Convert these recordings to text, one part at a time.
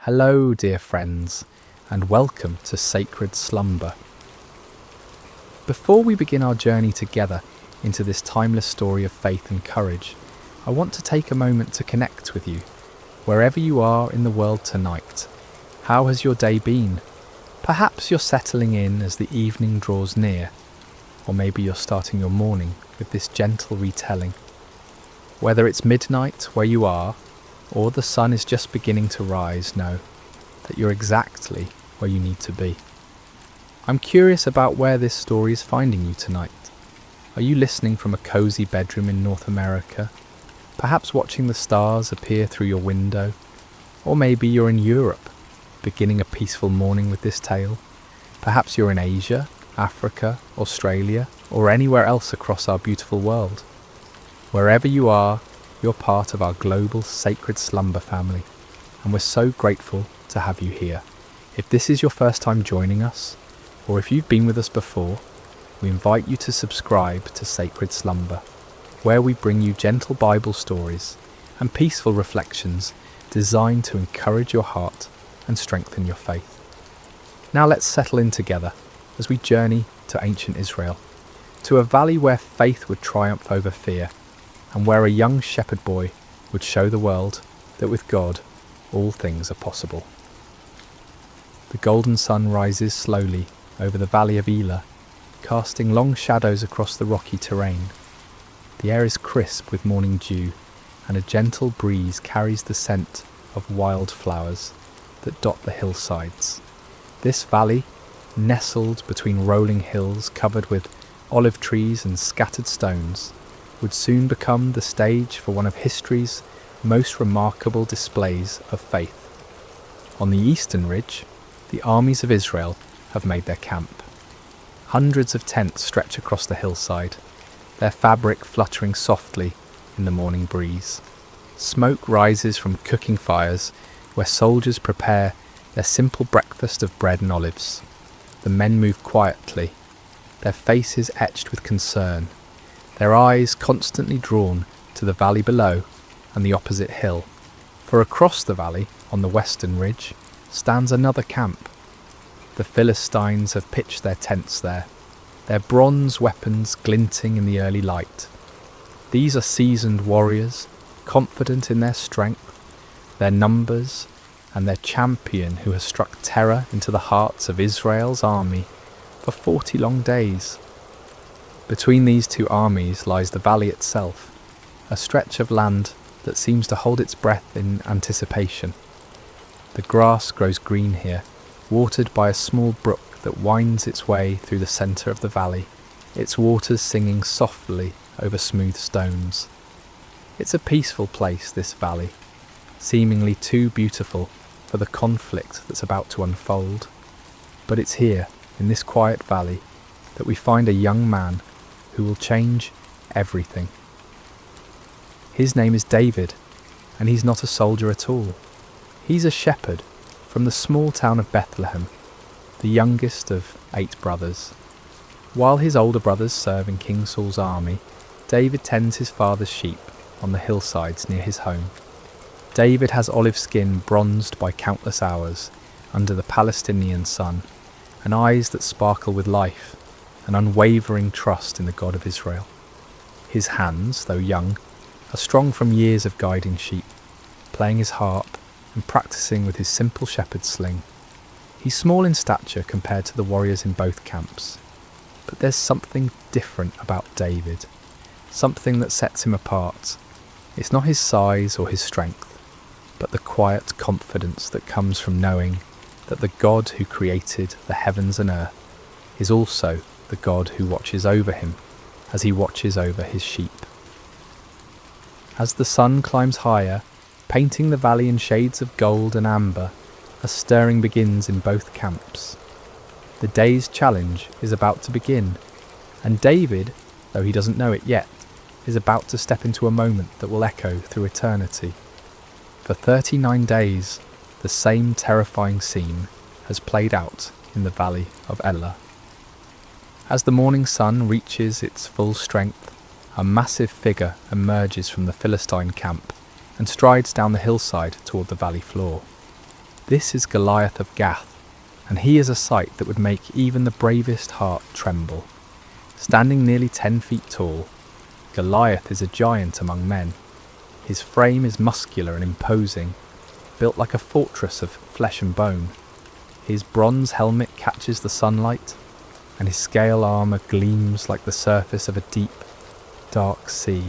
Hello, dear friends, and welcome to Sacred Slumber. Before we begin our journey together into this timeless story of faith and courage, I want to take a moment to connect with you, wherever you are in the world tonight. How has your day been? Perhaps you're settling in as the evening draws near, or maybe you're starting your morning with this gentle retelling. Whether it's midnight where you are, or the sun is just beginning to rise, know that you're exactly where you need to be. I'm curious about where this story is finding you tonight. Are you listening from a cozy bedroom in North America? Perhaps watching the stars appear through your window? Or maybe you're in Europe, beginning a peaceful morning with this tale. Perhaps you're in Asia, Africa, Australia, or anywhere else across our beautiful world. Wherever you are, you're part of our global Sacred Slumber family, and we're so grateful to have you here. If this is your first time joining us, or if you've been with us before, we invite you to subscribe to Sacred Slumber, where we bring you gentle Bible stories and peaceful reflections designed to encourage your heart and strengthen your faith. Now let's settle in together as we journey to ancient Israel, to a valley where faith would triumph over fear, and where a young shepherd boy would show the world that with God all things are possible. The golden sun rises slowly over the valley of Elah, casting long shadows across the rocky terrain. The air is crisp with morning dew, and a gentle breeze carries the scent of wildflowers that dot the hillsides. This valley, nestled between rolling hills covered with olive trees and scattered stones, would soon become the stage for one of history's most remarkable displays of faith. On the eastern ridge, the armies of Israel have made their camp. Hundreds of tents stretch across the hillside, their fabric fluttering softly in the morning breeze. Smoke rises from cooking fires where soldiers prepare their simple breakfast of bread and olives. The men move quietly, their faces etched with concern, their eyes constantly drawn to the valley below and the opposite hill. For across the valley, on the western ridge, stands another camp. The Philistines have pitched their tents there, their bronze weapons glinting in the early light. These are seasoned warriors, confident in their strength, their numbers, and their champion who has struck terror into the hearts of Israel's army for 40 long days. Between these two armies lies the valley itself, a stretch of land that seems to hold its breath in anticipation. The grass grows green here, watered by a small brook that winds its way through the centre of the valley, its waters singing softly over smooth stones. It's a peaceful place, this valley, seemingly too beautiful for the conflict that's about to unfold. But it's here, in this quiet valley, that we find a young man who will change everything. His name is David, and he's not a soldier at all. He's a shepherd from the small town of Bethlehem, the youngest of 8 brothers. While his older brothers serve in King Saul's army, David tends his father's sheep on the hillsides near his home. David has olive skin bronzed by countless hours under the Palestinian sun, and eyes that sparkle with life, an unwavering trust in the God of Israel. His hands, though young, are strong from years of guiding sheep, playing his harp and practicing with his simple shepherd's sling. He's small in stature compared to the warriors in both camps, but there's something different about David, something that sets him apart. It's not his size or his strength, but the quiet confidence that comes from knowing that the God who created the heavens and earth is also the God who watches over him as he watches over his sheep. As the sun climbs higher, painting the valley in shades of gold and amber, a stirring begins in both camps. The day's challenge is about to begin, and David, though he doesn't know it yet, is about to step into a moment that will echo through eternity. For 39 days, the same terrifying scene has played out in the valley of Elah. As the morning sun reaches its full strength, a massive figure emerges from the Philistine camp and strides down the hillside toward the valley floor. This is Goliath of Gath, and he is a sight that would make even the bravest heart tremble. Standing nearly 10 feet tall, Goliath is a giant among men. His frame is muscular and imposing, built like a fortress of flesh and bone. His bronze helmet catches the sunlight, and his scale armour gleams like the surface of a deep, dark sea.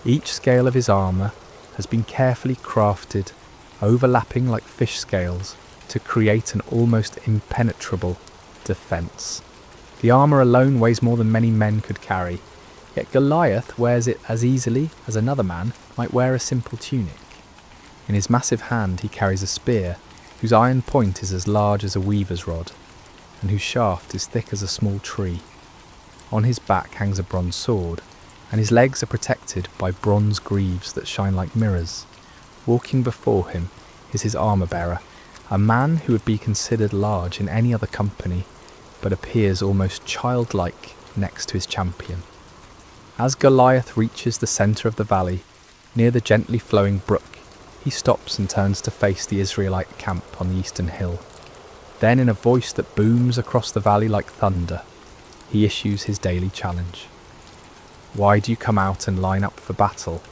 Each scale of his armour has been carefully crafted, overlapping like fish scales, to create an almost impenetrable defence. The armour alone weighs more than many men could carry, yet Goliath wears it as easily as another man might wear a simple tunic. In his massive hand he carries a spear, whose iron point is as large as a weaver's rod, and whose shaft is thick as a small tree. On his back hangs a bronze sword, and his legs are protected by bronze greaves that shine like mirrors. Walking before him is his armour-bearer, a man who would be considered large in any other company, but appears almost childlike next to his champion. As Goliath reaches the centre of the valley, near the gently flowing brook, he stops and turns to face the Israelite camp on the eastern hill. Then, in a voice that booms across the valley like thunder, he issues his daily challenge. "Why do you come out and line up for battle?"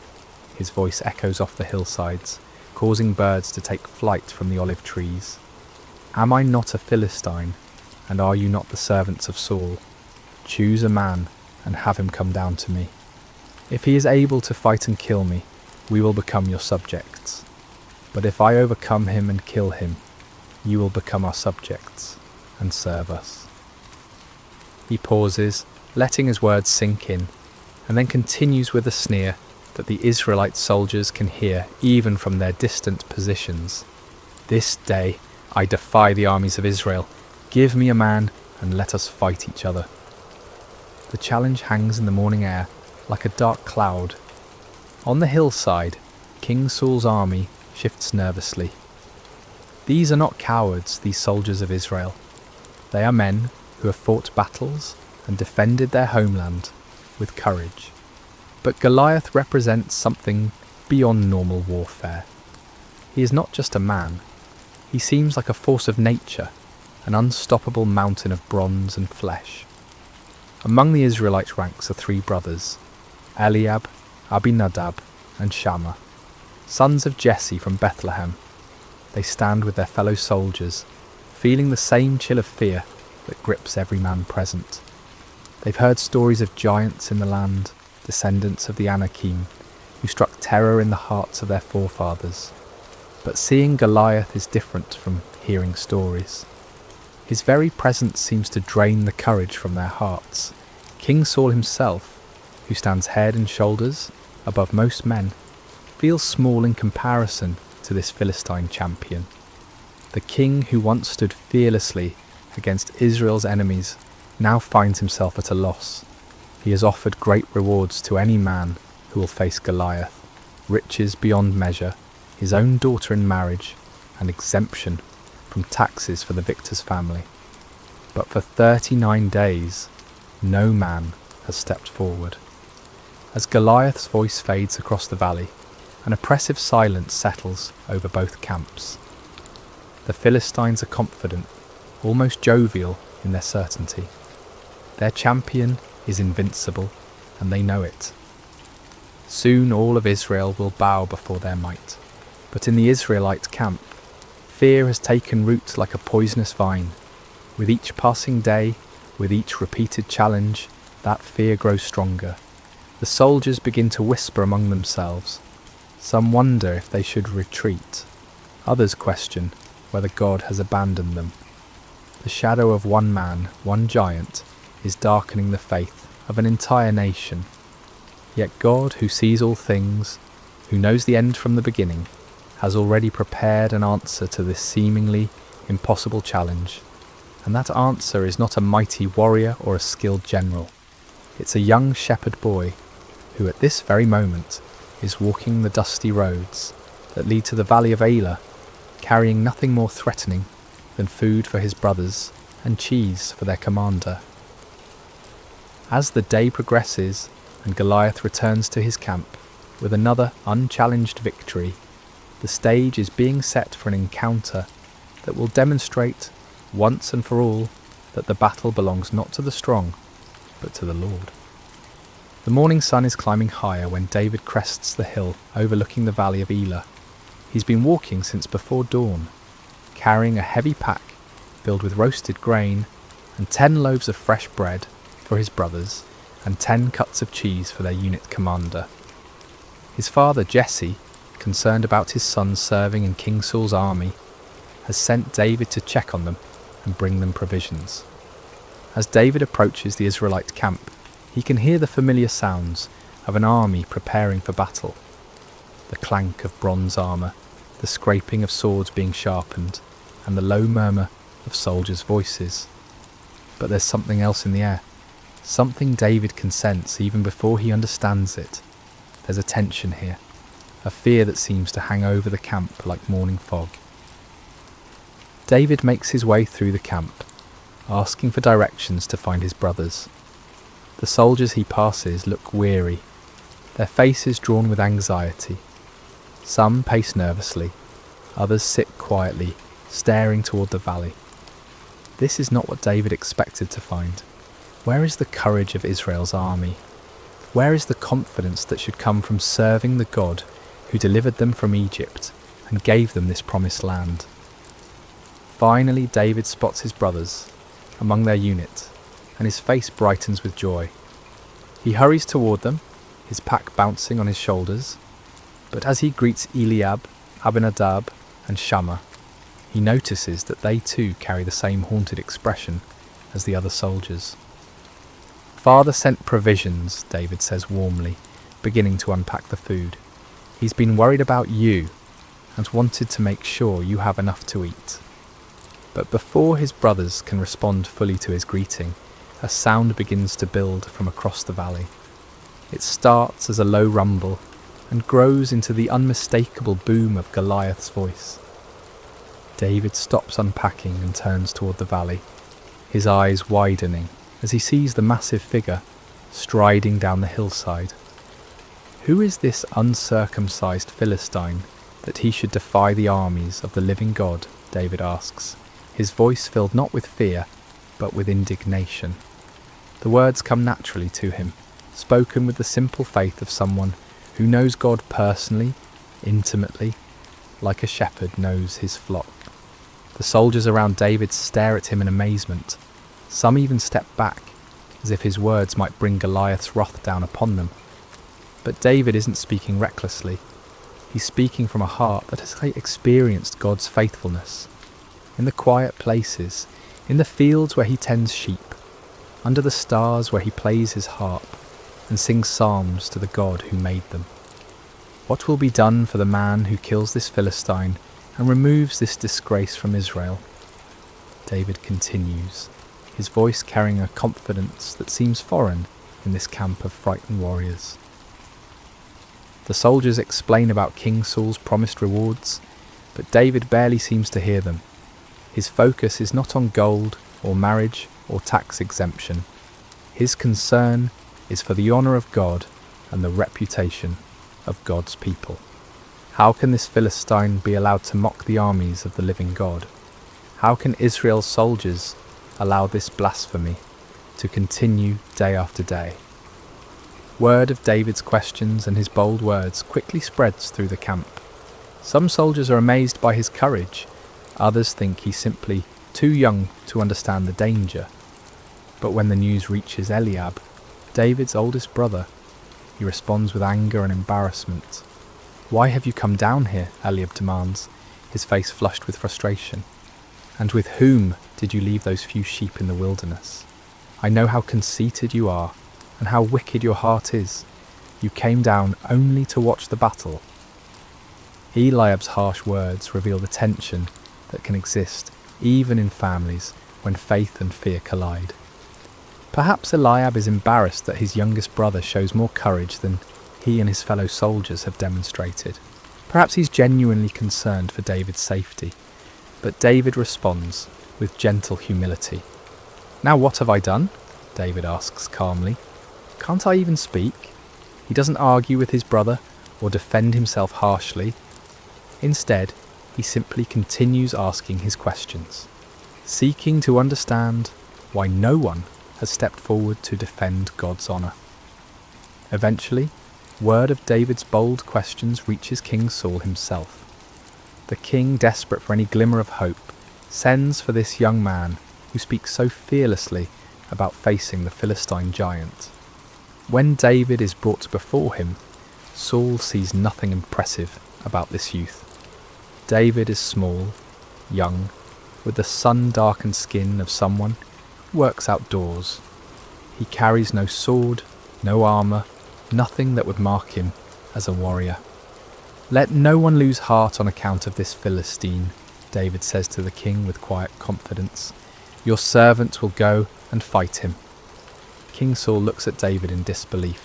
His voice echoes off the hillsides, causing birds to take flight from the olive trees. "Am I not a Philistine, and are you not the servants of Saul? Choose a man and have him come down to me. If he is able to fight and kill me, we will become your subjects. But if I overcome him and kill him, you will become our subjects and serve us." He pauses, letting his words sink in, and then continues with a sneer that the Israelite soldiers can hear even from their distant positions. "This day I defy the armies of Israel. Give me a man and let us fight each other." The challenge hangs in the morning air like a dark cloud. On the hillside, King Saul's army shifts nervously. These are not cowards, these soldiers of Israel. They are men who have fought battles and defended their homeland with courage. But Goliath represents something beyond normal warfare. He is not just a man. He seems like a force of nature, an unstoppable mountain of bronze and flesh. Among the Israelite ranks are 3 brothers, Eliab, Abinadab, and Shammah, sons of Jesse from Bethlehem. They stand with their fellow soldiers, feeling the same chill of fear that grips every man present. They've heard stories of giants in the land, descendants of the Anakim, who struck terror in the hearts of their forefathers. But seeing Goliath is different from hearing stories. His very presence seems to drain the courage from their hearts. King Saul himself, who stands head and shoulders above most men, feels small in comparison to this Philistine champion. The king who once stood fearlessly against Israel's enemies now finds himself at a loss. He has offered great rewards to any man who will face Goliath, riches beyond measure, his own daughter in marriage, and exemption from taxes for the victor's family. But for 39 days, no man has stepped forward. As Goliath's voice fades across the valley, an oppressive silence settles over both camps. The Philistines are confident, almost jovial in their certainty. Their champion is invincible, and they know it. Soon all of Israel will bow before their might. But in the Israelite camp, fear has taken root like a poisonous vine. With each passing day, with each repeated challenge, that fear grows stronger. The soldiers begin to whisper among themselves. Some wonder if they should retreat. Others question whether God has abandoned them. The shadow of one man, one giant, is darkening the faith of an entire nation. Yet God, who sees all things, who knows the end from the beginning, has already prepared an answer to this seemingly impossible challenge. And that answer is not a mighty warrior or a skilled general. It's a young shepherd boy who at this very moment is walking the dusty roads that lead to the valley of Elah, carrying nothing more threatening than food for his brothers and cheese for their commander. As the day progresses and Goliath returns to his camp with another unchallenged victory, the stage is being set for an encounter that will demonstrate, once and for all, that the battle belongs not to the strong, but to the Lord. The morning sun is climbing higher when David crests the hill overlooking the valley of Elah. He's been walking since before dawn, carrying a heavy pack filled with roasted grain and 10 loaves of fresh bread for his brothers and 10 cuts of cheese for their unit commander. His father Jesse, concerned about his son serving in King Saul's army, has sent David to check on them and bring them provisions. As David approaches the Israelite camp, he can hear the familiar sounds of an army preparing for battle. The clank of bronze armour, the scraping of swords being sharpened, and the low murmur of soldiers' voices. But there's something else in the air, something David can sense even before he understands it. There's a tension here, a fear that seems to hang over the camp like morning fog. David makes his way through the camp, asking for directions to find his brothers. The soldiers he passes look weary, their faces drawn with anxiety. Some pace nervously, others sit quietly, staring toward the valley. This is not what David expected to find. Where is the courage of Israel's army? Where is the confidence that should come from serving the God who delivered them from Egypt and gave them this promised land? Finally, David spots his brothers among their unit, and his face brightens with joy. He hurries toward them, his pack bouncing on his shoulders, but as he greets Eliab, Abinadab, and Shammah, he notices that they too carry the same haunted expression as the other soldiers. "Father sent provisions," David says warmly, beginning to unpack the food. "He's been worried about you and wanted to make sure you have enough to eat." But before his brothers can respond fully to his greeting, a sound begins to build from across the valley. It starts as a low rumble and grows into the unmistakable boom of Goliath's voice. David stops unpacking and turns toward the valley, his eyes widening as he sees the massive figure striding down the hillside. Who is this uncircumcised Philistine that he should defy the armies of the living God? David asks, his voice filled not with fear, but with indignation. The words come naturally to him, spoken with the simple faith of someone who knows God personally, intimately, like a shepherd knows his flock. The soldiers around David stare at him in amazement. Some even step back, as if his words might bring Goliath's wrath down upon them. But David isn't speaking recklessly. He's speaking from a heart that has experienced God's faithfulness. In the quiet places, in the fields where he tends sheep, under the stars where he plays his harp and sings psalms to the God who made them. What will be done for the man who kills this Philistine and removes this disgrace from Israel? David continues, his voice carrying a confidence that seems foreign in this camp of frightened warriors. The soldiers explain about King Saul's promised rewards, but David barely seems to hear them. His focus is not on gold or marriage or tax exemption. His concern is for the honour of God and the reputation of God's people. How can this Philistine be allowed to mock the armies of the living God? How can Israel's soldiers allow this blasphemy to continue day after day? Word of David's questions and his bold words quickly spreads through the camp. Some soldiers are amazed by his courage, others think he's simply too young to understand the danger. But when the news reaches Eliab, David's oldest brother, he responds with anger and embarrassment. "Why have you come down here?" Eliab demands, his face flushed with frustration. "And with whom did you leave those few sheep in the wilderness? I know how conceited you are, and how wicked your heart is. You came down only to watch the battle." Eliab's harsh words reveal the tension that can exist even in families when faith and fear collide. Perhaps Eliab is embarrassed that his youngest brother shows more courage than he and his fellow soldiers have demonstrated. Perhaps he's genuinely concerned for David's safety. But David responds with gentle humility. "Now what have I done?" David asks calmly. "Can't I even speak?" He doesn't argue with his brother or defend himself harshly. Instead, he he simply continues asking his questions, seeking to understand why no one has stepped forward to defend God's honour. Eventually, word of David's bold questions reaches King Saul himself. The king, desperate for any glimmer of hope, sends for this young man who speaks so fearlessly about facing the Philistine giant. When David is brought before him, Saul sees nothing impressive about this youth. David is small, young, with the sun-darkened skin of someone who works outdoors. He carries no sword, no armour, nothing that would mark him as a warrior. "Let no one lose heart on account of this Philistine," David says to the king with quiet confidence. "Your servant will go and fight him." King Saul looks at David in disbelief.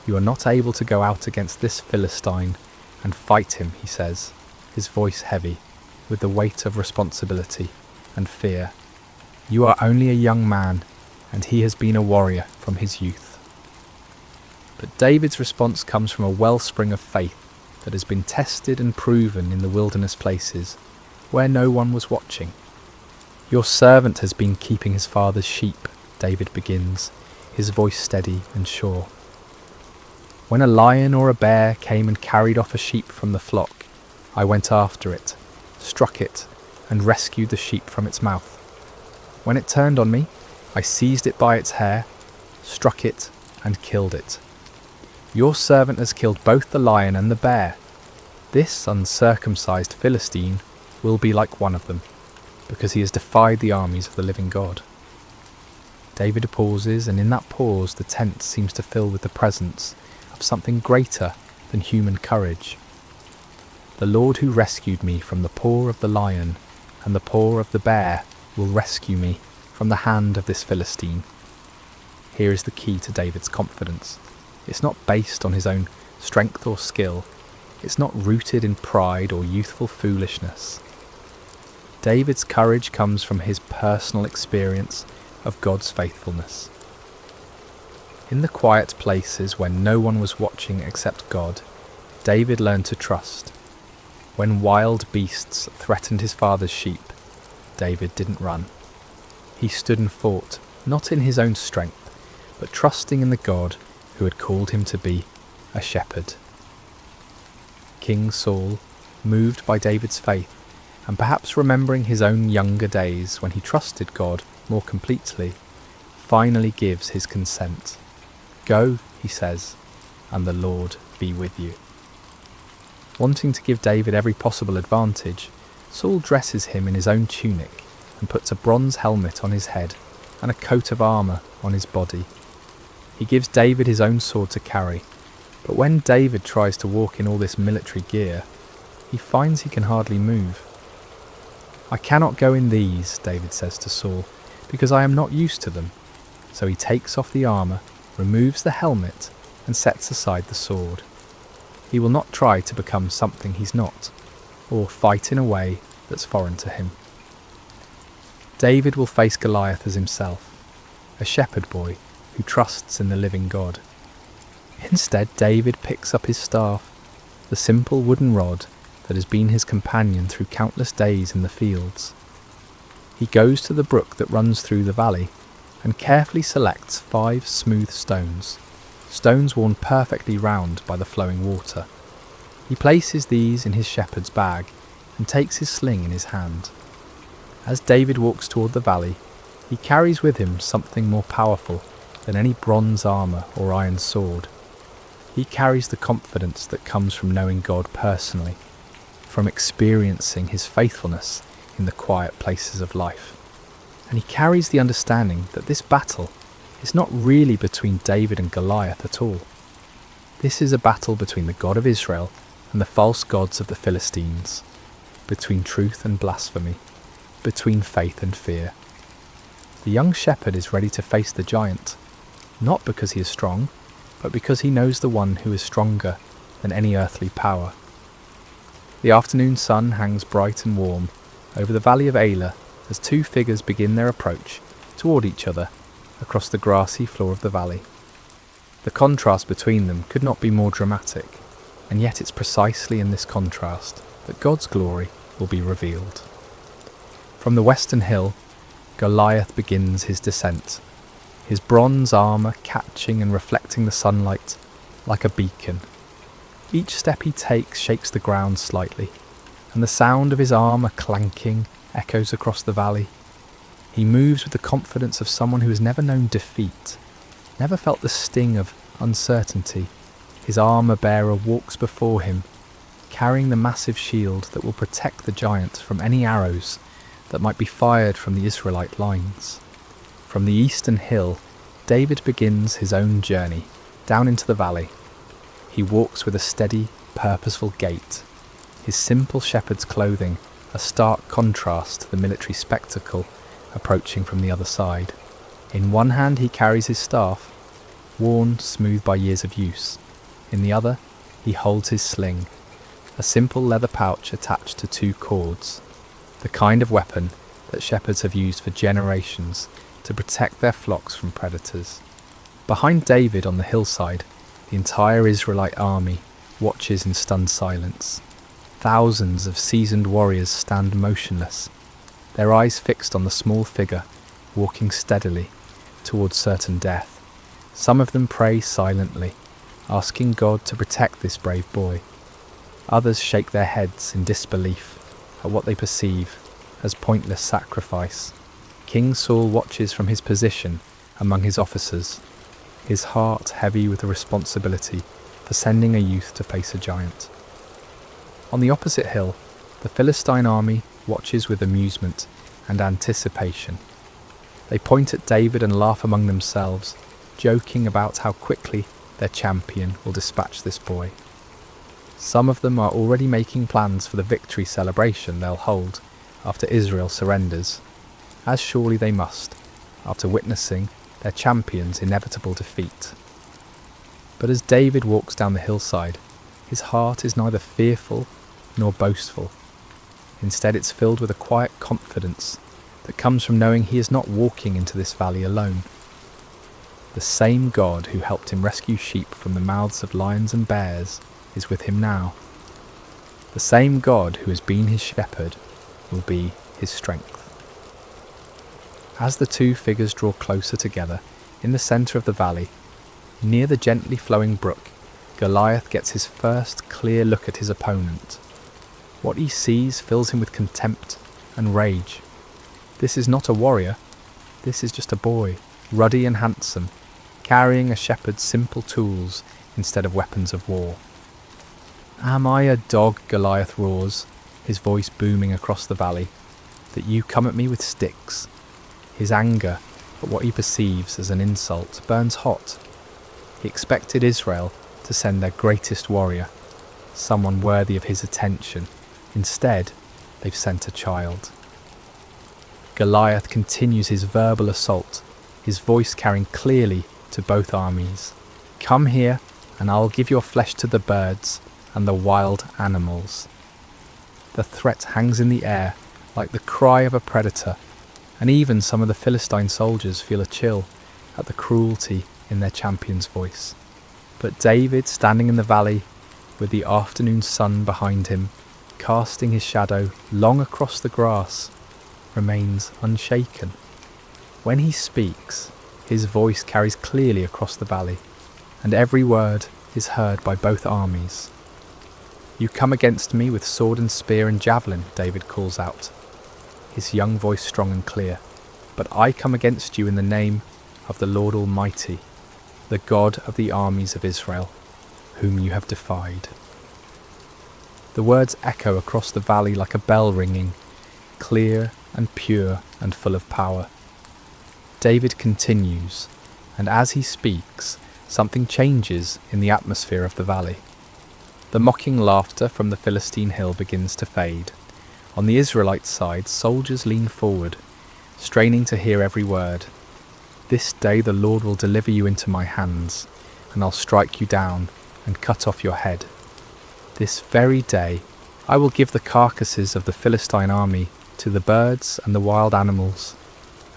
"You are not able to go out against this Philistine and fight him," he says, his voice heavy with the weight of responsibility and fear. "You are only a young man, and he has been a warrior from his youth." But David's response comes from a wellspring of faith that has been tested and proven in the wilderness places where no one was watching. "Your servant has been keeping his father's sheep," David begins, his voice steady and sure. "When a lion or a bear came and carried off a sheep from the flock, I went after it, struck it, and rescued the sheep from its mouth. When it turned on me, I seized it by its hair, struck it, and killed it. Your servant has killed both the lion and the bear. This uncircumcised Philistine will be like one of them, because he has defied the armies of the living God." David pauses, and in that pause the tent seems to fill with the presence of something greater than human courage. "The Lord who rescued me from the paw of the lion and the paw of the bear will rescue me from the hand of this Philistine." Here is the key to David's confidence. It's not based on his own strength or skill. It's not rooted in pride or youthful foolishness. David's courage comes from his personal experience of God's faithfulness. In the quiet places when no one was watching except God, David learned to trust. When wild beasts threatened his father's sheep, David didn't run. He stood and fought, not in his own strength, but trusting in the God who had called him to be a shepherd. King Saul, moved by David's faith, and perhaps remembering his own younger days when he trusted God more completely, finally gives his consent. "Go," he says, "and the Lord be with you." Wanting to give David every possible advantage, Saul dresses him in his own tunic and puts a bronze helmet on his head and a coat of armour on his body. He gives David his own sword to carry, but when David tries to walk in all this military gear, he finds he can hardly move. "I cannot go in these," David says to Saul, "because I am not used to them." So he takes off the armour, removes the helmet, and sets aside the sword. He will not try to become something he's not, or fight in a way that's foreign to him. David will face Goliath as himself, a shepherd boy who trusts in the living God. Instead, David picks up his staff, the simple wooden rod that has been his companion through countless days in the fields. He goes to the brook that runs through the valley and carefully selects 5 smooth stones worn perfectly round by the flowing water. He places these in his shepherd's bag and takes his sling in his hand. As David walks toward the valley, he carries with him something more powerful than any bronze armour or iron sword. He carries the confidence that comes from knowing God personally, from experiencing his faithfulness in the quiet places of life. And he carries the understanding that this battle is not really between David and Goliath at all. This is a battle between the God of Israel and the false gods of the Philistines, between truth and blasphemy, between faith and fear. The young shepherd is ready to face the giant, not because he is strong, but because he knows the one who is stronger than any earthly power. The afternoon sun hangs bright and warm over the valley of Elah as 2 figures begin their approach toward each other across the grassy floor of the valley. The contrast between them could not be more dramatic, and yet it's precisely in this contrast that God's glory will be revealed. From the western hill, Goliath begins his descent, his bronze armour catching and reflecting the sunlight like a beacon. Each step he takes shakes the ground slightly, and the sound of his armour clanking echoes across the valley. He moves with the confidence of someone who has never known defeat, never felt the sting of uncertainty. His armour-bearer walks before him, carrying the massive shield that will protect the giant from any arrows that might be fired from the Israelite lines. From the eastern hill, David begins his own journey down into the valley. He walks with a steady, purposeful gait, his simple shepherd's clothing a stark contrast to the military spectacle approaching from the other side. In one hand he carries his staff, worn smooth by years of use. In the other, he holds his sling, a simple leather pouch attached to 2 cords, the kind of weapon that shepherds have used for generations to protect their flocks from predators. Behind David on the hillside, the entire Israelite army watches in stunned silence. Thousands of seasoned warriors stand motionless, their eyes fixed on the small figure walking steadily towards certain death. Some of them pray silently, asking God to protect this brave boy. Others shake their heads in disbelief at what they perceive as pointless sacrifice. King Saul watches from his position among his officers, his heart heavy with the responsibility for sending a youth to face a giant. On the opposite hill, the Philistine army watches with amusement and anticipation. They point at David and laugh among themselves, joking about how quickly their champion will dispatch this boy. Some of them are already making plans for the victory celebration they'll hold after Israel surrenders, as surely they must, after witnessing their champion's inevitable defeat. But as David walks down the hillside, his heart is neither fearful nor boastful. Instead, it's filled with a quiet confidence that comes from knowing he is not walking into this valley alone. The same God who helped him rescue sheep from the mouths of lions and bears is with him now. The same God who has been his shepherd will be his strength. As the 2 figures draw closer together, in the centre of the valley, near the gently flowing brook, Goliath gets his first clear look at his opponent. What he sees fills him with contempt and rage. This is not a warrior, this is just a boy, ruddy and handsome, carrying a shepherd's simple tools instead of weapons of war. "Am I a dog," Goliath roars, his voice booming across the valley, "that you come at me with sticks?" His anger at what he perceives as an insult burns hot. He expected Israel to send their greatest warrior, someone worthy of his attention. Instead, they've sent a child. Goliath continues his verbal assault, his voice carrying clearly to both armies. "Come here, and I'll give your flesh to the birds and the wild animals." The threat hangs in the air like the cry of a predator, and even some of the Philistine soldiers feel a chill at the cruelty in their champion's voice. But David, standing in the valley, with the afternoon sun behind him, casting his shadow long across the grass, remains unshaken. When he speaks, his voice carries clearly across the valley, and every word is heard by both armies. "You come against me with sword and spear and javelin," David calls out, his young voice strong and clear, "but I come against you in the name of the Lord Almighty, the God of the armies of Israel, whom you have defied." The words echo across the valley like a bell ringing, clear and pure and full of power. David continues, and as he speaks, something changes in the atmosphere of the valley. The mocking laughter from the Philistine hill begins to fade. On the Israelite side, soldiers lean forward, straining to hear every word. "This day the Lord will deliver you into my hands, and I'll strike you down and cut off your head. This very day I will give the carcasses of the Philistine army to the birds and the wild animals,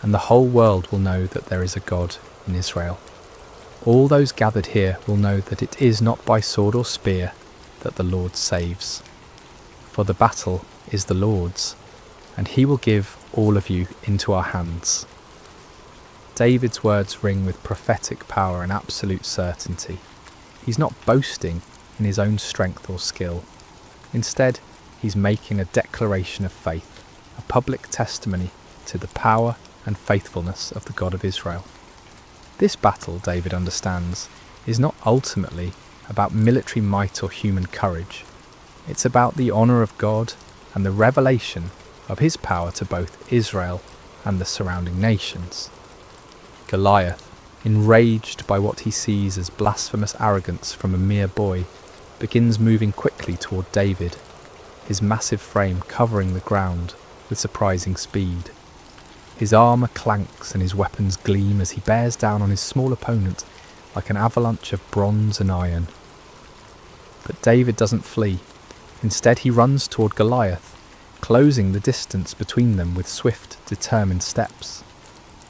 and the whole world will know that there is a God in Israel. All those gathered here will know that it is not by sword or spear that the Lord saves. For the battle is the Lord's, and he will give all of you into our hands." David's words ring with prophetic power and absolute certainty. He's not boasting in his own strength or skill. Instead, he's making a declaration of faith, a public testimony to the power and faithfulness of the God of Israel. This battle, David understands, is not ultimately about military might or human courage. It's about the honour of God and the revelation of his power to both Israel and the surrounding nations. Goliath, enraged by what he sees as blasphemous arrogance from a mere boy, begins moving quickly toward David, his massive frame covering the ground with surprising speed. His armour clanks and his weapons gleam as he bears down on his small opponent like an avalanche of bronze and iron. But David doesn't flee. Instead, he runs toward Goliath, closing the distance between them with swift, determined steps.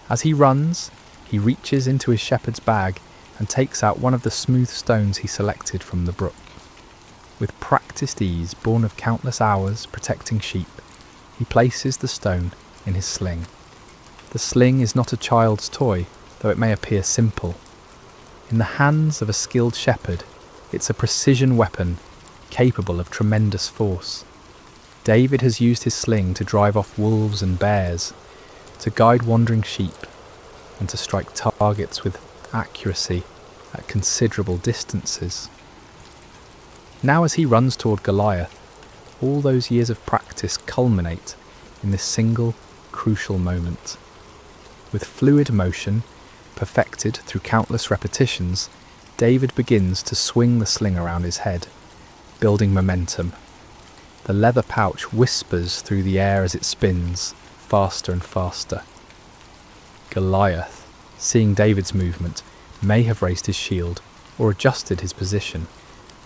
As he runs, he reaches into his shepherd's bag and takes out one of the smooth stones he selected from the brook. With practiced ease, born of countless hours protecting sheep, he places the stone in his sling. The sling is not a child's toy, though it may appear simple. In the hands of a skilled shepherd, it's a precision weapon capable of tremendous force. David has used his sling to drive off wolves and bears, to guide wandering sheep, and to strike targets with accuracy at considerable distances. Now as he runs toward Goliath, all those years of practice culminate in this single, crucial moment. With fluid motion, perfected through countless repetitions, David begins to swing the sling around his head, building momentum. The leather pouch whispers through the air as it spins, faster and faster. Goliath, seeing David's movement, may have raised his shield or adjusted his position,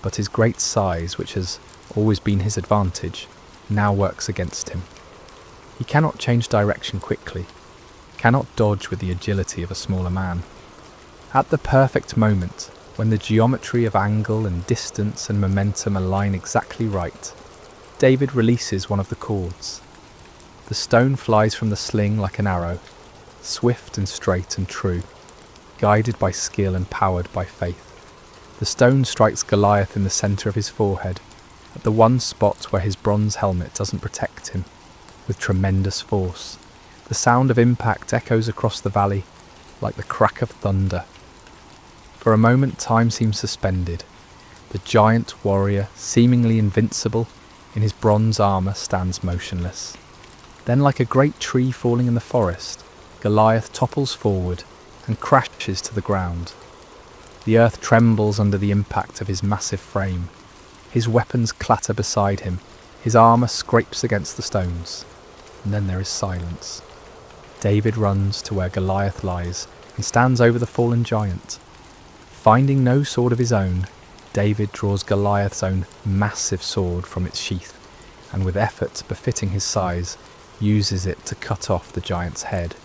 but his great size, which has always been his advantage, now works against him. He cannot change direction quickly, cannot dodge with the agility of a smaller man. At the perfect moment, when the geometry of angle and distance and momentum align exactly right, David releases one of the cords. The stone flies from the sling like an arrow, swift and straight and true, guided by skill and powered by faith. The stone strikes Goliath in the centre of his forehead, at the one spot where his bronze helmet doesn't protect him, with tremendous force. The sound of impact echoes across the valley like the crack of thunder. For a moment time seems suspended. The giant warrior, seemingly invincible, in his bronze armour stands motionless. Then, like a great tree falling in the forest, Goliath topples forward and crashes to the ground. The earth trembles under the impact of his massive frame. His weapons clatter beside him, his armour scrapes against the stones, and then there is silence. David runs to where Goliath lies and stands over the fallen giant. Finding no sword of his own, David draws Goliath's own massive sword from its sheath, and with effort befitting his size, uses it to cut off the giant's head,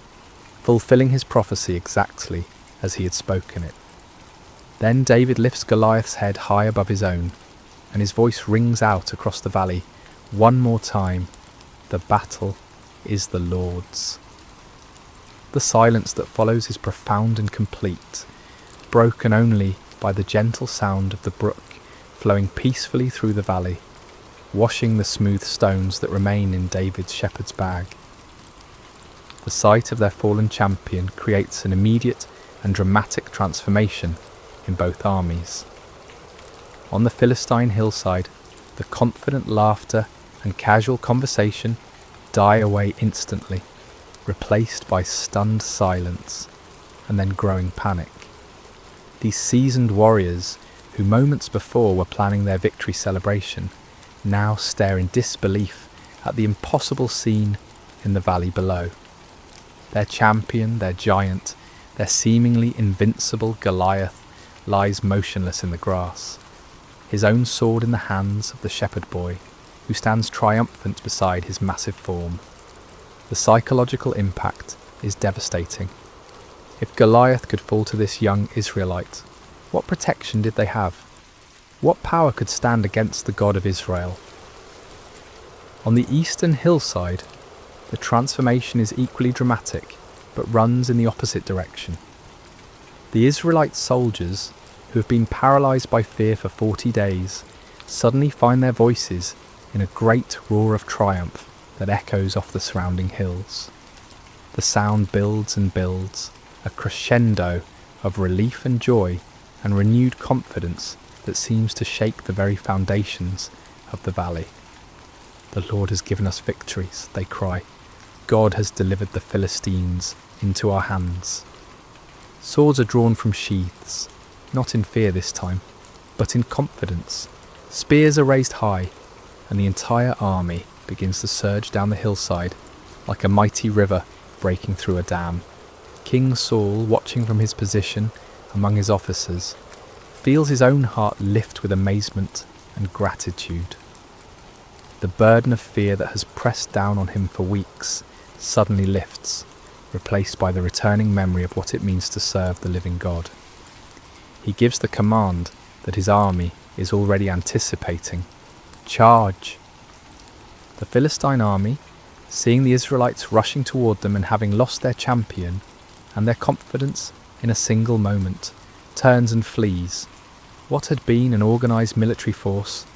fulfilling his prophecy exactly as he had spoken it. Then David lifts Goliath's head high above his own, and his voice rings out across the valley one more time, "The battle is the Lord's." The silence that follows is profound and complete, broken only by the gentle sound of the brook flowing peacefully through the valley, washing the smooth stones that remain in David's shepherd's bag. The sight of their fallen champion creates an immediate and dramatic transformation in both armies. On the Philistine hillside, the confident laughter and casual conversation die away instantly, replaced by stunned silence and then growing panic. These seasoned warriors, who moments before were planning their victory celebration, now stare in disbelief at the impossible scene in the valley below. Their champion, their giant, their seemingly invincible Goliath lies motionless in the grass, his own sword in the hands of the shepherd boy, who stands triumphant beside his massive form. The psychological impact is devastating. If Goliath could fall to this young Israelite, what protection did they have? What power could stand against the God of Israel? On the eastern hillside, the transformation is equally dramatic, but runs in the opposite direction. The Israelite soldiers, who have been paralysed by fear for 40 days, suddenly find their voices in a great roar of triumph that echoes off the surrounding hills. The sound builds and builds, a crescendo of relief and joy and renewed confidence that seems to shake the very foundations of the valley. "The Lord has given us victories," they cry. "God has delivered the Philistines into our hands." Swords are drawn from sheaths, not in fear this time, but in confidence. Spears are raised high, and the entire army begins to surge down the hillside like a mighty river breaking through a dam. King Saul, watching from his position among his officers, feels his own heart lift with amazement and gratitude. The burden of fear that has pressed down on him for weeks suddenly lifts, replaced by the returning memory of what it means to serve the living God. He gives the command that his army is already anticipating. Charge! The Philistine army, seeing the Israelites rushing toward them and having lost their champion and their confidence in a single moment, turns and flees. What had been an organised military force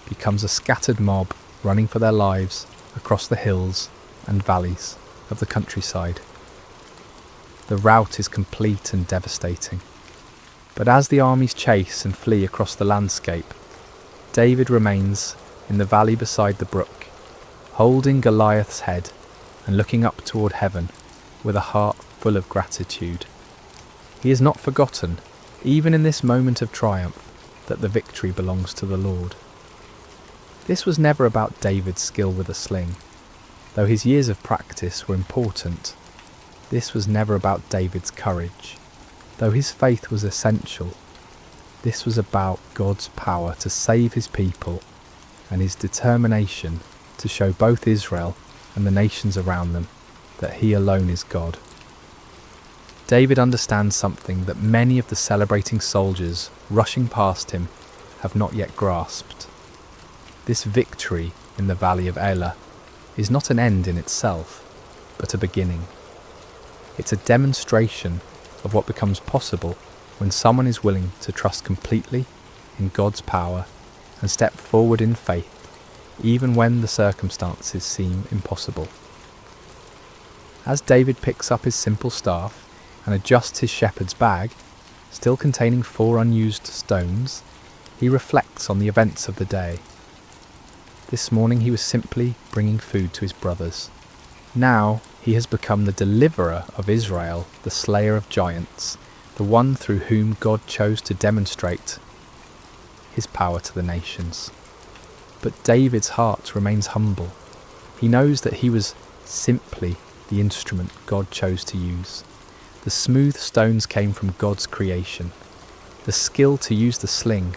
becomes a scattered mob running for their lives across the hills and valleys of the countryside. The rout is complete and devastating. But as the armies chase and flee across the landscape, David remains in the valley beside the brook, holding Goliath's head and looking up toward heaven with a heart full of gratitude. He has not forgotten, even in this moment of triumph, that the victory belongs to the Lord. This was never about David's skill with a sling. Though his years of practice were important, this was never about David's courage. Though his faith was essential, this was about God's power to save his people and his determination to show both Israel and the nations around them that he alone is God. David understands something that many of the celebrating soldiers rushing past him have not yet grasped. This victory in the valley of Elah is not an end in itself, but a beginning. It's a demonstration of what becomes possible when someone is willing to trust completely in God's power and step forward in faith, even when the circumstances seem impossible. As David picks up his simple staff and adjusts his shepherd's bag, still containing 4 unused stones, he reflects on the events of the day. This morning he was simply bringing food to his brothers. Now he has become the deliverer of Israel, the slayer of giants, the one through whom God chose to demonstrate his power to the nations. But David's heart remains humble. He knows that he was simply the instrument God chose to use. The smooth stones came from God's creation. The skill to use the sling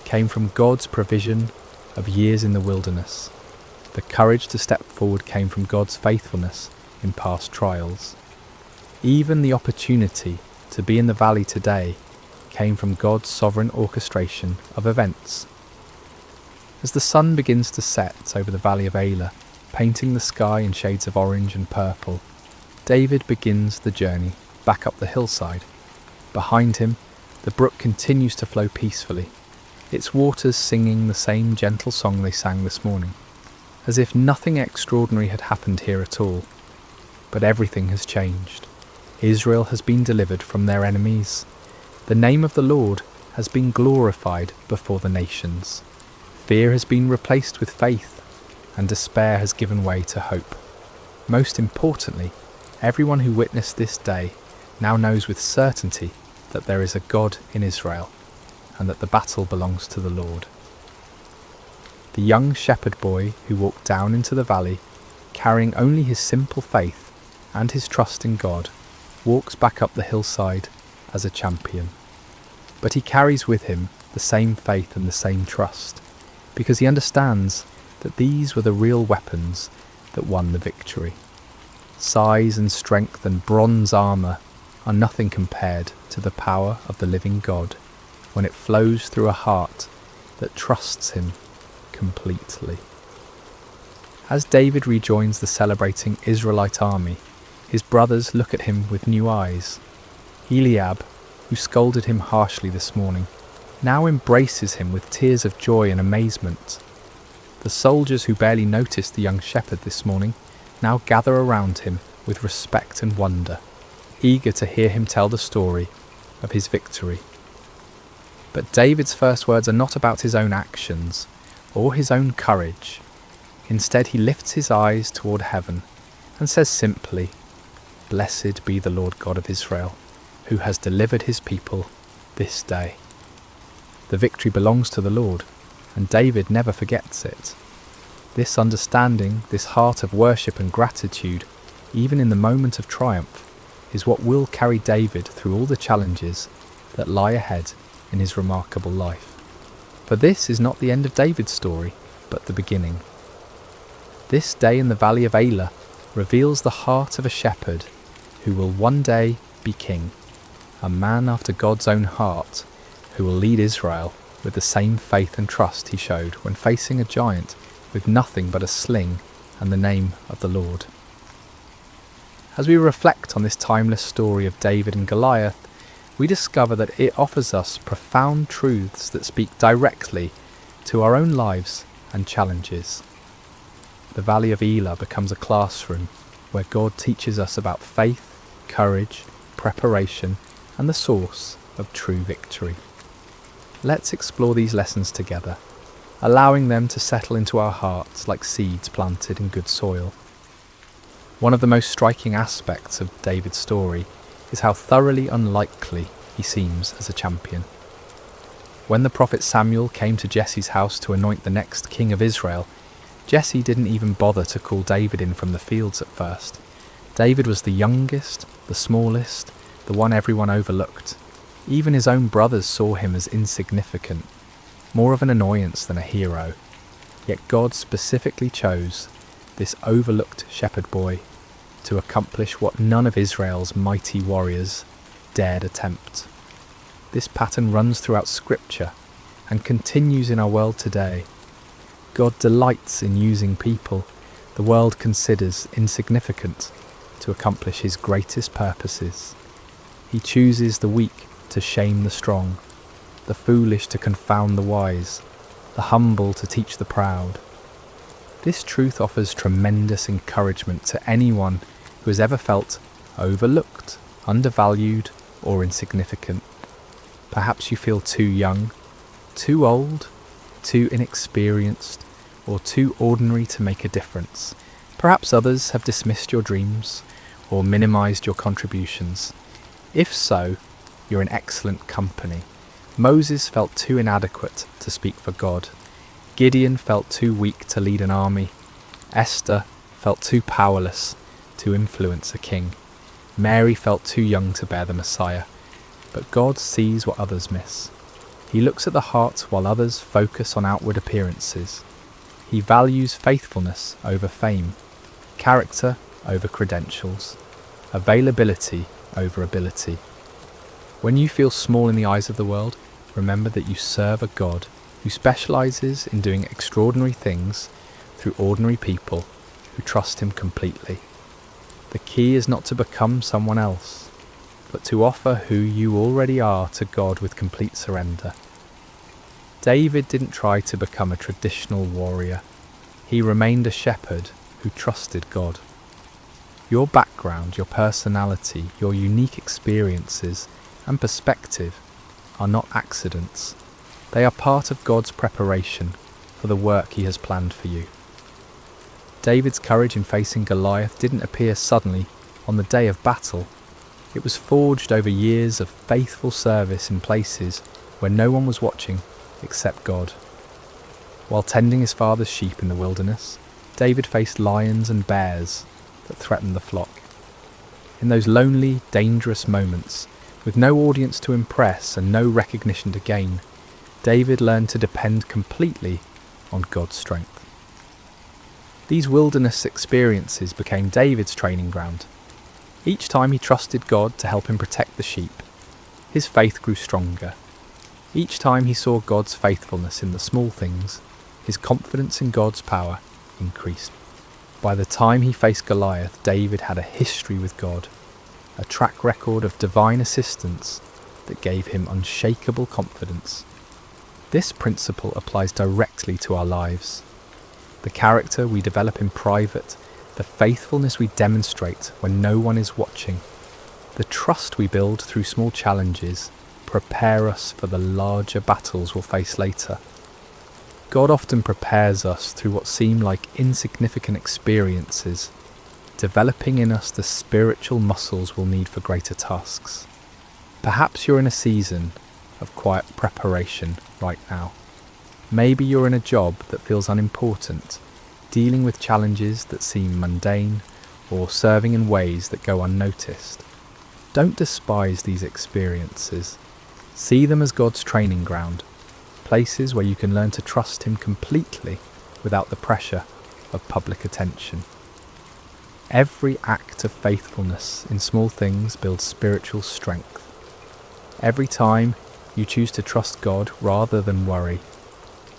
came from God's provision of years in the wilderness. The courage to step forward came from God's faithfulness in past trials. Even the opportunity to be in the valley today came from God's sovereign orchestration of events. As the sun begins to set over the valley of Elah, painting the sky in shades of orange and purple, David begins the journey back up the hillside. Behind him, the brook continues to flow peacefully, its waters singing the same gentle song they sang this morning, as if nothing extraordinary had happened here at all. But everything has changed. Israel has been delivered from their enemies. The name of the Lord has been glorified before the nations. Fear has been replaced with faith, and despair has given way to hope. Most importantly, everyone who witnessed this day now knows with certainty that there is a God in Israel, and that the battle belongs to the Lord. The young shepherd boy who walked down into the valley, carrying only his simple faith and his trust in God, walks back up the hillside as a champion. But he carries with him the same faith and the same trust, because he understands that these were the real weapons that won the victory. Size and strength and bronze armour are nothing compared to the power of the living God when it flows through a heart that trusts him completely. As David rejoins the celebrating Israelite army, his brothers look at him with new eyes. Eliab, who scolded him harshly this morning, now embraces him with tears of joy and amazement. The soldiers who barely noticed the young shepherd this morning now gather around him with respect and wonder, eager to hear him tell the story of his victory. But David's first words are not about his own actions or his own courage. Instead, he lifts his eyes toward heaven and says simply, "Blessed be the Lord God of Israel, who has delivered his people this day." The victory belongs to the Lord, and David never forgets it. This understanding, this heart of worship and gratitude, even in the moment of triumph, is what will carry David through all the challenges that lie ahead in his remarkable life. For this is not the end of David's story, but the beginning. This day in the valley of Elah reveals the heart of a shepherd who will one day be king, a man after God's own heart, who will lead Israel with the same faith and trust he showed when facing a giant with nothing but a sling and the name of the Lord. As we reflect on this timeless story of David and Goliath, we discover that it offers us profound truths that speak directly to our own lives and challenges. The Valley of Elah becomes a classroom where God teaches us about faith, courage, preparation, and the source of true victory. Let's explore these lessons together, allowing them to settle into our hearts like seeds planted in good soil. One of the most striking aspects of David's story is how thoroughly unlikely he seems as a champion. When the prophet Samuel came to Jesse's house to anoint the next king of Israel, Jesse didn't even bother to call David in from the fields at first. David was the youngest, the smallest, the one everyone overlooked. Even his own brothers saw him as insignificant, more of an annoyance than a hero. Yet God specifically chose this overlooked shepherd boy to accomplish what none of Israel's mighty warriors dared attempt. This pattern runs throughout Scripture and continues in our world today. God delights in using people the world considers insignificant to accomplish his greatest purposes. He chooses the weak to shame the strong, the foolish to confound the wise, the humble to teach the proud. This truth offers tremendous encouragement to anyone who has ever felt overlooked, undervalued, or insignificant. Perhaps you feel too young, too old, too inexperienced, or too ordinary to make a difference. Perhaps others have dismissed your dreams or minimized your contributions. If so, you're in excellent company. Moses felt too inadequate to speak for God. Gideon felt too weak to lead an army. Esther felt too powerless to influence a king. Mary felt too young to bear the Messiah. But God sees what others miss. He looks at the heart while others focus on outward appearances. He values faithfulness over fame, character over credentials, availability over ability. When you feel small in the eyes of the world, remember that you serve a God who specializes in doing extraordinary things through ordinary people who trust him completely. The key is not to become someone else, but to offer who you already are to God with complete surrender. David didn't try to become a traditional warrior. He remained a shepherd who trusted God. Your background, your personality, your unique experiences and perspective are not accidents. They are part of God's preparation for the work he has planned for you. David's courage in facing Goliath didn't appear suddenly on the day of battle. It was forged over years of faithful service in places where no one was watching except God. While tending his father's sheep in the wilderness, David faced lions and bears that threatened the flock. In those lonely, dangerous moments, with no audience to impress and no recognition to gain, David learned to depend completely on God's strength. These wilderness experiences became David's training ground. Each time he trusted God to help him protect the sheep, his faith grew stronger. Each time he saw God's faithfulness in the small things, his confidence in God's power increased. By the time he faced Goliath, David had a history with God, a track record of divine assistance that gave him unshakable confidence. This principle applies directly to our lives. The character we develop in private, the faithfulness we demonstrate when no one is watching, the trust we build through small challenges prepare us for the larger battles we'll face later. God often prepares us through what seem like insignificant experiences, developing in us the spiritual muscles we'll need for greater tasks. Perhaps you're in a season of quiet preparation right now. Maybe you're in a job that feels unimportant, dealing with challenges that seem mundane, or serving in ways that go unnoticed. Don't despise these experiences. See them as God's training ground, places where you can learn to trust Him completely without the pressure of public attention. Every act of faithfulness in small things builds spiritual strength. Every time you choose to trust God rather than worry,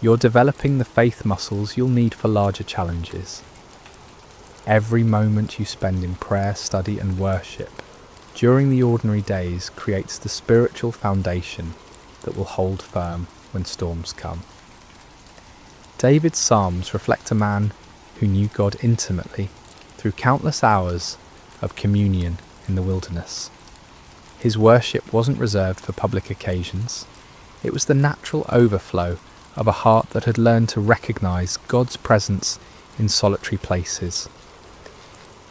you're developing the faith muscles you'll need for larger challenges. Every moment you spend in prayer, study and worship during the ordinary days creates the spiritual foundation that will hold firm when storms come. David's Psalms reflect a man who knew God intimately through countless hours of communion in the wilderness. His worship wasn't reserved for public occasions. It was the natural overflow of a heart that had learned to recognize God's presence in solitary places.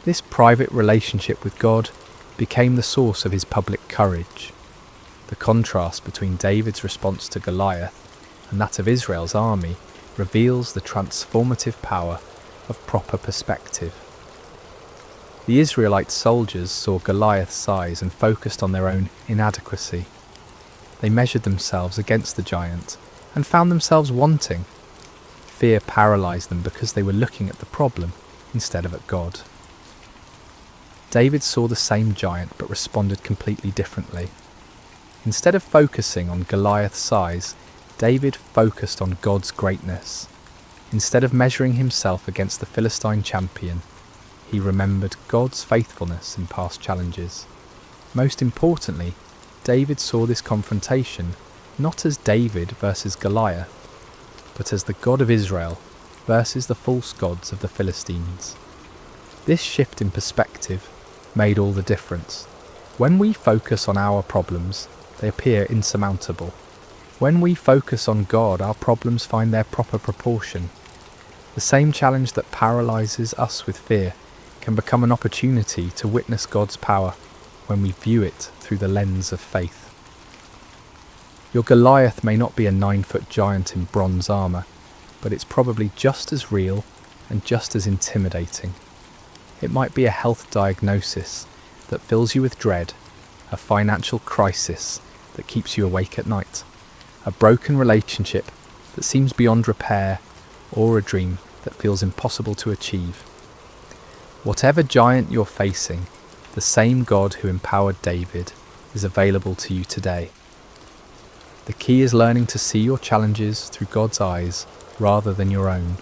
This private relationship with God became the source of his public courage. The contrast between David's response to Goliath and that of Israel's army reveals the transformative power of proper perspective. The Israelite soldiers saw Goliath's size and focused on their own inadequacy. They measured themselves against the giant and found themselves wanting. Fear paralyzed them because they were looking at the problem instead of at God. David saw the same giant but responded completely differently. Instead of focusing on Goliath's size, David focused on God's greatness. Instead of measuring himself against the Philistine champion, he remembered God's faithfulness in past challenges. Most importantly, David saw this confrontation not as David versus Goliath, but as the God of Israel versus the false gods of the Philistines. This shift in perspective made all the difference. When we focus on our problems, they appear insurmountable. When we focus on God, our problems find their proper proportion. The same challenge that paralyzes us with fear can become an opportunity to witness God's power when we view it through the lens of faith. Your Goliath may not be a 9-foot giant in bronze armour, but it's probably just as real and just as intimidating. It might be a health diagnosis that fills you with dread, a financial crisis that keeps you awake at night, a broken relationship that seems beyond repair, or a dream that feels impossible to achieve. Whatever giant you're facing, the same God who empowered David is available to you today. The key is learning to see your challenges through God's eyes rather than your own.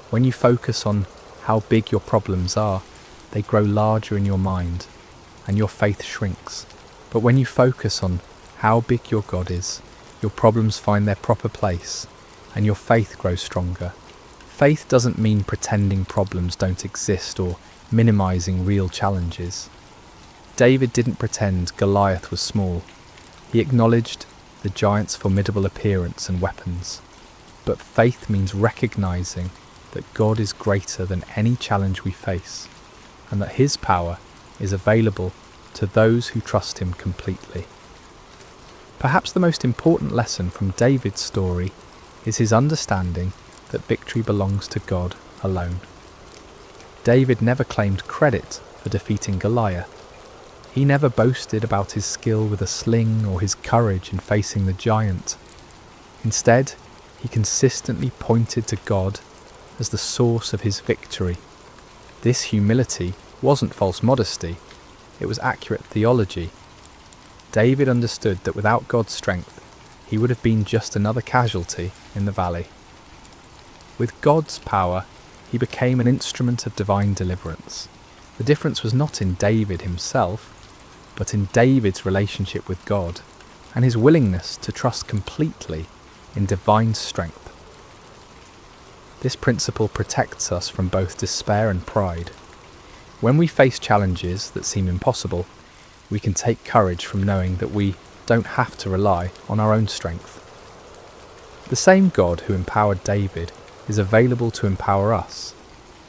When you focus on how big your problems are, they grow larger in your mind, and your faith shrinks. But when you focus on how big your God is, your problems find their proper place, and your faith grows stronger. Faith doesn't mean pretending problems don't exist or minimizing real challenges. David didn't pretend Goliath was small. He acknowledged the giant's formidable appearance and weapons. But faith means recognizing that God is greater than any challenge we face, and that His power is available to those who trust Him completely. Perhaps the most important lesson from David's story is his understanding that victory belongs to God alone. David never claimed credit for defeating Goliath. He never boasted about his skill with a sling or his courage in facing the giant. Instead, he consistently pointed to God as the source of his victory. This humility wasn't false modesty, it was accurate theology. David understood that without God's strength, he would have been just another casualty in the valley. With God's power, he became an instrument of divine deliverance. The difference was not in David himself, but in David's relationship with God and his willingness to trust completely in divine strength. This principle protects us from both despair and pride. When we face challenges that seem impossible, we can take courage from knowing that we don't have to rely on our own strength. The same God who empowered David is available to empower us.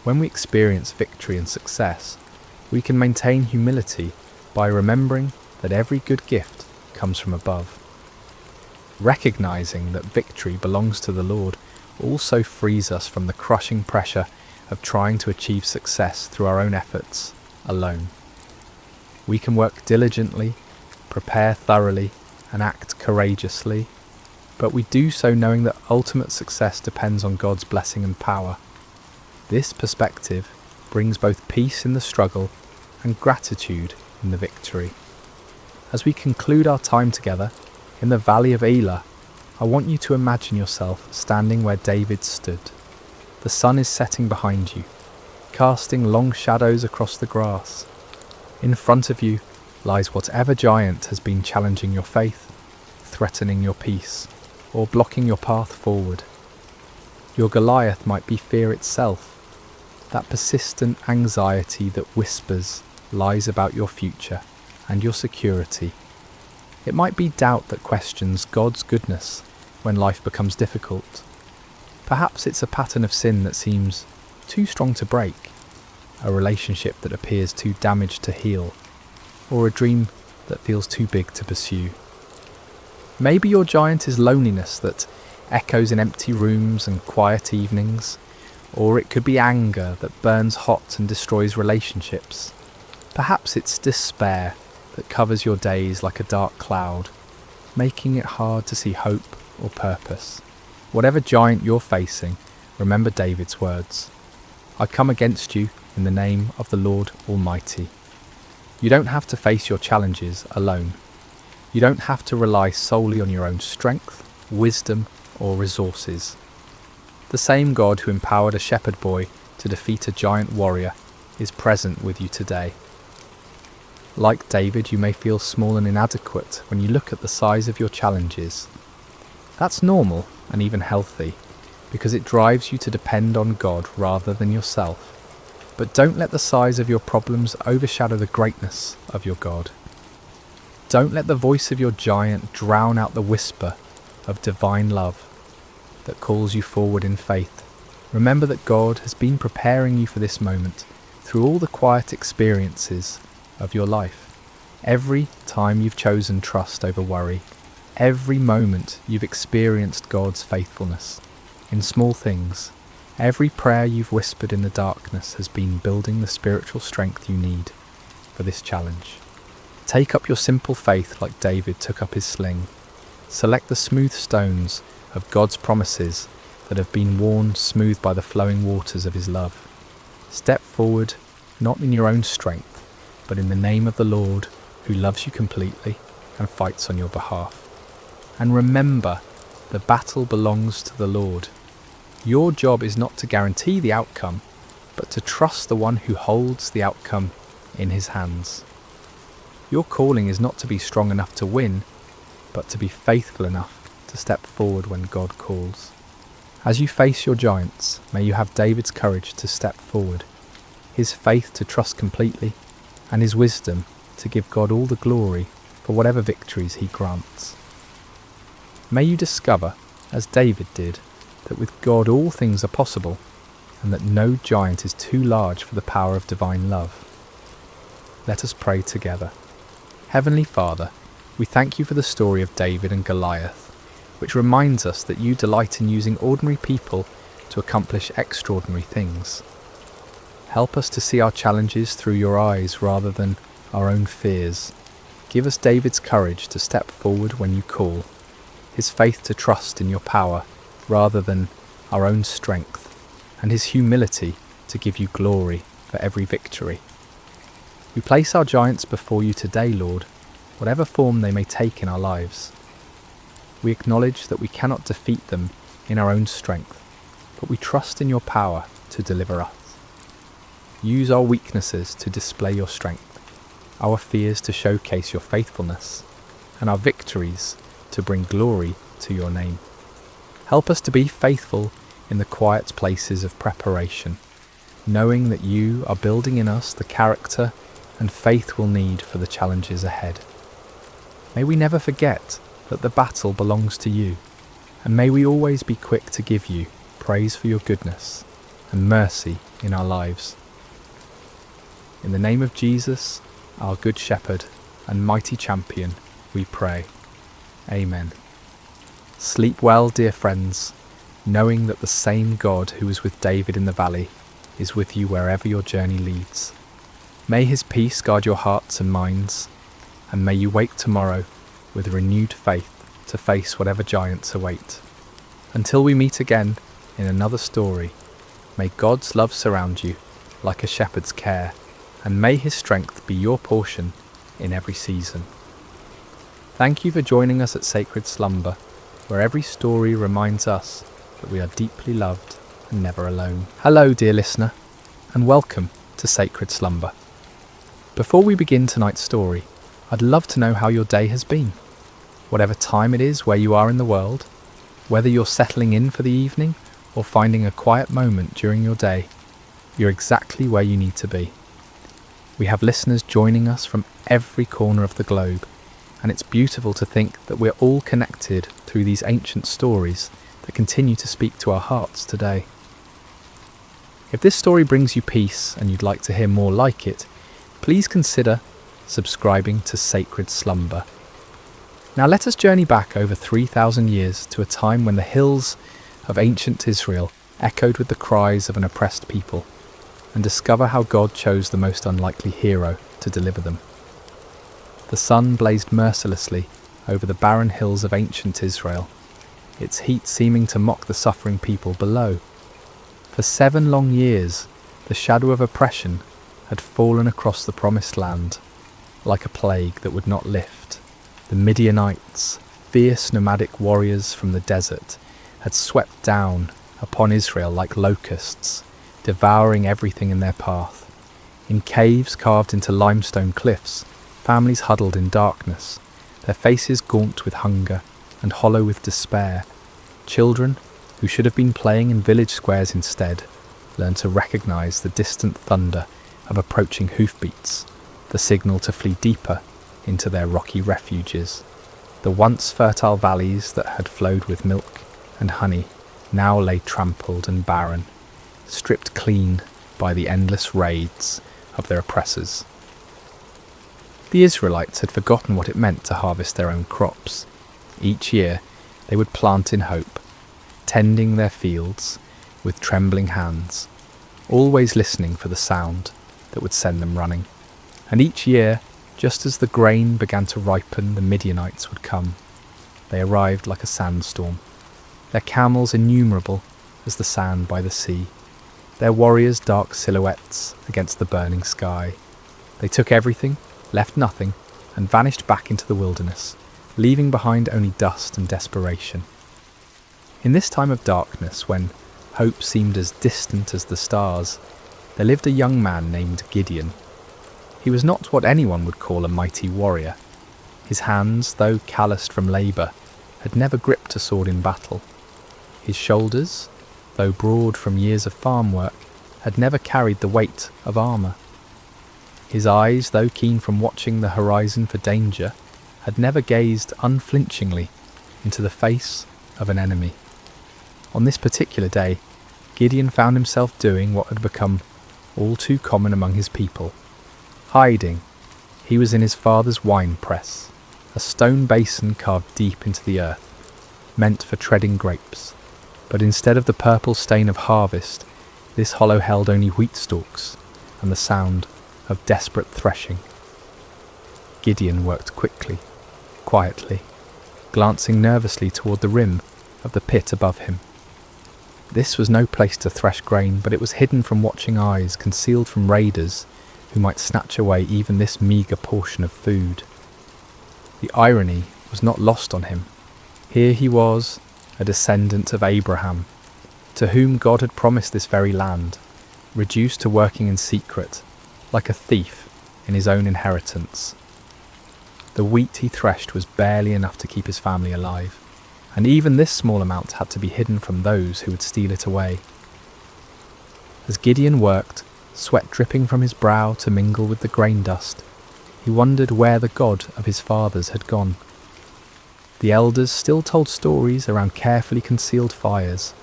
When we experience victory and success, we can maintain humility by remembering that every good gift comes from above. Recognizing that victory belongs to the Lord also frees us from the crushing pressure of trying to achieve success through our own efforts alone. We can work diligently, prepare thoroughly, and act courageously, but we do so knowing that ultimate success depends on God's blessing and power. This perspective brings both peace in the struggle and gratitude in the victory. As we conclude our time together in the valley of Elah, I want you to imagine yourself standing where David stood. The sun is setting behind you, casting long shadows across the grass. In front of you lies whatever giant has been challenging your faith, threatening your peace, or blocking your path forward. Your Goliath might be fear itself, that persistent anxiety that whispers lies about your future and your security. It might be doubt that questions God's goodness when life becomes difficult. Perhaps it's a pattern of sin that seems too strong to break, a relationship that appears too damaged to heal, or a dream that feels too big to pursue. Maybe your giant is loneliness that echoes in empty rooms and quiet evenings, or it could be anger that burns hot and destroys relationships. Perhaps it's despair that covers your days like a dark cloud, making it hard to see hope or purpose. Whatever giant you're facing, remember David's words, "I come against you in the name of the Lord Almighty." You don't have to face your challenges alone. You don't have to rely solely on your own strength, wisdom, or resources. The same God who empowered a shepherd boy to defeat a giant warrior is present with you today. Like David, you may feel small and inadequate when you look at the size of your challenges. That's normal and even healthy, because it drives you to depend on God rather than yourself. But don't let the size of your problems overshadow the greatness of your God. Don't let the voice of your giant drown out the whisper of divine love that calls you forward in faith. Remember that God has been preparing you for this moment through all the quiet experiences of your life. Every time you've chosen trust over worry, every moment you've experienced God's faithfulness in small things, every prayer you've whispered in the darkness has been building the spiritual strength you need for this challenge. Take up your simple faith like David took up his sling. Select the smooth stones of God's promises that have been worn smooth by the flowing waters of his love. Step forward, not in your own strength, but in the name of the Lord who loves you completely and fights on your behalf. And remember, the battle belongs to the Lord. Your job is not to guarantee the outcome, but to trust the one who holds the outcome in his hands. Your calling is not to be strong enough to win, but to be faithful enough to step forward when God calls. As you face your giants, may you have David's courage to step forward, his faith to trust completely, and his wisdom to give God all the glory for whatever victories he grants. May you discover, as David did, that with God all things are possible, and that no giant is too large for the power of divine love. Let us pray together. Heavenly Father, we thank you for the story of David and Goliath, which reminds us that you delight in using ordinary people to accomplish extraordinary things. Help us to see our challenges through your eyes rather than our own fears. Give us David's courage to step forward when you call, his faith to trust in your power rather than our own strength, and his humility to give you glory for every victory. We place our giants before you today, Lord, whatever form they may take in our lives. We acknowledge that we cannot defeat them in our own strength, but we trust in your power to deliver us. Use our weaknesses to display your strength, our fears to showcase your faithfulness, and our victories to bring glory to your name. Help us to be faithful in the quiet places of preparation, knowing that you are building in us the character and faith we'll need for the challenges ahead. May we never forget that the battle belongs to you, and may we always be quick to give you praise for your goodness and mercy in our lives. In the name of Jesus, our Good Shepherd and mighty champion, we pray. Amen. Sleep well, dear friends, knowing that the same God who was with David in the valley is with you wherever your journey leads. May his peace guard your hearts and minds, and may you wake tomorrow with renewed faith to face whatever giants await. Until we meet again in another story, may God's love surround you like a shepherd's care, and may his strength be your portion in every season. Thank you for joining us at Sacred Slumber, where every story reminds us that we are deeply loved and never alone. Hello, dear listener, and welcome to Sacred Slumber. Before we begin tonight's story, I'd love to know how your day has been. Whatever time it is where you are in the world, whether you're settling in for the evening or finding a quiet moment during your day, you're exactly where you need to be. We have listeners joining us from every corner of the globe, and it's beautiful to think that we're all connected through these ancient stories that continue to speak to our hearts today. If this story brings you peace and you'd like to hear more like it, please consider subscribing to Sacred Slumber. Now let us journey back over 3,000 years to a time when the hills of ancient Israel echoed with the cries of an oppressed people, and discover how God chose the most unlikely hero to deliver them. The sun blazed mercilessly over the barren hills of ancient Israel, its heat seeming to mock the suffering people below. For 7 long years, the shadow of oppression had fallen across the promised land, like a plague that would not lift. The Midianites, fierce nomadic warriors from the desert, had swept down upon Israel like locusts, devouring everything in their path. In caves carved into limestone cliffs, families huddled in darkness, their faces gaunt with hunger and hollow with despair. Children, who should have been playing in village squares instead, learned to recognise the distant thunder of approaching hoofbeats, the signal to flee deeper into their rocky refuges. The once fertile valleys that had flowed with milk and honey now lay trampled and barren, stripped clean by the endless raids of their oppressors. The Israelites had forgotten what it meant to harvest their own crops. Each year they would plant in hope, tending their fields with trembling hands, always listening for the sound that would send them running. And each year, just as the grain began to ripen, the Midianites would come. They arrived like a sandstorm, their camels innumerable as the sand by the sea, their warriors dark silhouettes against the burning sky. They took everything, left nothing, and vanished back into the wilderness, leaving behind only dust and desperation. In this time of darkness, when hope seemed as distant as the stars, there lived a young man named Gideon. He was not what anyone would call a mighty warrior. His hands, though calloused from labour, had never gripped a sword in battle. His shoulders, though broad from years of farm work, had never carried the weight of armour. His eyes, though keen from watching the horizon for danger, had never gazed unflinchingly into the face of an enemy. On this particular day, Gideon found himself doing what had become all too common among his people. Hiding. He was in his father's wine press, a stone basin carved deep into the earth, meant for treading grapes. But instead of the purple stain of harvest, this hollow held only wheat stalks and the sound of desperate threshing. Gideon worked quickly, quietly, glancing nervously toward the rim of the pit above him. This was no place to thresh grain, but it was hidden from watching eyes, concealed from raiders who might snatch away even this meagre portion of food. The irony was not lost on him. Here he was, a descendant of Abraham, to whom God had promised this very land, reduced to working in secret, like a thief in his own inheritance. The wheat he threshed was barely enough to keep his family alive, and even this small amount had to be hidden from those who would steal it away. As Gideon worked, sweat dripping from his brow to mingle with the grain dust, he wondered where the God of his fathers had gone. The elders still told stories around carefully concealed fires,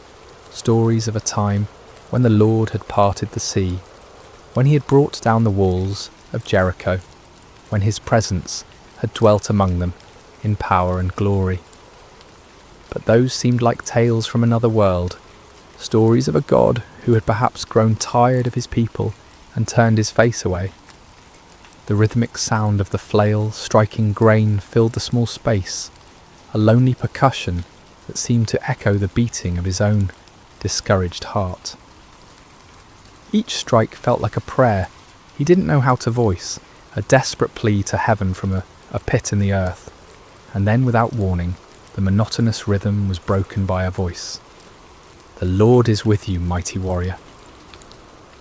stories of a time when the Lord had parted the sea, when he had brought down the walls of Jericho, when his presence had dwelt among them in power and glory. But those seemed like tales from another world, stories of a God who had perhaps grown tired of his people and turned his face away. The rhythmic sound of the flail striking grain filled the small space, a lonely percussion that seemed to echo the beating of his own discouraged heart. Each strike felt like a prayer he didn't know how to voice, a desperate plea to heaven from a pit in the earth, and then without warning, the monotonous rhythm was broken by a voice. "The Lord is with you, mighty warrior."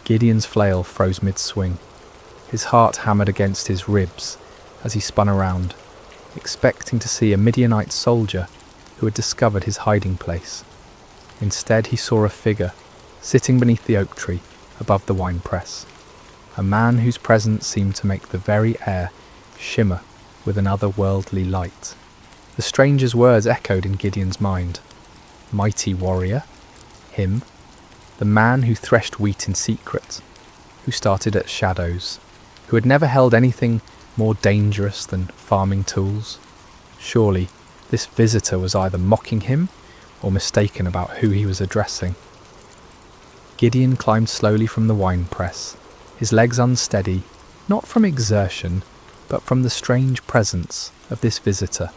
Gideon's flail froze mid-swing. His heart hammered against his ribs as he spun around, expecting to see a Midianite soldier who had discovered his hiding place. Instead, he saw a figure sitting beneath the oak tree above the winepress, a man whose presence seemed to make the very air shimmer with an otherworldly light. The stranger's words echoed in Gideon's mind. Mighty warrior? Him? The man who threshed wheat in secret, who started at shadows, who had never held anything more dangerous than farming tools? Surely this visitor was either mocking him or mistaken about who he was addressing. Gideon climbed slowly from the winepress, his legs unsteady, not from exertion, but from the strange presence of this visitor.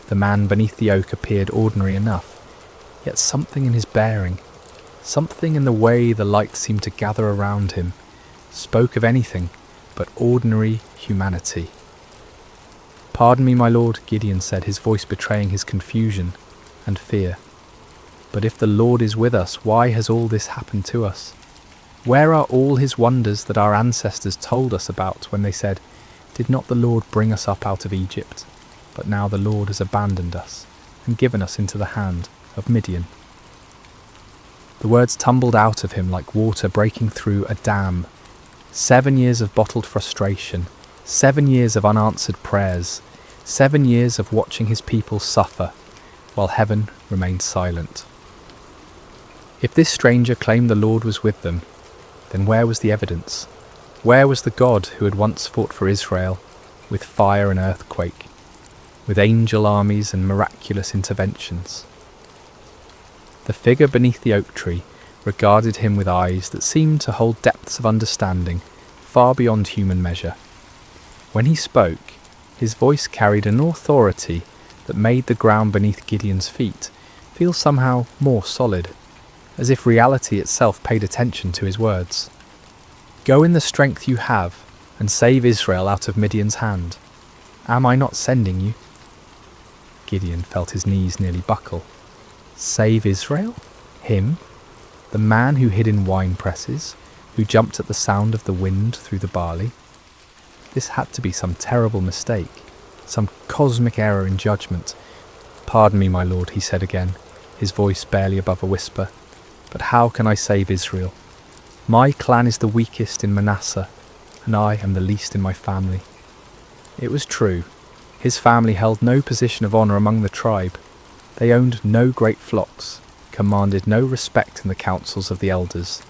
The man beneath the oak appeared ordinary enough, yet something in his bearing, something in the way the light seemed to gather around him, spoke of anything but ordinary humanity. "Pardon me, my lord," Gideon said, his voice betraying his confusion and fear. "But if the Lord is with us, why has all this happened to us? Where are all his wonders that our ancestors told us about when they said, 'Did not the Lord bring us up out of Egypt? But now the Lord has abandoned us and given us into the hand of Midian.'" The words tumbled out of him like water breaking through a dam. 7 years of bottled frustration, 7 years of unanswered prayers, 7 years of watching his people suffer, while heaven remained silent. If this stranger claimed the Lord was with them, then where was the evidence? Where was the God who had once fought for Israel, with fire and earthquake, with angel armies and miraculous interventions? The figure beneath the oak tree regarded him with eyes that seemed to hold depths of understanding far beyond human measure. When he spoke, his voice carried an authority that made the ground beneath Gideon's feet feel somehow more solid, as if reality itself paid attention to his words. "Go in the strength you have and save Israel out of Midian's hand. Am I not sending you?" Gideon felt his knees nearly buckle. Save Israel? Him? The man who hid in wine presses, who jumped at the sound of the wind through the barley? This had to be some terrible mistake, some cosmic error in judgment. "Pardon me, my lord," he said again, his voice barely above a whisper, "but how can I save Israel? My clan is the weakest in Manasseh, and I am the least in my family." It was true. His family held no position of honour among the tribe. They owned no great flocks, commanded no respect in the councils of the elders.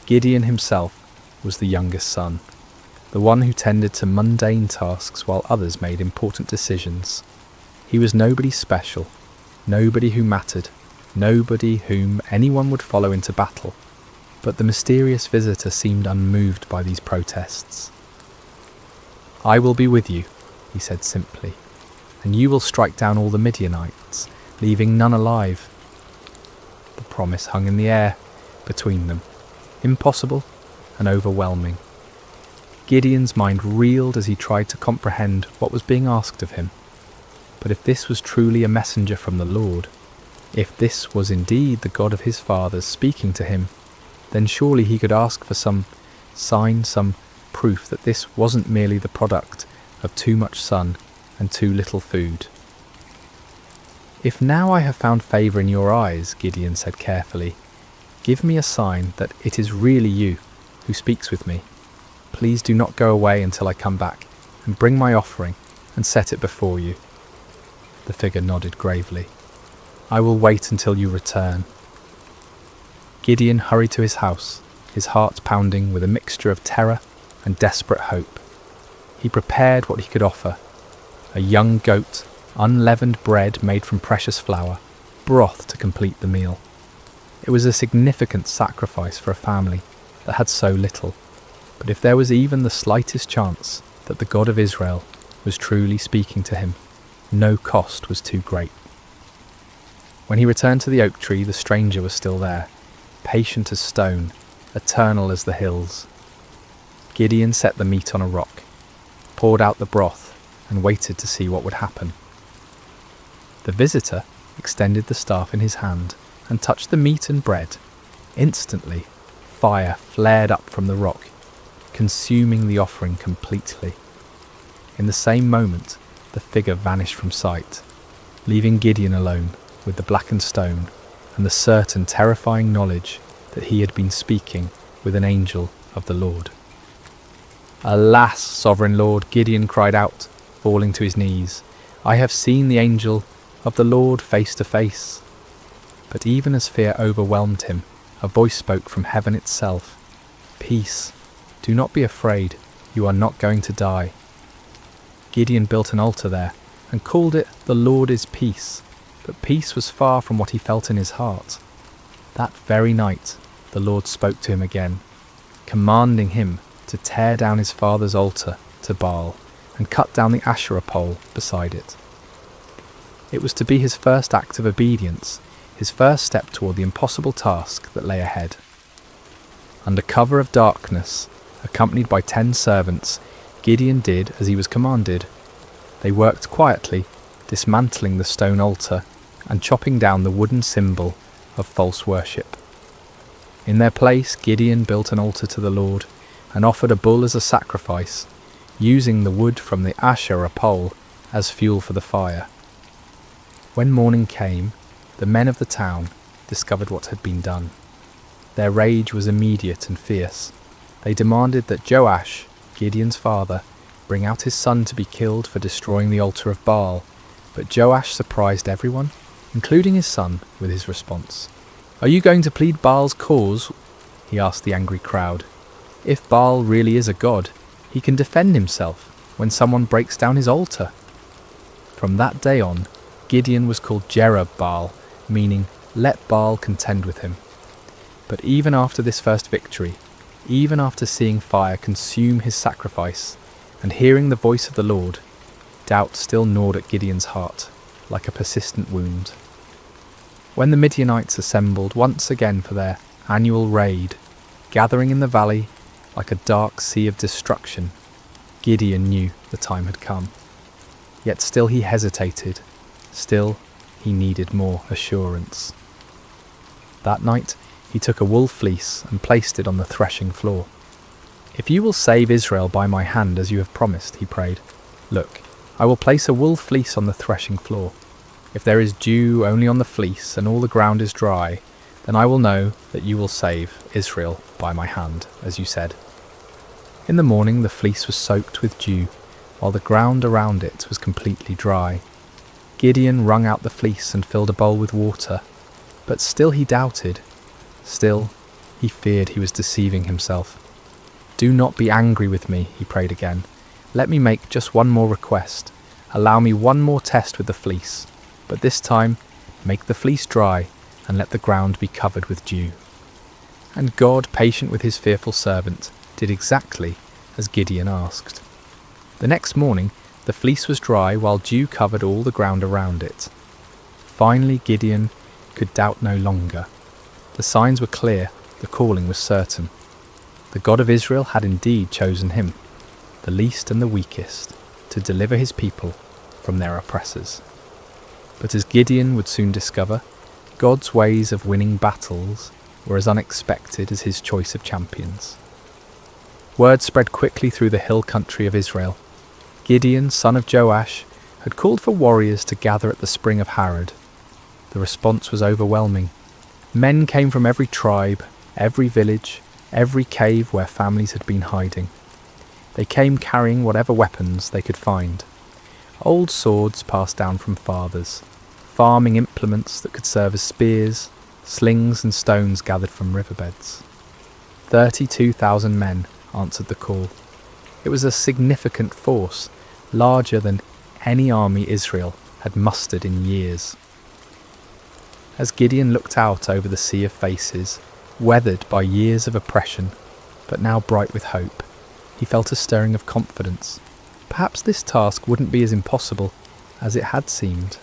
Gideon himself was the youngest son, the one who tended to mundane tasks while others made important decisions. He was nobody special, nobody who mattered, nobody whom anyone would follow into battle. But the mysterious visitor seemed unmoved by these protests. "I will be with you," he said simply, "and you will strike down all the Midianites, leaving none alive." The promise hung in the air between them, impossible and overwhelming. Gideon's mind reeled as he tried to comprehend what was being asked of him. But if this was truly a messenger from the Lord, If this was indeed the God of his fathers speaking to him, then surely he could ask for some sign, some proof that this wasn't merely the product of too much sun and too little food. "If now I have found favour in your eyes," Gideon said carefully, "give me a sign that it is really you who speaks with me. Please do not go away until I come back and bring my offering and set it before you." The figure nodded gravely. "I will wait until you return." Gideon hurried to his house, his heart pounding with a mixture of terror and desperate hope. He prepared what he could offer: a young goat, unleavened bread made from precious flour, broth to complete the meal. It was a significant sacrifice for a family that had so little, but if there was even the slightest chance that the God of Israel was truly speaking to him, no cost was too great. When he returned to the oak tree, the stranger was still there, patient as stone, eternal as the hills. Gideon set the meat on a rock, poured out the broth, and waited to see what would happen. The visitor extended the staff in his hand and touched the meat and bread. Instantly, fire flared up from the rock, consuming the offering completely. In the same moment, the figure vanished from sight, leaving Gideon alone with the blackened stone and the certain terrifying knowledge that he had been speaking with an angel of the Lord. "Alas, sovereign Lord," Gideon cried out, falling to his knees, "I have seen the angel of the Lord face to face." But even as fear overwhelmed him, a voice spoke from heaven itself. "Peace, do not be afraid, you are not going to die." Gideon built an altar there and called it "The Lord is Peace," but peace was far from what he felt in his heart. That very night, the Lord spoke to him again, commanding him to tear down his father's altar to Baal and cut down the Asherah pole beside it. It was to be his first act of obedience, his first step toward the impossible task that lay ahead. Under cover of darkness, accompanied by 10 servants, Gideon did as he was commanded. They worked quietly, dismantling the stone altar and chopping down the wooden symbol of false worship. In their place, Gideon built an altar to the Lord and offered a bull as a sacrifice, using the wood from the Asherah pole as fuel for the fire. When morning came, the men of the town discovered what had been done. Their rage was immediate and fierce. They demanded that Joash, Gideon's father, bring out his son to be killed for destroying the altar of Baal, but Joash surprised everyone, including his son, with his response. "Are you going to plead Baal's cause?" he asked the angry crowd. "If Baal really is a god, he can defend himself when someone breaks down his altar." From that day on, Gideon was called Jerub-Baal, meaning "let Baal contend with him." But even after this first victory, even after seeing fire consume his sacrifice and hearing the voice of the Lord, doubt still gnawed at Gideon's heart like a persistent wound. When the Midianites assembled once again for their annual raid, gathering in the valley like a dark sea of destruction, Gideon knew the time had come. Yet still he hesitated. Still, he needed more assurance. That night, he took a wool fleece and placed it on the threshing floor. "If you will save Israel by my hand as you have promised," he prayed, "look, I will place a wool fleece on the threshing floor. If there is dew only on the fleece and all the ground is dry, then I will know that you will save Israel by my hand, as you said." In the morning, the fleece was soaked with dew, while the ground around it was completely dry. Gideon wrung out the fleece and filled a bowl with water, but still he doubted. Still, he feared he was deceiving himself. "Do not be angry with me," he prayed again. "Let me make just one more request. Allow me one more test with the fleece, but this time make the fleece dry and let the ground be covered with dew." And God, patient with his fearful servant, did exactly as Gideon asked. The next morning, the fleece was dry while dew covered all the ground around it. Finally, Gideon could doubt no longer. The signs were clear, the calling was certain. The God of Israel had indeed chosen him, the least and the weakest, to deliver his people from their oppressors. But as Gideon would soon discover, God's ways of winning battles were as unexpected as his choice of champions. Word spread quickly through the hill country of Israel. Gideon, son of Joash, had called for warriors to gather at the spring of Harod. The response was overwhelming. Men came from every tribe, every village, every cave where families had been hiding. They came carrying whatever weapons they could find. Old swords passed down from fathers, farming implements that could serve as spears, slings and stones gathered from riverbeds. 32,000 men answered the call. It was a significant force, larger than any army Israel had mustered in years. As Gideon looked out over the sea of faces, weathered by years of oppression, but now bright with hope, he felt a stirring of confidence. Perhaps this task wouldn't be as impossible as it had seemed.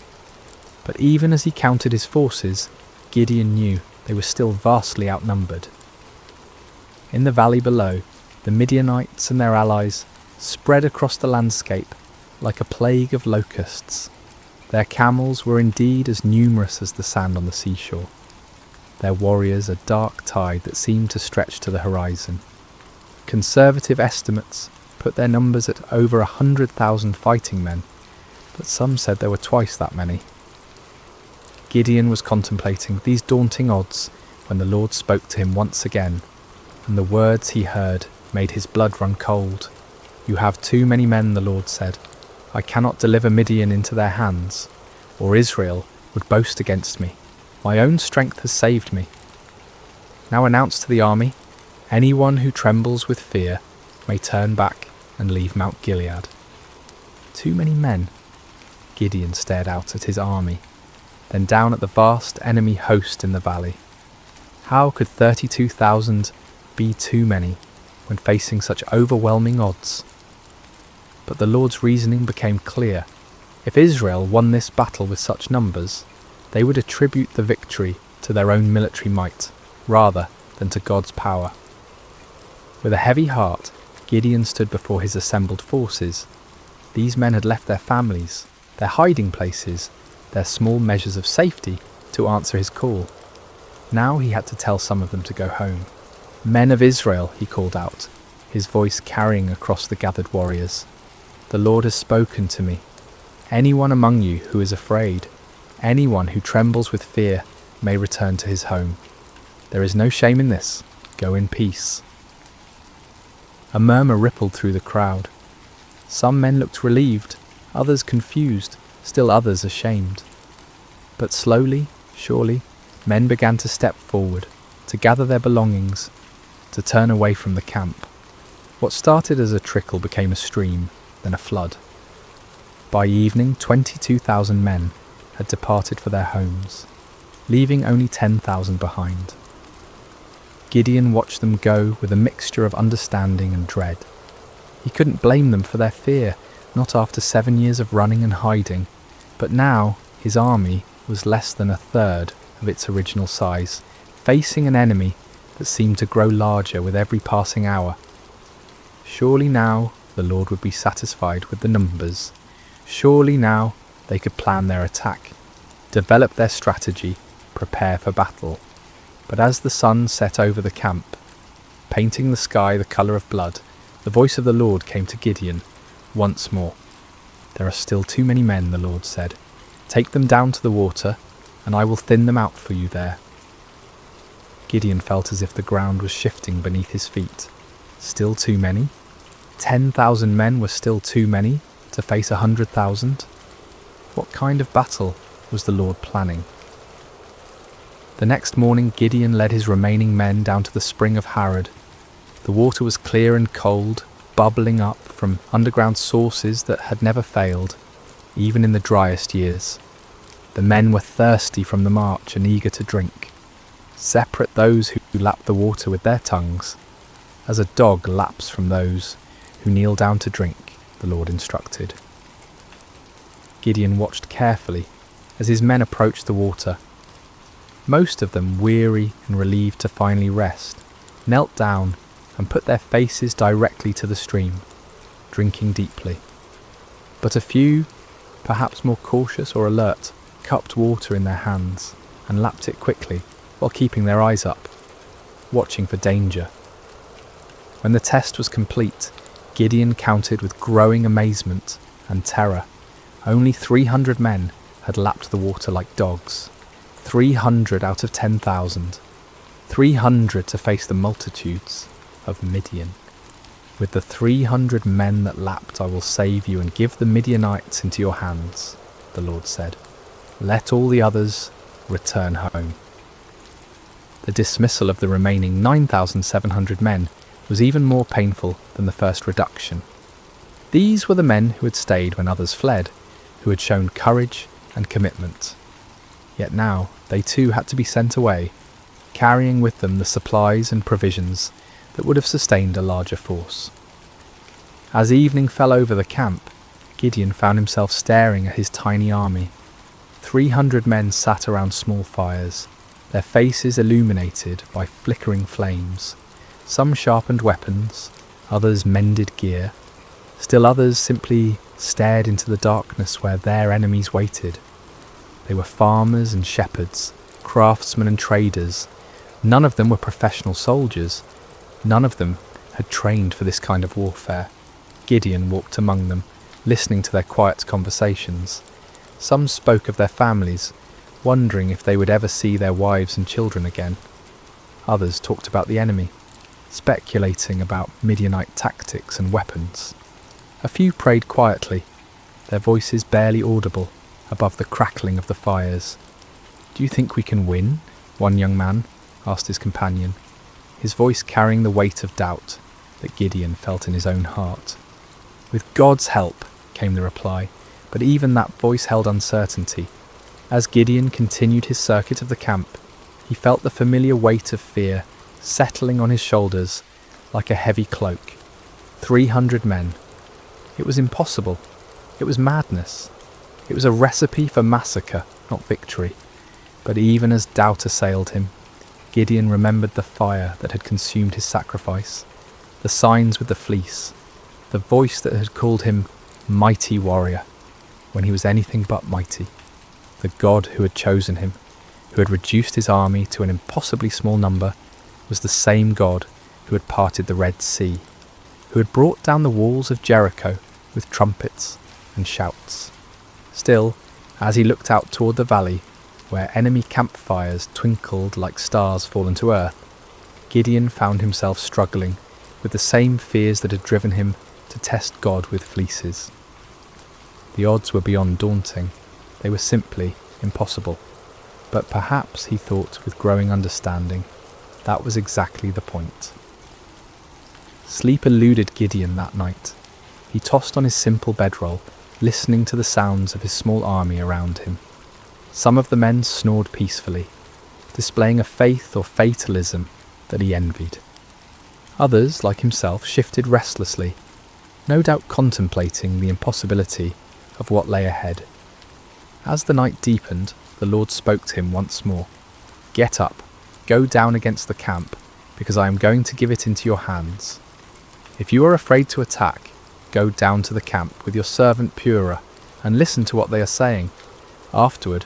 But even as he counted his forces, Gideon knew they were still vastly outnumbered. In the valley below, the Midianites and their allies spread across the landscape like a plague of locusts. Their camels were indeed as numerous as the sand on the seashore. Their warriors a dark tide that seemed to stretch to the horizon. Conservative estimates put their numbers at over 100,000 fighting men, but some said there were twice that many. Gideon was contemplating these daunting odds when the Lord spoke to him once again, and the words he heard made his blood run cold. "You have too many men," the Lord said. "I cannot deliver Midian into their hands, or Israel would boast against me. My own strength has saved me. Now announce to the army, anyone who trembles with fear may turn back and leave Mount Gilead." Too many men? Gideon stared out at his army, then down at the vast enemy host in the valley. How could 32,000 be too many when facing such overwhelming odds? But the Lord's reasoning became clear. If Israel won this battle with such numbers, they would attribute the victory to their own military might, rather than to God's power. With a heavy heart, Gideon stood before his assembled forces. These men had left their families, their hiding places, their small measures of safety to answer his call. Now he had to tell some of them to go home. "Men of Israel," he called out, his voice carrying across the gathered warriors. "The Lord has spoken to me. Anyone among you who is afraid, anyone who trembles with fear, may return to his home. There is no shame in this. Go in peace." A murmur rippled through the crowd. Some men looked relieved, others confused, still others ashamed. But slowly, surely, men began to step forward, to gather their belongings, to turn away from the camp. What started as a trickle became a stream, then a flood. By evening, 22,000 men had departed for their homes, leaving only 10,000 behind. Gideon watched them go with a mixture of understanding and dread. He couldn't blame them for their fear, not after 7 years of running and hiding, but now his army was less than a third of its original size, facing an enemy that seemed to grow larger with every passing hour. Surely now the Lord would be satisfied with the numbers. Surely now they could plan their attack, develop their strategy, prepare for battle. But as the sun set over the camp, painting the sky the colour of blood, the voice of the Lord came to Gideon once more. "There are still too many men," the Lord said. "Take them down to the water, and I will thin them out for you there." Gideon felt as if the ground was shifting beneath his feet. Still too many? 10,000 men were still too many to face 100,000? What kind of battle was the Lord planning? The next morning Gideon led his remaining men down to the spring of Harod. The water was clear and cold, bubbling up from underground sources that had never failed, even in the driest years. The men were thirsty from the march and eager to drink. Separate those who lapped the water with their tongues, as a dog laps from those who kneel down to drink, the Lord instructed. Gideon watched carefully as his men approached the water. Most of them, weary and relieved to finally rest, knelt down and put their faces directly to the stream, drinking deeply. But a few, perhaps more cautious or alert, cupped water in their hands and lapped it quickly while keeping their eyes up, watching for danger. When the test was complete, Gideon counted with growing amazement and terror. Only 300 men had lapped the water like dogs. 300 out of 10,000. 300 to face the multitudes of Midian. With the 300 men that lapped I will save you and give the Midianites into your hands, the Lord said. Let all the others return home. The dismissal of the remaining 9,700 men was even more painful than the first reduction. These were the men who had stayed when others fled, who had shown courage and commitment. Yet now they too had to be sent away, carrying with them the supplies and provisions that would have sustained a larger force. As evening fell over the camp, Gideon found himself staring at his tiny army. 300 men sat around small fires, their faces illuminated by flickering flames. Some sharpened weapons, others mended gear, still others simply stared into the darkness where their enemies waited. They were farmers and shepherds, craftsmen and traders. None of them were professional soldiers. None of them had trained for this kind of warfare. Gideon walked among them, listening to their quiet conversations. Some spoke of their families, wondering if they would ever see their wives and children again. Others talked about the enemy, speculating about Midianite tactics and weapons. A few prayed quietly, their voices barely audible above the crackling of the fires. "Do you think we can win?" one young man asked his companion, his voice carrying the weight of doubt that Gideon felt in his own heart. "With God's help," came the reply, but even that voice held uncertainty. As Gideon continued his circuit of the camp, he felt the familiar weight of fear settling on his shoulders like a heavy cloak. 300 men. It was impossible. It was madness. It was a recipe for massacre, not victory. But even as doubt assailed him, Gideon remembered the fire that had consumed his sacrifice, the signs with the fleece, the voice that had called him mighty warrior when he was anything but mighty. The God who had chosen him, who had reduced his army to an impossibly small number, was the same God who had parted the Red Sea, who had brought down the walls of Jericho with trumpets and shouts. Still, as he looked out toward the valley, where enemy campfires twinkled like stars fallen to earth, Gideon found himself struggling with the same fears that had driven him to test God with fleeces. The odds were beyond daunting. They were simply impossible. But perhaps, he thought with growing understanding, that was exactly the point. Sleep eluded Gideon that night. He tossed on his simple bedroll, listening to the sounds of his small army around him. Some of the men snored peacefully, displaying a faith or fatalism that he envied. Others, like himself, shifted restlessly, no doubt contemplating the impossibility of what lay ahead. As the night deepened, the Lord spoke to him once more. "Get up, go down against the camp, because I am going to give it into your hands. If you are afraid to attack, go down to the camp with your servant Purah and listen to what they are saying. Afterward,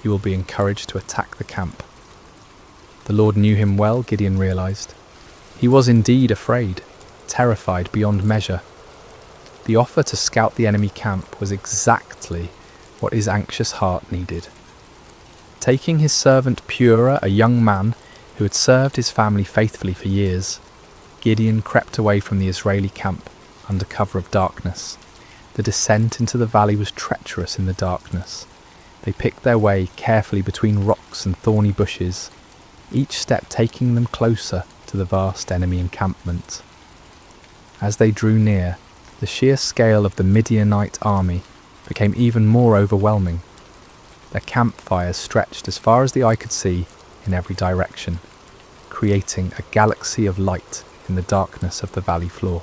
you will be encouraged to attack the camp." The Lord knew him well, Gideon realized. He was indeed afraid, terrified beyond measure. The offer to scout the enemy camp was exactly what his anxious heart needed. Taking his servant Purah, a young man who had served his family faithfully for years, Gideon crept away from the Israeli camp under cover of darkness. The descent into the valley was treacherous in the darkness. They picked their way carefully between rocks and thorny bushes, each step taking them closer to the vast enemy encampment. As they drew near, the sheer scale of the Midianite army became even more overwhelming. Their campfires stretched as far as the eye could see in every direction, creating a galaxy of light in the darkness of the valley floor.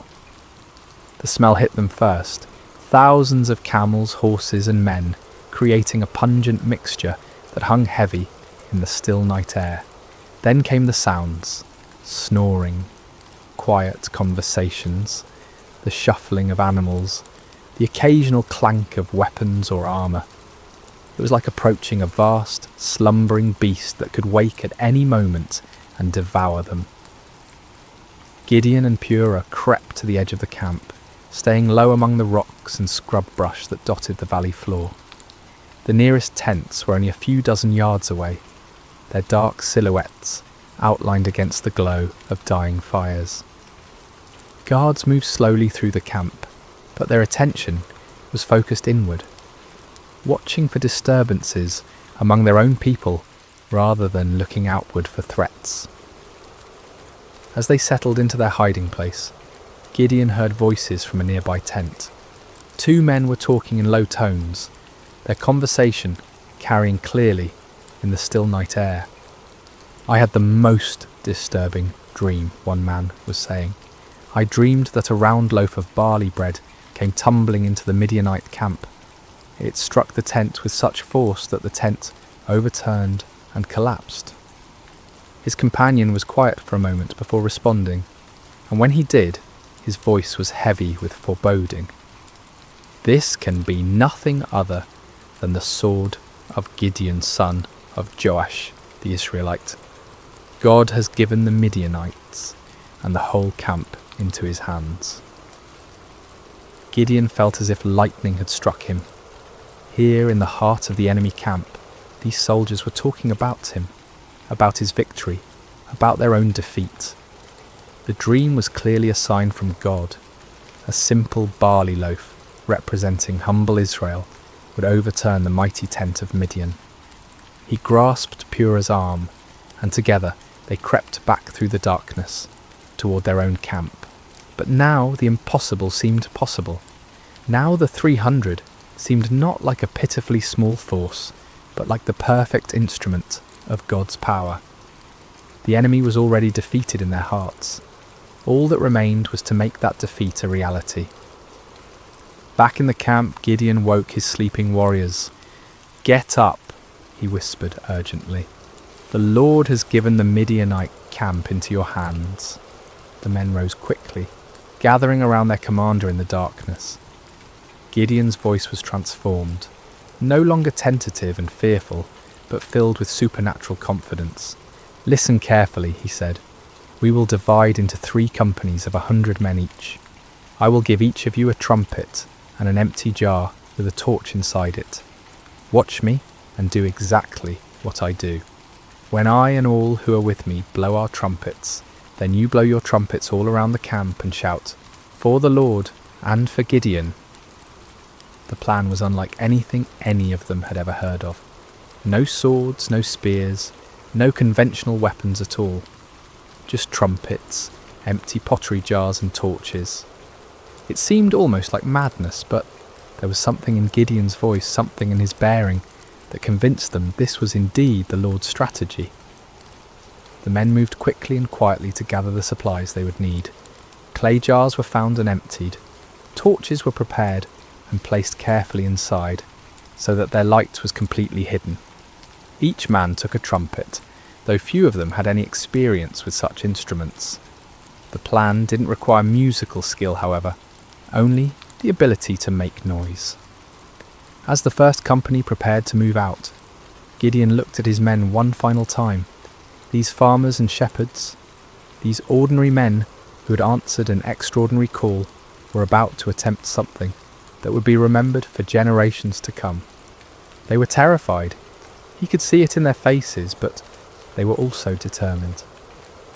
The smell hit them first, thousands of camels, horses and men, creating a pungent mixture that hung heavy in the still night air. Then came the sounds, snoring, quiet conversations, the shuffling of animals, the occasional clank of weapons or armour. It was like approaching a vast, slumbering beast that could wake at any moment and devour them. Gideon and Purah crept to the edge of the camp, staying low among the rocks and scrub brush that dotted the valley floor. The nearest tents were only a few dozen yards away, their dark silhouettes outlined against the glow of dying fires. Guards moved slowly through the camp, but their attention was focused inward, watching for disturbances among their own people rather than looking outward for threats. As they settled into their hiding place, Gideon heard voices from a nearby tent. Two men were talking in low tones, their conversation carrying clearly in the still night air. "I had the most disturbing dream," one man was saying. "I dreamed that a round loaf of barley bread came tumbling into the Midianite camp. It struck the tent with such force that the tent overturned and collapsed." His companion was quiet for a moment before responding, and when he did, his voice was heavy with foreboding. "This can be nothing other than the sword of Gideon, son of Joash, the Israelite. God has given the Midianites and the whole camp into his hands." Gideon felt as if lightning had struck him. Here in the heart of the enemy camp, these soldiers were talking about him, about his victory, about their own defeat. The dream was clearly a sign from God. A simple barley loaf, representing humble Israel, would overturn the mighty tent of Midian. He grasped Purah's arm, and together they crept back through the darkness, toward their own camp. But now the impossible seemed possible. Now the 300 seemed not like a pitifully small force, but like the perfect instrument of God's power. The enemy was already defeated in their hearts. All that remained was to make that defeat a reality. Back in the camp, Gideon woke his sleeping warriors. "Get up," he whispered urgently. "The Lord has given the Midianite camp into your hands." The men rose quickly, gathering around their commander in the darkness. Gideon's voice was transformed, no longer tentative and fearful, but filled with supernatural confidence. "Listen carefully," he said. "We will divide into 3 companies of 100 men each. I will give each of you a trumpet and an empty jar with a torch inside it. Watch me and do exactly what I do. When I and all who are with me blow our trumpets, then you blow your trumpets all around the camp and shout, 'For the Lord and for Gideon.'" The plan was unlike anything any of them had ever heard of. No swords, no spears, no conventional weapons at all. Just trumpets, empty pottery jars and torches. It seemed almost like madness, but there was something in Gideon's voice, something in his bearing, that convinced them this was indeed the Lord's strategy. The men moved quickly and quietly to gather the supplies they would need. Clay jars were found and emptied. Torches were prepared and placed carefully inside, so that their light was completely hidden. Each man took a trumpet, though few of them had any experience with such instruments. The plan didn't require musical skill, however, only the ability to make noise. As the first company prepared to move out, Gideon looked at his men one final time. These farmers and shepherds, these ordinary men who had answered an extraordinary call, were about to attempt something that would be remembered for generations to come. They were terrified. He could see it in their faces, but they were also determined.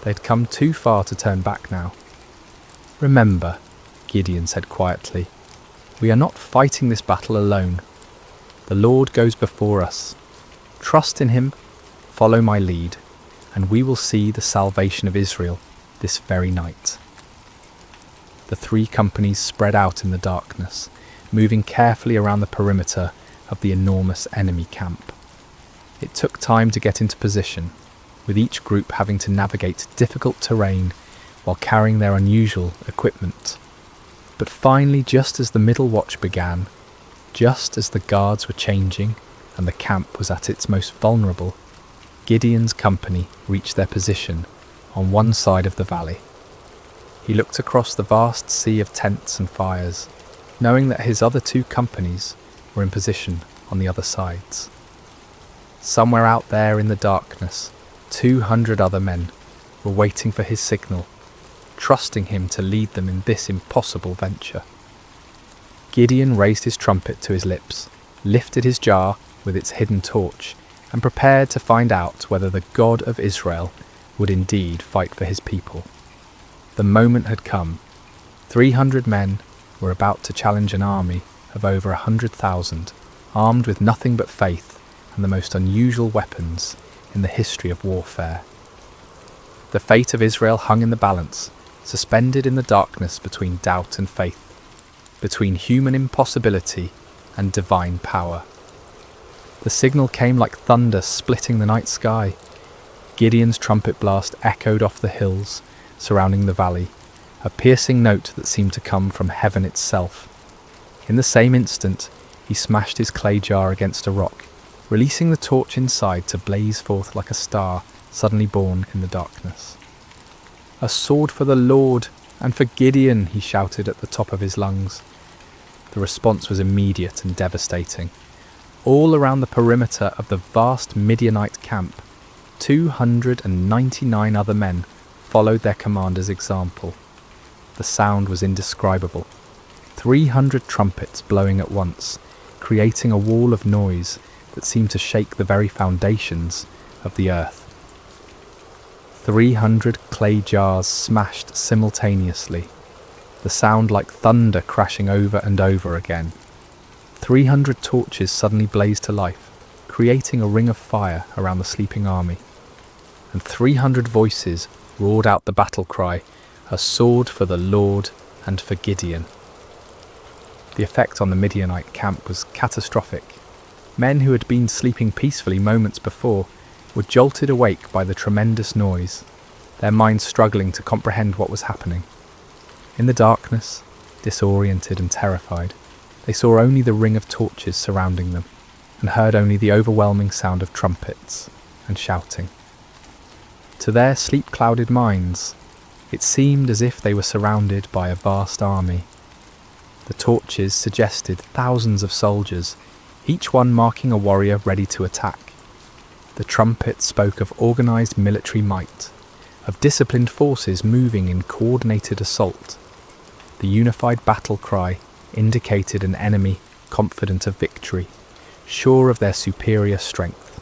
They had come too far to turn back now. "Remember," Gideon said quietly, "we are not fighting this battle alone. The Lord goes before us. Trust in him, follow my lead, and we will see the salvation of Israel this very night." The 3 companies spread out in the darkness, moving carefully around the perimeter of the enormous enemy camp. It took time to get into position, with each group having to navigate difficult terrain while carrying their unusual equipment. But finally, just as the middle watch began, just as the guards were changing and the camp was at its most vulnerable, Gideon's company reached their position on one side of the valley. He looked across the vast sea of tents and fires, knowing that his other 2 companies were in position on the other sides. Somewhere out there in the darkness, 200 other men were waiting for his signal, trusting him to lead them in this impossible venture. Gideon raised his trumpet to his lips, lifted his jar with its hidden torch, and prepared to find out whether the God of Israel would indeed fight for his people. The moment had come. 300 men were about to challenge an army of over 100,000, armed with nothing but faith and the most unusual weapons in the history of warfare. The fate of Israel hung in the balance, suspended in the darkness between doubt and faith, between human impossibility and divine power. The signal came like thunder splitting the night sky. Gideon's trumpet blast echoed off the hills surrounding the valley, a piercing note that seemed to come from heaven itself. In the same instant, he smashed his clay jar against a rock, releasing the torch inside to blaze forth like a star suddenly born in the darkness. "A sword for the Lord and for Gideon," he shouted at the top of his lungs. The response was immediate and devastating. All around the perimeter of the vast Midianite camp, 299 other men followed their commander's example. The sound was indescribable. 300 trumpets blowing at once, creating a wall of noise that seemed to shake the very foundations of the earth. 300 clay jars smashed simultaneously, the sound like thunder crashing over and over again. 300 torches suddenly blazed to life, creating a ring of fire around the sleeping army. And 300 voices roared out the battle cry, "A sword for the Lord and for Gideon." The effect on the Midianite camp was catastrophic. Men who had been sleeping peacefully moments before were jolted awake by the tremendous noise, their minds struggling to comprehend what was happening. In the darkness, disoriented and terrified, they saw only the ring of torches surrounding them, and heard only the overwhelming sound of trumpets and shouting. To their sleep-clouded minds, it seemed as if they were surrounded by a vast army. The torches suggested thousands of soldiers, each one marking a warrior ready to attack. The trumpet spoke of organised military might, of disciplined forces moving in coordinated assault. The unified battle cry indicated an enemy confident of victory, sure of their superior strength.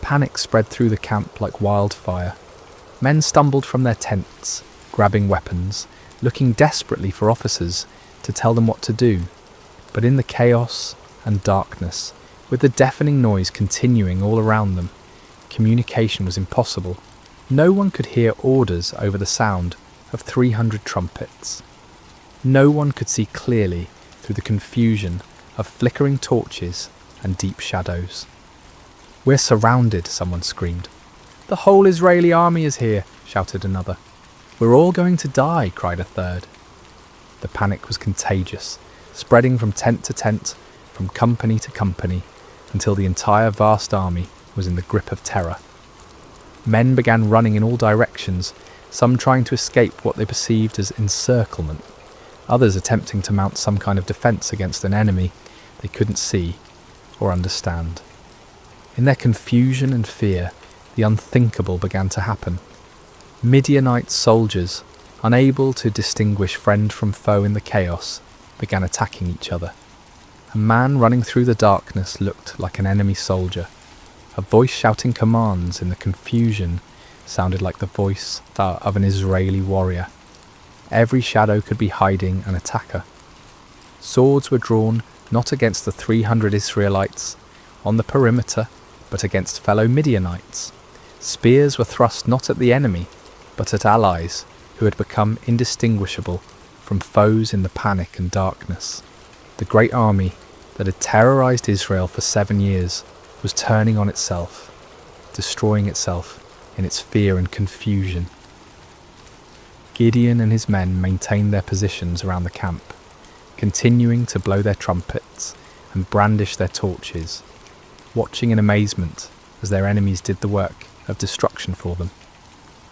Panic spread through the camp like wildfire. Men stumbled from their tents, grabbing weapons, looking desperately for officers to tell them what to do. But in the chaos and darkness, with the deafening noise continuing all around them, communication was impossible. No one could hear orders over the sound of 300 trumpets. No one could see clearly through the confusion of flickering torches and deep shadows. "We're surrounded," someone screamed. "The whole Israeli army is here," shouted another. "We're all going to die," cried a third. The panic was contagious, spreading from tent to tent, from company to company, until the entire vast army was in the grip of terror. Men began running in all directions, some trying to escape what they perceived as encirclement, others attempting to mount some kind of defence against an enemy they couldn't see or understand. In their confusion and fear, the unthinkable began to happen. Midianite soldiers, unable to distinguish friend from foe in the chaos, began attacking each other. A man running through the darkness looked like an enemy soldier. A voice shouting commands in the confusion sounded like the voice of an Israeli warrior. Every shadow could be hiding an attacker. Swords were drawn not against the 300 Israelites on the perimeter, but against fellow Midianites. Spears were thrust not at the enemy, but at allies who had become indistinguishable from foes in the panic and darkness. The great army that had terrorized Israel for 7 years was turning on itself, destroying itself in its fear and confusion. Gideon and his men maintained their positions around the camp, continuing to blow their trumpets and brandish their torches, watching in amazement as their enemies did the work of destruction for them.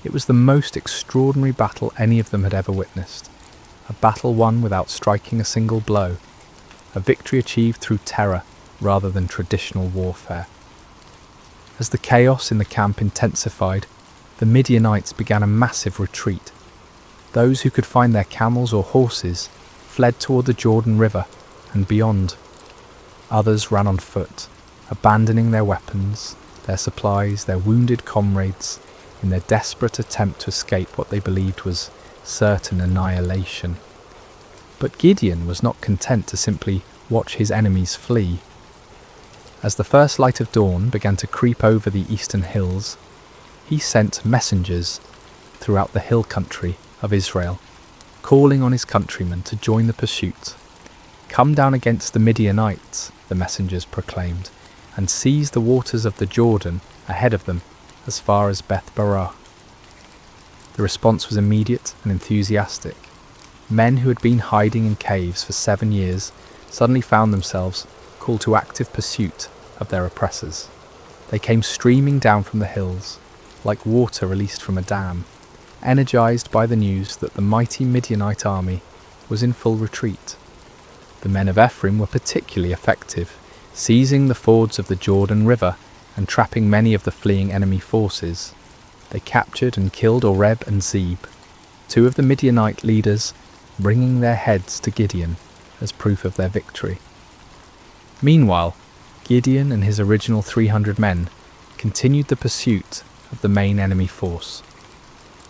It was the most extraordinary battle any of them had ever witnessed, a battle won without striking a single blow, a victory achieved through terror rather than traditional warfare. As the chaos in the camp intensified, the Midianites began a massive retreat. Those who could find their camels or horses fled toward the Jordan River and beyond. Others ran on foot, abandoning their weapons, their supplies, their wounded comrades, in their desperate attempt to escape what they believed was certain annihilation. But Gideon was not content to simply watch his enemies flee. As the first light of dawn began to creep over the eastern hills, he sent messengers throughout the hill country of Israel, calling on his countrymen to join the pursuit. "Come down against the Midianites," the messengers proclaimed, "and seize the waters of the Jordan ahead of them as far as Beth-barah." The response was immediate and enthusiastic. Men who had been hiding in caves for 7 years suddenly found themselves called to active pursuit of their oppressors. They came streaming down from the hills, like water released from a dam, energized by the news that the mighty Midianite army was in full retreat. The men of Ephraim were particularly effective, seizing the fords of the Jordan River and trapping many of the fleeing enemy forces. They captured and killed Oreb and Zeb, 2 of the Midianite leaders, bringing their heads to Gideon as proof of their victory. Meanwhile, Gideon and his original 300 men continued the pursuit of the main enemy force.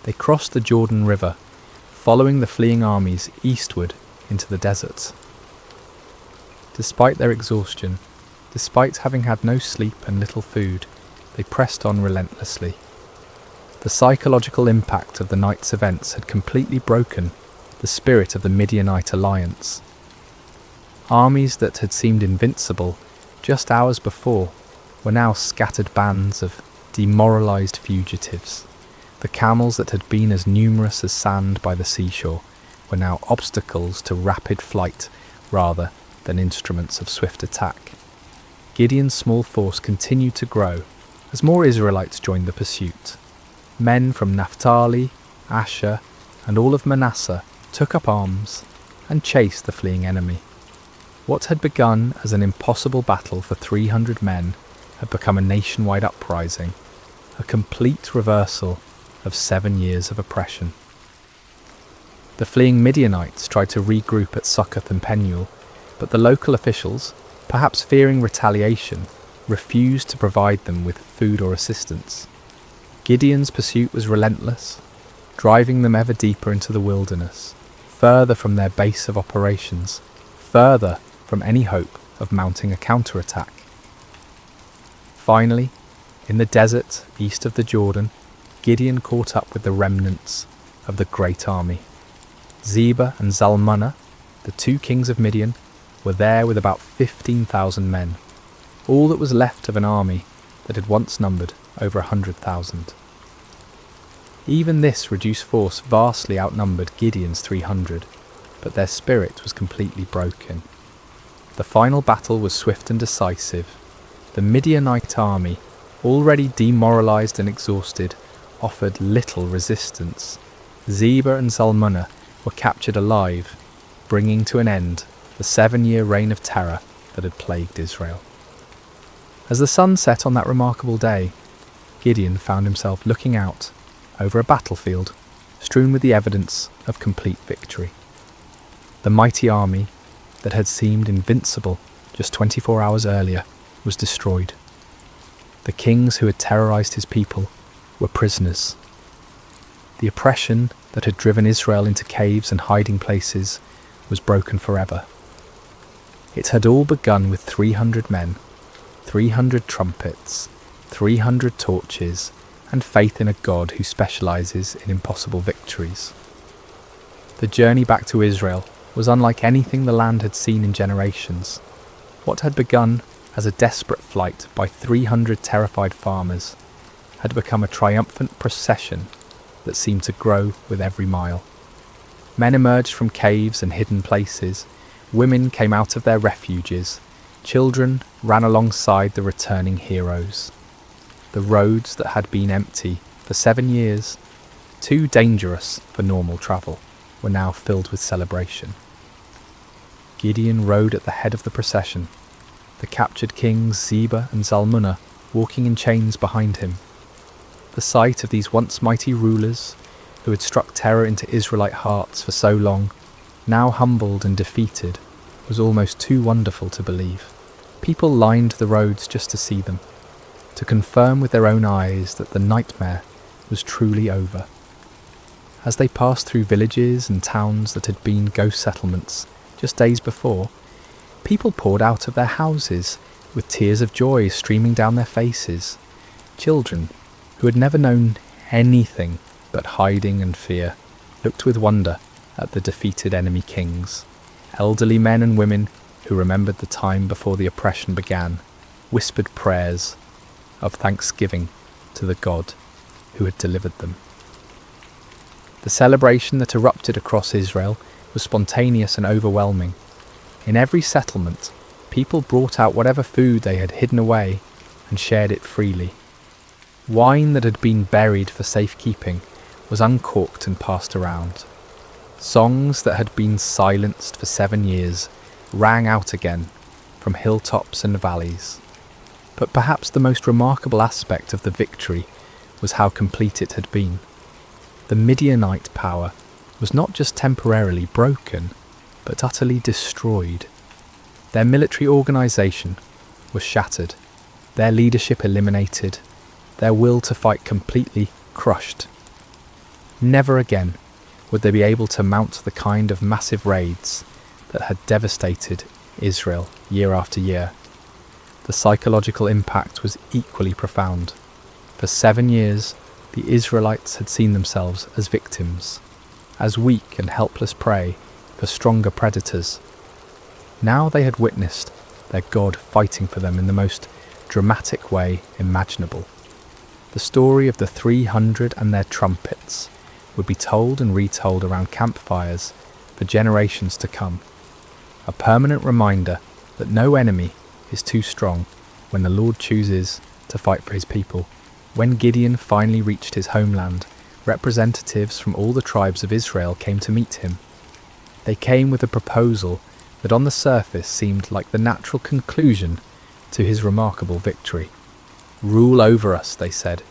They crossed the Jordan River, following the fleeing armies eastward into the desert. Despite their exhaustion, despite having had no sleep and little food, they pressed on relentlessly. The psychological impact of the night's events had completely broken the spirit of the Midianite alliance. Armies that had seemed invincible just hours before were now scattered bands of demoralized fugitives. The camels that had been as numerous as sand by the seashore were now obstacles to rapid flight rather than instruments of swift attack. Gideon's small force continued to grow as more Israelites joined the pursuit. Men from Naphtali, Asher, and all of Manasseh took up arms and chased the fleeing enemy. What had begun as an impossible battle for 300 men had become a nationwide uprising, a complete reversal of 7 years of oppression. The fleeing Midianites tried to regroup at Succoth and Penuel, but the local officials, perhaps fearing retaliation, refused to provide them with food or assistance. Gideon's pursuit was relentless, driving them ever deeper into the wilderness, further from their base of operations, further from any hope of mounting a counterattack. Finally, in the desert east of the Jordan, Gideon caught up with the remnants of the great army. Zebah and Zalmunna, the 2 kings of Midian, were there with about 15,000 men, all that was left of an army that had once numbered over 100,000. Even this reduced force vastly outnumbered Gideon's 300, but their spirit was completely broken. The final battle was swift and decisive. The Midianite army, already demoralized and exhausted, offered little resistance. Zebah and Zalmunna were captured alive, bringing to an end the 7-year reign of terror that had plagued Israel. As the sun set on that remarkable day, Gideon found himself looking out over a battlefield strewn with the evidence of complete victory. The mighty army that had seemed invincible just 24 hours earlier was destroyed. The kings who had terrorized his people were prisoners. The oppression that had driven Israel into caves and hiding places was broken forever. It had all begun with 300 men, 300 trumpets, 300 torches, and faith in a God who specializes in impossible victories. The journey back to Israel was unlike anything the land had seen in generations. What had begun as a desperate flight by 300 terrified farmers had become a triumphant procession that seemed to grow with every mile. Men emerged from caves and hidden places, women came out of their refuges, children ran alongside the returning heroes. The roads that had been empty for 7 years, too dangerous for normal travel, were now filled with celebration. Gideon rode at the head of the procession, the captured kings Zeba and Zalmunna walking in chains behind him. The sight of these once mighty rulers, who had struck terror into Israelite hearts for so long, now humbled and defeated, was almost too wonderful to believe. People lined the roads just to see them, to confirm with their own eyes that the nightmare was truly over. As they passed through villages and towns that had been ghost settlements just days before, people poured out of their houses with tears of joy streaming down their faces. Children, who had never known anything but hiding and fear, looked with wonder at the defeated enemy kings. Elderly men and women who remembered the time before the oppression began whispered prayers of thanksgiving to the God who had delivered them. The celebration that erupted across Israel was spontaneous and overwhelming. In every settlement, people brought out whatever food they had hidden away and shared it freely. Wine that had been buried for safekeeping was uncorked and passed around. Songs that had been silenced for 7 years rang out again from hilltops and valleys. But perhaps the most remarkable aspect of the victory was how complete it had been. The Midianite power was not just temporarily broken, but utterly destroyed. Their military organisation was shattered, their leadership eliminated, their will to fight completely crushed. Never again would they be able to mount the kind of massive raids that had devastated Israel year after year. The psychological impact was equally profound. For 7 years, the Israelites had seen themselves as victims, as weak and helpless prey for stronger predators. Now they had witnessed their God fighting for them in the most dramatic way imaginable. The story of the 300 and their trumpets would be told and retold around campfires for generations to come. A permanent reminder that no enemy is too strong when the Lord chooses to fight for his people. When Gideon finally reached his homeland, representatives from all the tribes of Israel came to meet him. They came with a proposal that on the surface seemed like the natural conclusion to his remarkable victory. "Rule over us," they said,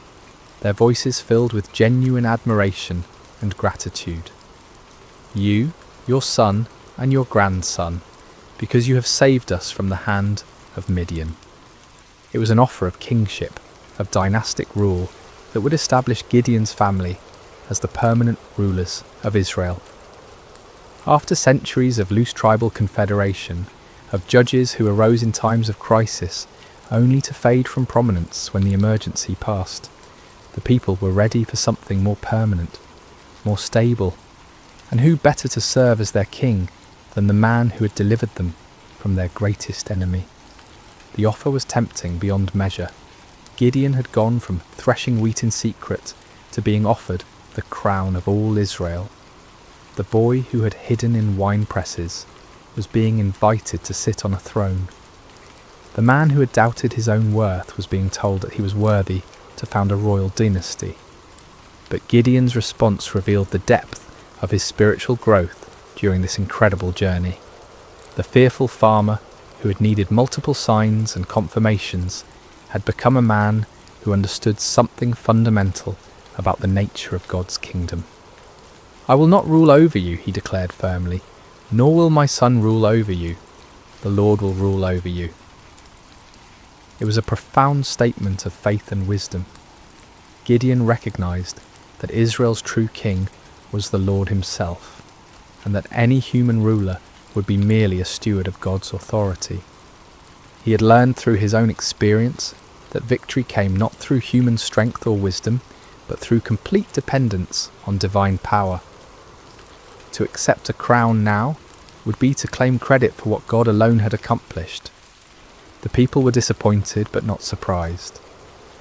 their voices filled with genuine admiration and gratitude. "You, your son, and your grandson, because you have saved us from the hand of Midian." It was an offer of kingship, of dynastic rule, that would establish Gideon's family as the permanent rulers of Israel. After centuries of loose tribal confederation, of judges who arose in times of crisis, only to fade from prominence when the emergency passed, the people were ready for something more permanent, more stable, and who better to serve as their king than the man who had delivered them from their greatest enemy? The offer was tempting beyond measure. Gideon had gone from threshing wheat in secret to being offered the crown of all Israel. The boy who had hidden in wine presses was being invited to sit on a throne. The man who had doubted his own worth was being told that he was worthy to found a royal dynasty. But Gideon's response revealed the depth of his spiritual growth during this incredible journey. The fearful farmer, who had needed multiple signs and confirmations, had become a man who understood something fundamental about the nature of God's kingdom. "I will not rule over you," he declared firmly, "nor will my son rule over you. The Lord will rule over you." It was a profound statement of faith and wisdom. Gideon recognized that Israel's true king was the Lord himself, and that any human ruler would be merely a steward of God's authority. He had learned through his own experience that victory came not through human strength or wisdom, but through complete dependence on divine power. To accept a crown now would be to claim credit for what God alone had accomplished. The people were disappointed but not surprised.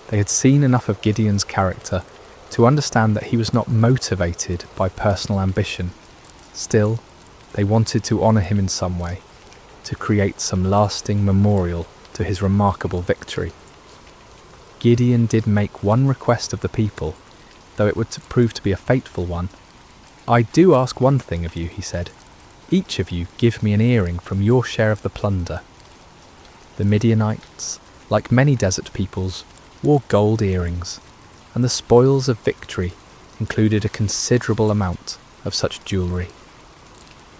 They had seen enough of Gideon's character to understand that he was not motivated by personal ambition. Still, they wanted to honour him in some way, to create some lasting memorial to his remarkable victory. Gideon did make one request of the people, though it would prove to be a fateful one. "I do ask one thing of you," he said. "Each of you give me an earring from your share of the plunder." The Midianites, like many desert peoples, wore gold earrings, and the spoils of victory included a considerable amount of such jewellery.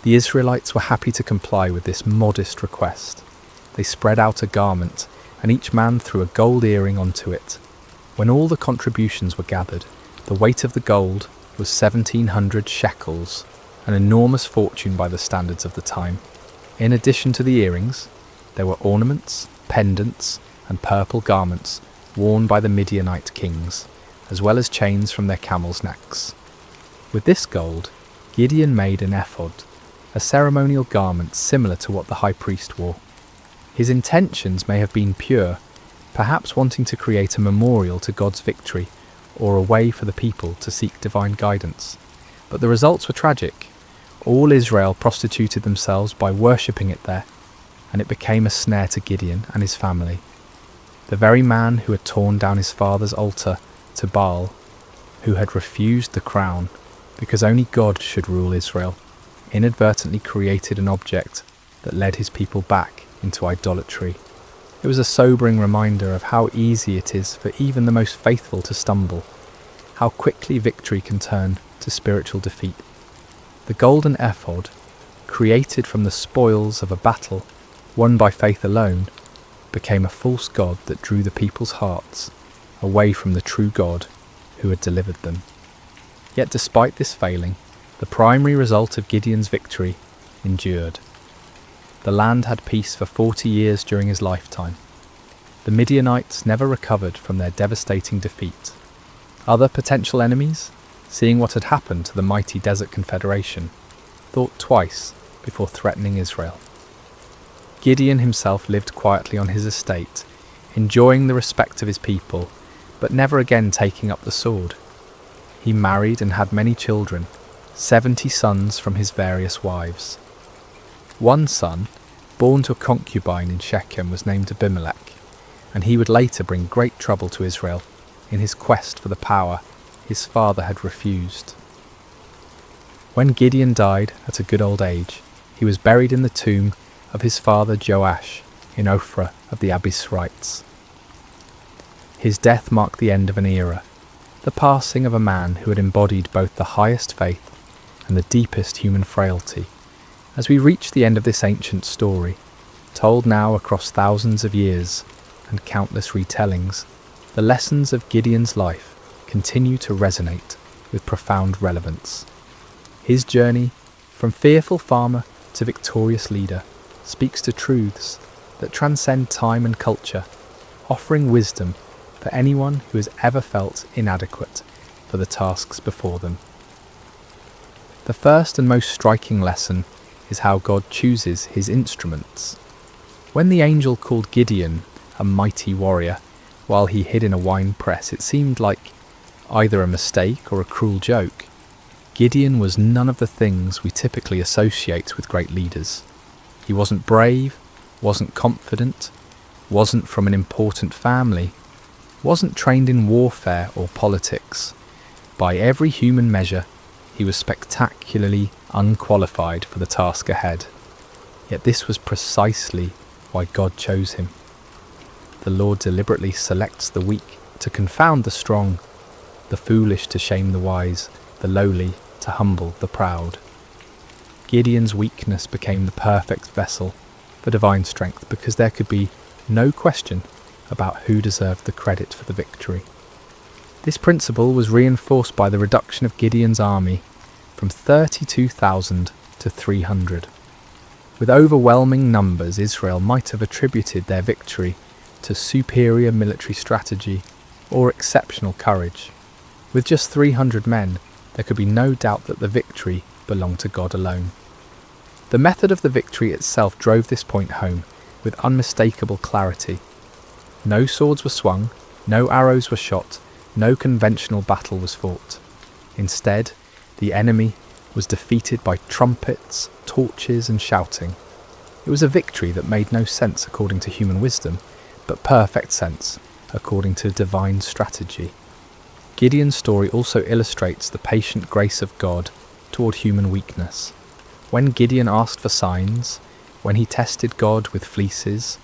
The Israelites were happy to comply with this modest request. They spread out a garment, and each man threw a gold earring onto it. When all the contributions were gathered, the weight of the gold was 1,700 shekels, an enormous fortune by the standards of the time. In addition to the earrings, there were ornaments, pendants, and purple garments worn by the Midianite kings, as well as chains from their camels' necks. With this gold, Gideon made an ephod, a ceremonial garment similar to what the high priest wore. His intentions may have been pure, perhaps wanting to create a memorial to God's victory or a way for the people to seek divine guidance. But the results were tragic. All Israel prostituted themselves by worshipping it there, and it became a snare to Gideon and his family. The very man who had torn down his father's altar to Baal, who had refused the crown because only God should rule Israel, inadvertently created an object that led his people back into idolatry. It was a sobering reminder of how easy it is for even the most faithful to stumble, how quickly victory can turn to spiritual defeat. The golden ephod, created from the spoils of a battle won by faith alone, became a false god that drew the people's hearts away from the true God who had delivered them. Yet despite this failing, the primary result of Gideon's victory endured. The land had peace for 40 years during his lifetime. The Midianites never recovered from their devastating defeat. Other potential enemies, seeing what had happened to the mighty Desert Confederation, thought twice before threatening Israel. Gideon himself lived quietly on his estate, enjoying the respect of his people, but never again taking up the sword. He married and had many children, 70 sons from his various wives. One son, born to a concubine in Shechem, was named Abimelech, and he would later bring great trouble to Israel in his quest for the power his father had refused. When Gideon died at a good old age, he was buried in the tomb of his father Joash in Ophrah of the Abiezrites. His death marked the end of an era, the passing of a man who had embodied both the highest faith and the deepest human frailty. As we reach the end of this ancient story, told now across thousands of years and countless retellings, the lessons of Gideon's life continue to resonate with profound relevance. His journey, from fearful farmer to victorious leader, speaks to truths that transcend time and culture, offering wisdom for anyone who has ever felt inadequate for the tasks before them. The first and most striking lesson is how God chooses his instruments. When the angel called Gideon a mighty warrior while he hid in a wine press, it seemed like either a mistake or a cruel joke. Gideon was none of the things we typically associate with great leaders. He wasn't brave, wasn't confident, wasn't from an important family, wasn't trained in warfare or politics. By every human measure, he was spectacularly unqualified for the task ahead. Yet this was precisely why God chose him. The Lord deliberately selects the weak to confound the strong, the foolish to shame the wise, the lowly to humble the proud. Gideon's weakness became the perfect vessel for divine strength because there could be no question about who deserved the credit for the victory. This principle was reinforced by the reduction of Gideon's army from 32,000 to 300. With overwhelming numbers, Israel might have attributed their victory to superior military strategy or exceptional courage. With just 300 men, there could be no doubt that the victory belonged to God alone. The method of the victory itself drove this point home with unmistakable clarity. No swords were swung, no arrows were shot, no conventional battle was fought. Instead, the enemy was defeated by trumpets, torches, and shouting. It was a victory that made no sense according to human wisdom, but perfect sense according to divine strategy. Gideon's story also illustrates the patient grace of God toward human weakness. When Gideon asked for signs, when he tested God with fleeces,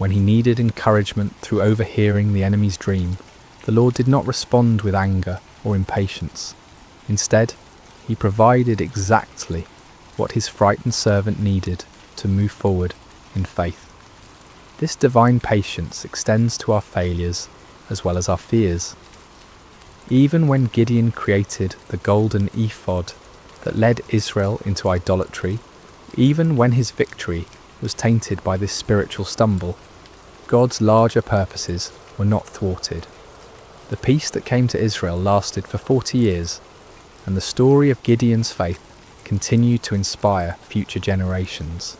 When he needed encouragement through overhearing the enemy's dream, the Lord did not respond with anger or impatience. Instead, he provided exactly what his frightened servant needed to move forward in faith. This divine patience extends to our failures as well as our fears. Even when Gideon created the golden ephod that led Israel into idolatry, even when his victory was tainted by this spiritual stumble, God's larger purposes were not thwarted. The peace that came to Israel lasted for 40 years, and the story of Gideon's faith continued to inspire future generations.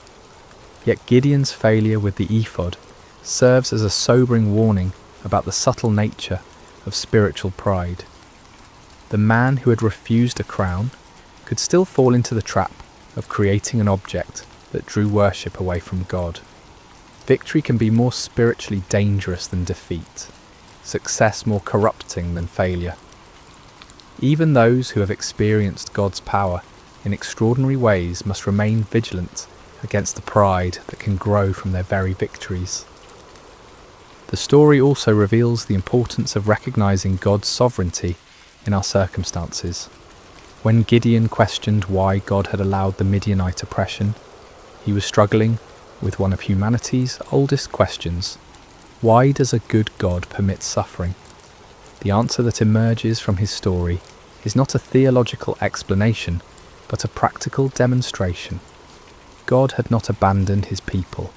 Yet Gideon's failure with the ephod serves as a sobering warning about the subtle nature of spiritual pride. The man who had refused a crown could still fall into the trap of creating an object that drew worship away from God. Victory can be more spiritually dangerous than defeat, success more corrupting than failure. Even those who have experienced God's power in extraordinary ways must remain vigilant against the pride that can grow from their very victories. The story also reveals the importance of recognizing God's sovereignty in our circumstances. When Gideon questioned why God had allowed the Midianite oppression, he was struggling with one of humanity's oldest questions: why does a good God permit suffering? The answer that emerges from his story is not a theological explanation, but a practical demonstration. God had not abandoned his people.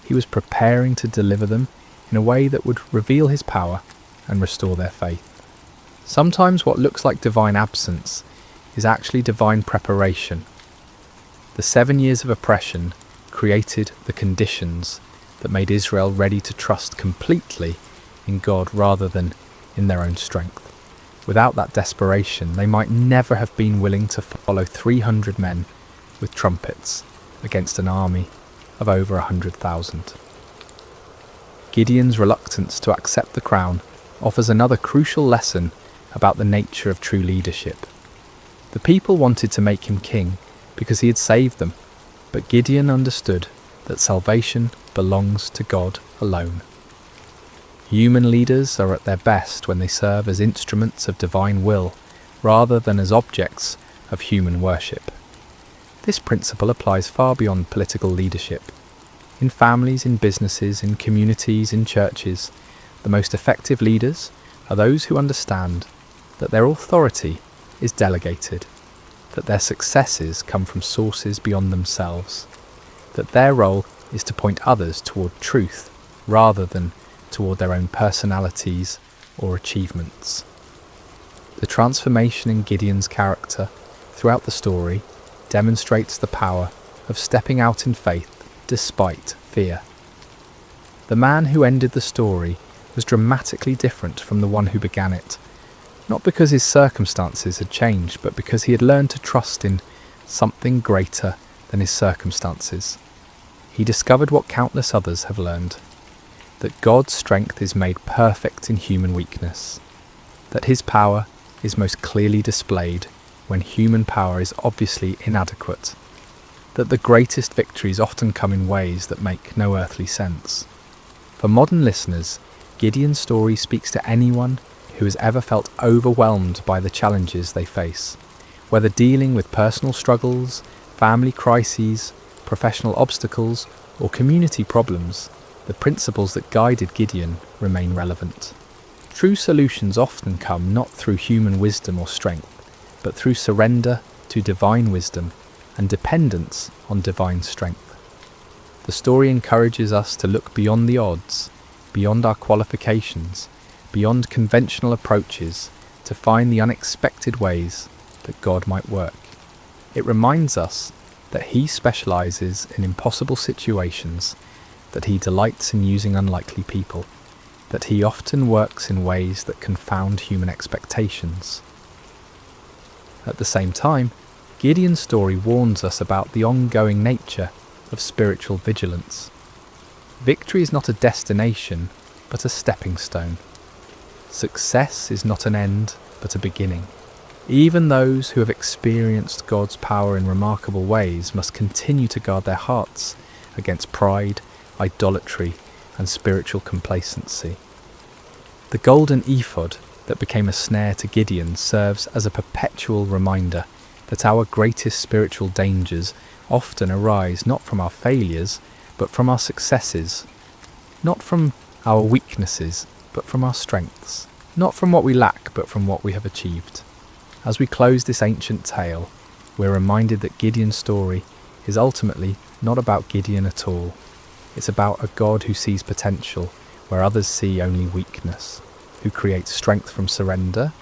He was preparing to deliver them in a way that would reveal his power and restore their faith. Sometimes what looks like divine absence is actually divine preparation. The 7 years of oppression created the conditions that made Israel ready to trust completely in God rather than in their own strength. Without that desperation, they might never have been willing to follow 300 men with trumpets against an army of over 100,000. Gideon's reluctance to accept the crown offers another crucial lesson about the nature of true leadership. The people wanted to make him king because he had saved them, but Gideon understood that salvation belongs to God alone. Human leaders are at their best when they serve as instruments of divine will rather than as objects of human worship. This principle applies far beyond political leadership. In families, in businesses, in communities, in churches, the most effective leaders are those who understand that their authority is delegated, that their successes come from sources beyond themselves, that their role is to point others toward truth rather than toward their own personalities or achievements. The transformation in Gideon's character throughout the story demonstrates the power of stepping out in faith despite fear. The man who ended the story was dramatically different from the one who began it, not because his circumstances had changed, but because he had learned to trust in something greater than his circumstances. He discovered what countless others have learned: that God's strength is made perfect in human weakness, that his power is most clearly displayed when human power is obviously inadequate, that the greatest victories often come in ways that make no earthly sense. For modern listeners, Gideon's story speaks to anyone who has ever felt overwhelmed by the challenges they face. Whether dealing with personal struggles, family crises, professional obstacles, or community problems, the principles that guided Gideon remain relevant. True solutions often come not through human wisdom or strength, but through surrender to divine wisdom and dependence on divine strength. The story encourages us to look beyond the odds, beyond our qualifications, beyond conventional approaches, to find the unexpected ways that God might work. It reminds us that He specializes in impossible situations, that He delights in using unlikely people, that He often works in ways that confound human expectations. At the same time, Gideon's story warns us about the ongoing nature of spiritual vigilance. Victory is not a destination, but a stepping stone. Success is not an end, but a beginning. Even those who have experienced God's power in remarkable ways must continue to guard their hearts against pride, idolatry, and spiritual complacency. The golden ephod that became a snare to Gideon serves as a perpetual reminder that our greatest spiritual dangers often arise not from our failures, but from our successes, not from our weaknesses, but from our strengths, not from what we lack, but from what we have achieved. As we close this ancient tale, we're reminded that Gideon's story is ultimately not about Gideon at all. It's about a God who sees potential where others see only weakness, who creates strength from surrender,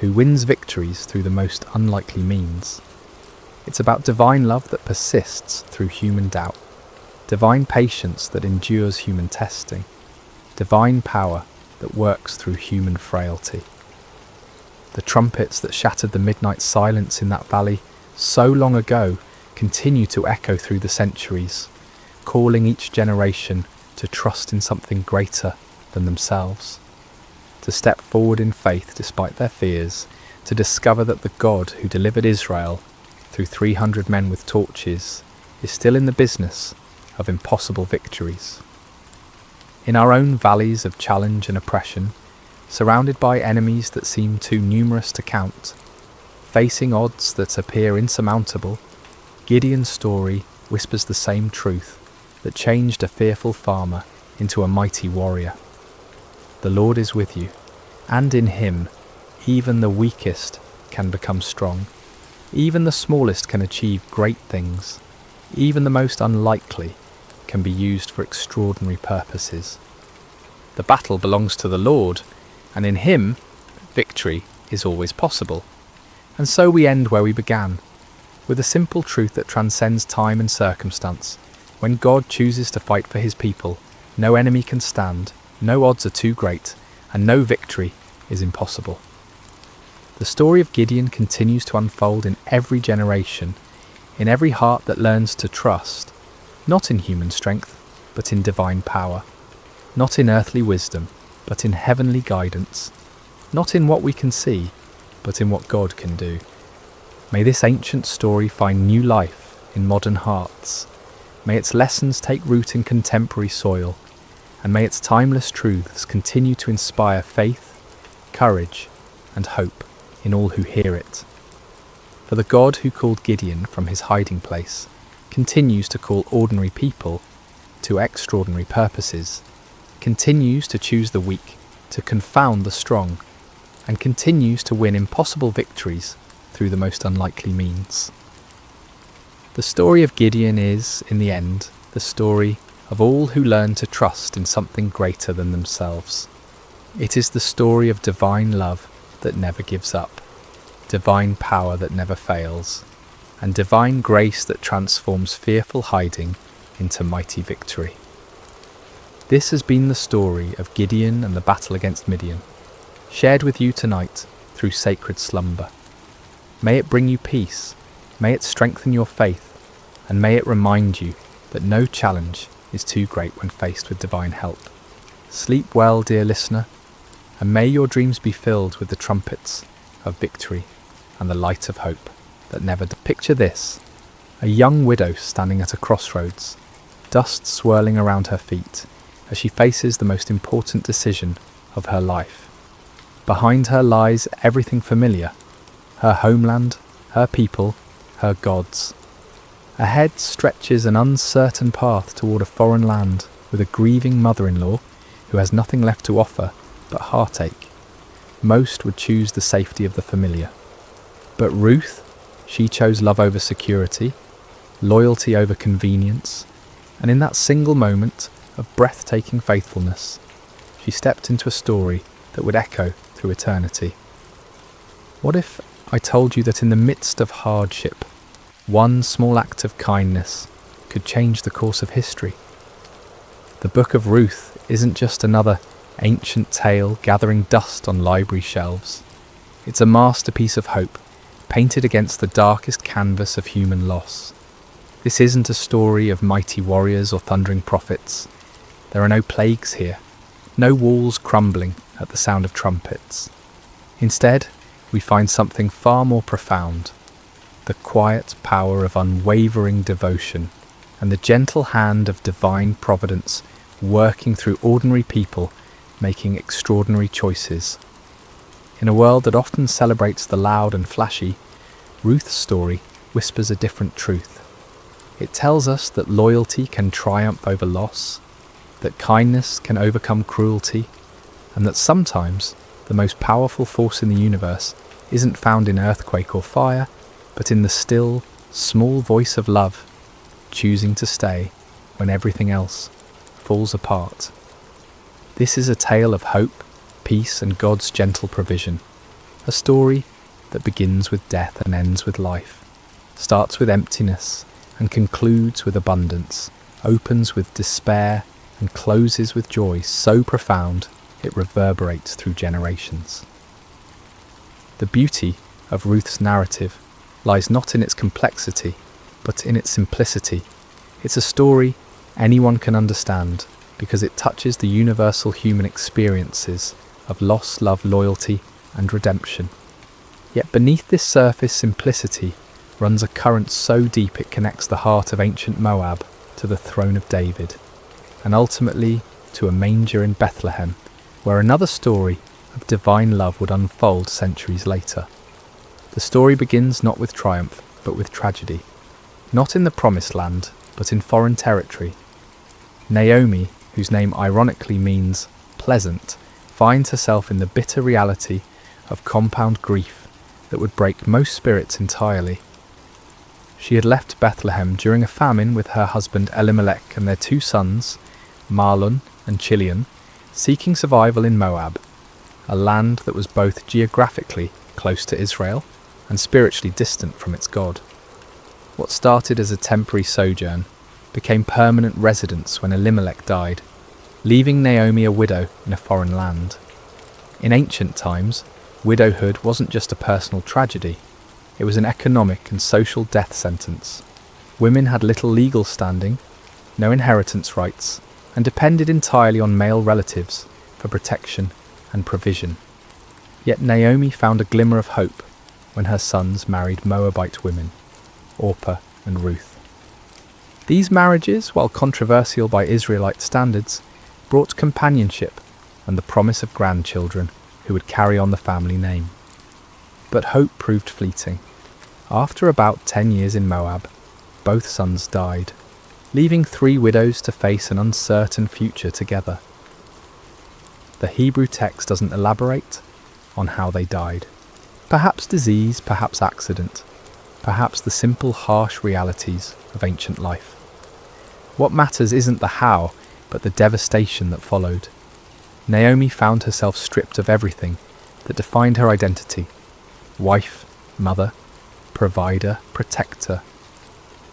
who wins victories through the most unlikely means. It's about divine love that persists through human doubt, divine patience that endures human testing, divine power that works through human frailty. The trumpets that shattered the midnight silence in that valley so long ago continue to echo through the centuries, calling each generation to trust in something greater than themselves, to step forward in faith despite their fears, to discover that the God who delivered Israel through 300 men with torches is still in the business of impossible victories. In our own valleys of challenge and oppression, surrounded by enemies that seem too numerous to count, facing odds that appear insurmountable, Gideon's story whispers the same truth that changed a fearful farmer into a mighty warrior. The Lord is with you, and in him even the weakest can become strong. Even the smallest can achieve great things. Even the most unlikely can be used for extraordinary purposes. The battle belongs to the Lord, and in him, victory is always possible. And so we end where we began, with a simple truth that transcends time and circumstance. When God chooses to fight for his people, no enemy can stand, no odds are too great, and no victory is impossible. The story of Gideon continues to unfold in every generation, in every heart that learns to trust, not in human strength, but in divine power, not in earthly wisdom, but in heavenly guidance, not in what we can see, but in what God can do. May this ancient story find new life in modern hearts. May its lessons take root in contemporary soil, and may its timeless truths continue to inspire faith, courage, and hope in all who hear it. For the God who called Gideon from his hiding place continues to call ordinary people to extraordinary purposes, continues to choose the weak to confound the strong, and continues to win impossible victories through the most unlikely means. The story of Gideon is, in the end, the story of all who learn to trust in something greater than themselves. It is the story of divine love that never gives up, divine power that never fails, and divine grace that transforms fearful hiding into mighty victory. This has been the story of Gideon and the battle against Midian, shared with you tonight through sacred slumber. May it bring you peace, may it strengthen your faith, and may it remind you that no challenge is too great when faced with divine help. Sleep well, dear listener, and may your dreams be filled with the trumpets of victory and the light of hope that never dies. Picture this: a young widow standing at a crossroads, dust swirling around her feet as she faces the most important decision of her life. Behind her lies everything familiar: her homeland, her people, her gods. Ahead stretches an uncertain path toward a foreign land with a grieving mother-in-law who has nothing left to offer but heartache. Most would choose the safety of the familiar. But Ruth, she chose love over security, loyalty over convenience, and in that single moment of breathtaking faithfulness, she stepped into a story that would echo through eternity. What if I told you that in the midst of hardship, one small act of kindness could change the course of history? The book of Ruth isn't just another ancient tale gathering dust on library shelves. It's a masterpiece of hope, painted against the darkest canvas of human loss. This isn't a story of mighty warriors or thundering prophets. There are no plagues here, no walls crumbling at the sound of trumpets. Instead, we find something far more profound: the quiet power of unwavering devotion and the gentle hand of divine providence working through ordinary people, making extraordinary choices. In a world that often celebrates the loud and flashy, Ruth's story whispers a different truth. It tells us that loyalty can triumph over loss, that kindness can overcome cruelty, and that sometimes the most powerful force in the universe isn't found in earthquake or fire, but in the still, small voice of love, choosing to stay when everything else falls apart. This is a tale of hope, peace, and God's gentle provision. A story that begins with death and ends with life, starts with emptiness and concludes with abundance, opens with despair and closes with joy so profound it reverberates through generations. The beauty of Ruth's narrative lies not in its complexity, but in its simplicity. It's a story anyone can understand because it touches the universal human experiences of loss, love, loyalty, and redemption. Yet beneath this surface simplicity runs a current so deep it connects the heart of ancient Moab to the throne of David, and ultimately to a manger in Bethlehem, where another story of divine love would unfold centuries later. The story begins not with triumph, but with tragedy. Not in the promised land, but in foreign territory. Naomi, whose name ironically means pleasant, finds herself in the bitter reality of compound grief that would break most spirits entirely. She had left Bethlehem during a famine with her husband Elimelech and their 2 sons, Mahlon and Chilion, seeking survival in Moab, a land that was both geographically close to Israel and spiritually distant from its God. What started as a temporary sojourn became permanent residence when Elimelech died, leaving Naomi a widow in a foreign land. In ancient times, widowhood wasn't just a personal tragedy, it was an economic and social death sentence. Women had little legal standing, no inheritance rights, and depended entirely on male relatives for protection and provision. Yet Naomi found a glimmer of hope when her sons married Moabite women, Orpah and Ruth. These marriages, while controversial by Israelite standards, brought companionship and the promise of grandchildren who would carry on the family name. But hope proved fleeting. After about 10 years in Moab, both sons died, leaving 3 widows to face an uncertain future together. The Hebrew text doesn't elaborate on how they died. Perhaps disease, perhaps accident, perhaps the simple harsh realities of ancient life. What matters isn't the how, but the devastation that followed. Naomi found herself stripped of everything that defined her identity: wife, mother, provider, protector.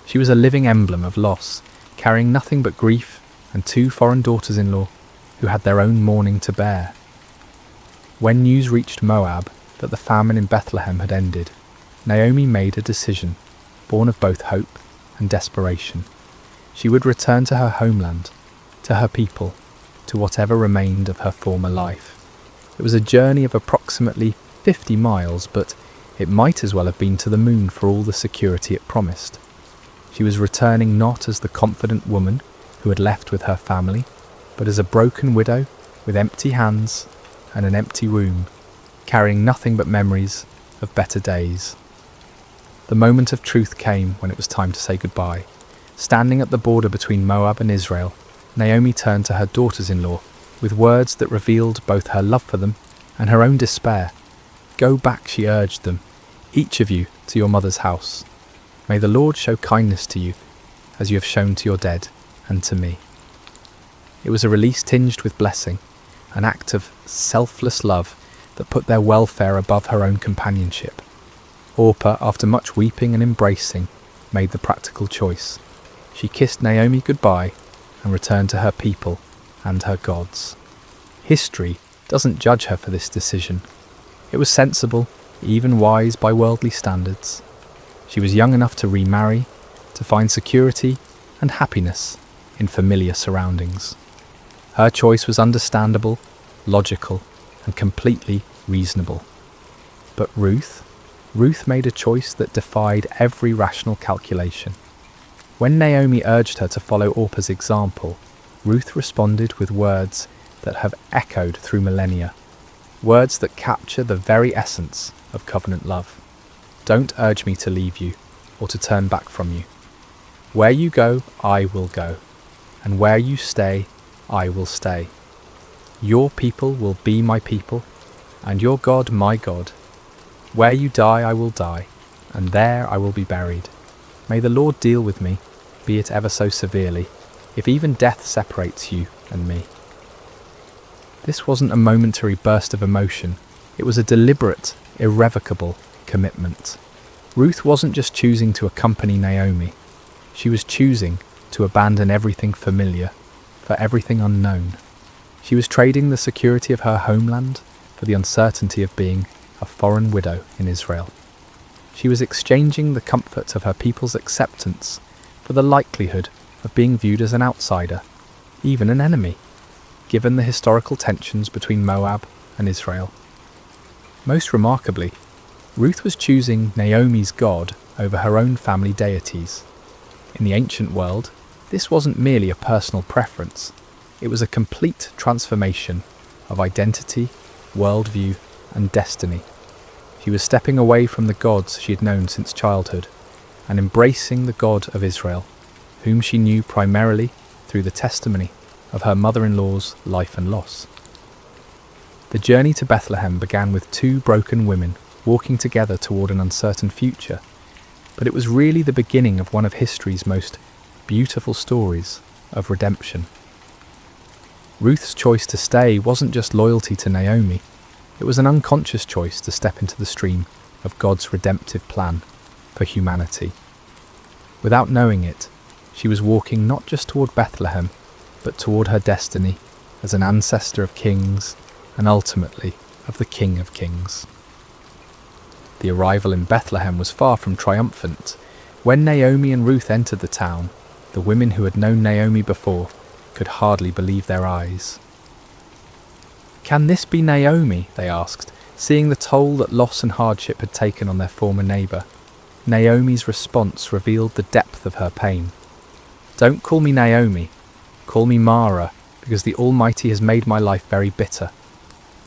She was a living emblem of loss, carrying nothing but grief and 2 foreign daughters-in-law who had their own mourning to bear. When news reached Moab that the famine in Bethlehem had ended, Naomi made a decision, born of both hope and desperation. She would return to her homeland, to her people, to whatever remained of her former life. It was a journey of approximately 50 miles, but it might as well have been to the moon for all the security it promised. She was returning not as the confident woman who had left with her family, but as a broken widow with empty hands and an empty womb, carrying nothing but memories of better days. The moment of truth came when it was time to say goodbye. Standing at the border between Moab and Israel, Naomi turned to her daughters-in-law with words that revealed both her love for them and her own despair. "Go back," she urged them, "each of you to your mother's house. May the Lord show kindness to you, as you have shown to your dead and to me." It was a release tinged with blessing, an act of selfless love that put their welfare above her own companionship. Orpah, after much weeping and embracing, made the practical choice. She kissed Naomi goodbye and returned to her people and her gods. History doesn't judge her for this decision. It was sensible, even wise by worldly standards. She was young enough to remarry, to find security and happiness in familiar surroundings. Her choice was understandable, logical, and completely reasonable. But Ruth made a choice that defied every rational calculation. When Naomi urged her to follow Orpah's example, Ruth responded with words that have echoed through millennia, words that capture the very essence of covenant love. Don't urge me to leave you or to turn back from you. Where you go, I will go, and where you stay, I will stay. Your people will be my people, and your God my God. Where you die, I will die, and there I will be buried. May the Lord deal with me, be it ever so severely, if even death separates you and me. This wasn't a momentary burst of emotion. It was a deliberate, irrevocable commitment. Ruth wasn't just choosing to accompany Naomi. She was choosing to abandon everything familiar for everything unknown. She was trading the security of her homeland for the uncertainty of being a foreign widow in Israel. She was exchanging the comfort of her people's acceptance for the likelihood of being viewed as an outsider, even an enemy, given the historical tensions between Moab and Israel. Most remarkably, Ruth was choosing Naomi's God over her own family deities. In the ancient world, this wasn't merely a personal preference, it was a complete transformation of identity, worldview, and destiny. She was stepping away from the gods she had known since childhood and embracing the God of Israel, whom she knew primarily through the testimony of her mother-in-law's life and loss. The journey to Bethlehem began with two broken women walking together toward an uncertain future, but it was really the beginning of one of history's most beautiful stories of redemption. Ruth's choice to stay wasn't just loyalty to Naomi, it was an unconscious choice to step into the stream of God's redemptive plan for humanity. Without knowing it, she was walking not just toward Bethlehem, but toward her destiny as an ancestor of kings and ultimately of the King of Kings. The arrival in Bethlehem was far from triumphant. When Naomi and Ruth entered the town, the women who had known Naomi before could hardly believe their eyes. "Can this be Naomi?" they asked, seeing the toll that loss and hardship had taken on their former neighbour. Naomi's response revealed the depth of her pain. "Don't call me Naomi, call me Mara, because the Almighty has made my life very bitter.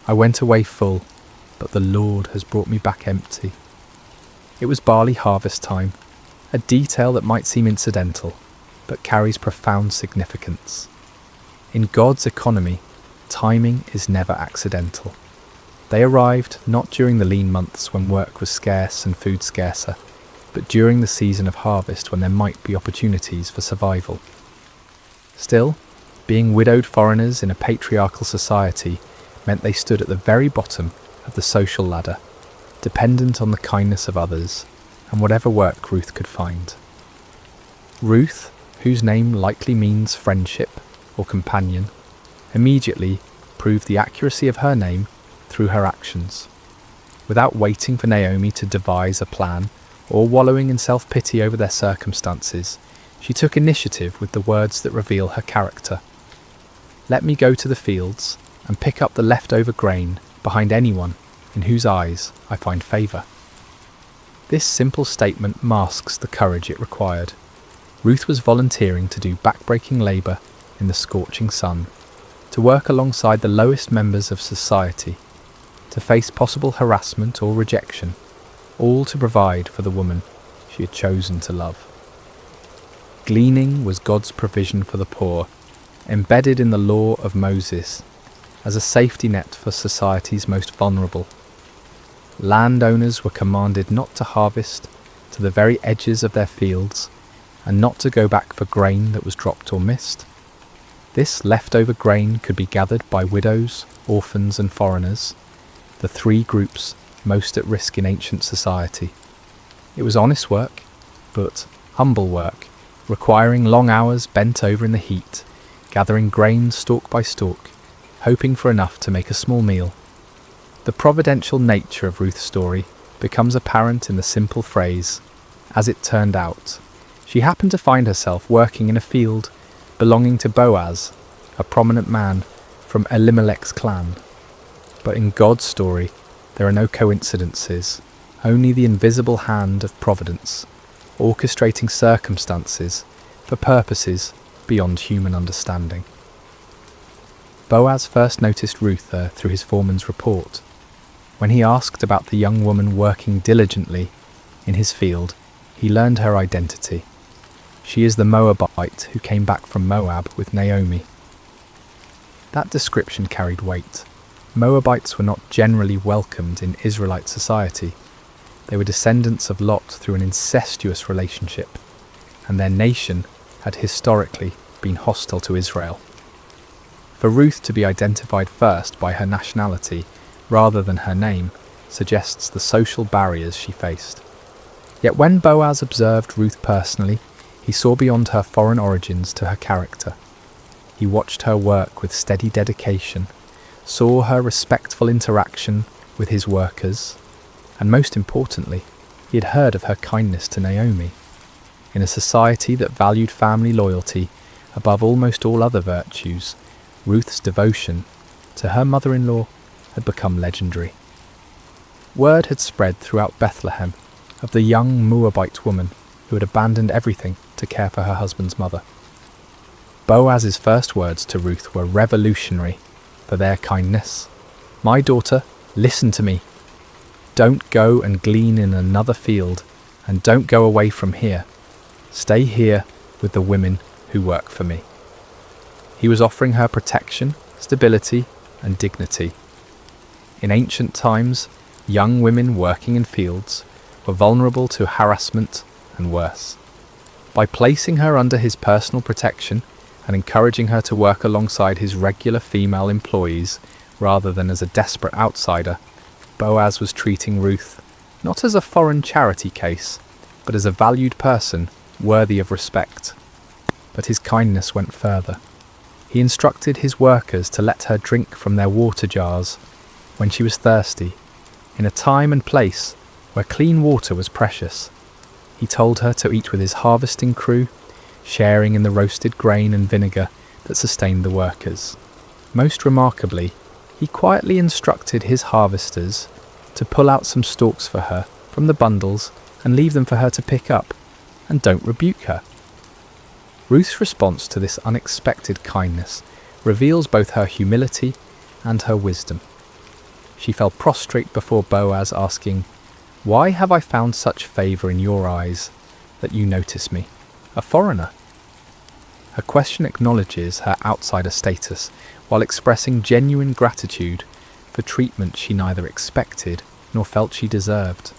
I went away full, but the Lord has brought me back empty." It was barley harvest time, a detail that might seem incidental, but carries profound significance. In God's economy, timing is never accidental. They arrived not during the lean months when work was scarce and food scarcer, but during the season of harvest when there might be opportunities for survival. Still, being widowed foreigners in a patriarchal society meant they stood at the very bottom of the social ladder, dependent on the kindness of others and whatever work Ruth could find. Ruth, whose name likely means friendship or companion, immediately proved the accuracy of her name through her actions. Without waiting for Naomi to devise a plan or wallowing in self-pity over their circumstances, she took initiative with the words that reveal her character. "Let me go to the fields and pick up the leftover grain behind anyone in whose eyes I find favour." This simple statement masks the courage it required. Ruth was volunteering to do backbreaking labour in the scorching sun, to work alongside the lowest members of society, to face possible harassment or rejection, all to provide for the woman she had chosen to love. Gleaning was God's provision for the poor, embedded in the law of Moses as a safety net for society's most vulnerable. Landowners were commanded not to harvest to the very edges of their fields and not to go back for grain that was dropped or missed. This leftover grain could be gathered by widows, orphans and foreigners, the three groups most at risk in ancient society. It was honest work, but humble work, requiring long hours bent over in the heat, gathering grain stalk by stalk, hoping for enough to make a small meal. The providential nature of Ruth's story becomes apparent in the simple phrase, "as it turned out." She happened to find herself working in a field belonging to Boaz, a prominent man from Elimelech's clan. But in God's story, there are no coincidences, only the invisible hand of providence, orchestrating circumstances for purposes beyond human understanding. Boaz first noticed Ruth through his foreman's report. When he asked about the young woman working diligently in his field, he learned her identity. She is the Moabite who came back from Moab with Naomi. That description carried weight. Moabites were not generally welcomed in Israelite society. They were descendants of Lot through an incestuous relationship, and their nation had historically been hostile to Israel. For Ruth to be identified first by her nationality rather than her name suggests the social barriers she faced. Yet when Boaz observed Ruth personally, he saw beyond her foreign origins to her character. He watched her work with steady dedication, saw her respectful interaction with his workers, and most importantly, he had heard of her kindness to Naomi. In a society that valued family loyalty above almost all other virtues, Ruth's devotion to her mother-in-law had become legendary. Word had spread throughout Bethlehem of the young Moabite woman who had abandoned everything to care for her husband's mother. Boaz's first words to Ruth were revolutionary for their kindness. "My daughter, listen to me. Don't go and glean in another field, and don't go away from here. Stay here with the women who work for me." He was offering her protection, stability, and dignity. In ancient times, young women working in fields were vulnerable to harassment and worse. By placing her under his personal protection and encouraging her to work alongside his regular female employees rather than as a desperate outsider, Boaz was treating Ruth not as a foreign charity case, but as a valued person worthy of respect. But his kindness went further. He instructed his workers to let her drink from their water jars when she was thirsty, in a time and place where clean water was precious. He told her to eat with his harvesting crew, sharing in the roasted grain and vinegar that sustained the workers. Most remarkably, he quietly instructed his harvesters to pull out some stalks for her from the bundles and leave them for her to pick up, and don't rebuke her. Ruth's response to this unexpected kindness reveals both her humility and her wisdom. She fell prostrate before Boaz, asking, "Why have I found such favour in your eyes that you notice me, a foreigner?" Her question acknowledges her outsider status while expressing genuine gratitude for treatment she neither expected nor felt she deserved.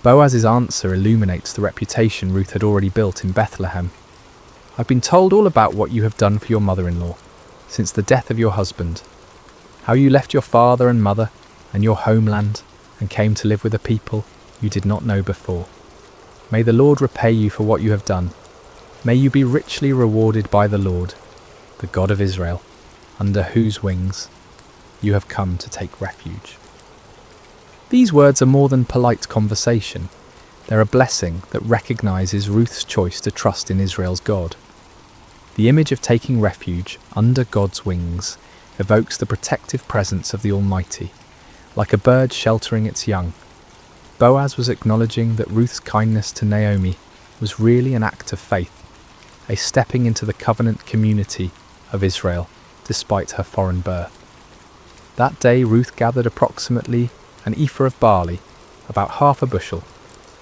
Boaz's answer illuminates the reputation Ruth had already built in Bethlehem. "I've been told all about what you have done for your mother-in-law since the death of your husband, how you left your father and mother and your homeland and came to live with a people you did not know before. May the Lord repay you for what you have done. May you be richly rewarded by the Lord, the God of Israel, under whose wings you have come to take refuge." These words are more than polite conversation. They're a blessing that recognises Ruth's choice to trust in Israel's God. The image of taking refuge under God's wings evokes the protective presence of the Almighty, like a bird sheltering its young. Boaz was acknowledging that Ruth's kindness to Naomi was really an act of faith, a stepping into the covenant community of Israel despite her foreign birth. That day Ruth gathered approximately an ephah of barley, about half a bushel,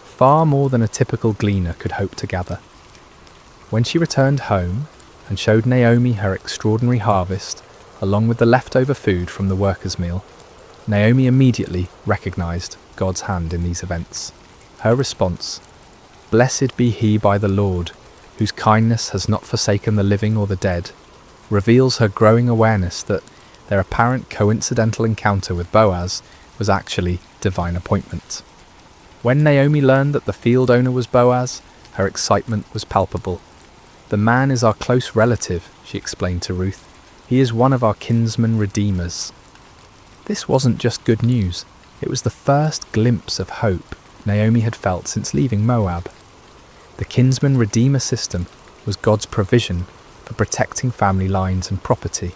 far more than a typical gleaner could hope to gather. When she returned home and showed Naomi her extraordinary harvest, along with the leftover food from the workers' meal, Naomi immediately recognised God's hand in these events. Her response, "Blessed be he by the Lord, whose kindness has not forsaken the living or the dead," reveals her growing awareness that their apparent coincidental encounter with Boaz was actually divine appointment. When Naomi learned that the field owner was Boaz, her excitement was palpable. "The man is our close relative," she explained to Ruth. "He is one of our kinsman redeemers." This wasn't just good news, it was the first glimpse of hope Naomi had felt since leaving Moab. The kinsman redeemer system was God's provision for protecting family lines and property.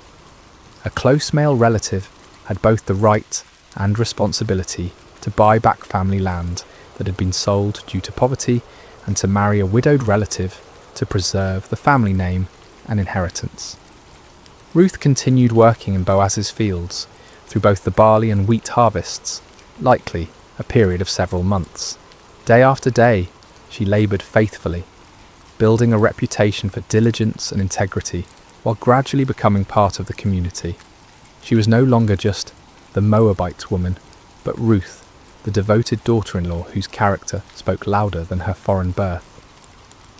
A close male relative had both the right and responsibility to buy back family land that had been sold due to poverty and to marry a widowed relative to preserve the family name and inheritance. Ruth continued working in Boaz's fields through both the barley and wheat harvests, likely a period of several months. Day after day, she laboured faithfully, building a reputation for diligence and integrity while gradually becoming part of the community. She was no longer just the Moabite woman, but Ruth, the devoted daughter-in-law whose character spoke louder than her foreign birth.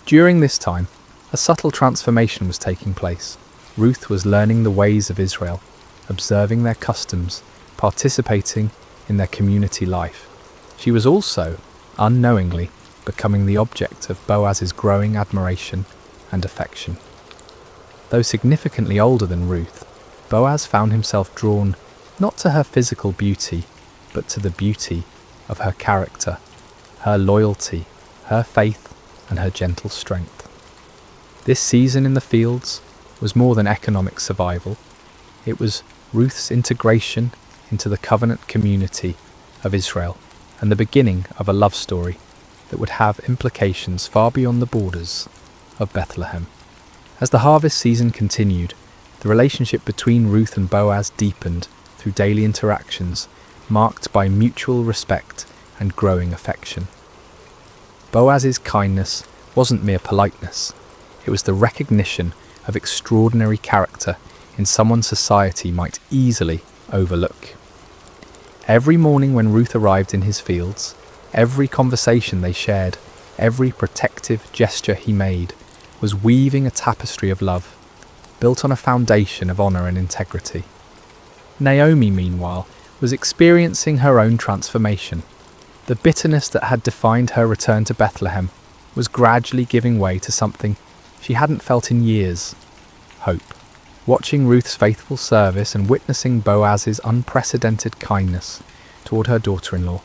During this time, a subtle transformation was taking place. Ruth was learning the ways of Israel, observing their customs, participating in their community life. She was also, unknowingly, becoming the object of Boaz's growing admiration and affection. Though significantly older than Ruth, Boaz found himself drawn not to her physical beauty, but to the beauty of her character, her loyalty, her faith, and her gentle strength. This season in the fields was more than economic survival. It was Ruth's integration into the covenant community of Israel and the beginning of a love story that would have implications far beyond the borders of Bethlehem. As the harvest season continued, the relationship between Ruth and Boaz deepened through daily interactions marked by mutual respect and growing affection. Boaz's kindness wasn't mere politeness, it was the recognition of extraordinary character in someone society might easily overlook. Every morning when Ruth arrived in his fields, every conversation they shared, every protective gesture he made, was weaving a tapestry of love, built on a foundation of honour and integrity. Naomi, meanwhile, was experiencing her own transformation. The bitterness that had defined her return to Bethlehem was gradually giving way to something she hadn't felt in years: hope. Watching Ruth's faithful service and witnessing Boaz's unprecedented kindness toward her daughter-in-law,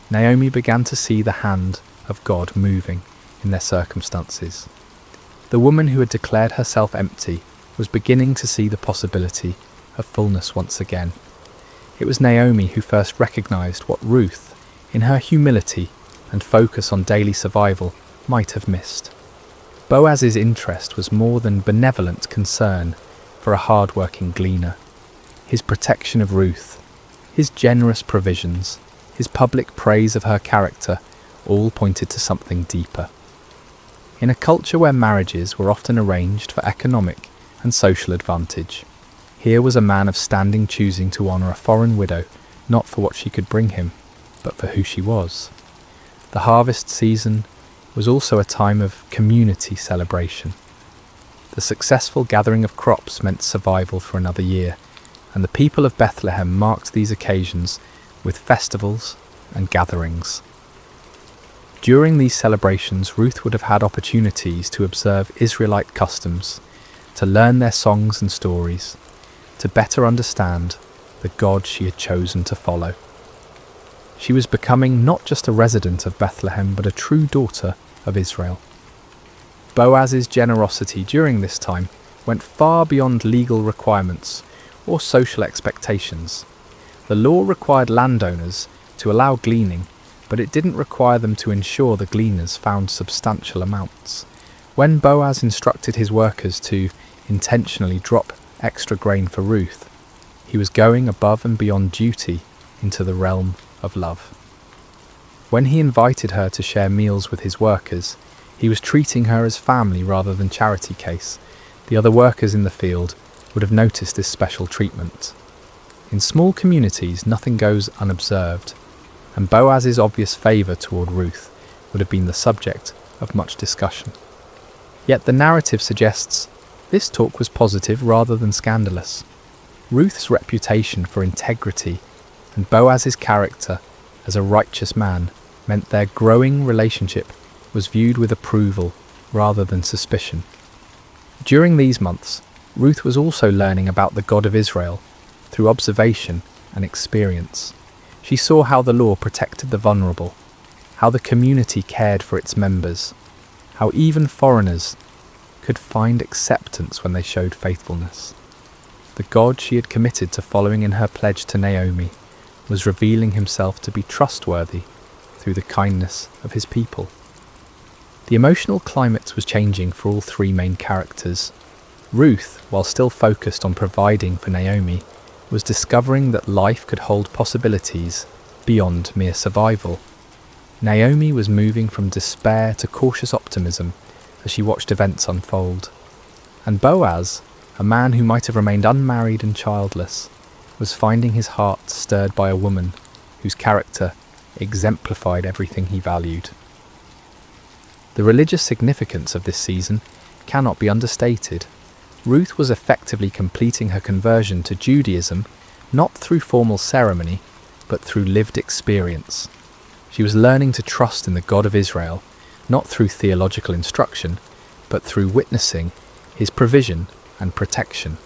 Naomi began to see the hand of God moving in their circumstances. The woman who had declared herself empty was beginning to see the possibility of fullness once again. It was Naomi who first recognized what Ruth, in her humility and focus on daily survival, might have missed. Boaz's interest was more than benevolent concern for a hard-working gleaner. His protection of Ruth, his generous provisions, his public praise of her character, all pointed to something deeper. In a culture where marriages were often arranged for economic and social advantage, here was a man of standing choosing to honour a foreign widow not for what she could bring him, but for who she was. The harvest season was also a time of community celebration. The successful gathering of crops meant survival for another year, and the people of Bethlehem marked these occasions with festivals and gatherings. During these celebrations, Ruth would have had opportunities to observe Israelite customs, to learn their songs and stories, to better understand the God she had chosen to follow. She was becoming not just a resident of Bethlehem, but a true daughter of Israel. Boaz's generosity during this time went far beyond legal requirements or social expectations. The law required landowners to allow gleaning, but it didn't require them to ensure the gleaners found substantial amounts. When Boaz instructed his workers to intentionally drop extra grain for Ruth, he was going above and beyond duty into the realm of love. When he invited her to share meals with his workers, he was treating her as family rather than charity case. The other workers in the field would have noticed this special treatment. In small communities, nothing goes unobserved, and Boaz's obvious favour toward Ruth would have been the subject of much discussion. Yet the narrative suggests this talk was positive rather than scandalous. Ruth's reputation for integrity and Boaz's character as a righteous man meant their growing relationship was viewed with approval rather than suspicion. During these months, Ruth was also learning about the God of Israel through observation and experience. She saw how the law protected the vulnerable, how the community cared for its members, how even foreigners could find acceptance when they showed faithfulness. The God she had committed to following in her pledge to Naomi was revealing himself to be trustworthy through the kindness of his people. The emotional climate was changing for all three main characters. Ruth, while still focused on providing for Naomi, was discovering that life could hold possibilities beyond mere survival. Naomi was moving from despair to cautious optimism as she watched events unfold. And Boaz, a man who might have remained unmarried and childless, was finding his heart stirred by a woman whose character exemplified everything he valued. The religious significance of this season cannot be understated. Ruth was effectively completing her conversion to Judaism not through formal ceremony, but through lived experience. She was learning to trust in the God of Israel, not through theological instruction, but through witnessing his provision and protection.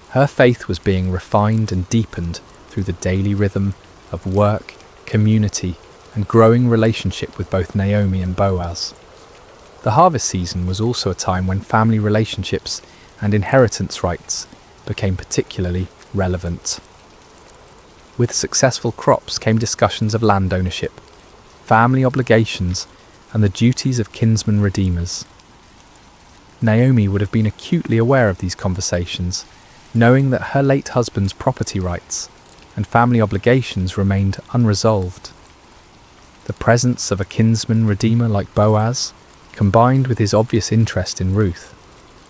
Her faith was being refined and deepened through the daily rhythm of work, community, and growing relationship with both Naomi and Boaz. The harvest season was also a time when family relationships and inheritance rights became particularly relevant. With successful crops came discussions of land ownership, family obligations, and the duties of kinsman redeemers. Naomi would have been acutely aware of these conversations, knowing that her late husband's property rights and family obligations remained unresolved. The presence of a kinsman redeemer like Boaz, combined with his obvious interest in Ruth,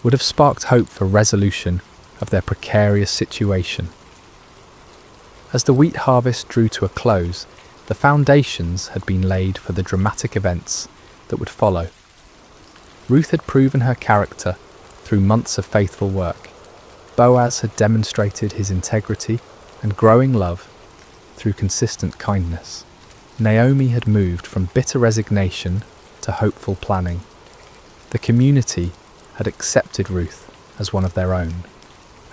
would have sparked hope for resolution of their precarious situation. As the wheat harvest drew to a close, the foundations had been laid for the dramatic events that would follow. Ruth had proven her character through months of faithful work. Boaz had demonstrated his integrity and growing love through consistent kindness. Naomi had moved from bitter resignation to hopeful planning. The community had accepted Ruth as one of their own,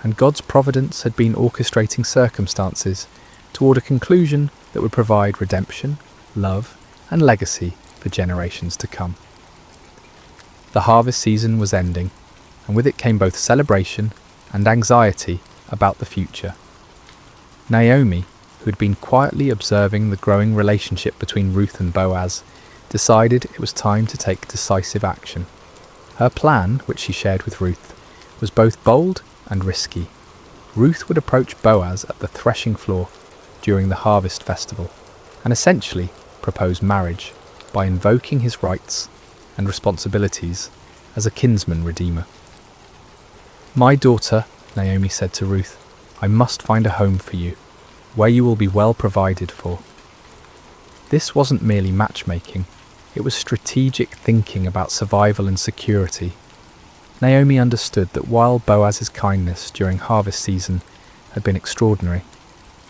and God's providence had been orchestrating circumstances toward a conclusion that would provide redemption, love, and legacy for generations to come. The harvest season was ending, and with it came both celebration and anxiety about the future. Naomi, who had been quietly observing the growing relationship between Ruth and Boaz, decided it was time to take decisive action. Her plan, which she shared with Ruth, was both bold and risky. Ruth would approach Boaz at the threshing floor during the harvest festival and essentially propose marriage by invoking his rights and responsibilities as a kinsman redeemer. "My daughter," Naomi said to Ruth, "I must find a home for you, where you will be well provided for." This wasn't merely matchmaking, it was strategic thinking about survival and security. Naomi understood that while Boaz's kindness during harvest season had been extraordinary,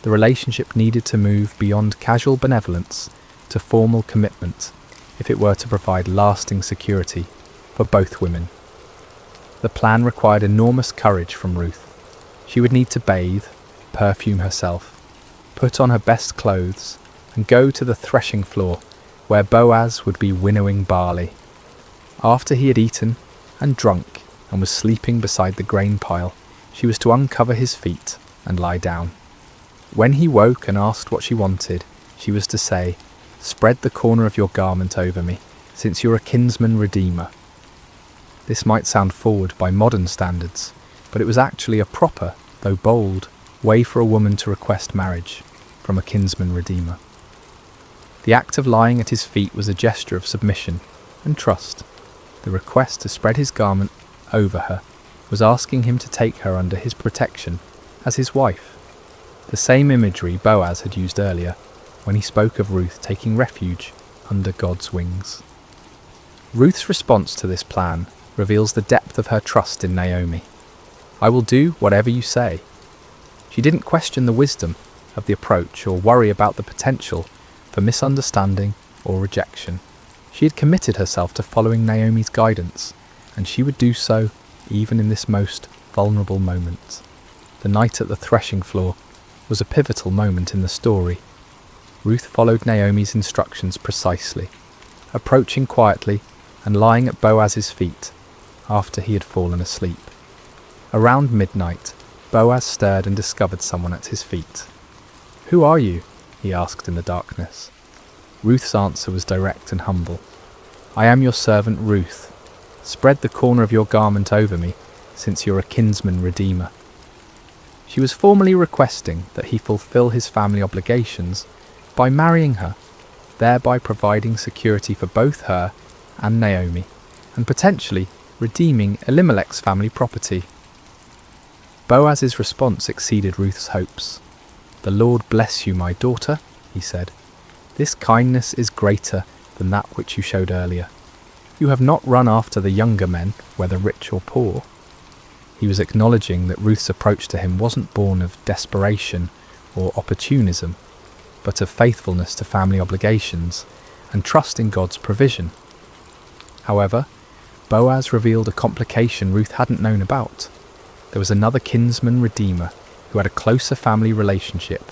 the relationship needed to move beyond casual benevolence to formal commitment if it were to provide lasting security for both women. The plan required enormous courage from Ruth. She would need to bathe, perfume herself, put on her best clothes, and go to the threshing floor where Boaz would be winnowing barley. After he had eaten and drunk and was sleeping beside the grain pile, she was to uncover his feet and lie down. When he woke and asked what she wanted, she was to say, "Spread the corner of your garment over me, since you're a kinsman redeemer." This might sound forward by modern standards, but it was actually a proper, though bold, way for a woman to request marriage from a kinsman redeemer. The act of lying at his feet was a gesture of submission and trust. The request to spread his garment over her was asking him to take her under his protection as his wife. The same imagery Boaz had used earlier when he spoke of Ruth taking refuge under God's wings. Ruth's response to this plan reveals the depth of her trust in Naomi. "I will do whatever you say." She didn't question the wisdom of the approach or worry about the potential for misunderstanding or rejection. She had committed herself to following Naomi's guidance, and she would do so even in this most vulnerable moment. The night at the threshing floor was a pivotal moment in the story. Ruth followed Naomi's instructions precisely, approaching quietly and lying at Boaz's feet after he had fallen asleep. Around midnight, Boaz stirred and discovered someone at his feet. "Who are you?" he asked in the darkness. Ruth's answer was direct and humble. "I am your servant Ruth. Spread the corner of your garment over me, since you're a kinsman redeemer." She was formally requesting that he fulfill his family obligations by marrying her, thereby providing security for both her and Naomi, and potentially redeeming Elimelech's family property. Boaz's response exceeded Ruth's hopes. "The Lord bless you, my daughter," he said. "This kindness is greater than that which you showed earlier. You have not run after the younger men, whether rich or poor." He was acknowledging that Ruth's approach to him wasn't born of desperation or opportunism, but of faithfulness to family obligations and trust in God's provision. However, Boaz revealed a complication Ruth hadn't known about. There was another kinsman redeemer who had a closer family relationship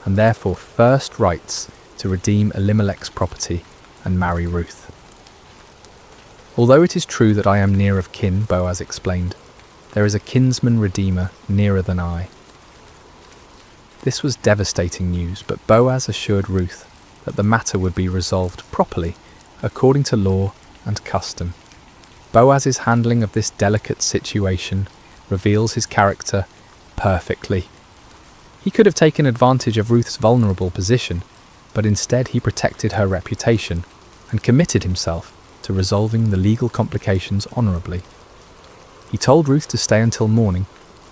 and therefore first rights to redeem Elimelech's property and marry Ruth. "Although it is true that I am near of kin," Boaz explained, "there is a kinsman redeemer nearer than I." This was devastating news, but Boaz assured Ruth that the matter would be resolved properly according to law and custom. Boaz's handling of this delicate situation reveals his character perfectly. He could have taken advantage of Ruth's vulnerable position, but instead he protected her reputation and committed himself to resolving the legal complications honourably. He told Ruth to stay until morning,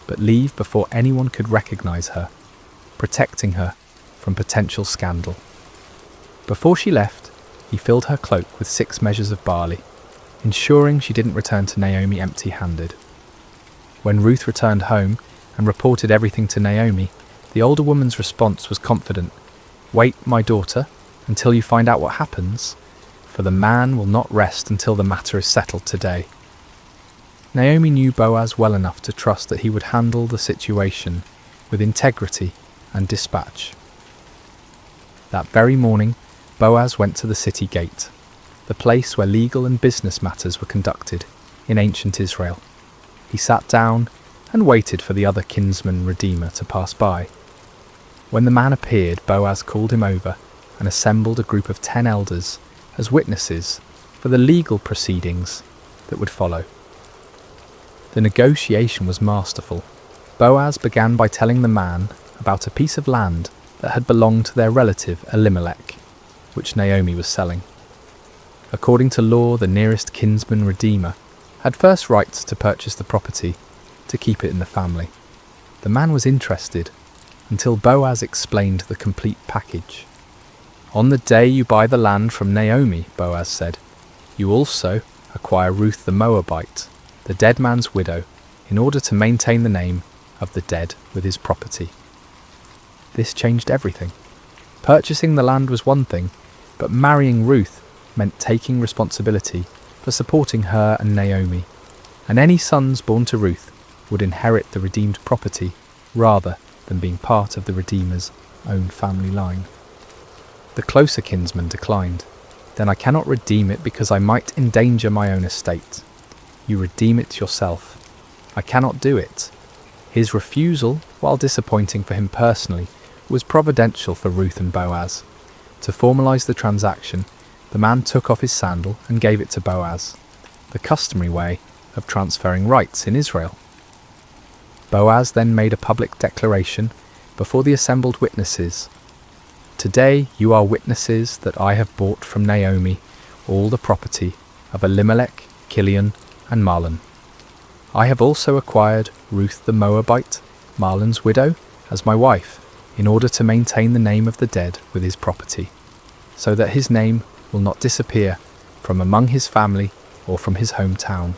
but leave before anyone could recognise her, protecting her from potential scandal. Before she left, he filled her cloak with 6 measures of barley, ensuring she didn't return to Naomi empty-handed. When Ruth returned home and reported everything to Naomi, the older woman's response was confident. "Wait, my daughter, until you find out what happens, for the man will not rest until the matter is settled today." Naomi knew Boaz well enough to trust that he would handle the situation with integrity and dispatch. That very morning, Boaz went to the city gate, the place where legal and business matters were conducted in ancient Israel. He sat down and waited for the other kinsman redeemer to pass by. When the man appeared, Boaz called him over and assembled a group of 10 elders as witnesses for the legal proceedings that would follow. The negotiation was masterful. Boaz began by telling the man about a piece of land that had belonged to their relative Elimelech, which Naomi was selling. According to law, the nearest kinsman redeemer had first rights to purchase the property to keep it in the family. The man was interested until Boaz explained the complete package. "On the day you buy the land from Naomi," Boaz said, "you also acquire Ruth the Moabite, the dead man's widow, in order to maintain the name of the dead with his property." This changed everything. Purchasing the land was one thing, but marrying Ruth meant taking responsibility for supporting her and Naomi, and any sons born to Ruth would inherit the redeemed property rather than being part of the Redeemer's own family line. The closer kinsman declined. "Then I cannot redeem it because I might endanger my own estate. You redeem it yourself. I cannot do it." His refusal, while disappointing for him personally, was providential for Ruth and Boaz. To formalise the transaction, the man took off his sandal and gave it to Boaz, the customary way of transferring rights in Israel. Boaz then made a public declaration before the assembled witnesses. "Today you are witnesses that I have bought from Naomi all the property of Elimelech, Kilion, and Mahlon. I have also acquired Ruth the Moabite, Mahlon's widow, as my wife, in order to maintain the name of the dead with his property, so that his name will not disappear from among his family or from his hometown."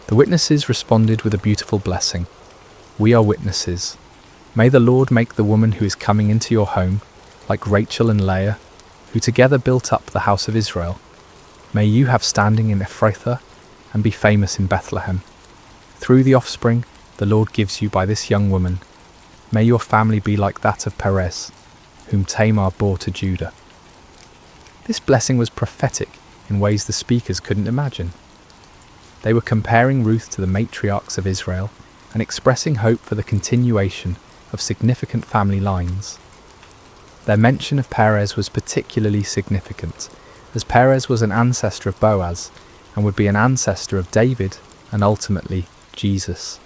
The witnesses responded with a beautiful blessing. "We are witnesses. May the Lord make the woman who is coming into your home like Rachel and Leah, who together built up the house of Israel. May you have standing in Ephrathah and be famous in Bethlehem. Through the offspring the Lord gives you by this young woman, may your family be like that of Perez, whom Tamar bore to Judah." This blessing was prophetic in ways the speakers couldn't imagine. They were comparing Ruth to the matriarchs of Israel and expressing hope for the continuation of significant family lines. Their mention of Perez was particularly significant, as Perez was an ancestor of Boaz and would be an ancestor of David and ultimately Jesus.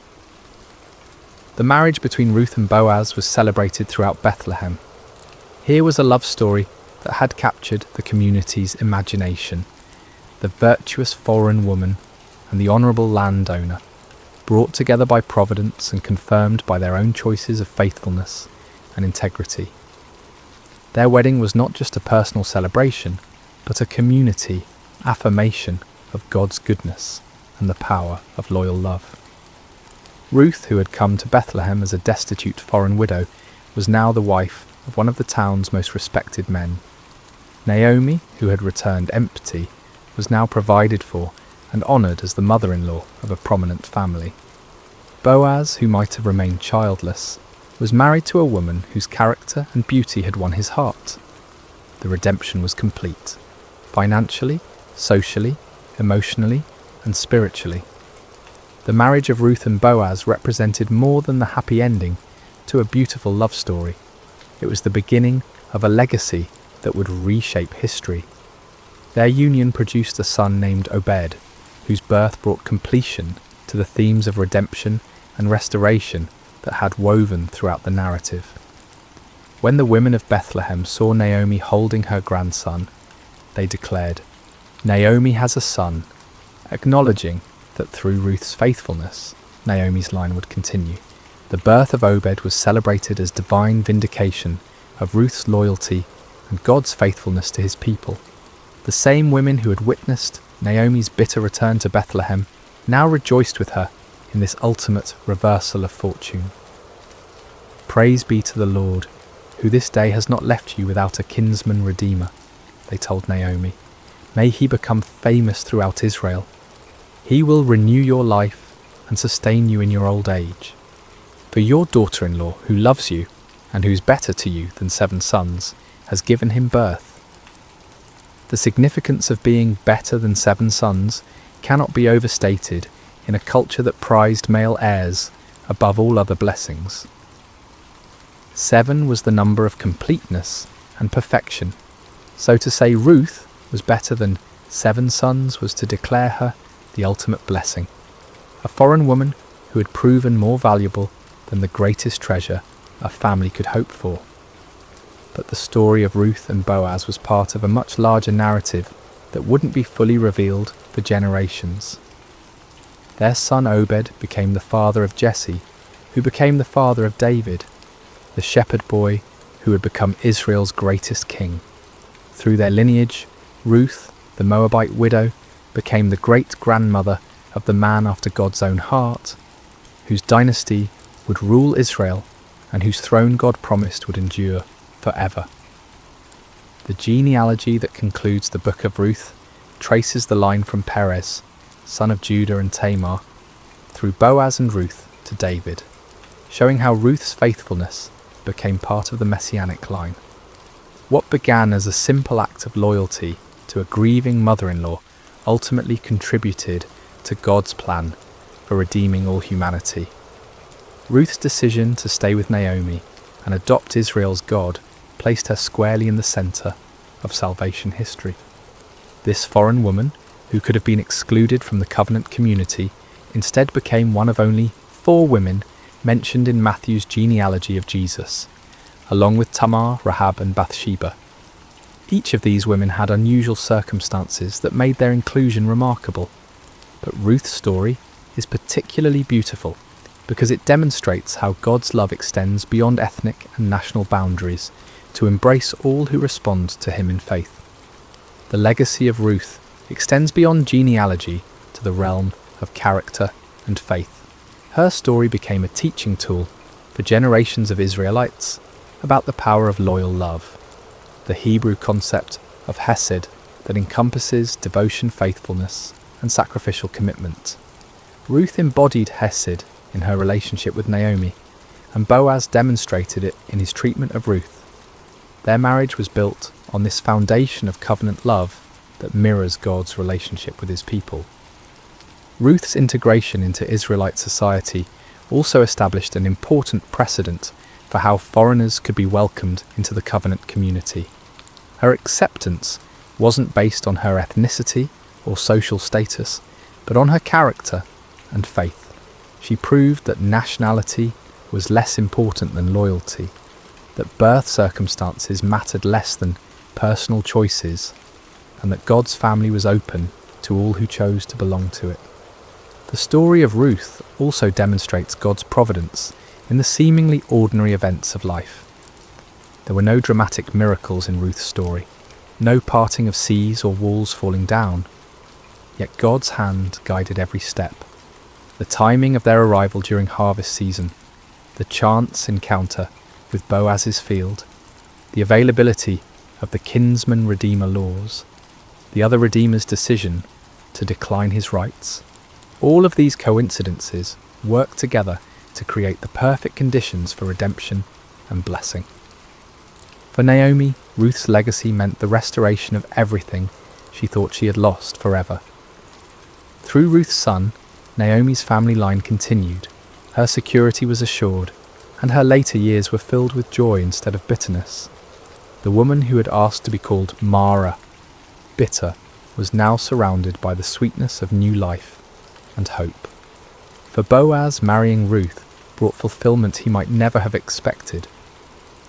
The marriage between Ruth and Boaz was celebrated throughout Bethlehem. Here was a love story that had captured the community's imagination. The virtuous foreign woman and the honourable landowner, brought together by providence and confirmed by their own choices of faithfulness and integrity. Their wedding was not just a personal celebration, but a community affirmation of God's goodness and the power of loyal love. Ruth, who had come to Bethlehem as a destitute foreign widow, was now the wife of one of the town's most respected men. Naomi, who had returned empty, was now provided for and honoured as the mother-in-law of a prominent family. Boaz, who might have remained childless, was married to a woman whose character and beauty had won his heart. The redemption was complete, financially, socially, emotionally, and spiritually. The marriage of Ruth and Boaz represented more than the happy ending to a beautiful love story. It was the beginning of a legacy that would reshape history. Their union produced a son named Obed, whose birth brought completion to the themes of redemption and restoration that had woven throughout the narrative. When the women of Bethlehem saw Naomi holding her grandson, they declared, "Naomi has a son," acknowledging that through Ruth's faithfulness, Naomi's line would continue. The birth of Obed was celebrated as divine vindication of Ruth's loyalty and God's faithfulness to his people. The same women who had witnessed Naomi's bitter return to Bethlehem now rejoiced with her in this ultimate reversal of fortune. "Praise be to the Lord, who this day has not left you without a kinsman redeemer," they told Naomi. "May he become famous throughout Israel. He will renew your life and sustain you in your old age. For your daughter-in-law, who loves you, and who's better to you than 7 sons, has given him birth." The significance of being better than 7 sons cannot be overstated in a culture that prized male heirs above all other blessings. 7 was the number of completeness and perfection. So to say Ruth was better than 7 sons was to declare her the ultimate blessing, a foreign woman who had proven more valuable than the greatest treasure a family could hope for. But the story of Ruth and Boaz was part of a much larger narrative that wouldn't be fully revealed for generations. Their son Obed became the father of Jesse, who became the father of David, the shepherd boy who would become Israel's greatest king. Through their lineage, Ruth, the Moabite widow, became the great-grandmother of the man after God's own heart, whose dynasty would rule Israel and whose throne God promised would endure forever. The genealogy that concludes the book of Ruth traces the line from Perez, son of Judah and Tamar, through Boaz and Ruth to David, showing how Ruth's faithfulness became part of the messianic line. What began as a simple act of loyalty to a grieving mother-in-law ultimately contributed to God's plan for redeeming all humanity. Ruth's decision to stay with Naomi and adopt Israel's God placed her squarely in the centre of salvation history. This foreign woman, who could have been excluded from the covenant community, instead became one of only 4 women mentioned in Matthew's genealogy of Jesus, along with Tamar, Rahab and Bathsheba. Each of these women had unusual circumstances that made their inclusion remarkable, but Ruth's story is particularly beautiful because it demonstrates how God's love extends beyond ethnic and national boundaries to embrace all who respond to him in faith. The legacy of Ruth extends beyond genealogy to the realm of character and faith. Her story became a teaching tool for generations of Israelites about the power of loyal love, the Hebrew concept of hesed that encompasses devotion, faithfulness, and sacrificial commitment. Ruth embodied hesed in her relationship with Naomi, and Boaz demonstrated it in his treatment of Ruth. Their marriage was built on this foundation of covenant love that mirrors God's relationship with his people. Ruth's integration into Israelite society also established an important precedent for how foreigners could be welcomed into the covenant community. Her acceptance wasn't based on her ethnicity or social status, but on her character and faith. She proved that nationality was less important than loyalty, that birth circumstances mattered less than personal choices, and that God's family was open to all who chose to belong to it. The story of Ruth also demonstrates God's providence in the seemingly ordinary events of life. There were no dramatic miracles in Ruth's story, no parting of seas or walls falling down, yet God's hand guided every step. The timing of their arrival during harvest season, the chance encounter with Boaz's field, the availability of the kinsman-redeemer laws, the other redeemer's decision to decline his rights. All of these coincidences work together to create the perfect conditions for redemption and blessing. For Naomi, Ruth's legacy meant the restoration of everything she thought she had lost forever. Through Ruth's son, Naomi's family line continued, her security was assured, and her later years were filled with joy instead of bitterness. The woman who had asked to be called Mara, bitter, was now surrounded by the sweetness of new life and hope. For Boaz, marrying Ruth brought fulfillment he might never have expected.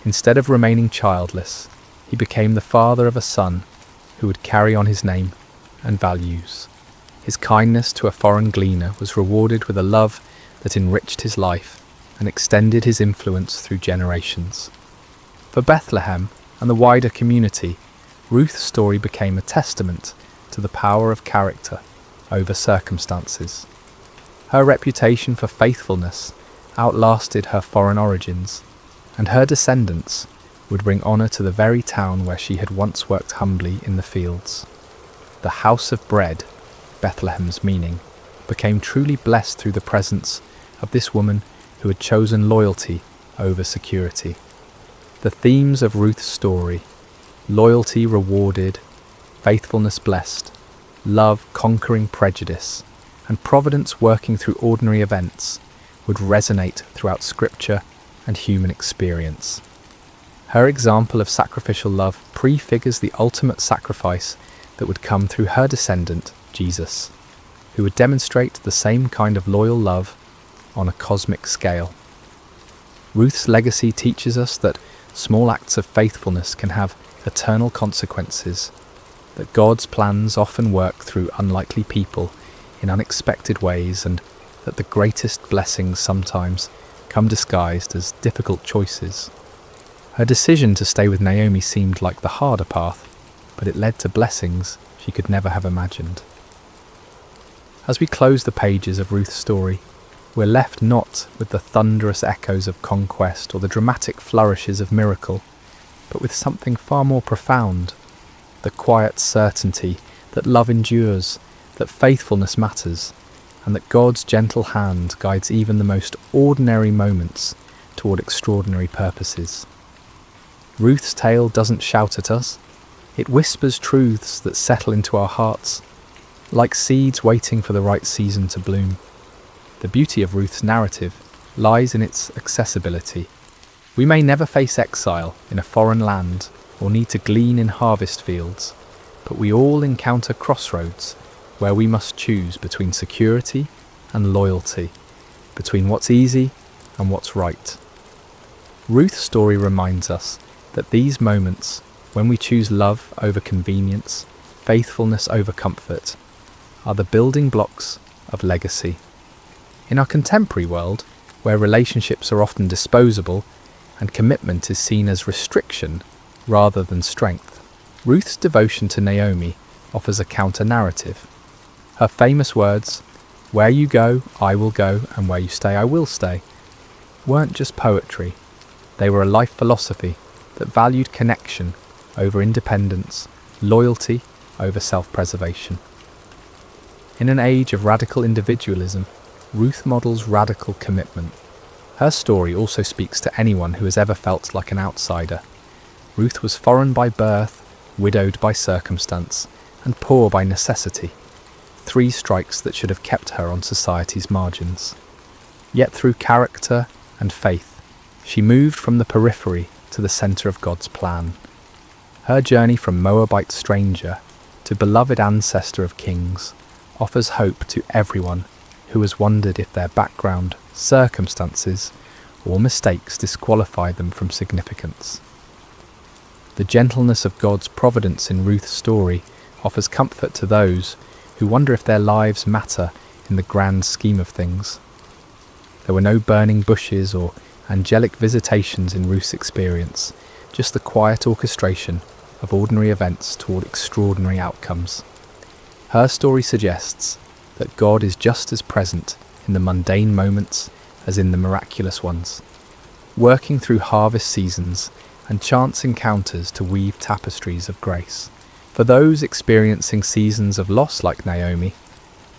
Instead of remaining childless, he became the father of a son who would carry on his name and values. His kindness to a foreign gleaner was rewarded with a love that enriched his life and extended his influence through generations. For Bethlehem and the wider community, Ruth's story became a testament to the power of character over circumstances. Her reputation for faithfulness outlasted her foreign origins, and her descendants would bring honour to the very town where she had once worked humbly in the fields. The house of bread, Bethlehem's meaning, became truly blessed through the presence of this woman who had chosen loyalty over security. The themes of Ruth's story, loyalty rewarded, faithfulness blessed, love conquering prejudice, and providence working through ordinary events, would resonate throughout Scripture and human experience. Her example of sacrificial love prefigures the ultimate sacrifice that would come through her descendant, Jesus, who would demonstrate the same kind of loyal love on a cosmic scale. Ruth's legacy teaches us that small acts of faithfulness can have eternal consequences, that God's plans often work through unlikely people in unexpected ways, and that the greatest blessings sometimes come disguised as difficult choices. Her decision to stay with Naomi seemed like the harder path, but it led to blessings she could never have imagined. As we close the pages of Ruth's story, we're left not with the thunderous echoes of conquest or the dramatic flourishes of miracle, but with something far more profound, the quiet certainty that love endures, that faithfulness matters, and that God's gentle hand guides even the most ordinary moments toward extraordinary purposes. Ruth's tale doesn't shout at us, it whispers truths that settle into our hearts, like seeds waiting for the right season to bloom. The beauty of Ruth's narrative lies in its accessibility. We may never face exile in a foreign land or need to glean in harvest fields, but we all encounter crossroads where we must choose between security and loyalty, between what's easy and what's right. Ruth's story reminds us that these moments, when we choose love over convenience, faithfulness over comfort, are the building blocks of legacy. In our contemporary world, where relationships are often disposable and commitment is seen as restriction rather than strength, Ruth's devotion to Naomi offers a counter-narrative. Her famous words, "Where you go, I will go, and where you stay, I will stay," weren't just poetry. They were a life philosophy that valued connection over independence, loyalty over self-preservation. In an age of radical individualism, Ruth models radical commitment. Her story also speaks to anyone who has ever felt like an outsider. Ruth was foreign by birth, widowed by circumstance, and poor by necessity. 3 strikes that should have kept her on society's margins. Yet through character and faith, she moved from the periphery to the centre of God's plan. Her journey from Moabite stranger to beloved ancestor of kings offers hope to everyone who has wondered if their background, circumstances, or mistakes disqualify them from significance. The gentleness of God's providence in Ruth's story offers comfort to those who wonder if their lives matter in the grand scheme of things. There were no burning bushes or angelic visitations in Ruth's experience, just the quiet orchestration of ordinary events toward extraordinary outcomes. Her story suggests that God is just as present in the mundane moments as in the miraculous ones, working through harvest seasons and chance encounters to weave tapestries of grace. For those experiencing seasons of loss like Naomi,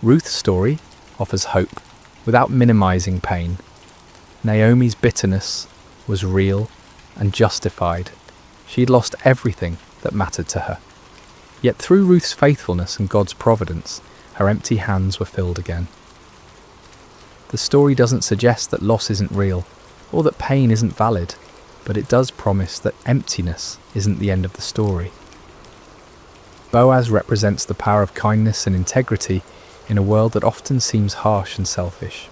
Ruth's story offers hope without minimizing pain. Naomi's bitterness was real and justified. She had lost everything that mattered to her. Yet through Ruth's faithfulness and God's providence, her empty hands were filled again. The story doesn't suggest that loss isn't real, or that pain isn't valid, but it does promise that emptiness isn't the end of the story. Boaz represents the power of kindness and integrity in a world that often seems harsh and selfish.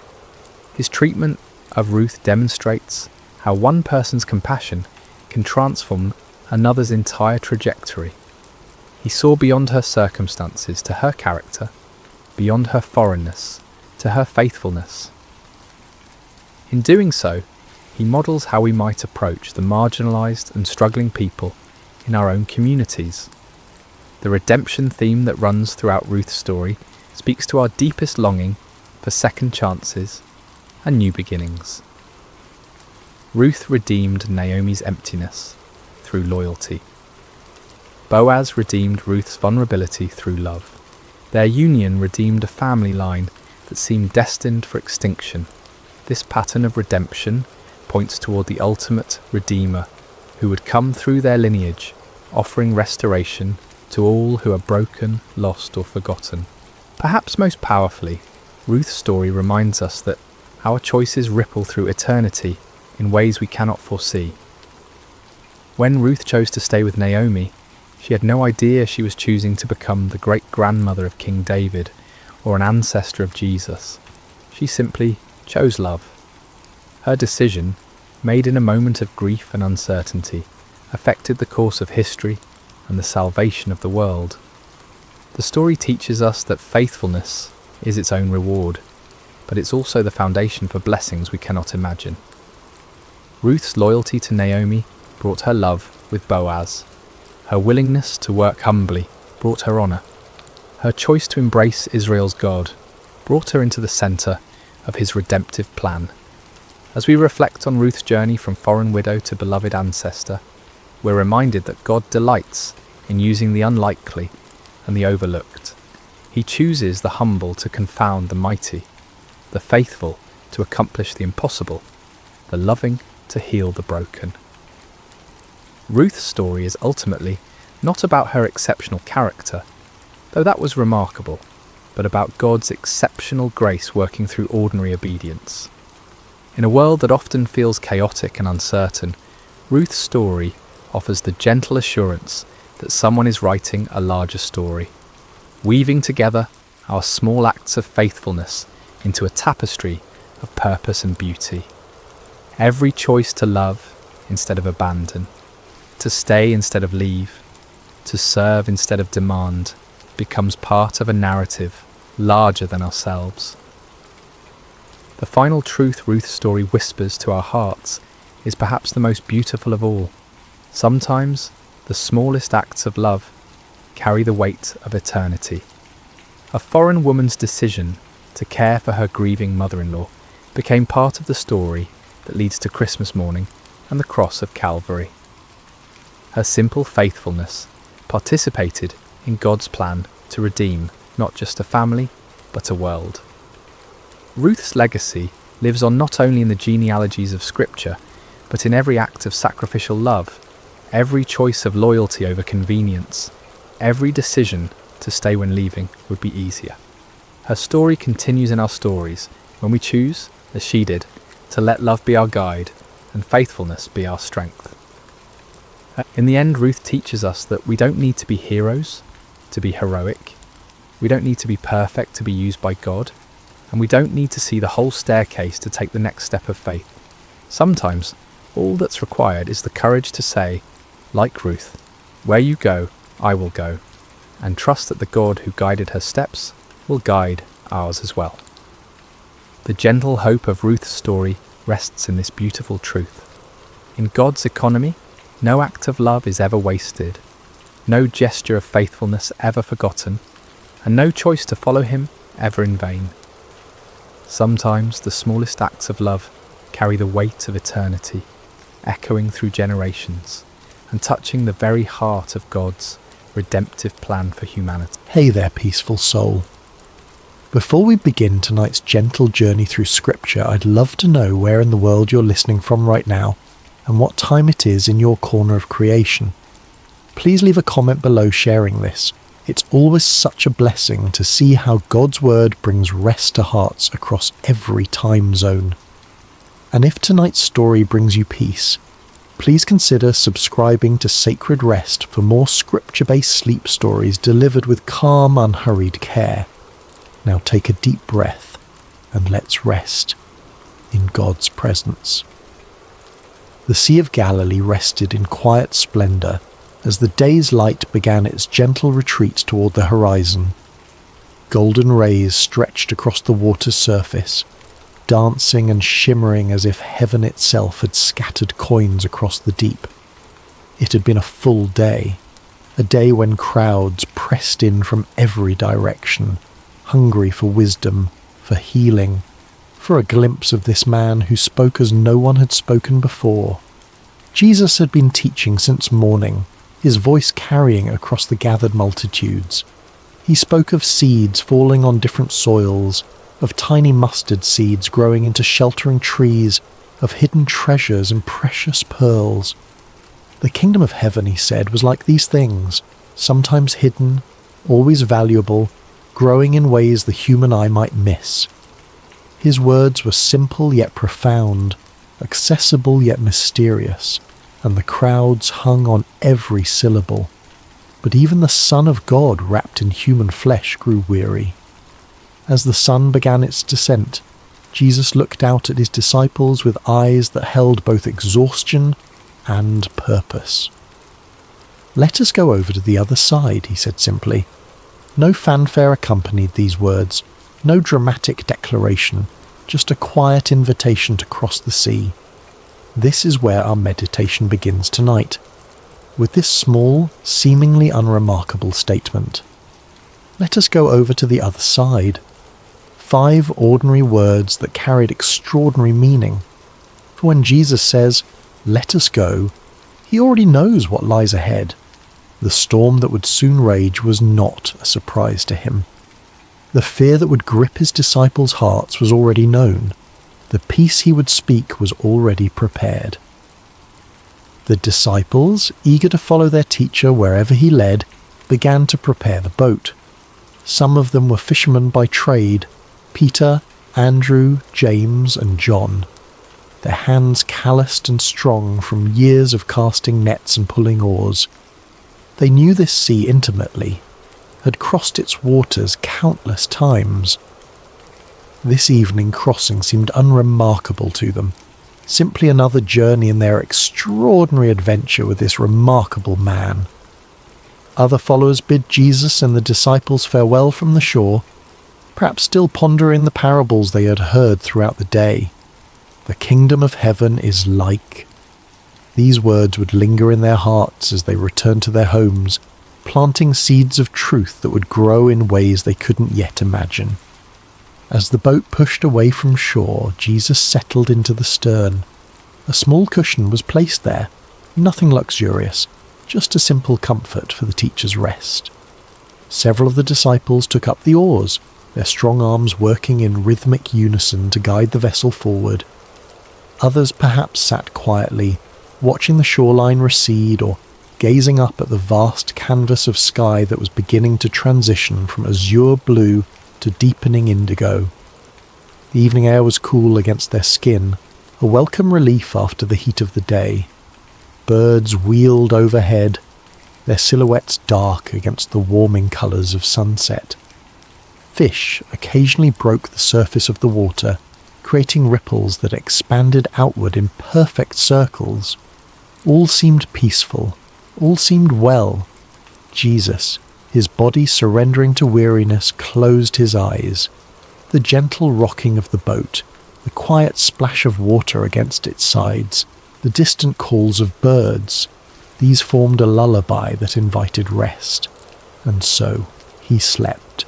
His treatment of Ruth demonstrates how one person's compassion can transform another's entire trajectory. He saw beyond her circumstances to her character, beyond her foreignness to her faithfulness. In doing so, he models how we might approach the marginalised and struggling people in our own communities. The redemption theme that runs throughout Ruth's story speaks to our deepest longing for second chances and new beginnings. Ruth redeemed Naomi's emptiness through loyalty. Boaz redeemed Ruth's vulnerability through love. Their union redeemed a family line that seemed destined for extinction. This pattern of redemption points toward the ultimate Redeemer, who would come through their lineage, offering restoration to all who are broken, lost, or forgotten. Perhaps most powerfully, Ruth's story reminds us that our choices ripple through eternity in ways we cannot foresee. When Ruth chose to stay with Naomi, she had no idea she was choosing to become the great-grandmother of King David or an ancestor of Jesus. She simply chose love. Her decision, made in a moment of grief and uncertainty, affected the course of history and the salvation of the world. The story teaches us that faithfulness is its own reward, but it's also the foundation for blessings we cannot imagine. Ruth's loyalty to Naomi brought her love with Boaz. Her willingness to work humbly brought her honour. Her choice to embrace Israel's God brought her into the centre of his redemptive plan. As we reflect on Ruth's journey from foreign widow to beloved ancestor, we're reminded that God delights in using the unlikely and the overlooked. He chooses the humble to confound the mighty, the faithful to accomplish the impossible, the loving to heal the broken. Ruth's story is ultimately not about her exceptional character, though that was remarkable, but about God's exceptional grace working through ordinary obedience. In a world that often feels chaotic and uncertain, Ruth's story offers the gentle assurance that someone is writing a larger story, weaving together our small acts of faithfulness into a tapestry of purpose and beauty. Every choice to love instead of abandon, to stay instead of leave, to serve instead of demand, becomes part of a narrative larger than ourselves. The final truth Ruth's story whispers to our hearts is perhaps the most beautiful of all. Sometimes the smallest acts of love carry the weight of eternity. A foreign woman's decision to care for her grieving mother-in-law became part of the story that leads to Christmas morning and the cross of Calvary. Her simple faithfulness participated in God's plan to redeem not just a family, but a world. Ruth's legacy lives on not only in the genealogies of Scripture, but in every act of sacrificial love, every choice of loyalty over convenience, every decision to stay when leaving would be easier. Her story continues in our stories when we choose, as she did, to let love be our guide and faithfulness be our strength. In the end, Ruth teaches us that we don't need to be heroes to be heroic. We don't need to be perfect to be used by God. and we don't need to see the whole staircase to take the next step of faith. Sometimes, all that's required is the courage to say, like Ruth, "Where you go, I will go," and trust that the God who guided her steps will guide ours as well. The gentle hope of Ruth's story rests in this beautiful truth. In God's economy, no act of love is ever wasted, no gesture of faithfulness ever forgotten, and no choice to follow him ever in vain. Sometimes the smallest acts of love carry the weight of eternity, echoing through generations, and touching the very heart of God's redemptive plan for humanity. Hey there, peaceful soul. Before we begin tonight's gentle journey through Scripture, I'd love to know where in the world you're listening from right now and what time it is in your corner of creation. Please leave a comment below sharing this. It's always such a blessing to see how God's Word brings rest to hearts across every time zone. And if tonight's story brings you peace, please consider subscribing to Sacred Rest for more Scripture-based sleep stories delivered with calm, unhurried care. Now take a deep breath and let's rest in God's presence. The Sea of Galilee rested in quiet splendour as the day's light began its gentle retreat toward the horizon. Golden rays stretched across the water's surface, dancing and shimmering as if heaven itself had scattered coins across the deep. It had been a full day, a day when crowds pressed in from every direction, hungry for wisdom, for healing, for a glimpse of this man who spoke as no one had spoken before. Jesus had been teaching since morning, his voice carrying across the gathered multitudes. He spoke of seeds falling on different soils, of tiny mustard seeds growing into sheltering trees, of hidden treasures and precious pearls. The kingdom of heaven, he said, was like these things, sometimes hidden, always valuable, growing in ways the human eye might miss. His words were simple yet profound, accessible yet mysterious, and the crowds hung on every syllable. But even the Son of God wrapped in human flesh grew weary. As the sun began its descent, Jesus looked out at his disciples with eyes that held both exhaustion and purpose. "Let us go over to the other side," he said simply. No fanfare accompanied these words, no dramatic declaration, just a quiet invitation to cross the sea. This is where our meditation begins tonight, with this small, seemingly unremarkable statement. Let us go over to the other side. 5 ordinary words that carried extraordinary meaning. For when Jesus says, "Let us go," he already knows what lies ahead. The storm that would soon rage was not a surprise to him. The fear that would grip his disciples' hearts was already known. The peace he would speak was already prepared. The disciples, eager to follow their teacher wherever he led, began to prepare the boat. Some of them were fishermen by trade, Peter, Andrew, James, and John. Their hands calloused and strong from years of casting nets and pulling oars. They knew this sea intimately, had crossed its waters countless times. This evening crossing seemed unremarkable to them, simply another journey in their extraordinary adventure with this remarkable man. Other followers bid Jesus and the disciples farewell from the shore, perhaps still pondering the parables they had heard throughout the day. The kingdom of heaven is like. These words would linger in their hearts as they returned to their homes, planting seeds of truth that would grow in ways they couldn't yet imagine. As the boat pushed away from shore, Jesus settled into the stern. A small cushion was placed there, nothing luxurious, just a simple comfort for the teacher's rest. Several of the disciples took up the oars, their strong arms working in rhythmic unison to guide the vessel forward. Others perhaps sat quietly, watching the shoreline recede or gazing up at the vast canvas of sky that was beginning to transition from azure blue to deepening indigo. The evening air was cool against their skin, a welcome relief after the heat of the day. Birds wheeled overhead, their silhouettes dark against the warming colours of sunset. Fish occasionally broke the surface of the water, creating ripples that expanded outward in perfect circles. All seemed peaceful, all seemed well. Jesus, his body surrendering to weariness, closed his eyes. The gentle rocking of the boat, the quiet splash of water against its sides, the distant calls of birds, these formed a lullaby that invited rest. And so he slept,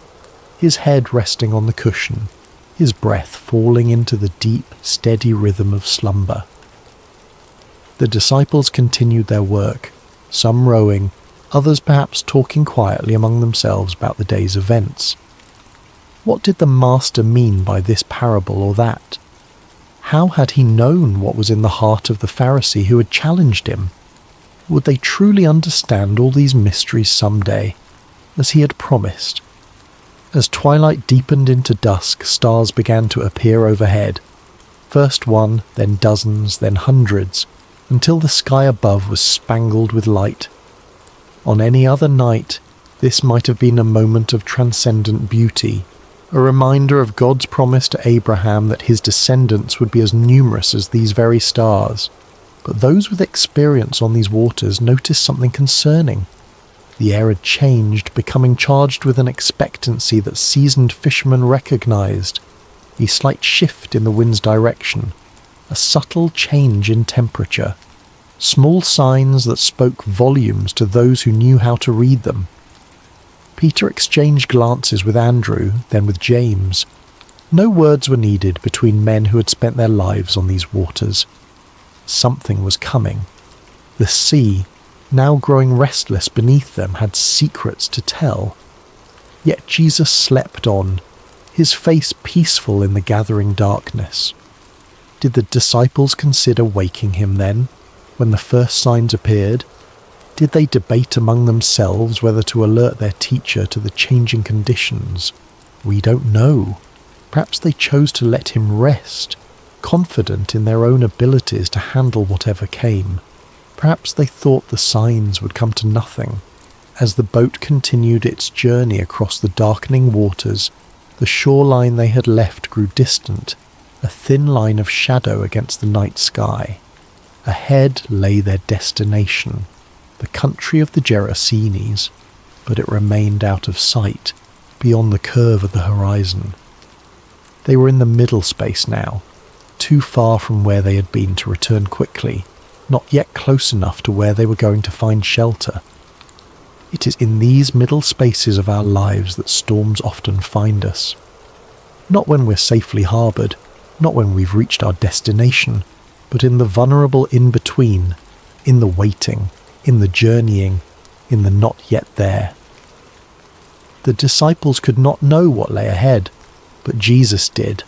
his head resting on the cushion, his breath falling into the deep, steady rhythm of slumber. The disciples continued their work, some rowing, others perhaps talking quietly among themselves about the day's events. What did the Master mean by this parable or that? How had he known what was in the heart of the Pharisee who had challenged him? Would they truly understand all these mysteries someday, as he had promised? As twilight deepened into dusk, stars began to appear overhead. First one, then dozens, then hundreds, until the sky above was spangled with light. On any other night, this might have been a moment of transcendent beauty, a reminder of God's promise to Abraham that his descendants would be as numerous as these very stars. But those with experience on these waters noticed something concerning. The air had changed, becoming charged with an expectancy that seasoned fishermen recognized. A slight shift in the wind's direction, a subtle change in temperature. Small signs that spoke volumes to those who knew how to read them. Peter exchanged glances with Andrew, then with James. No words were needed between men who had spent their lives on these waters. Something was coming. The sea, now growing restless beneath them, had secrets to tell. Yet Jesus slept on, his face peaceful in the gathering darkness. Did the disciples consider waking him then, when the first signs appeared? Did they debate among themselves whether to alert their teacher to the changing conditions? We don't know. Perhaps they chose to let him rest, confident in their own abilities to handle whatever came. Perhaps they thought the signs would come to nothing. As the boat continued its journey across the darkening waters, the shoreline they had left grew distant, a thin line of shadow against the night sky. Ahead lay their destination, the country of the Gerasenes, but it remained out of sight, beyond the curve of the horizon. They were in the middle space now, too far from where they had been to return quickly, not yet close enough to where they were going to find shelter. It is in these middle spaces of our lives that storms often find us. Not when we're safely harboured, not when we've reached our destination, but in the vulnerable in-between, in the waiting, in the journeying, in the not yet there. The disciples could not know what lay ahead, but Jesus did.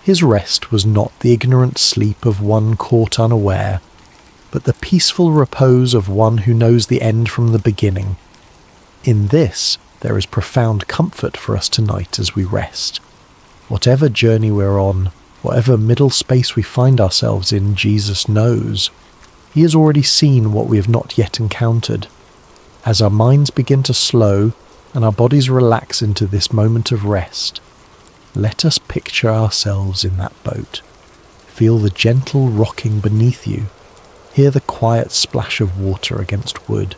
His rest was not the ignorant sleep of one caught unaware, but the peaceful repose of one who knows the end from the beginning. In this, there is profound comfort for us tonight as we rest. Whatever journey we're on, whatever middle space we find ourselves in, Jesus knows. He has already seen what we have not yet encountered. As our minds begin to slow and our bodies relax into this moment of rest, let us picture ourselves in that boat. Feel the gentle rocking beneath you. Hear the quiet splash of water against wood.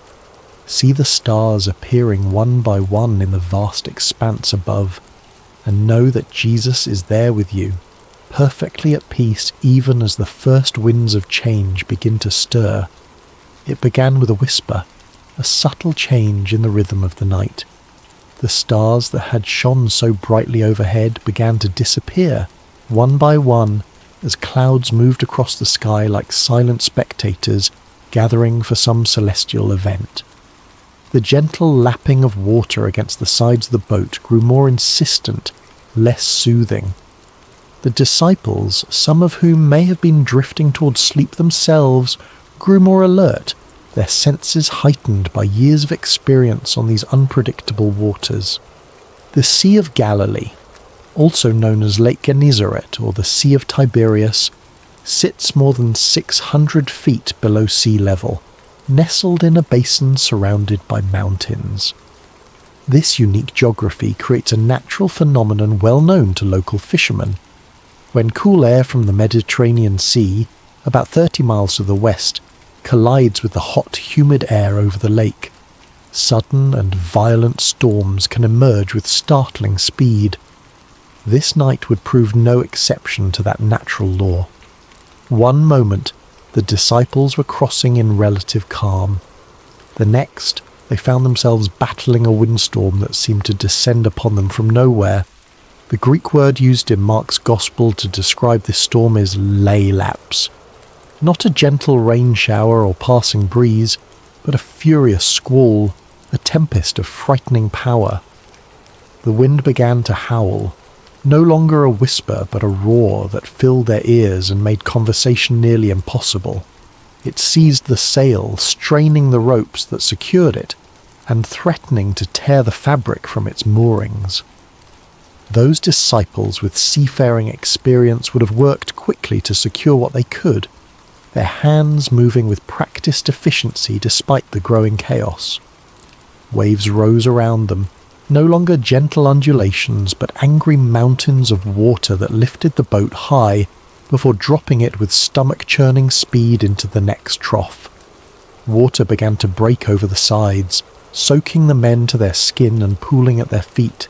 See the stars appearing one by one in the vast expanse above, and know that Jesus is there with you, perfectly at peace even as the first winds of change begin to stir. It began with a whisper, a subtle change in the rhythm of the night. The stars that had shone so brightly overhead began to disappear, one by one, as clouds moved across the sky like silent spectators gathering for some celestial event. The gentle lapping of water against the sides of the boat grew more insistent, less soothing. The disciples, some of whom may have been drifting towards sleep themselves, grew more alert, their senses heightened by years of experience on these unpredictable waters. The Sea of Galilee, also known as Lake Gennesaret or the Sea of Tiberias, sits more than 600 feet below sea level, nestled in a basin surrounded by mountains. This unique geography creates a natural phenomenon well known to local fishermen. When cool air from the Mediterranean Sea, about 30 miles to the west, collides with the hot, humid air over the lake, sudden and violent storms can emerge with startling speed. This night would prove no exception to that natural law. One moment, the disciples were crossing in relative calm. The next, they found themselves battling a windstorm that seemed to descend upon them from nowhere. The Greek word used in Mark's Gospel to describe this storm is leilaps. Not a gentle rain shower or passing breeze, but a furious squall, a tempest of frightening power. The wind began to howl, no longer a whisper but a roar that filled their ears and made conversation nearly impossible. It seized the sail, straining the ropes that secured it, and threatening to tear the fabric from its moorings. Those disciples with seafaring experience would have worked quickly to secure what they could, their hands moving with practiced efficiency despite the growing chaos. Waves rose around them, no longer gentle undulations but angry mountains of water that lifted the boat high before dropping it with stomach-churning speed into the next trough. Water began to break over the sides, soaking the men to their skin and pooling at their feet.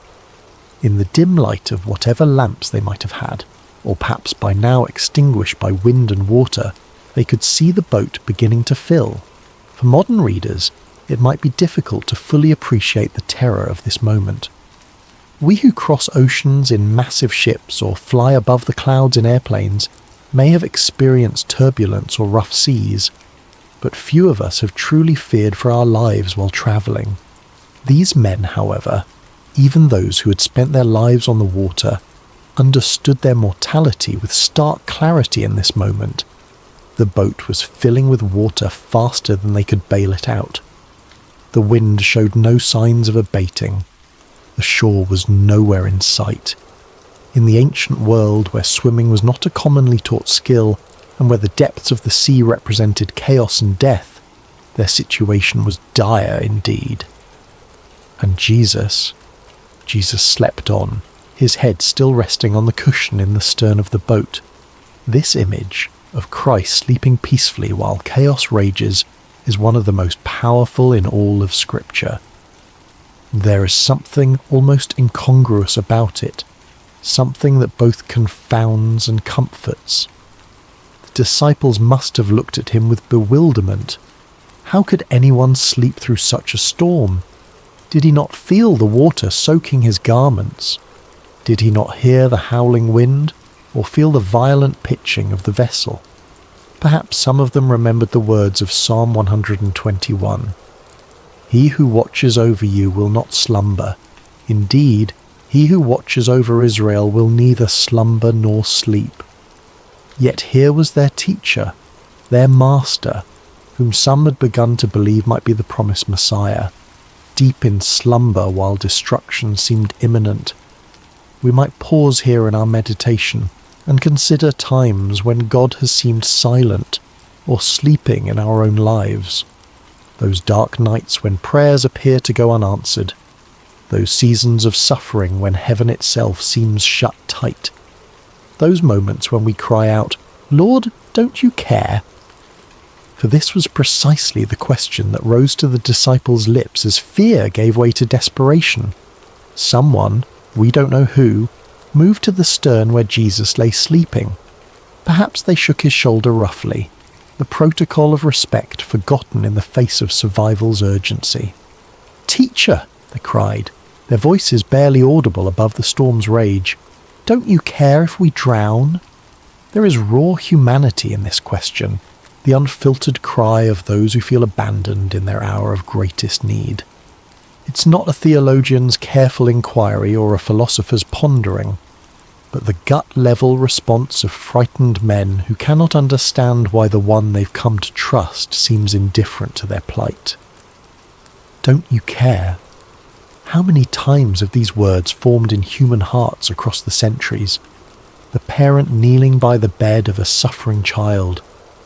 In the dim light of whatever lamps they might have had, or perhaps by now extinguished by wind and water, they could see the boat beginning to fill. For modern readers, it might be difficult to fully appreciate the terror of this moment. We who cross oceans in massive ships or fly above the clouds in airplanes may have experienced turbulence or rough seas, but few of us have truly feared for our lives while travelling. These men, however, even those who had spent their lives on the water, understood their mortality with stark clarity in this moment. The boat was filling with water faster than they could bail it out. The wind showed no signs of abating. The shore was nowhere in sight. In the ancient world where swimming was not a commonly taught skill, and where the depths of the sea represented chaos and death, their situation was dire indeed. And Jesus slept on, his head still resting on the cushion in the stern of the boat. This image of Christ sleeping peacefully while chaos rages is one of the most powerful in all of Scripture. There is something almost incongruous about it, something that both confounds and comforts. The disciples must have looked at him with bewilderment. How could anyone sleep through such a storm? Did he not feel the water soaking his garments? Did he not hear the howling wind, or feel the violent pitching of the vessel? Perhaps some of them remembered the words of Psalm 121. He who watches over you will not slumber. Indeed, he who watches over Israel will neither slumber nor sleep. Yet here was their teacher, their master, whom some had begun to believe might be the promised Messiah, deep in slumber while destruction seemed imminent. We might pause here in our meditation and consider times when God has seemed silent or sleeping in our own lives. Those dark nights when prayers appear to go unanswered. Those seasons of suffering when heaven itself seems shut tight. Those moments when we cry out, "Lord, don't you care?" For this was precisely the question that rose to the disciples' lips as fear gave way to desperation. Someone, we don't know who, moved to the stern where Jesus lay sleeping. Perhaps they shook his shoulder roughly, the protocol of respect forgotten in the face of survival's urgency. "Teacher," they cried, their voices barely audible above the storm's rage, "don't you care if we drown?" There is raw humanity in this question, the unfiltered cry of those who feel abandoned in their hour of greatest need. It's not a theologian's careful inquiry or a philosopher's pondering, but the gut-level response of frightened men who cannot understand why the one they've come to trust seems indifferent to their plight. Don't you care? How many times have these words formed in human hearts across the centuries? The parent kneeling by the bed of a suffering child,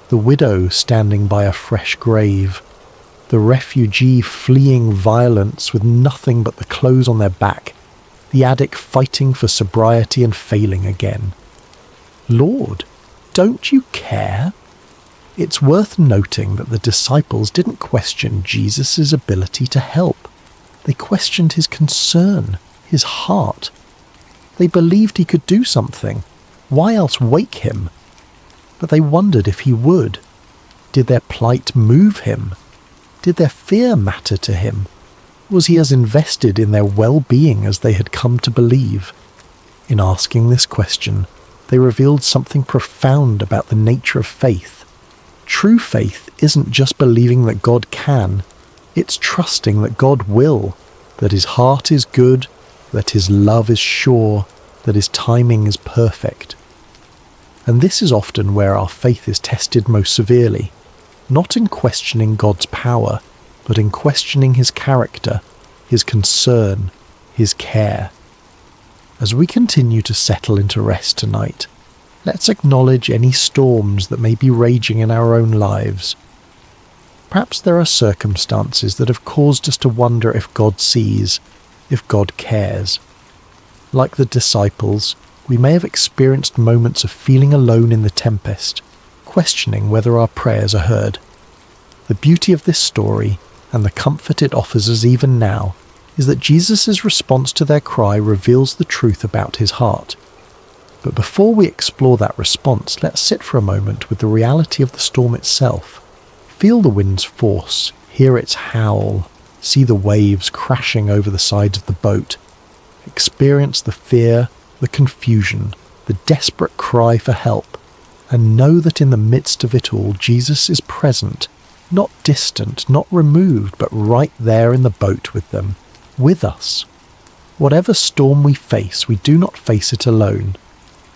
the widow standing by a fresh grave, the refugee fleeing violence with nothing but the clothes on their back, the addict fighting for sobriety and failing again. Lord, don't you care? It's worth noting that the disciples didn't question Jesus' ability to help. They questioned his concern, his heart. They believed he could do something. Why else wake him? But they wondered if he would. Did their plight move him? Did their fear matter to him? Was he as invested in their well-being as they had come to believe? In asking this question, they revealed something profound about the nature of faith. True faith isn't just believing that God can, it's trusting that God will, that his heart is good, that his love is sure, that his timing is perfect. And this is often where our faith is tested most severely, not in questioning God's power, but in questioning his character, his concern, his care. As we continue to settle into rest tonight, let's acknowledge any storms that may be raging in our own lives. Perhaps there are circumstances that have caused us to wonder if God sees, if God cares. Like the disciples, we may have experienced moments of feeling alone in the tempest, questioning whether our prayers are heard. The beauty of this story, and the comfort it offers us even now, is that Jesus' response to their cry reveals the truth about his heart. But before we explore that response, let's sit for a moment with the reality of the storm itself. Feel the wind's force, hear its howl, see the waves crashing over the sides of the boat. Experience the fear, the confusion, the desperate cry for help, and know that in the midst of it all, Jesus is present, not distant, not removed, but right there in the boat with them, with us. Whatever storm we face, we do not face it alone.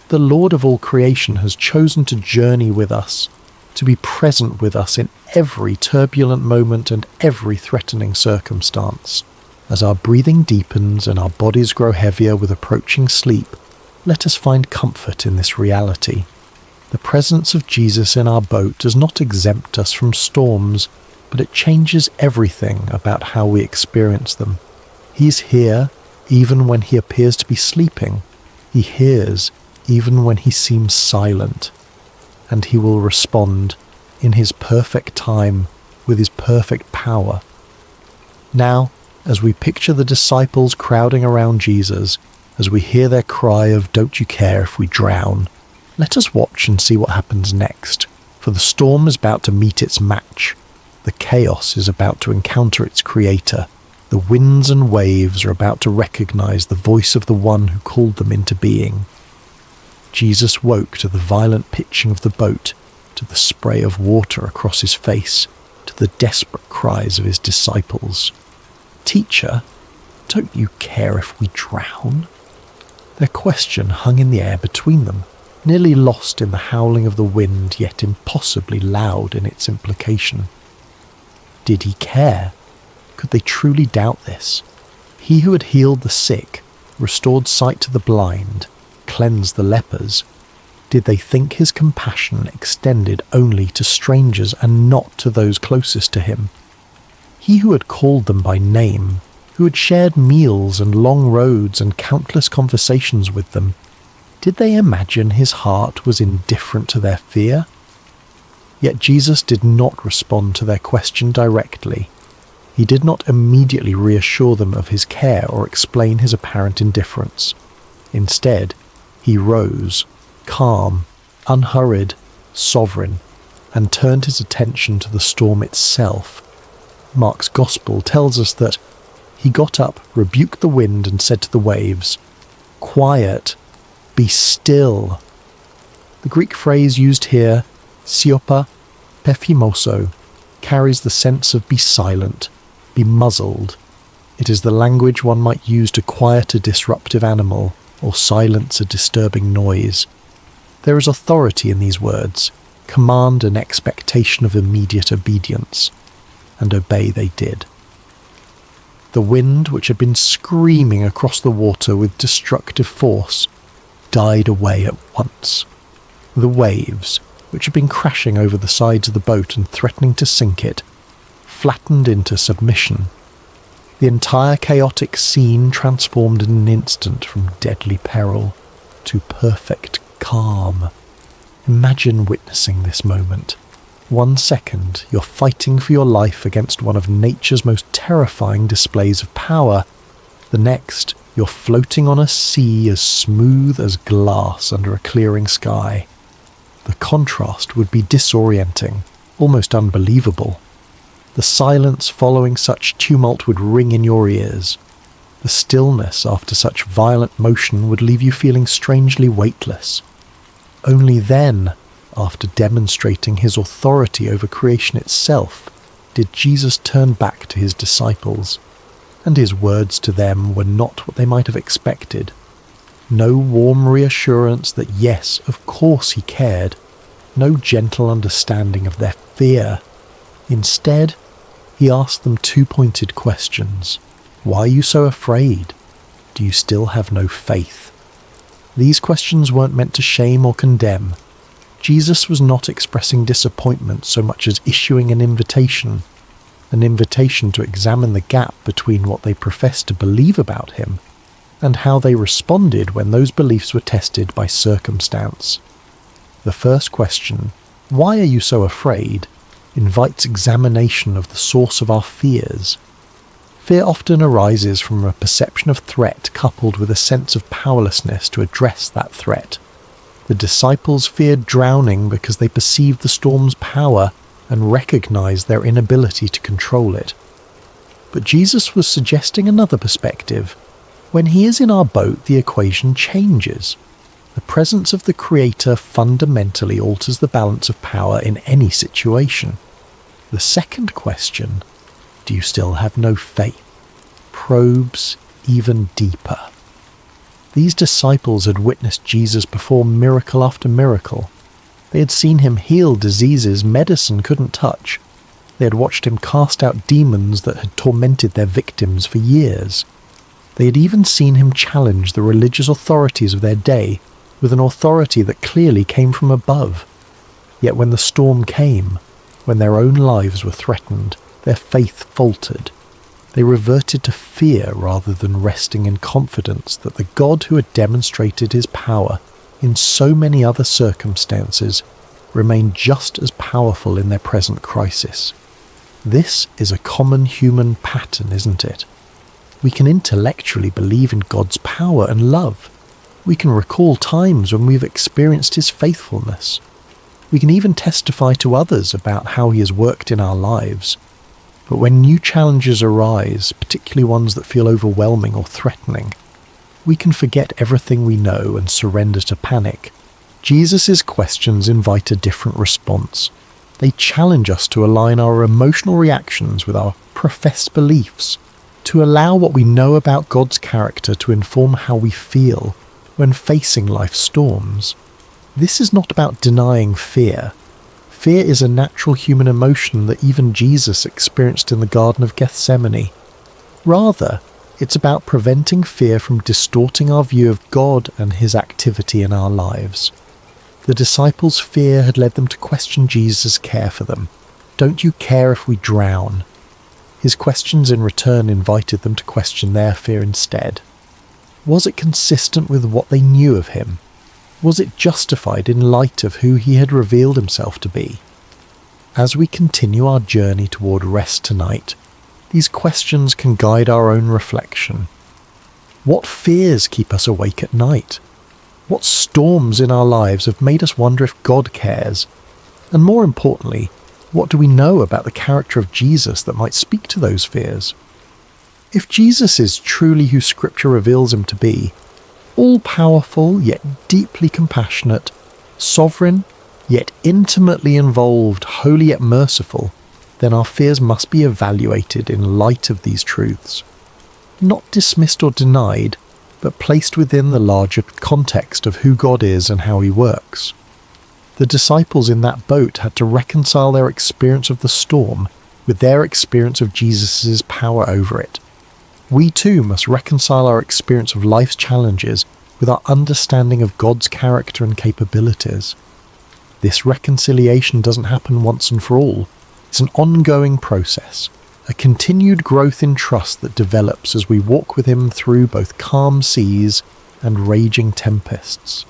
The Lord of all creation has chosen to journey with us, to be present with us in every turbulent moment and every threatening circumstance. As our breathing deepens and our bodies grow heavier with approaching sleep, let us find comfort in this reality. The presence of Jesus in our boat does not exempt us from storms, but it changes everything about how we experience them. He's here even when he appears to be sleeping. He hears even when he seems silent. And he will respond in his perfect time with his perfect power. Now, as we picture the disciples crowding around Jesus, as we hear their cry of "Don't you care if we drown?" let us watch and see what happens next, for the storm is about to meet its match. The chaos is about to encounter its creator. The winds and waves are about to recognize the voice of the one who called them into being. Jesus woke to the violent pitching of the boat, to the spray of water across his face, to the desperate cries of his disciples. "Teacher, don't you care if we drown?" Their question hung in the air between them, nearly lost in the howling of the wind, yet impossibly loud in its implication. Did he care? Could they truly doubt this? He who had healed the sick, restored sight to the blind, cleansed the lepers, did they think his compassion extended only to strangers and not to those closest to him? He who had called them by name, who had shared meals and long roads and countless conversations with them, did they imagine his heart was indifferent to their fear? Yet Jesus did not respond to their question directly. He did not immediately reassure them of his care or explain his apparent indifference. Instead, he rose, calm, unhurried, sovereign, and turned his attention to the storm itself. Mark's Gospel tells us that he got up, rebuked the wind, and said to the waves, "Quiet, be still." The Greek phrase used here, siopa pephimoso, carries the sense of be silent, be muzzled. It is the language one might use to quiet a disruptive animal or silence a disturbing noise. There is authority in these words, command and expectation of immediate obedience, and obey they did. The wind, which had been screaming across the water with destructive force, died away at once. The waves, which had been crashing over the sides of the boat and threatening to sink it, flattened into submission. The entire chaotic scene transformed in an instant from deadly peril to perfect calm. Imagine witnessing this moment. 1 second, you're fighting for your life against one of nature's most terrifying displays of power. The next, you're floating on a sea as smooth as glass under a clearing sky. The contrast would be disorienting, almost unbelievable. The silence following such tumult would ring in your ears. The stillness after such violent motion would leave you feeling strangely weightless. Only then, after demonstrating his authority over creation itself, did Jesus turn back to his disciples, and his words to them were not what they might have expected. No warm reassurance that yes, of course he cared, no gentle understanding of their fear. Instead, he asked them 2 pointed questions. Why are you so afraid? Do you still have no faith? These questions weren't meant to shame or condemn. Jesus was not expressing disappointment so much as issuing an invitation to examine the gap between what they professed to believe about him and how they responded when those beliefs were tested by circumstance. The first question, why are you so afraid, invites examination of the source of our fears. Fear often arises from a perception of threat coupled with a sense of powerlessness to address that threat. The disciples feared drowning because they perceived the storm's power and recognized their inability to control it. But Jesus was suggesting another perspective. When he is in our boat, the equation changes. The presence of the Creator fundamentally alters the balance of power in any situation. The second question, do you still have no faith, probes even deeper. These disciples had witnessed Jesus perform miracle after miracle. They had seen him heal diseases medicine couldn't touch. They had watched him cast out demons that had tormented their victims for years. They had even seen him challenge the religious authorities of their day with an authority that clearly came from above. Yet when the storm came, when their own lives were threatened, their faith faltered. They reverted to fear rather than resting in confidence that the God who had demonstrated his power in so many other circumstances remained just as powerful in their present crisis. This is a common human pattern, isn't it? We can intellectually believe in God's power and love. We can recall times when we've experienced his faithfulness. We can even testify to others about how he has worked in our lives. But when new challenges arise, particularly ones that feel overwhelming or threatening, we can forget everything we know and surrender to panic. Jesus' questions invite a different response. They challenge us to align our emotional reactions with our professed beliefs, to allow what we know about God's character to inform how we feel when facing life's storms. This is not about denying fear. Fear is a natural human emotion that even Jesus experienced in the Garden of Gethsemane. Rather, it's about preventing fear from distorting our view of God and his activity in our lives. The disciples' fear had led them to question Jesus' care for them. Don't you care if we drown? His questions in return invited them to question their fear instead. Was it consistent with what they knew of him? Was it justified in light of who he had revealed himself to be? As we continue our journey toward rest tonight, these questions can guide our own reflection. What fears keep us awake at night? What storms in our lives have made us wonder if God cares? And more importantly, what do we know about the character of Jesus that might speak to those fears? If Jesus is truly who Scripture reveals him to be, all-powerful yet deeply compassionate, sovereign yet intimately involved, holy yet merciful, then our fears must be evaluated in light of these truths. Not dismissed or denied, but placed within the larger context of who God is and how he works. The disciples in that boat had to reconcile their experience of the storm with their experience of Jesus' power over it. We too must reconcile our experience of life's challenges with our understanding of God's character and capabilities. This reconciliation doesn't happen once and for all. It's an ongoing process, a continued growth in trust that develops as we walk with him through both calm seas and raging tempests.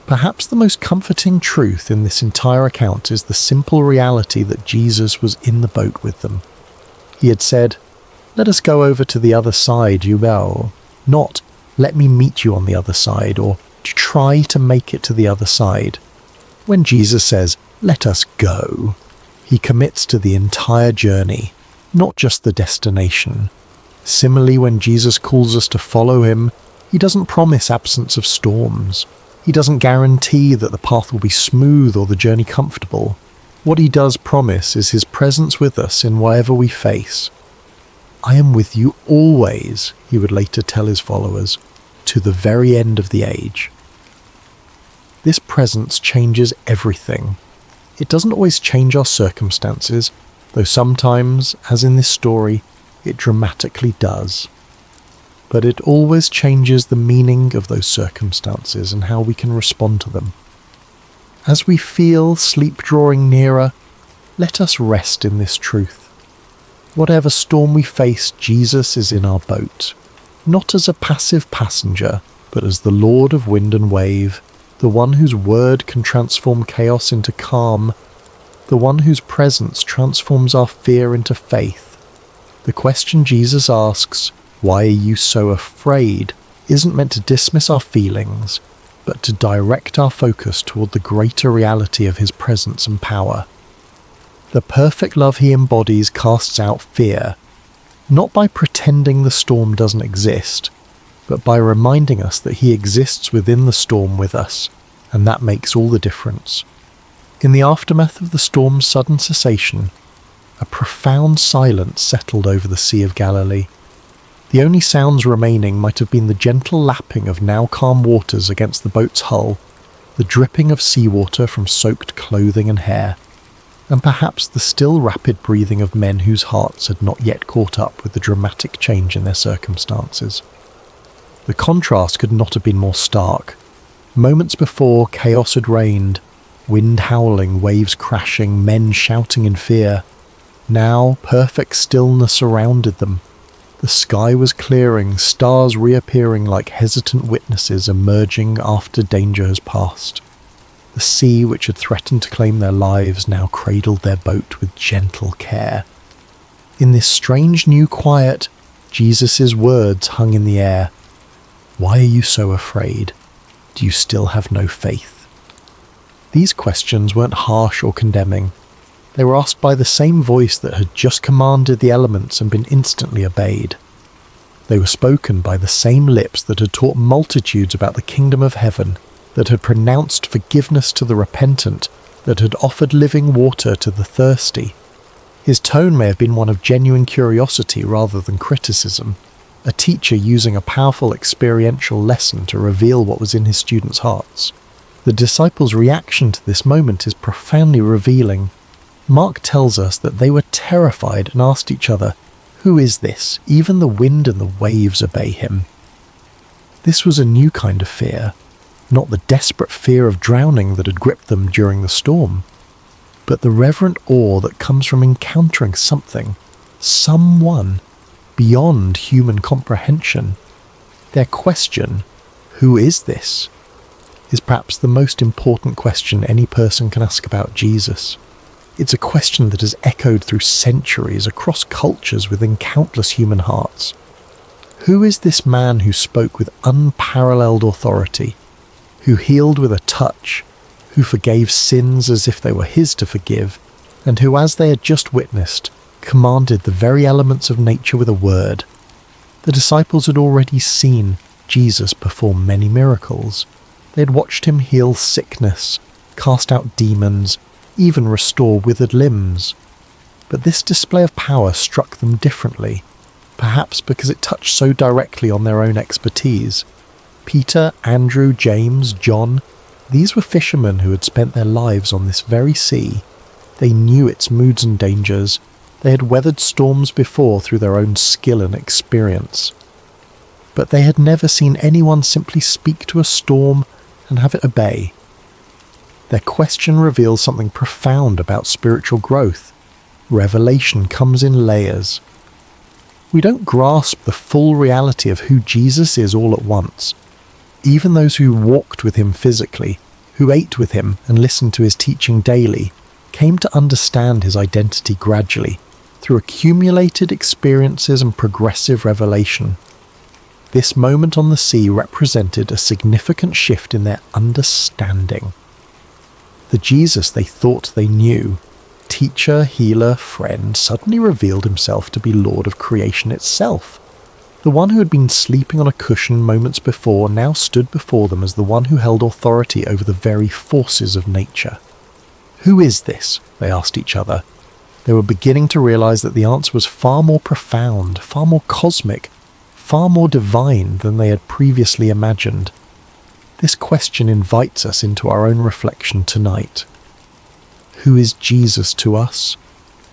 Perhaps the most comforting truth in this entire account is the simple reality that Jesus was in the boat with them. He had said, "Let us go over to the other side, you will," not "let me meet you on the other side," or "to try to make it to the other side." When Jesus says, "let us go," he commits to the entire journey, not just the destination. Similarly, when Jesus calls us to follow him, he doesn't promise absence of storms. He doesn't guarantee that the path will be smooth or the journey comfortable. What he does promise is his presence with us in whatever we face. "I am with you always," he would later tell his followers, "to the very end of the age." This presence changes everything. It doesn't always change our circumstances, though sometimes, as in this story, it dramatically does. But it always changes the meaning of those circumstances and how we can respond to them. As we feel sleep drawing nearer, let us rest in this truth. Whatever storm we face, Jesus is in our boat, not as a passive passenger, but as the Lord of wind and wave, the one whose word can transform chaos into calm, the one whose presence transforms our fear into faith. The question Jesus asks, "Why are you so afraid?" isn't meant to dismiss our feelings, but to direct our focus toward the greater reality of his presence and power. The perfect love he embodies casts out fear, not by pretending the storm doesn't exist, but by reminding us that he exists within the storm with us, and that makes all the difference. In the aftermath of the storm's sudden cessation, a profound silence settled over the Sea of Galilee. The only sounds remaining might have been the gentle lapping of now calm waters against the boat's hull, the dripping of seawater from soaked clothing and hair, and perhaps the still rapid breathing of men whose hearts had not yet caught up with the dramatic change in their circumstances. The contrast could not have been more stark. Moments before, chaos had reigned, wind howling, waves crashing, men shouting in fear. Now, perfect stillness surrounded them. The sky was clearing, stars reappearing like hesitant witnesses emerging after danger has passed. The sea, which had threatened to claim their lives, now cradled their boat with gentle care. In this strange new quiet, Jesus' words hung in the air. "Why are you so afraid? Do you still have no faith?" These questions weren't harsh or condemning. They were asked by the same voice that had just commanded the elements and been instantly obeyed. They were spoken by the same lips that had taught multitudes about the kingdom of heaven, that had pronounced forgiveness to the repentant, that had offered living water to the thirsty. His tone may have been one of genuine curiosity rather than criticism, a teacher using a powerful experiential lesson to reveal what was in his students' hearts. The disciples' reaction to this moment is profoundly revealing. Mark tells us that they were terrified and asked each other, "Who is this? Even the wind and the waves obey him." This was a new kind of fear, not the desperate fear of drowning that had gripped them during the storm, but the reverent awe that comes from encountering something, someone, beyond human comprehension. Their question, "Who is this?" is perhaps the most important question any person can ask about Jesus. It's a question that has echoed through centuries across cultures within countless human hearts. Who is this man who spoke with unparalleled authority, who healed with a touch, who forgave sins as if they were his to forgive, and who, as they had just witnessed, commanded the very elements of nature with a word? The disciples had already seen Jesus perform many miracles. They had watched him heal sickness, cast out demons, even restore withered limbs. But this display of power struck them differently, perhaps because it touched so directly on their own expertise. Peter, Andrew, James, John, these were fishermen who had spent their lives on this very sea. They knew its moods and dangers. They had weathered storms before through their own skill and experience. But they had never seen anyone simply speak to a storm and have it obey. Their question reveals something profound about spiritual growth. revelation comes in layers. We don't grasp the full reality of who Jesus is all at once. Even those who walked with him physically, who ate with him and listened to his teaching daily, came to understand his identity gradually, through accumulated experiences and progressive revelation. This moment on the sea represented a significant shift in their understanding. The Jesus they thought they knew, teacher, healer, friend, suddenly revealed himself to be Lord of creation itself. The one who had been sleeping on a cushion moments before now stood before them as the one who held authority over the very forces of nature. "Who is this?" they asked each other. They were beginning to realize that the answer was far more profound, far more cosmic, far more divine than they had previously imagined. This question invites us into our own reflection tonight. Who is Jesus to us?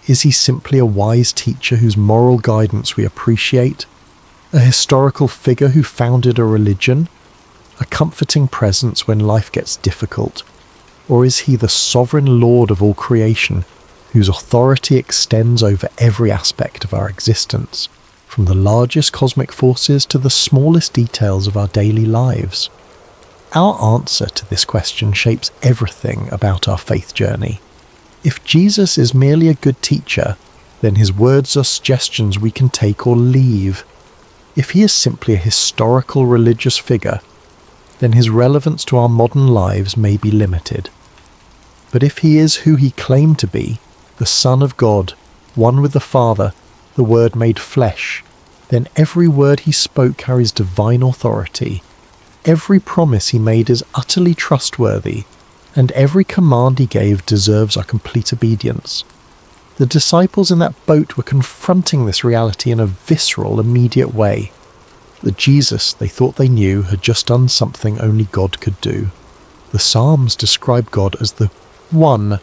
Is he simply a wise teacher whose moral guidance we appreciate? A historical figure who founded a religion? A comforting presence when life gets difficult? Or is he the sovereign Lord of all creation, whose authority extends over every aspect of our existence, from the largest cosmic forces to the smallest details of our daily lives? Our answer to this question shapes everything about our faith journey. If Jesus is merely a good teacher, then his words are suggestions we can take or leave. If he is simply a historical religious figure, then his relevance to our modern lives may be limited. But if he is who he claimed to be, the Son of God, one with the Father, the Word made flesh, then every word he spoke carries divine authority. Every promise he made is utterly trustworthy, and every command he gave deserves our complete obedience. The disciples in that boat were confronting this reality in a visceral, immediate way. The Jesus they thought they knew had just done something only God could do. The Psalms describe God as the One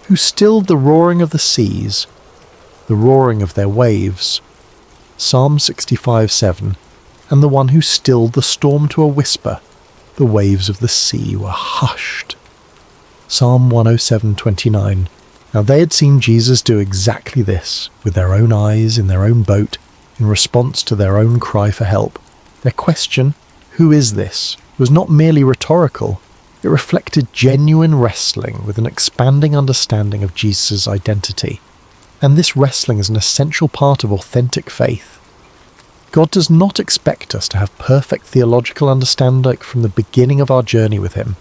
who stilled the roaring of the seas, the roaring of their waves. Psalm 65:7, and the one who stilled the storm to a whisper, the waves of the sea were hushed. Psalm 107:29. Now they had seen Jesus do exactly this, with their own eyes in their own boat, in response to their own cry for help. Their question, "Who is this?" was not merely rhetorical. It reflected genuine wrestling with an expanding understanding of Jesus' identity. And this wrestling is an essential part of authentic faith. God does not expect us to have perfect theological understanding from the beginning of our journey with him.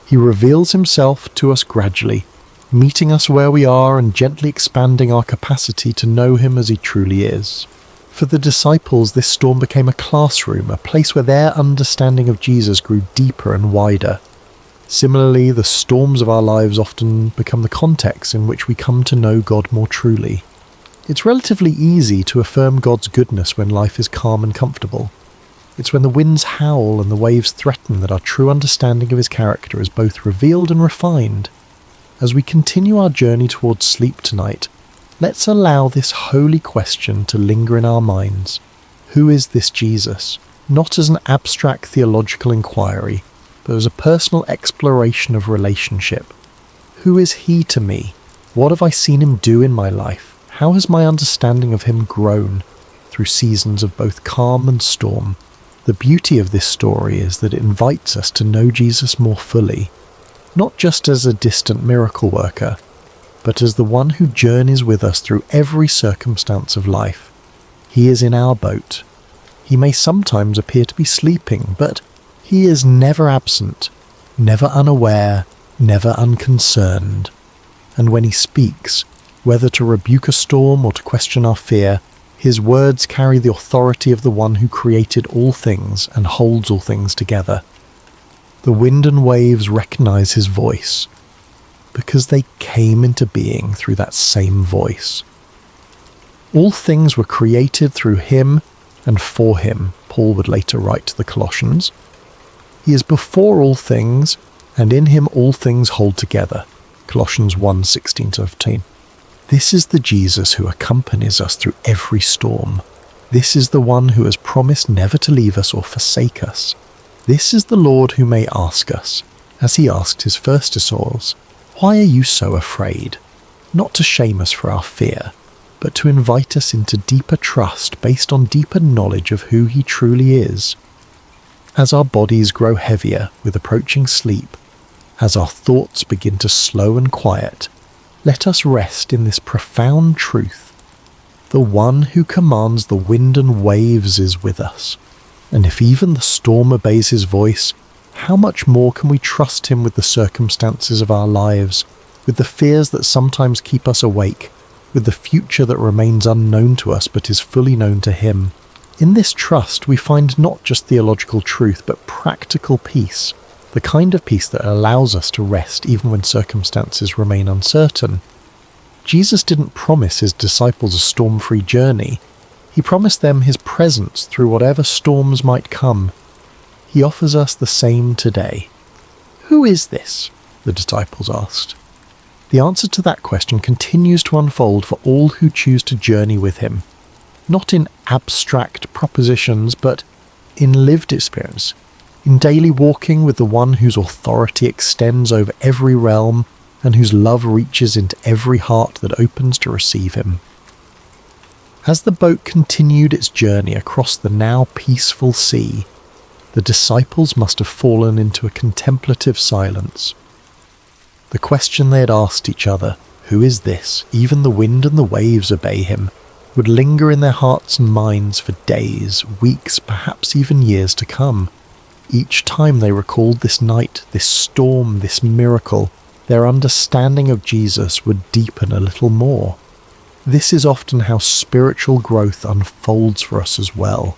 He reveals himself to us gradually, meeting us where we are and gently expanding our capacity to know him as he truly is. For the disciples, this storm became a classroom, a place where their understanding of Jesus grew deeper and wider. Similarly, the storms of our lives often become the context in which we come to know God more truly. It's relatively easy to affirm God's goodness when life is calm and comfortable. It's when the winds howl and the waves threaten that our true understanding of his character is both revealed and refined. As we continue our journey towards sleep tonight, let's allow this holy question to linger in our minds. Who is this Jesus? Not as an abstract theological inquiry, but as a personal exploration of relationship. Who is he to me? What have I seen him do in my life? How has my understanding of him grown through seasons of both calm and storm? The beauty of this story is that it invites us to know Jesus more fully, not just as a distant miracle worker, but as the one who journeys with us through every circumstance of life. He is in our boat. He may sometimes appear to be sleeping, but he is never absent, never unaware, never unconcerned. And when he speaks, whether to rebuke a storm or to question our fear, his words carry the authority of the one who created all things and holds all things together. The wind and waves recognize his voice, because they came into being through that same voice. All things were created through him and for him, Paul would later write to the Colossians. He is before all things, and in him all things hold together. Colossians 1:16-15. This is the Jesus who accompanies us through every storm. This is the one who has promised never to leave us or forsake us. This is the Lord who may ask us, as he asked his first disciples, "Why are you so afraid?" not to shame us for our fear, but to invite us into deeper trust based on deeper knowledge of who he truly is. As our bodies grow heavier with approaching sleep, as our thoughts begin to slow and quiet, let us rest in this profound truth. The one who commands the wind and waves is with us, and if even the storm obeys his voice, how much more can we trust him with the circumstances of our lives, with the fears that sometimes keep us awake, with the future that remains unknown to us but is fully known to him. In this trust we find not just theological truth but practical peace, the kind of peace that allows us to rest even when circumstances remain uncertain. Jesus didn't promise his disciples a storm-free journey. He promised them his presence through whatever storms might come. He offers us the same today. Who is this? The disciples asked. The answer to that question continues to unfold for all who choose to journey with him, not in abstract propositions, but in lived experience, in daily walking with the one whose authority extends over every realm and whose love reaches into every heart that opens to receive him. As the boat continued its journey across the now peaceful sea, the disciples must have fallen into a contemplative silence. The question they had asked each other, "Who is this? Even the wind and the waves obey him," would linger in their hearts and minds for days, weeks, perhaps even years to come. Each time they recalled this night, this storm, this miracle, their understanding of Jesus would deepen a little more. This is often how spiritual growth unfolds for us as well.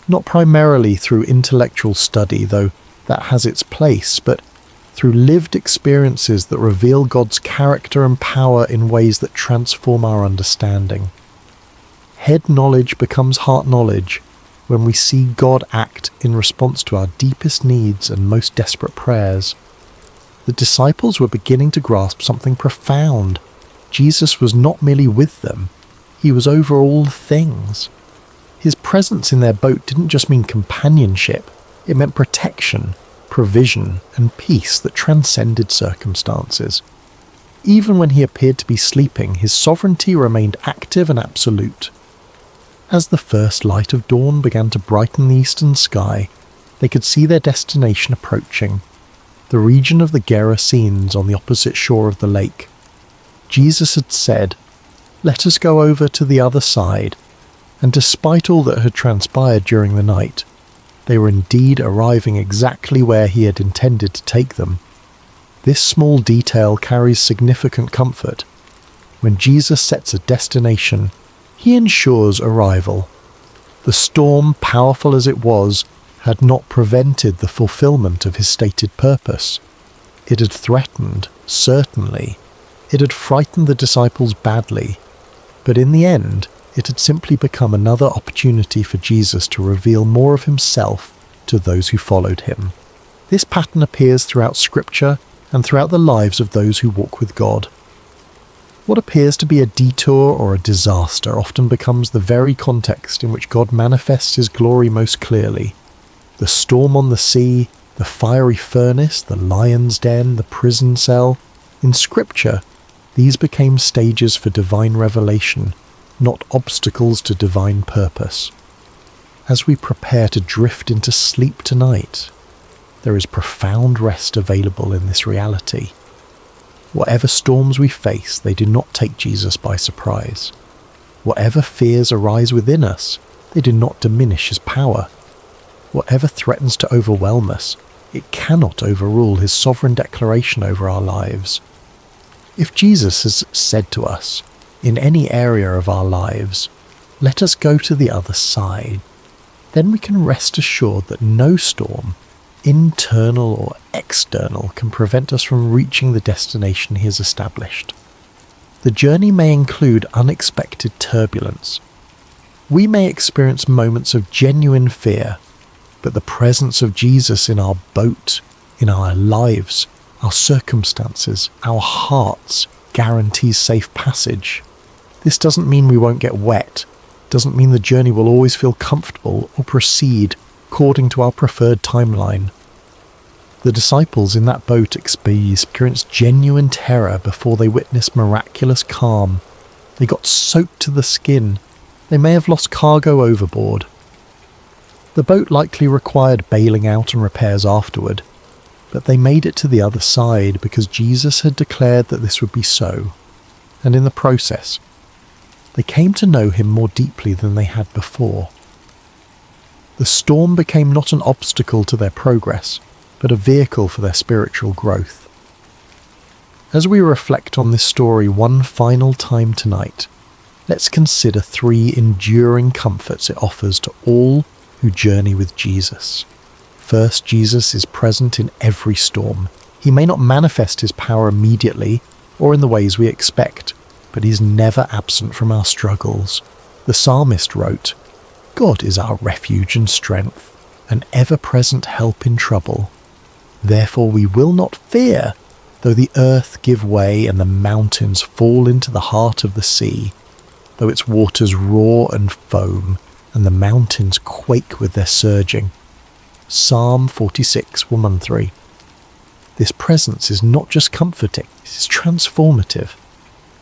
Not primarily through intellectual study, though that has its place, but through lived experiences that reveal God's character and power in ways that transform our understanding. Head knowledge becomes heart knowledge when we see God act in response to our deepest needs and most desperate prayers. The disciples were beginning to grasp something profound. Jesus was not merely with them, he was over all things. His presence in their boat didn't just mean companionship, it meant protection, provision, and peace that transcended circumstances. Even when he appeared to be sleeping, his sovereignty remained active and absolute. As the first light of dawn began to brighten the eastern sky, they could see their destination approaching, the region of the Gerasenes on the opposite shore of the lake. Jesus had said, "Let us go over to the other side," and despite all that had transpired during the night, they were indeed arriving exactly where he had intended to take them. This small detail carries significant comfort. When Jesus sets a destination, he ensures arrival. The storm, powerful as it was, had not prevented the fulfillment of his stated purpose. It had threatened, certainly. It had frightened the disciples badly. But in the end, it had simply become another opportunity for Jesus to reveal more of himself to those who followed him. This pattern appears throughout Scripture and throughout the lives of those who walk with God. What appears to be a detour or a disaster often becomes the very context in which God manifests his glory most clearly. The storm on the sea, the fiery furnace, the lion's den, the prison cell. In Scripture, these became stages for divine revelation, not obstacles to divine purpose. As we prepare to drift into sleep tonight, there is profound rest available in this reality. Whatever storms we face, they do not take Jesus by surprise. Whatever fears arise within us, they do not diminish his power. Whatever threatens to overwhelm us, it cannot overrule his sovereign declaration over our lives. If Jesus has said to us, in any area of our lives, "Let us go to the other side," then we can rest assured that no storm, internal or external, can prevent us from reaching the destination he has established. The journey may include unexpected turbulence. We may experience moments of genuine fear, but the presence of Jesus in our boat, in our lives, our circumstances, our hearts, guarantees safe passage. This doesn't mean we won't get wet, doesn't mean the journey will always feel comfortable or proceed according to our preferred timeline. The disciples in that boat experienced genuine terror before they witnessed miraculous calm. They got soaked to the skin. They may have lost cargo overboard. The boat likely required bailing out and repairs afterward, but they made it to the other side because Jesus had declared that this would be so. And in the process, they came to know him more deeply than they had before. The storm became not an obstacle to their progress, but a vehicle for their spiritual growth. As we reflect on this story one final time tonight, let's consider 3 enduring comforts it offers to all who journey with Jesus. First, Jesus is present in every storm. He may not manifest his power immediately or in the ways we expect, but he's never absent from our struggles. The psalmist wrote, "God is our refuge and strength, an ever-present help in trouble. Therefore we will not fear, though the earth give way and the mountains fall into the heart of the sea, though its waters roar and foam, and the mountains quake with their surging." Psalm 46, 1 and 3. This presence is not just comforting, it is transformative.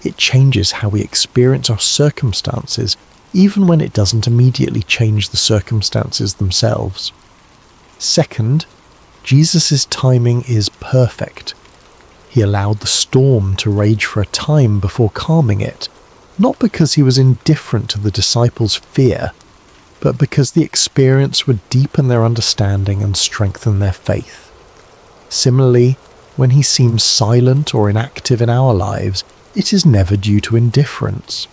It changes how we experience our circumstances, even when it doesn't immediately change the circumstances themselves. Second, Jesus' timing is perfect. He allowed the storm to rage for a time before calming it, not because he was indifferent to the disciples' fear, but because the experience would deepen their understanding and strengthen their faith. Similarly, when he seems silent or inactive in our lives, it is never due to indifference.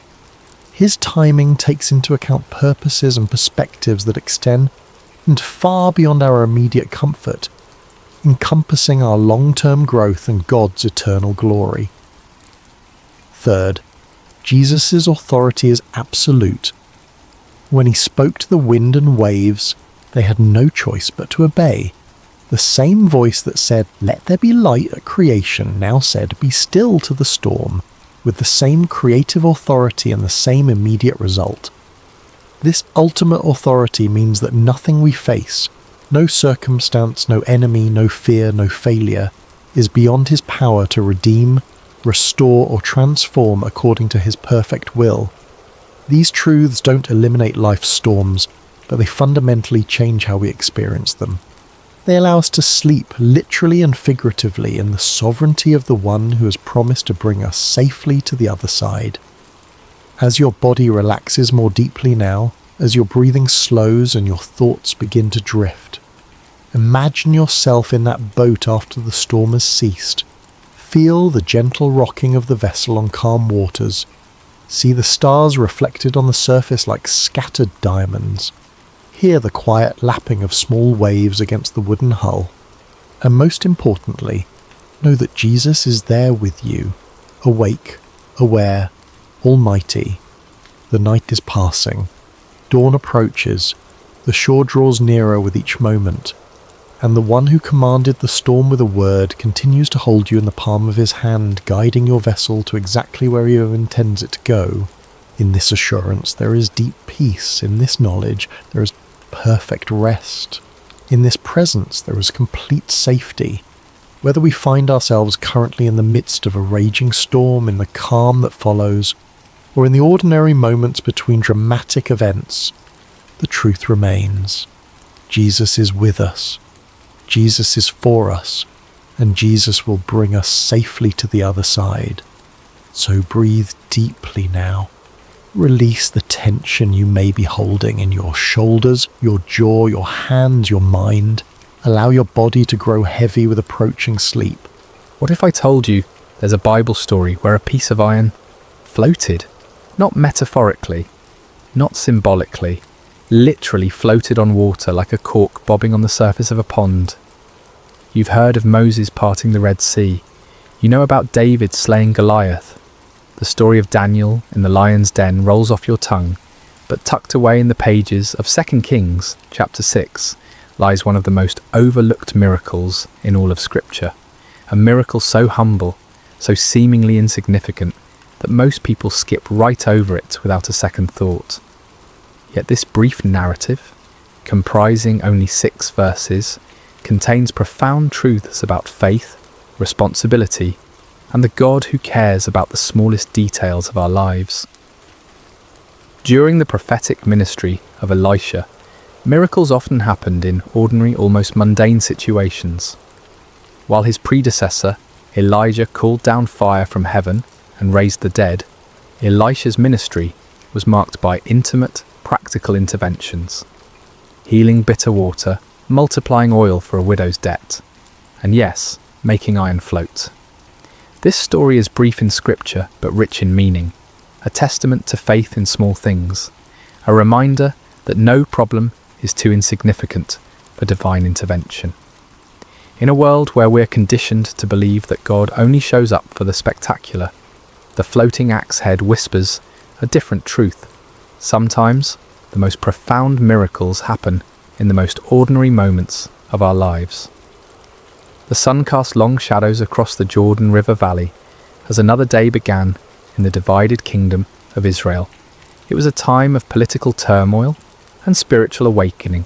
His timing takes into account purposes and perspectives that extend far beyond our immediate comfort, encompassing our long-term growth and God's eternal glory. Third, Jesus' authority is absolute. When he spoke to the wind and waves, they had no choice but to obey. The same voice that said, "Let there be light" at creation, now said, "Be still" to the storm, with the same creative authority and the same immediate result. This ultimate authority means that nothing we face, no circumstance, no enemy, no fear, no failure, is beyond his power to redeem, restore, or transform according to his perfect will. These truths don't eliminate life's storms, but they fundamentally change how we experience them. They allow us to sleep, literally and figuratively, in the sovereignty of the one who has promised to bring us safely to the other side. As your body relaxes more deeply now, as your breathing slows and your thoughts begin to drift, imagine yourself in that boat after the storm has ceased. Feel the gentle rocking of the vessel on calm waters. See the stars reflected on the surface like scattered diamonds. Hear the quiet lapping of small waves against the wooden hull. And most importantly, know that Jesus is there with you, awake, aware, almighty. The night is passing. Dawn approaches. The shore draws nearer with each moment. And the one who commanded the storm with a word continues to hold you in the palm of his hand, guiding your vessel to exactly where he intends it to go. In this assurance there is deep peace. In this knowledge there is perfect rest. In this presence there is complete safety. Whether we find ourselves currently in the midst of a raging storm, in the calm that follows, or in the ordinary moments between dramatic events, the truth remains. Jesus is with us. Jesus is for us, and Jesus will bring us safely to the other side. So breathe deeply now. Release the tension you may be holding in your shoulders, your jaw, your hands, your mind. Allow your body to grow heavy with approaching sleep. What if I told you there's a Bible story where a piece of iron floated? Not metaphorically, not symbolically, literally floated on water like a cork bobbing on the surface of a pond. You've heard of Moses parting the Red Sea. You know about David slaying Goliath. The story of Daniel in the lion's den rolls off your tongue, but tucked away in the pages of 2 Kings chapter 6 lies one of the most overlooked miracles in all of Scripture. A miracle so humble, so seemingly insignificant, that most people skip right over it without a second thought. Yet this brief narrative, comprising only 6 verses, contains profound truths about faith, responsibility, and the God who cares about the smallest details of our lives. During the prophetic ministry of Elisha, miracles often happened in ordinary, almost mundane situations. While his predecessor, Elijah, called down fire from heaven and raised the dead, Elisha's ministry was marked by intimate, practical interventions, healing bitter water, multiplying oil for a widow's debt, and yes, making iron float. This story is brief in scripture but rich in meaning, a testament to faith in small things, a reminder that no problem is too insignificant for divine intervention. In a world where we're conditioned to believe that God only shows up for the spectacular, the floating axe head whispers a different truth. Sometimes, the most profound miracles happen in the most ordinary moments of our lives. The sun cast long shadows across the Jordan River Valley as another day began in the divided kingdom of Israel. It was a time of political turmoil and spiritual awakening,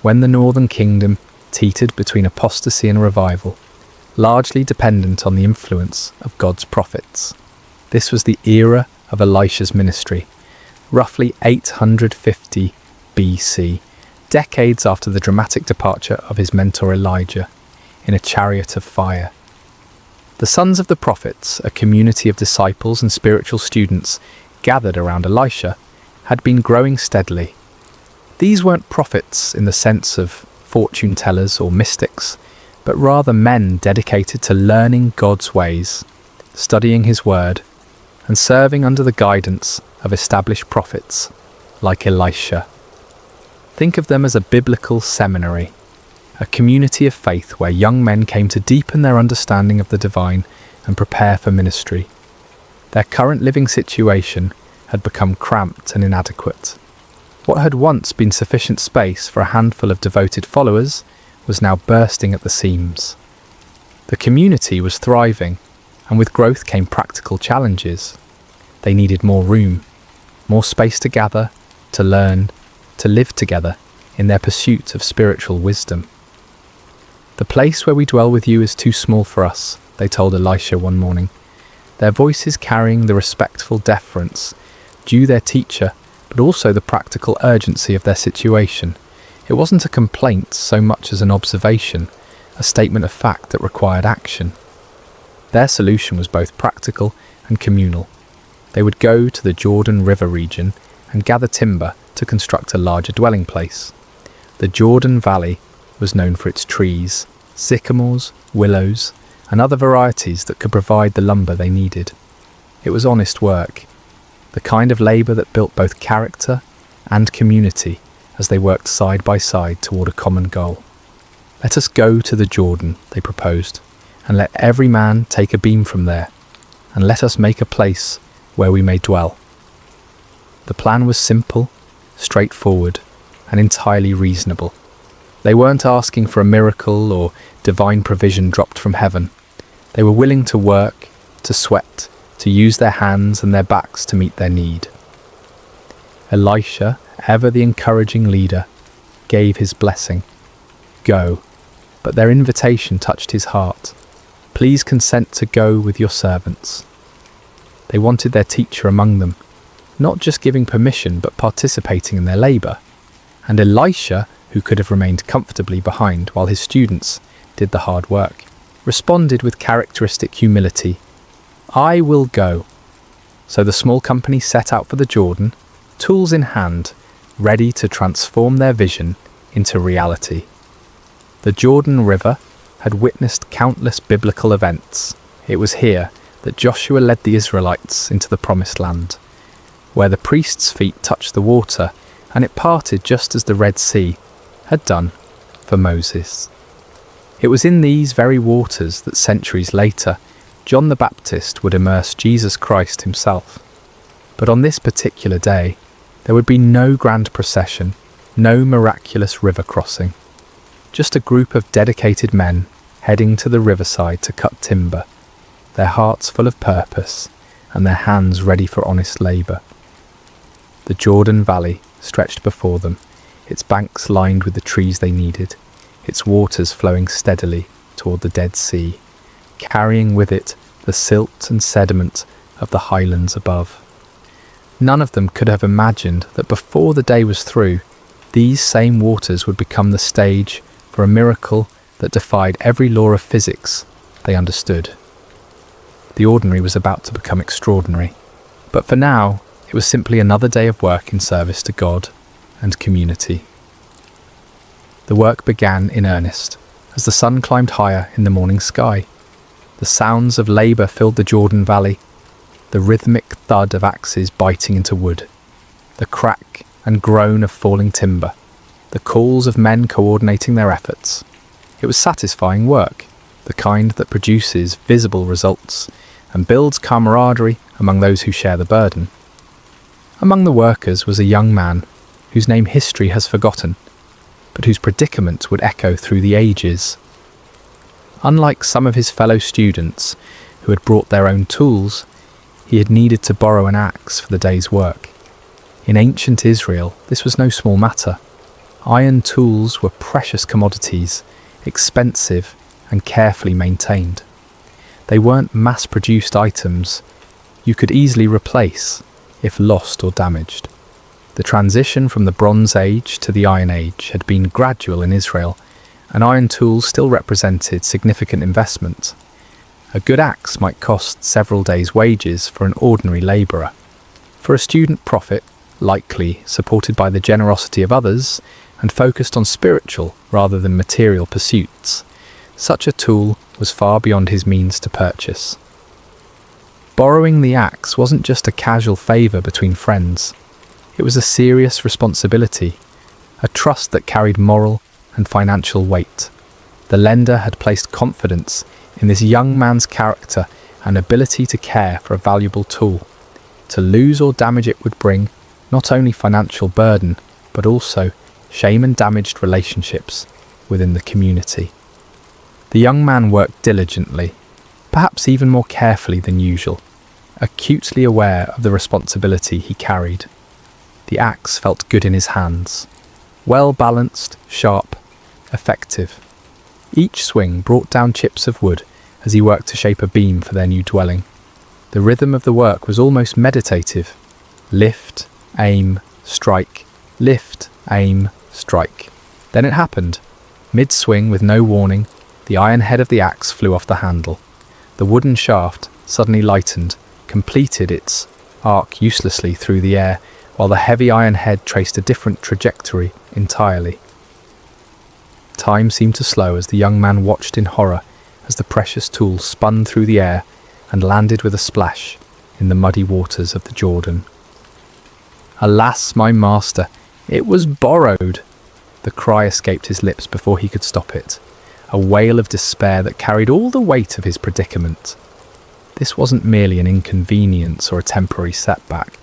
when the northern kingdom teetered between apostasy and revival, largely dependent on the influence of God's prophets. This was the era of Elisha's ministry, roughly 850 BC, decades after the dramatic departure of his mentor Elijah in a chariot of fire. The sons of the prophets, a community of disciples and spiritual students gathered around Elisha, had been growing steadily. These weren't prophets in the sense of fortune tellers or mystics, but rather men dedicated to learning God's ways, studying his word, and serving under the guidance of established prophets like Elisha. Think of them as a biblical seminary, a community of faith where young men came to deepen their understanding of the divine and prepare for ministry. Their current living situation had become cramped and inadequate. What had once been sufficient space for a handful of devoted followers was now bursting at the seams. The community was thriving, and with growth came practical challenges. They needed more room, more space to gather, to learn, to live together in their pursuit of spiritual wisdom. "The place where we dwell with you is too small for us," they told Elisha one morning, their voices carrying the respectful deference due their teacher, but also the practical urgency of their situation. It wasn't a complaint so much as an observation, a statement of fact that required action. Their solution was both practical and communal. They would go to the Jordan River region and gather timber to construct a larger dwelling place. The Jordan Valley was known for its trees, sycamores, willows, and other varieties that could provide the lumber they needed. It was honest work, the kind of labour that built both character and community as they worked side by side toward a common goal. "Let us go to the Jordan," they proposed, "and let every man take a beam from there, and let us make a place where we may dwell." The plan was simple, straightforward, and entirely reasonable. They weren't asking for a miracle or divine provision dropped from heaven. They were willing to work, to sweat, to use their hands and their backs to meet their need. Elisha, ever the encouraging leader, gave his blessing. Go. But their invitation touched his heart. "Please consent to go with your servants." They wanted their teacher among them, not just giving permission but participating in their labour. And Elisha, who could have remained comfortably behind while his students did the hard work, responded with characteristic humility, "I will go." So the small company set out for the Jordan, tools in hand, ready to transform their vision into reality. The Jordan River had witnessed countless biblical events. It was here that Joshua led the Israelites into the Promised Land, where the priest's feet touched the water and it parted just as the Red Sea had done for Moses. It was in these very waters that centuries later John the Baptist would immerse Jesus Christ himself. But on this particular day, there would be no grand procession, no miraculous river crossing. Just a group of dedicated men heading to the riverside to cut timber, their hearts full of purpose and their hands ready for honest labour. The Jordan Valley stretched before them, its banks lined with the trees they needed, its waters flowing steadily toward the Dead Sea, carrying with it the silt and sediment of the highlands above. None of them could have imagined that before the day was through, these same waters would become the stage for a miracle that defied every law of physics they understood. The ordinary was about to become extraordinary, but for now it was simply another day of work in service to God and community. The work began in earnest as the sun climbed higher in the morning sky. The sounds of labour filled the Jordan Valley, the rhythmic thud of axes biting into wood, the crack and groan of falling timber, the calls of men coordinating their efforts. It was satisfying work, the kind that produces visible results and builds camaraderie among those who share the burden. Among the workers was a young man whose name history has forgotten, but whose predicament would echo through the ages. Unlike some of his fellow students who had brought their own tools, he had needed to borrow an axe for the day's work. In ancient Israel, this was no small matter. Iron tools were precious commodities, expensive and carefully maintained. They weren't mass-produced items you could easily replace if lost or damaged. The transition from the Bronze Age to the Iron Age had been gradual in Israel, and iron tools still represented significant investment. A good axe might cost several days' wages for an ordinary labourer. For a student prophet, likely supported by the generosity of others and focused on spiritual rather than material pursuits, such a tool was far beyond his means to purchase. Borrowing the axe wasn't just a casual favour between friends. It was a serious responsibility, a trust that carried moral and financial weight. The lender had placed confidence in this young man's character and ability to care for a valuable tool. To lose or damage it would bring not only financial burden, but also shame and damaged relationships within the community. The young man worked diligently, perhaps even more carefully than usual, acutely aware of the responsibility he carried. The axe felt good in his hands, well balanced, sharp, effective. Each swing brought down chips of wood as he worked to shape a beam for their new dwelling. The rhythm of the work was almost meditative. Lift, aim, strike, lift, aim, strike. Then it happened. Mid-swing, with no warning, the iron head of the axe flew off the handle. The wooden shaft, suddenly lightened, completed its arc uselessly through the air, while the heavy iron head traced a different trajectory entirely. Time seemed to slow as the young man watched in horror as the precious tool spun through the air and landed with a splash in the muddy waters of the Jordan. Alas, my master, it was borrowed! The cry escaped his lips before he could stop it, a wail of despair that carried all the weight of his predicament. This wasn't merely an inconvenience or a temporary setback.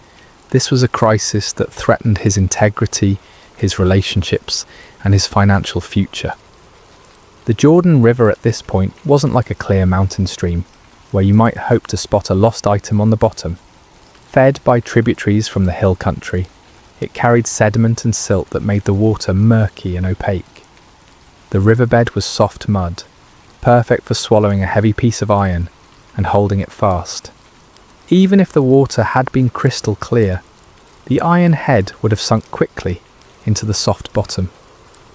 This was a crisis that threatened his integrity, his relationships, and his financial future. The Jordan River at this point wasn't like a clear mountain stream, where you might hope to spot a lost item on the bottom. Fed by tributaries from the hill country, it carried sediment and silt that made the water murky and opaque. The riverbed was soft mud, perfect for swallowing a heavy piece of iron and holding it fast. Even if the water had been crystal clear, the iron head would have sunk quickly into the soft bottom,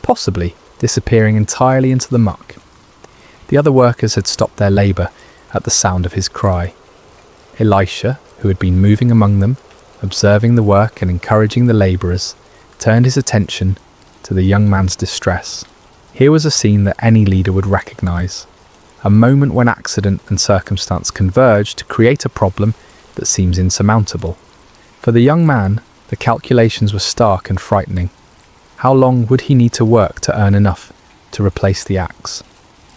possibly disappearing entirely into the muck. The other workers had stopped their labour at the sound of his cry. Elisha, who had been moving among them, observing the work and encouraging the labourers, turned his attention to the young man's distress. Here was a scene that any leader would recognise, a moment when accident and circumstance converge to create a problem that seems insurmountable. For the young man, the calculations were stark and frightening. How long would he need to work to earn enough to replace the axe?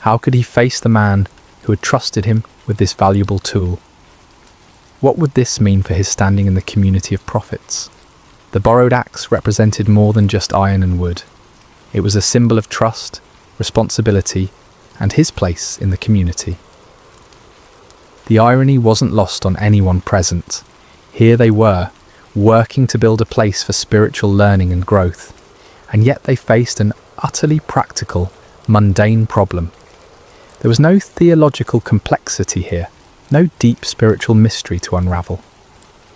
How could he face the man who had trusted him with this valuable tool? What would this mean for his standing in the community of prophets? The borrowed axe represented more than just iron and wood. It was a symbol of trust, responsibility, and his place in the community. The irony wasn't lost on anyone present. Here they were, working to build a place for spiritual learning and growth, and yet they faced an utterly practical, mundane problem. There was no theological complexity here, no deep spiritual mystery to unravel.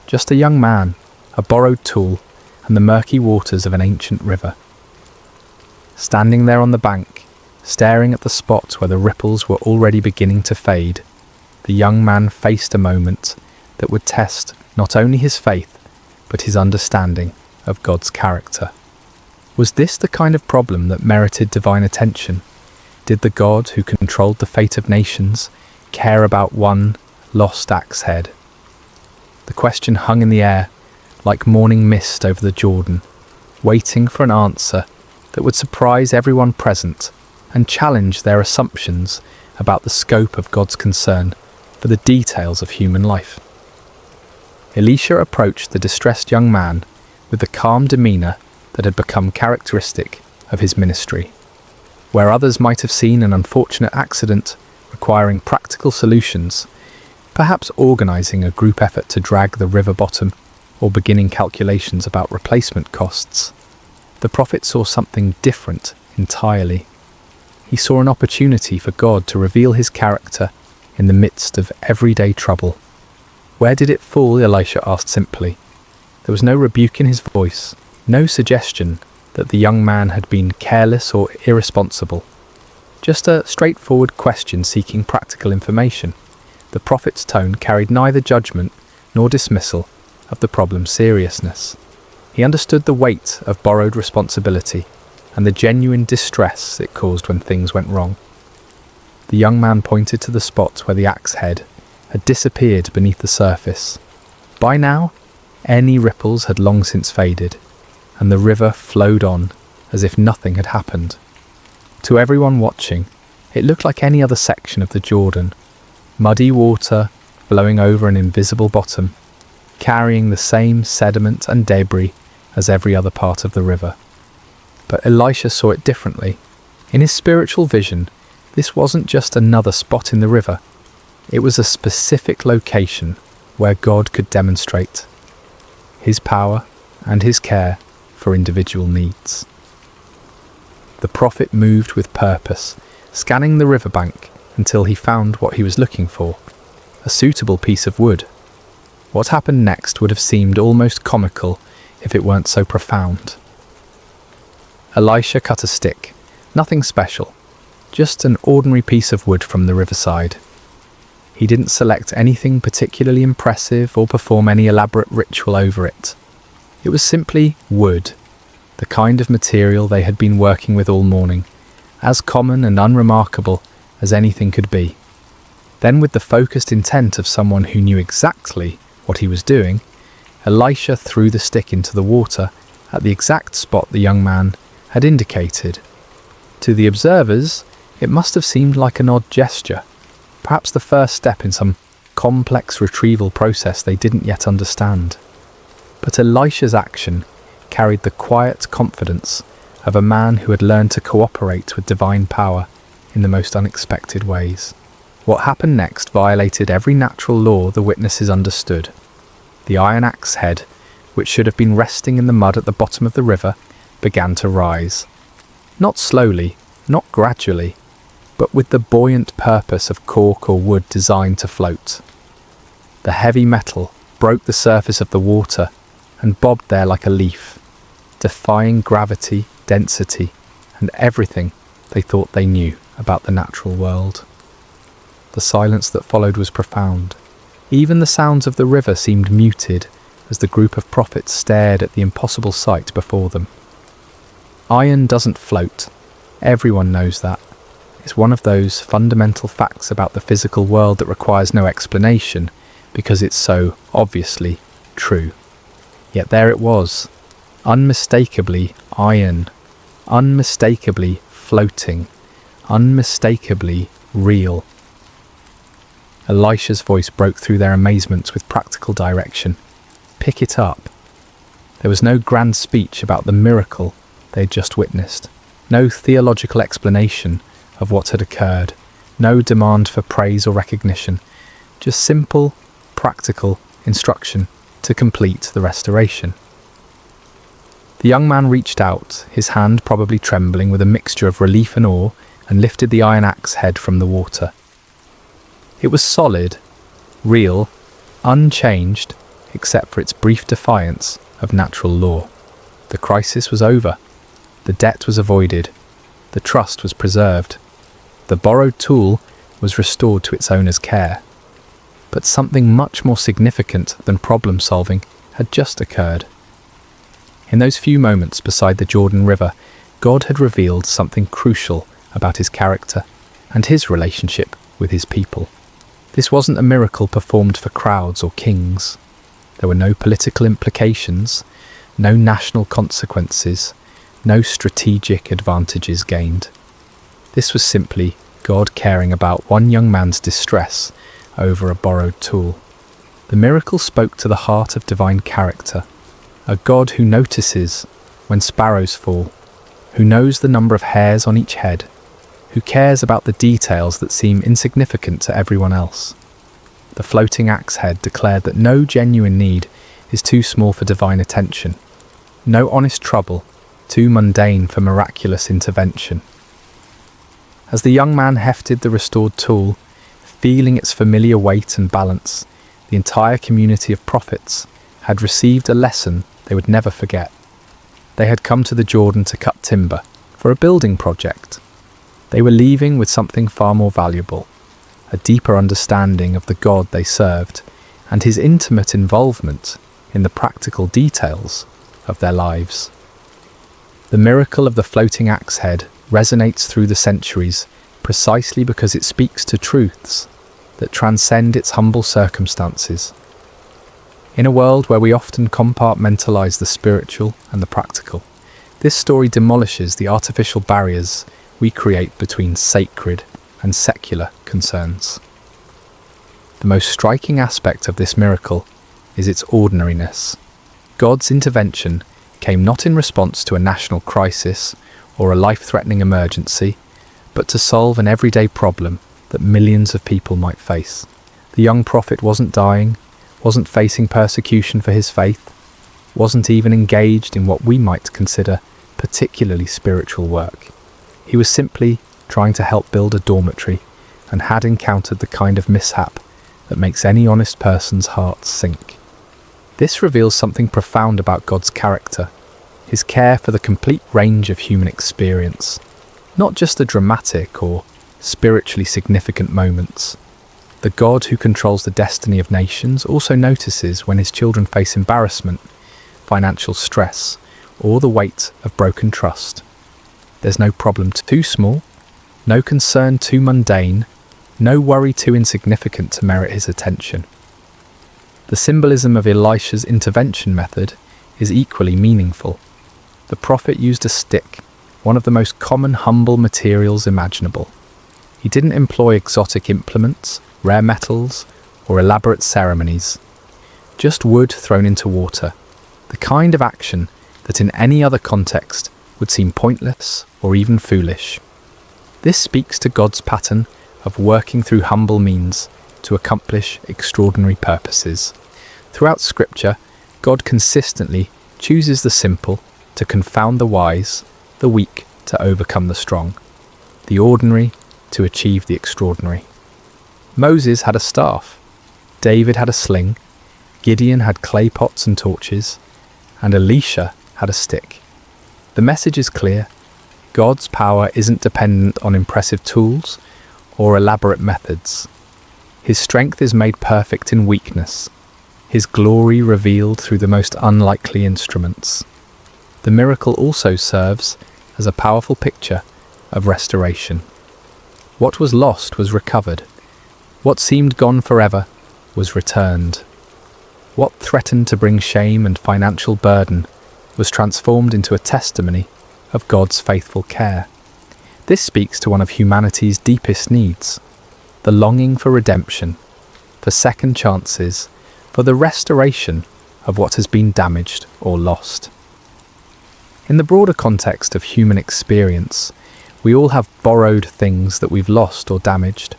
Just a young man, a borrowed tool, and the murky waters of an ancient river. Standing there on the bank, staring at the spot where the ripples were already beginning to fade, the young man faced a moment that would test not only his faith, but his understanding of God's character. Was this the kind of problem that merited divine attention? Did the God who controlled the fate of nations care about one lost axe head? The question hung in the air, like morning mist over the Jordan, waiting for an answer that would surprise everyone present and challenge their assumptions about the scope of God's concern for the details of human life. Elisha approached the distressed young man with the calm demeanour that had become characteristic of his ministry. Where others might have seen an unfortunate accident requiring practical solutions, perhaps organising a group effort to drag the river bottom or beginning calculations about replacement costs, the prophet saw something different entirely. He saw an opportunity for God to reveal his character in the midst of everyday trouble. "Where did it fall?" Elisha asked simply. There was no rebuke in his voice, no suggestion that the young man had been careless or irresponsible. Just a straightforward question seeking practical information. The prophet's tone carried neither judgment nor dismissal of the problem's seriousness. He understood the weight of borrowed responsibility and the genuine distress it caused when things went wrong. The young man pointed to the spot where the axe head had disappeared beneath the surface. By now, any ripples had long since faded, and the river flowed on as if nothing had happened. To everyone watching, it looked like any other section of the Jordan, muddy water flowing over an invisible bottom, carrying the same sediment and debris as every other part of the river. But Elisha saw it differently. In his spiritual vision, this wasn't just another spot in the river. It was a specific location where God could demonstrate his power and his care for individual needs. The prophet moved with purpose, scanning the riverbank until he found what he was looking for, a suitable piece of wood. What happened next would have seemed almost comical if it weren't so profound. Elisha cut a stick, nothing special, just an ordinary piece of wood from the riverside. He didn't select anything particularly impressive or perform any elaborate ritual over it. It was simply wood, the kind of material they had been working with all morning, as common and unremarkable as anything could be. Then, with the focused intent of someone who knew exactly what he was doing, Elisha threw the stick into the water at the exact spot the young man had indicated. To the observers, it must have seemed like an odd gesture, perhaps the first step in some complex retrieval process they didn't yet understand. But Elisha's action carried the quiet confidence of a man who had learned to cooperate with divine power in the most unexpected ways. What happened next violated every natural law the witnesses understood. The iron axe head, which should have been resting in the mud at the bottom of the river, began to rise. Not slowly, not gradually, but with the buoyant purpose of cork or wood designed to float. The heavy metal broke the surface of the water and bobbed there like a leaf, defying gravity, density, and everything they thought they knew about the natural world. The silence that followed was profound. Even the sounds of the river seemed muted as the group of prophets stared at the impossible sight before them. Iron doesn't float. Everyone knows that. It's one of those fundamental facts about the physical world that requires no explanation because it's so obviously true. Yet there it was, unmistakably iron, unmistakably floating, unmistakably real. Elisha's voice broke through their amazement with practical direction. Pick it up. There was no grand speech about the miracle they had just witnessed, no theological explanation of what had occurred, no demand for praise or recognition, just simple, practical instruction to complete the restoration. The young man reached out, his hand probably trembling with a mixture of relief and awe and lifted the iron axe head from the water. It was solid, real, unchanged, except for its brief defiance of natural law. The crisis was over. The debt was avoided. The trust was preserved. The borrowed tool was restored to its owner's care. But something much more significant than problem solving had just occurred. In those few moments beside the Jordan River, God had revealed something crucial about his character and his relationship with his people. This wasn't a miracle performed for crowds or kings. There were no political implications, no national consequences, no strategic advantages gained. This was simply God caring about one young man's distress over a borrowed tool. The miracle spoke to the heart of divine character, a God who notices when sparrows fall, who knows the number of hairs on each head, who cares about the details that seem insignificant to everyone else. The floating axe head declared that no genuine need is too small for divine attention, no honest trouble too mundane for miraculous intervention. As the young man hefted the restored tool, feeling its familiar weight and balance, the entire community of prophets had received a lesson they would never forget. They had come to the Jordan to cut timber for a building project. They were leaving with something far more valuable, a deeper understanding of the God they served and his intimate involvement in the practical details of their lives. The miracle of the floating axe head resonates through the centuries precisely because it speaks to truths that transcend its humble circumstances. In a world where we often compartmentalize the spiritual and the practical, this story demolishes the artificial barriers we create between sacred and secular concerns. The most striking aspect of this miracle is its ordinariness. God's intervention came not in response to a national crisis or a life-threatening emergency, but to solve an everyday problem that millions of people might face. The young prophet wasn't dying, wasn't facing persecution for his faith, wasn't even engaged in what we might consider particularly spiritual work. He was simply trying to help build a dormitory and had encountered the kind of mishap that makes any honest person's heart sink. This reveals something profound about God's character, his care for the complete range of human experience, not just the dramatic or spiritually significant moments. The God who controls the destiny of nations also notices when his children face embarrassment, financial stress, or the weight of broken trust. There's no problem too small, no concern too mundane, no worry too insignificant to merit his attention. The symbolism of Elisha's intervention method is equally meaningful. The prophet used a stick, one of the most common humble materials imaginable. He didn't employ exotic implements, rare metals, or elaborate ceremonies. Just wood thrown into water, the kind of action that in any other context would seem pointless or even foolish. This speaks to God's pattern of working through humble means to accomplish extraordinary purposes. Throughout Scripture, God consistently chooses the simple to confound the wise, the weak to overcome the strong, the ordinary to achieve the extraordinary. Moses had a staff, David had a sling, Gideon had clay pots and torches, and Elisha had a stick. The message is clear. God's power isn't dependent on impressive tools or elaborate methods. His strength is made perfect in weakness, his glory revealed through the most unlikely instruments. The miracle also serves as a powerful picture of restoration. What was lost was recovered. What seemed gone forever was returned. What threatened to bring shame and financial burden was transformed into a testimony of God's faithful care. This speaks to one of humanity's deepest needs, the longing for redemption, for second chances, for the restoration of what has been damaged or lost. In the broader context of human experience, we all have borrowed things that we've lost or damaged.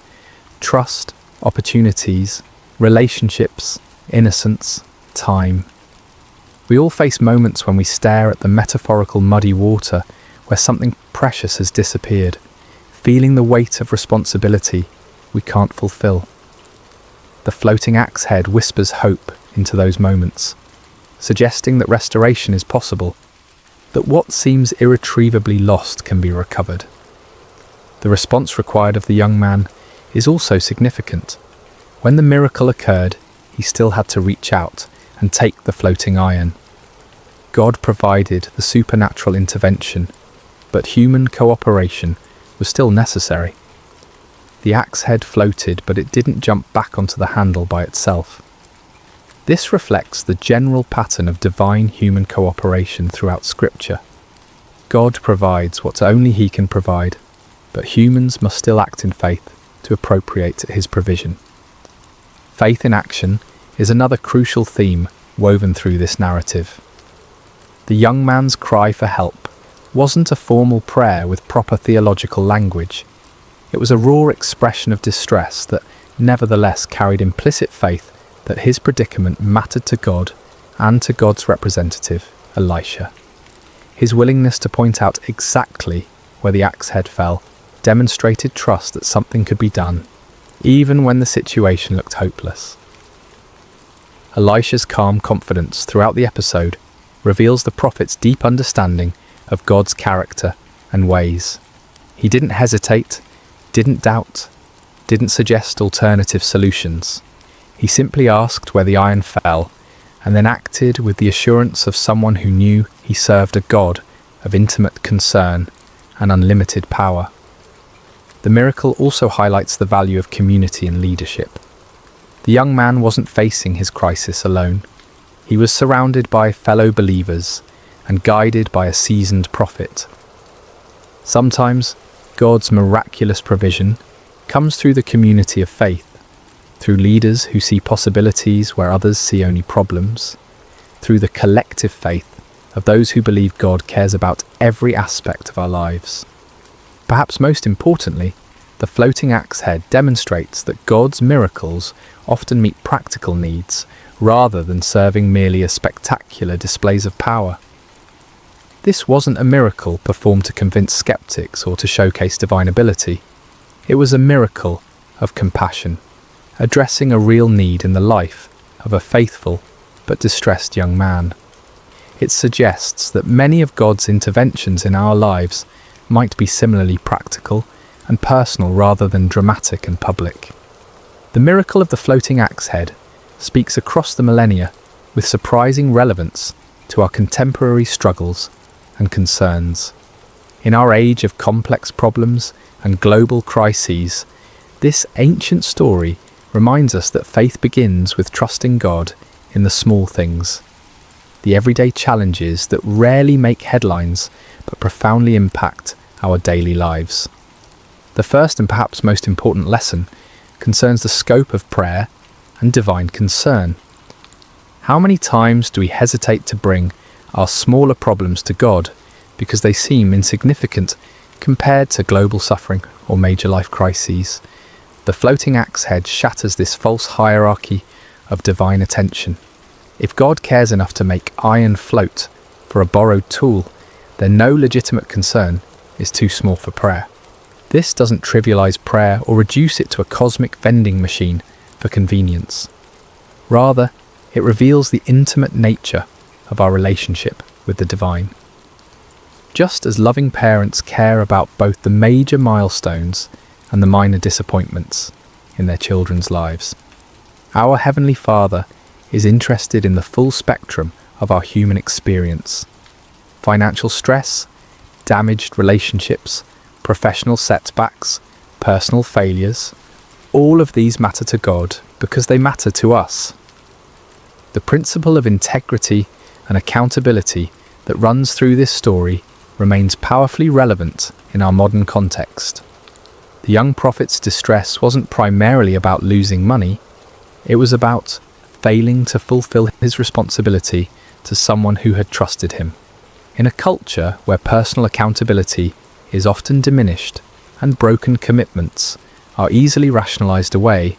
Trust, opportunities, relationships, innocence, time. We all face moments when we stare at the metaphorical muddy water where something precious has disappeared, feeling the weight of responsibility we can't fulfill. The floating axe head whispers hope into those moments, suggesting that restoration is possible, that what seems irretrievably lost can be recovered. The response required of the young man is also significant. When the miracle occurred, he still had to reach out and take the floating iron. God provided the supernatural intervention, but human cooperation was still necessary. The axe head floated, but it didn't jump back onto the handle by itself. This reflects the general pattern of divine human cooperation throughout Scripture. God provides what only He can provide, but humans must still act in faith to appropriate His provision. Faith in action is another crucial theme woven through this narrative. The young man's cry for help wasn't a formal prayer with proper theological language. It was a raw expression of distress that nevertheless carried implicit faith that his predicament mattered to God and to God's representative, Elisha. His willingness to point out exactly where the axe head fell demonstrated trust that something could be done, even when the situation looked hopeless. Elisha's calm confidence throughout the episode reveals the prophet's deep understanding of God's character and ways. He didn't hesitate, didn't doubt, didn't suggest alternative solutions. He simply asked where the iron fell, and then acted with the assurance of someone who knew he served a God of intimate concern and unlimited power. The miracle also highlights the value of community and leadership. The young man wasn't facing his crisis alone. He was surrounded by fellow believers and guided by a seasoned prophet. Sometimes God's miraculous provision comes through the community of faith, through leaders who see possibilities where others see only problems, through the collective faith of those who believe God cares about every aspect of our lives. Perhaps most importantly, the floating axe head demonstrates that God's miracles often meet practical needs rather than serving merely as spectacular displays of power. This wasn't a miracle performed to convince skeptics or to showcase divine ability. It was a miracle of compassion, addressing a real need in the life of a faithful but distressed young man. It suggests that many of God's interventions in our lives might be similarly practical and personal rather than dramatic and public. The miracle of the floating axe head speaks across the millennia with surprising relevance to our contemporary struggles and concerns. In our age of complex problems and global crises, this ancient story reminds us that faith begins with trusting God in the small things, the everyday challenges that rarely make headlines but profoundly impact our daily lives. The first and perhaps most important lesson concerns the scope of prayer and divine concern. How many times do we hesitate to bring our smaller problems to God because they seem insignificant compared to global suffering or major life crises? The floating axe head shatters this false hierarchy of divine attention. If God cares enough to make iron float for a borrowed tool, then no legitimate concern is too small for prayer. This doesn't trivialize prayer or reduce it to a cosmic vending machine for convenience. Rather, it reveals the intimate nature of our relationship with the divine. Just as loving parents care about both the major milestones and the minor disappointments in their children's lives, our Heavenly Father is interested in the full spectrum of our human experience. Financial stress, damaged relationships, professional setbacks, personal failures, all of these matter to God because they matter to us. The principle of integrity and accountability that runs through this story remains powerfully relevant in our modern context. The young prophet's distress wasn't primarily about losing money, it was about failing to fulfill his responsibility to someone who had trusted him. In a culture where personal accountability is often diminished and broken commitments are easily rationalized away,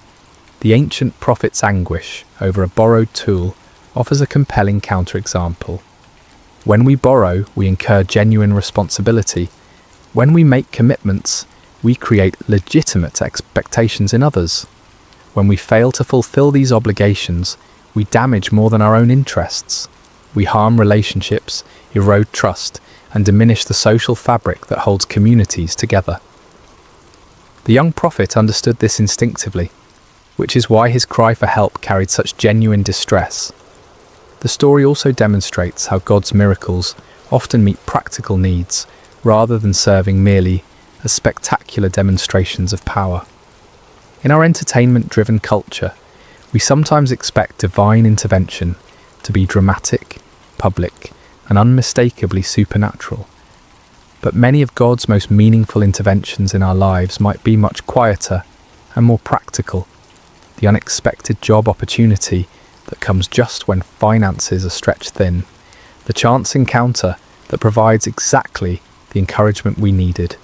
the ancient prophet's anguish over a borrowed tool offers a compelling counterexample. When we borrow, we incur genuine responsibility. When we make commitments, we create legitimate expectations in others. When we fail to fulfill these obligations, we damage more than our own interests. We harm relationships, erode trust, and diminish the social fabric that holds communities together. The young prophet understood this instinctively, which is why his cry for help carried such genuine distress. The story also demonstrates how God's miracles often meet practical needs rather than serving merely as spectacular demonstrations of power. In our entertainment-driven culture, we sometimes expect divine intervention to be dramatic, public, and unmistakably supernatural. But many of God's most meaningful interventions in our lives might be much quieter and more practical. The unexpected job opportunity that comes just when finances are stretched thin. The chance encounter that provides exactly the encouragement we needed.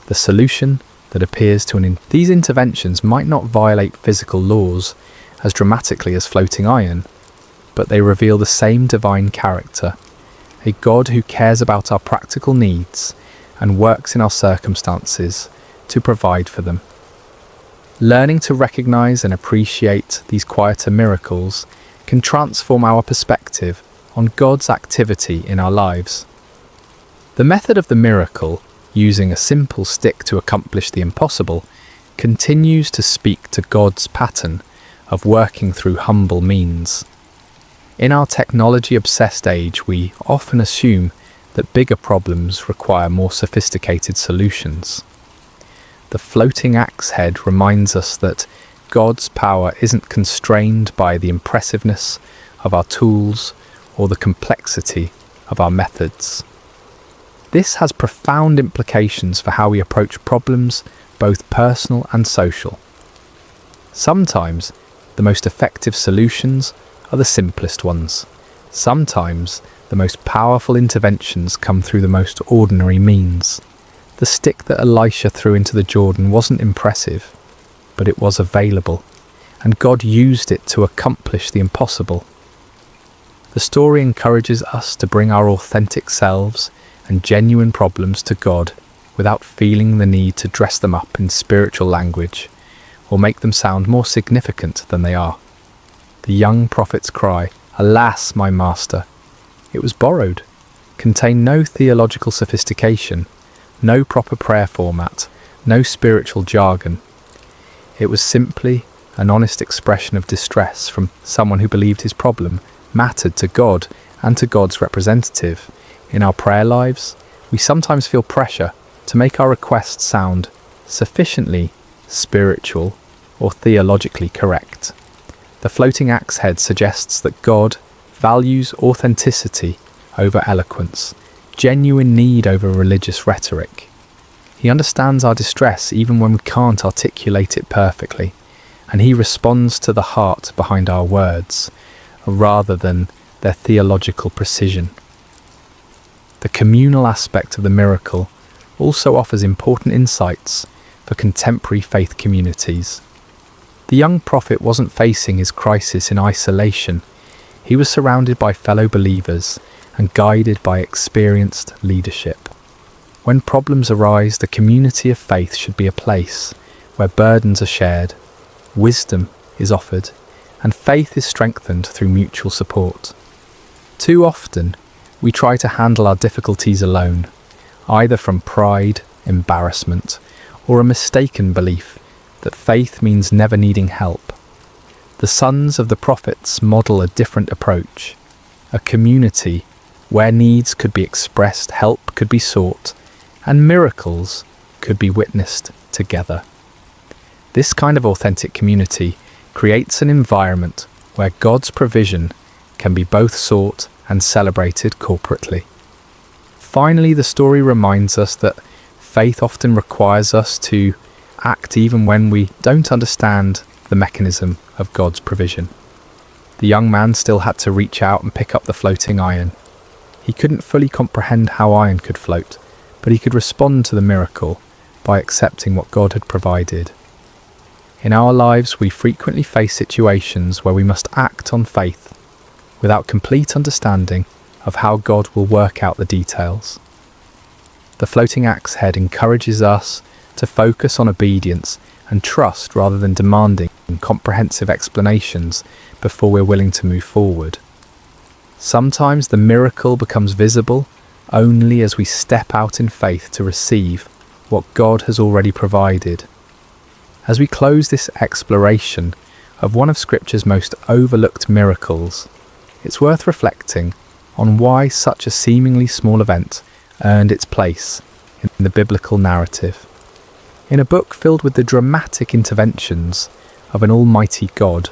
The solution that appears to These interventions might not violate physical laws as dramatically as floating iron, but they reveal the same divine character, a God who cares about our practical needs and works in our circumstances to provide for them. Learning to recognize and appreciate these quieter miracles can transform our perspective on God's activity in our lives. The method of the miracle, using a simple stick to accomplish the impossible, continues to speak to God's pattern of working through humble means. In our technology-obsessed age, we often assume that bigger problems require more sophisticated solutions. The floating axe head reminds us that God's power isn't constrained by the impressiveness of our tools or the complexity of our methods. This has profound implications for how we approach problems, both personal and social. Sometimes, the most effective solutions are the simplest ones. Sometimes, the most powerful interventions come through the most ordinary means. The stick that Elisha threw into the Jordan wasn't impressive, but it was available, and God used it to accomplish the impossible. The story encourages us to bring our authentic selves and genuine problems to God without feeling the need to dress them up in spiritual language or make them sound more significant than they are. The young prophet's cry, "Alas, my master," it was borrowed, contained no theological sophistication, no proper prayer format, no spiritual jargon. It was simply an honest expression of distress from someone who believed his problem mattered to God and to God's representative. In our prayer lives, we sometimes feel pressure to make our requests sound sufficiently spiritual or theologically correct. The floating axe head suggests that God values authenticity over eloquence, genuine need over religious rhetoric. He understands our distress even when we can't articulate it perfectly, and he responds to the heart behind our words, rather than their theological precision. The communal aspect of the miracle also offers important insights for contemporary faith communities. The young prophet wasn't facing his crisis in isolation. He was surrounded by fellow believers and guided by experienced leadership. When problems arise, the community of faith should be a place where burdens are shared, wisdom is offered, and faith is strengthened through mutual support. Too often, we try to handle our difficulties alone, either from pride, embarrassment, or a mistaken belief that faith means never needing help. The sons of the prophets model a different approach, a community where needs could be expressed, help could be sought, and miracles could be witnessed together. This kind of authentic community creates an environment where God's provision can be both sought and celebrated corporately. Finally, the story reminds us that faith often requires us to act even when we don't understand the mechanism of God's provision. The young man still had to reach out and pick up the floating iron. He couldn't fully comprehend how iron could float, but he could respond to the miracle by accepting what God had provided. In our lives, we frequently face situations where we must act on faith without complete understanding of how God will work out the details. The floating axe head encourages us to focus on obedience and trust rather than demanding comprehensive explanations before we're willing to move forward. Sometimes the miracle becomes visible only as we step out in faith to receive what God has already provided. As we close this exploration of one of Scripture's most overlooked miracles, it's worth reflecting on why such a seemingly small event earned its place in the biblical narrative. In a book filled with the dramatic interventions of an almighty God,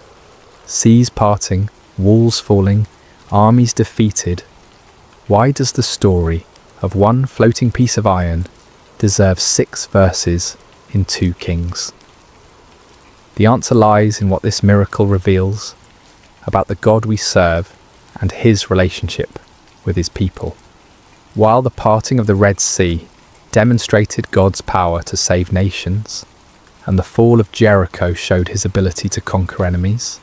seas parting, walls falling, armies defeated, why does the story of one floating piece of iron deserve 6 verses in 2 Kings? The answer lies in what this miracle reveals about the God we serve and his relationship with his people. While the parting of the Red Sea demonstrated God's power to save nations, and the fall of Jericho showed his ability to conquer enemies,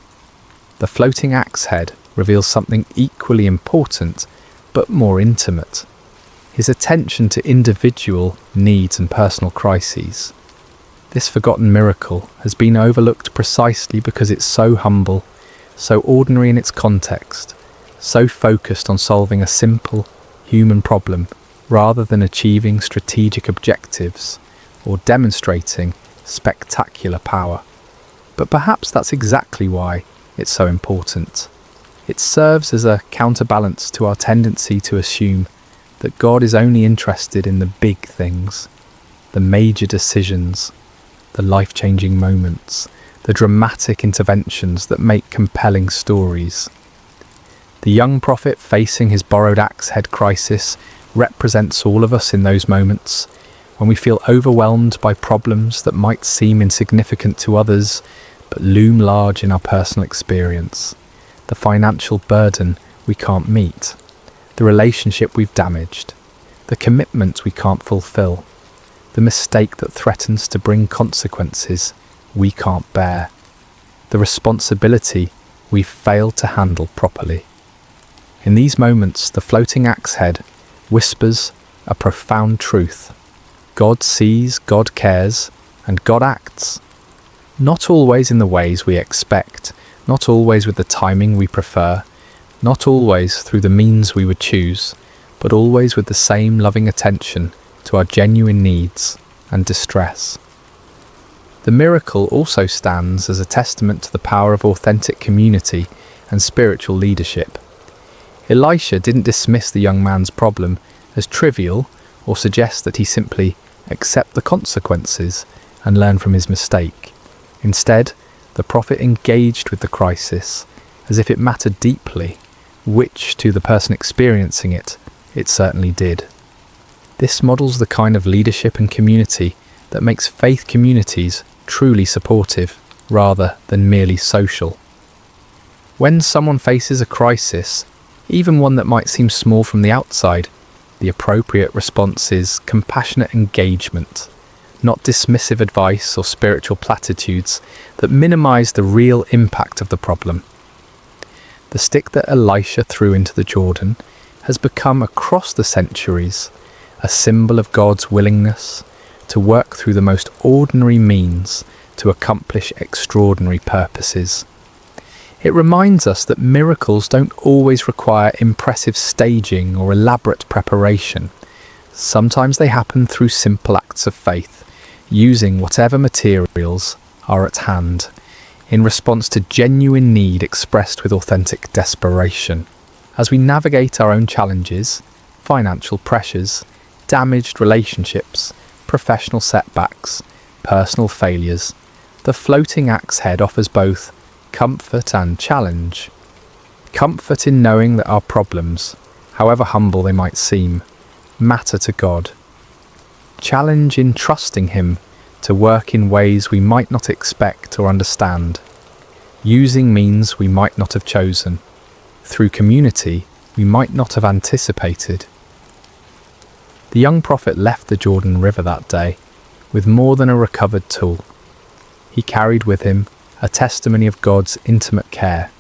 the floating axe head reveals something equally important but more intimate: his attention to individual needs and personal crises. This forgotten miracle has been overlooked precisely because it's so humble, so ordinary in its context, so focused on solving a simple human problem rather than achieving strategic objectives or demonstrating spectacular power. But perhaps that's exactly why it's so important. It serves as a counterbalance to our tendency to assume that God is only interested in the big things, the major decisions, the life-changing moments, the dramatic interventions that make compelling stories. The young prophet facing his borrowed axe head crisis represents all of us in those moments when we feel overwhelmed by problems that might seem insignificant to others but loom large in our personal experience. The financial burden we can't meet, the relationship we've damaged, the commitment we can't fulfill, the mistake that threatens to bring consequences we can't bear, the responsibility we've failed to handle properly. In these moments, the floating axe head whispers a profound truth. God sees, God cares, and God acts. Not always in the ways we expect, not always with the timing we prefer, not always through the means we would choose, but always with the same loving attention to our genuine needs and distress. The miracle also stands as a testament to the power of authentic community and spiritual leadership. Elisha didn't dismiss the young man's problem as trivial or suggest that he simply accept the consequences and learn from his mistake. Instead, the prophet engaged with the crisis as if it mattered deeply, which to the person experiencing it certainly did. This models the kind of leadership and community that makes faith communities truly supportive rather than merely social. When someone faces a crisis, even one that might seem small from the outside, the appropriate response is compassionate engagement, not dismissive advice or spiritual platitudes that minimize the real impact of the problem. The stick that Elisha threw into the Jordan has become across the centuries a symbol of God's willingness to work through the most ordinary means to accomplish extraordinary purposes. It reminds us that miracles don't always require impressive staging or elaborate preparation. Sometimes they happen through simple acts of faith, using whatever materials are at hand, in response to genuine need expressed with authentic desperation. As we navigate our own challenges, financial pressures, damaged relationships, professional setbacks, personal failures, the floating axe head offers both comfort and challenge. Comfort in knowing that our problems, however humble they might seem, matter to God. Challenge in trusting Him to work in ways we might not expect or understand, using means we might not have chosen, through community we might not have anticipated. The young prophet left the Jordan River that day with more than a recovered tool. He carried with him a testimony of God's intimate care,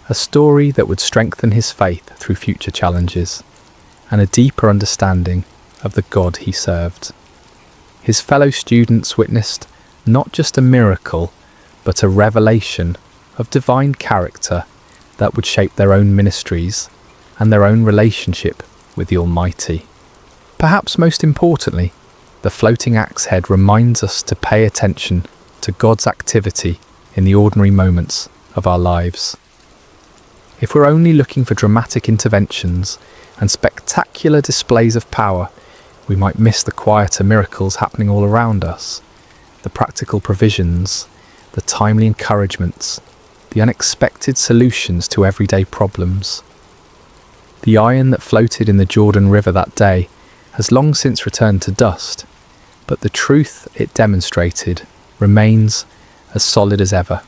a story that would strengthen his faith through future challenges, and a deeper understanding of the God he served. his fellow students witnessed not just a miracle, but a revelation of divine character that would shape their own ministries and their own relationship with the Almighty. Perhaps most importantly, the floating axe head reminds us to pay attention to God's activity in the ordinary moments of our lives. If we're only looking for dramatic interventions and spectacular displays of power, we might miss the quieter miracles happening all around us, the practical provisions, the timely encouragements, the unexpected solutions to everyday problems. The iron that floated in the Jordan River that day has long since returned to dust, but the truth it demonstrated remains as solid as ever.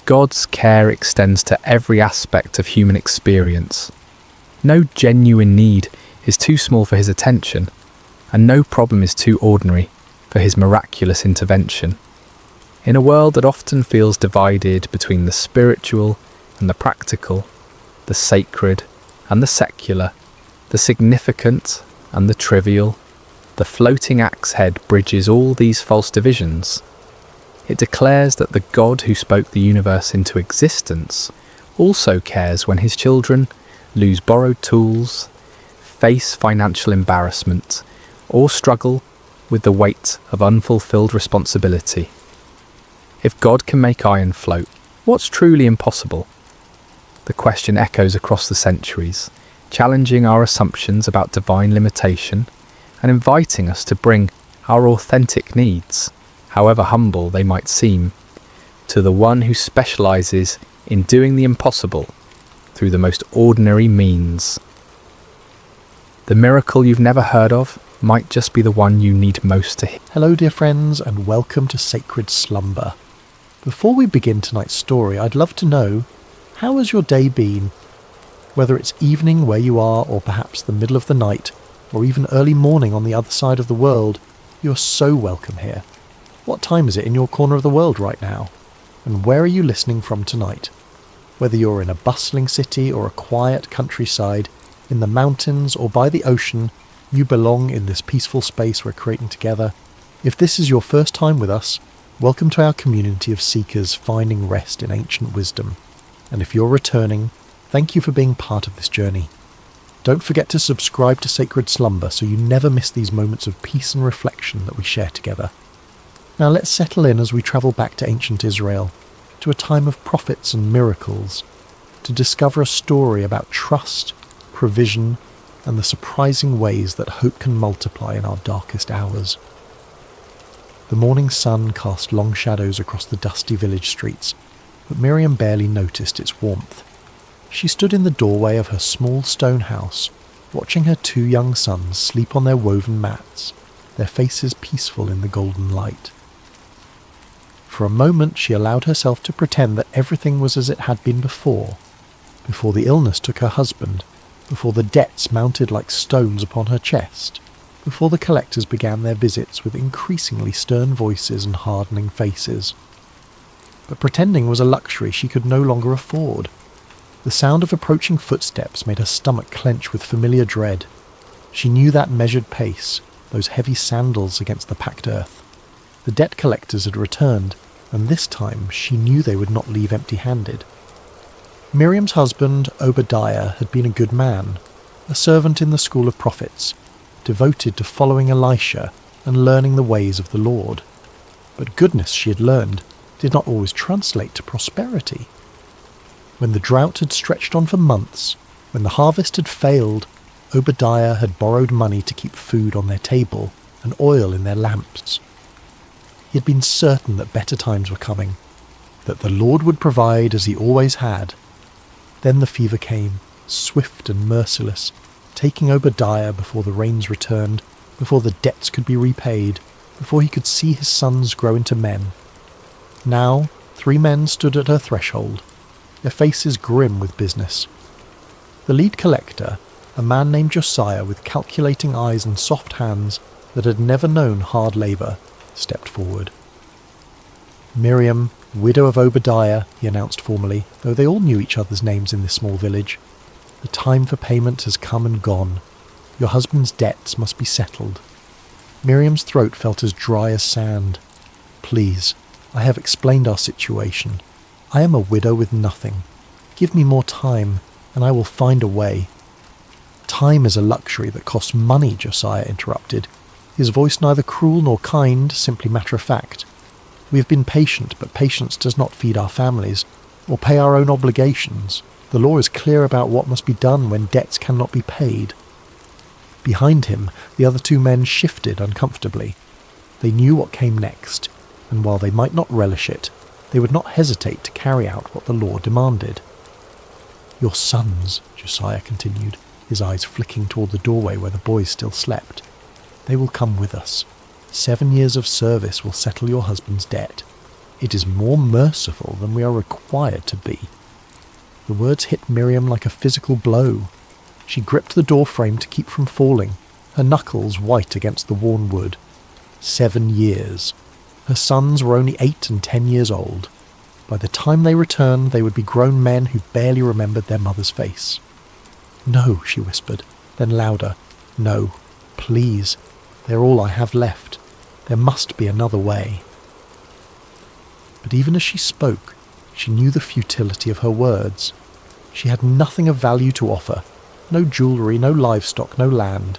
God's care extends to every aspect of human experience. No genuine need is too small for his attention, and no problem is too ordinary for his miraculous intervention. In a world that often feels divided between the spiritual and the practical, the sacred and the secular, the significant and the trivial, the floating axe head bridges all these false divisions. It declares that the God who spoke the universe into existence also cares when his children lose borrowed tools, face financial embarrassment, or struggle with the weight of unfulfilled responsibility. If God can make iron float, what's truly impossible? The question echoes across the centuries, challenging our assumptions about divine limitation and inviting us to bring our authentic needs, however humble they might seem, to the one who specialises in doing the impossible through the most ordinary means. The miracle you've never heard of might just be the one you need most to hear. Hello dear friends, and welcome to Sacred Slumber. Before we begin tonight's story, I'd love to know, how has your day been? Whether it's evening where you are, or perhaps the middle of the night, or even early morning on the other side of the world, you're so welcome here. What time is it in your corner of the world right now? And where are you listening from tonight? Whether you're in a bustling city or a quiet countryside, in the mountains or by the ocean, you belong in this peaceful space we're creating together. If this is your first time with us, welcome to our community of seekers finding rest in ancient wisdom. And if you're returning, thank you for being part of this journey. Don't forget to subscribe to Sacred Slumber so you never miss these moments of peace and reflection that we share together. Now let's settle in as we travel back to ancient Israel, to a time of prophets and miracles, to discover a story about trust, provision, and the surprising ways that hope can multiply in our darkest hours. The morning sun cast long shadows across the dusty village streets, but Miriam barely noticed its warmth. She stood in the doorway of her small stone house, watching her 2 young sons sleep on their woven mats, their faces peaceful in the golden light. For a moment she allowed herself to pretend that everything was as it had been before the illness took her husband, before the debts mounted like stones upon her chest, before the collectors began their visits with increasingly stern voices and hardening faces. But pretending was a luxury she could no longer afford. The sound of approaching footsteps made her stomach clench with familiar dread. She knew that measured pace, those heavy sandals against the packed earth. The debt collectors had returned, and this time she knew they would not leave empty-handed. Miriam's husband, Obadiah, had been a good man, a servant in the school of prophets, devoted to following Elisha and learning the ways of the Lord. But goodness, she had learned, did not always translate to prosperity. When the drought had stretched on for months, when the harvest had failed, Obadiah had borrowed money to keep food on their table and oil in their lamps. He had been certain that better times were coming, that the Lord would provide as he always had. Then the fever came, swift and merciless, taking Obadiah before the rains returned, before the debts could be repaid, before he could see his sons grow into men. Now 3 men stood at her threshold, their faces grim with business. The lead collector, a man named Josiah with calculating eyes and soft hands that had never known hard labour, stepped forward. Miriam, widow of Obadiah, he announced formally, though they all knew each other's names in this small village. The time for payment has come and gone. Your husband's debts must be settled. Miriam's throat felt as dry as sand. "Please, I have explained our situation. I am a widow with nothing. Give me more time, and I will find a way." "Time is a luxury that costs money," Josiah interrupted, his voice neither cruel nor kind, simply matter-of-fact. "We have been patient, but patience does not feed our families, or pay our own obligations. The law is clear about what must be done when debts cannot be paid." Behind him, the other two men shifted uncomfortably. They knew what came next, and while they might not relish it, they would not hesitate to carry out what the law demanded. "Your sons," Josiah continued, his eyes flicking toward the doorway where the boys still slept. "They will come with us. 7 years of service will settle your husband's debt. It is more merciful than we are required to be." The words hit Miriam like a physical blow. She gripped the door frame to keep from falling, her knuckles white against the worn wood. 7 years. Her sons were only 8 and 10 years old. By the time they returned, they would be grown men who barely remembered their mother's face. "No," she whispered, then louder. "No, please. They're all I have left. There must be another way." But even as she spoke, she knew the futility of her words. She had nothing of value to offer. No jewellery, no livestock, no land.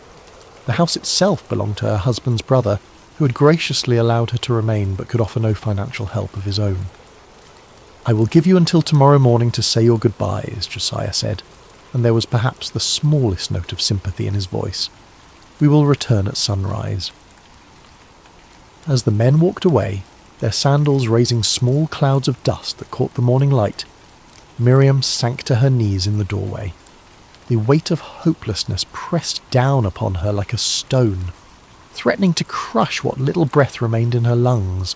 The house itself belonged to her husband's brother, who had graciously allowed her to remain but could offer no financial help of his own. "I will give you until tomorrow morning to say your goodbyes," Josiah said, and there was perhaps the smallest note of sympathy in his voice. "We will return at sunrise." As the men walked away, their sandals raising small clouds of dust that caught the morning light, Miriam sank to her knees in the doorway. The weight of hopelessness pressed down upon her like a stone, threatening to crush what little breath remained in her lungs.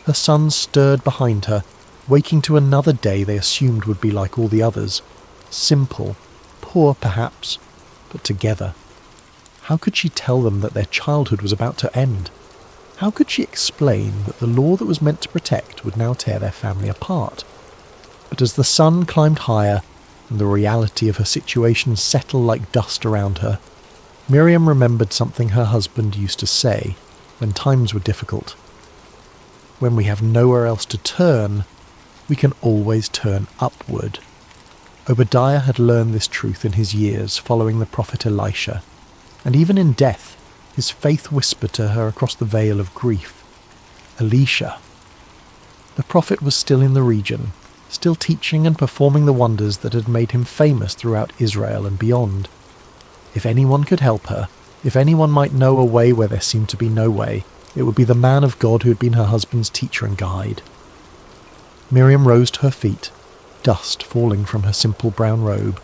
Her sons stirred behind her, waking to another day they assumed would be like all the others. Simple, poor perhaps, but together. How could she tell them that their childhood was about to end? How could she explain that the law that was meant to protect would now tear their family apart? But as the sun climbed higher, and the reality of her situation settled like dust around her, Miriam remembered something her husband used to say when times were difficult. "When we have nowhere else to turn, we can always turn upward." Obadiah had learned this truth in his years following the prophet Elisha, and even in death, his faith whispered to her across the veil of grief. Elisha. The prophet was still in the region, still teaching and performing the wonders that had made him famous throughout Israel and beyond. If anyone could help her, if anyone might know a way where there seemed to be no way, it would be the man of God who had been her husband's teacher and guide. Miriam rose to her feet, dust falling from her simple brown robe.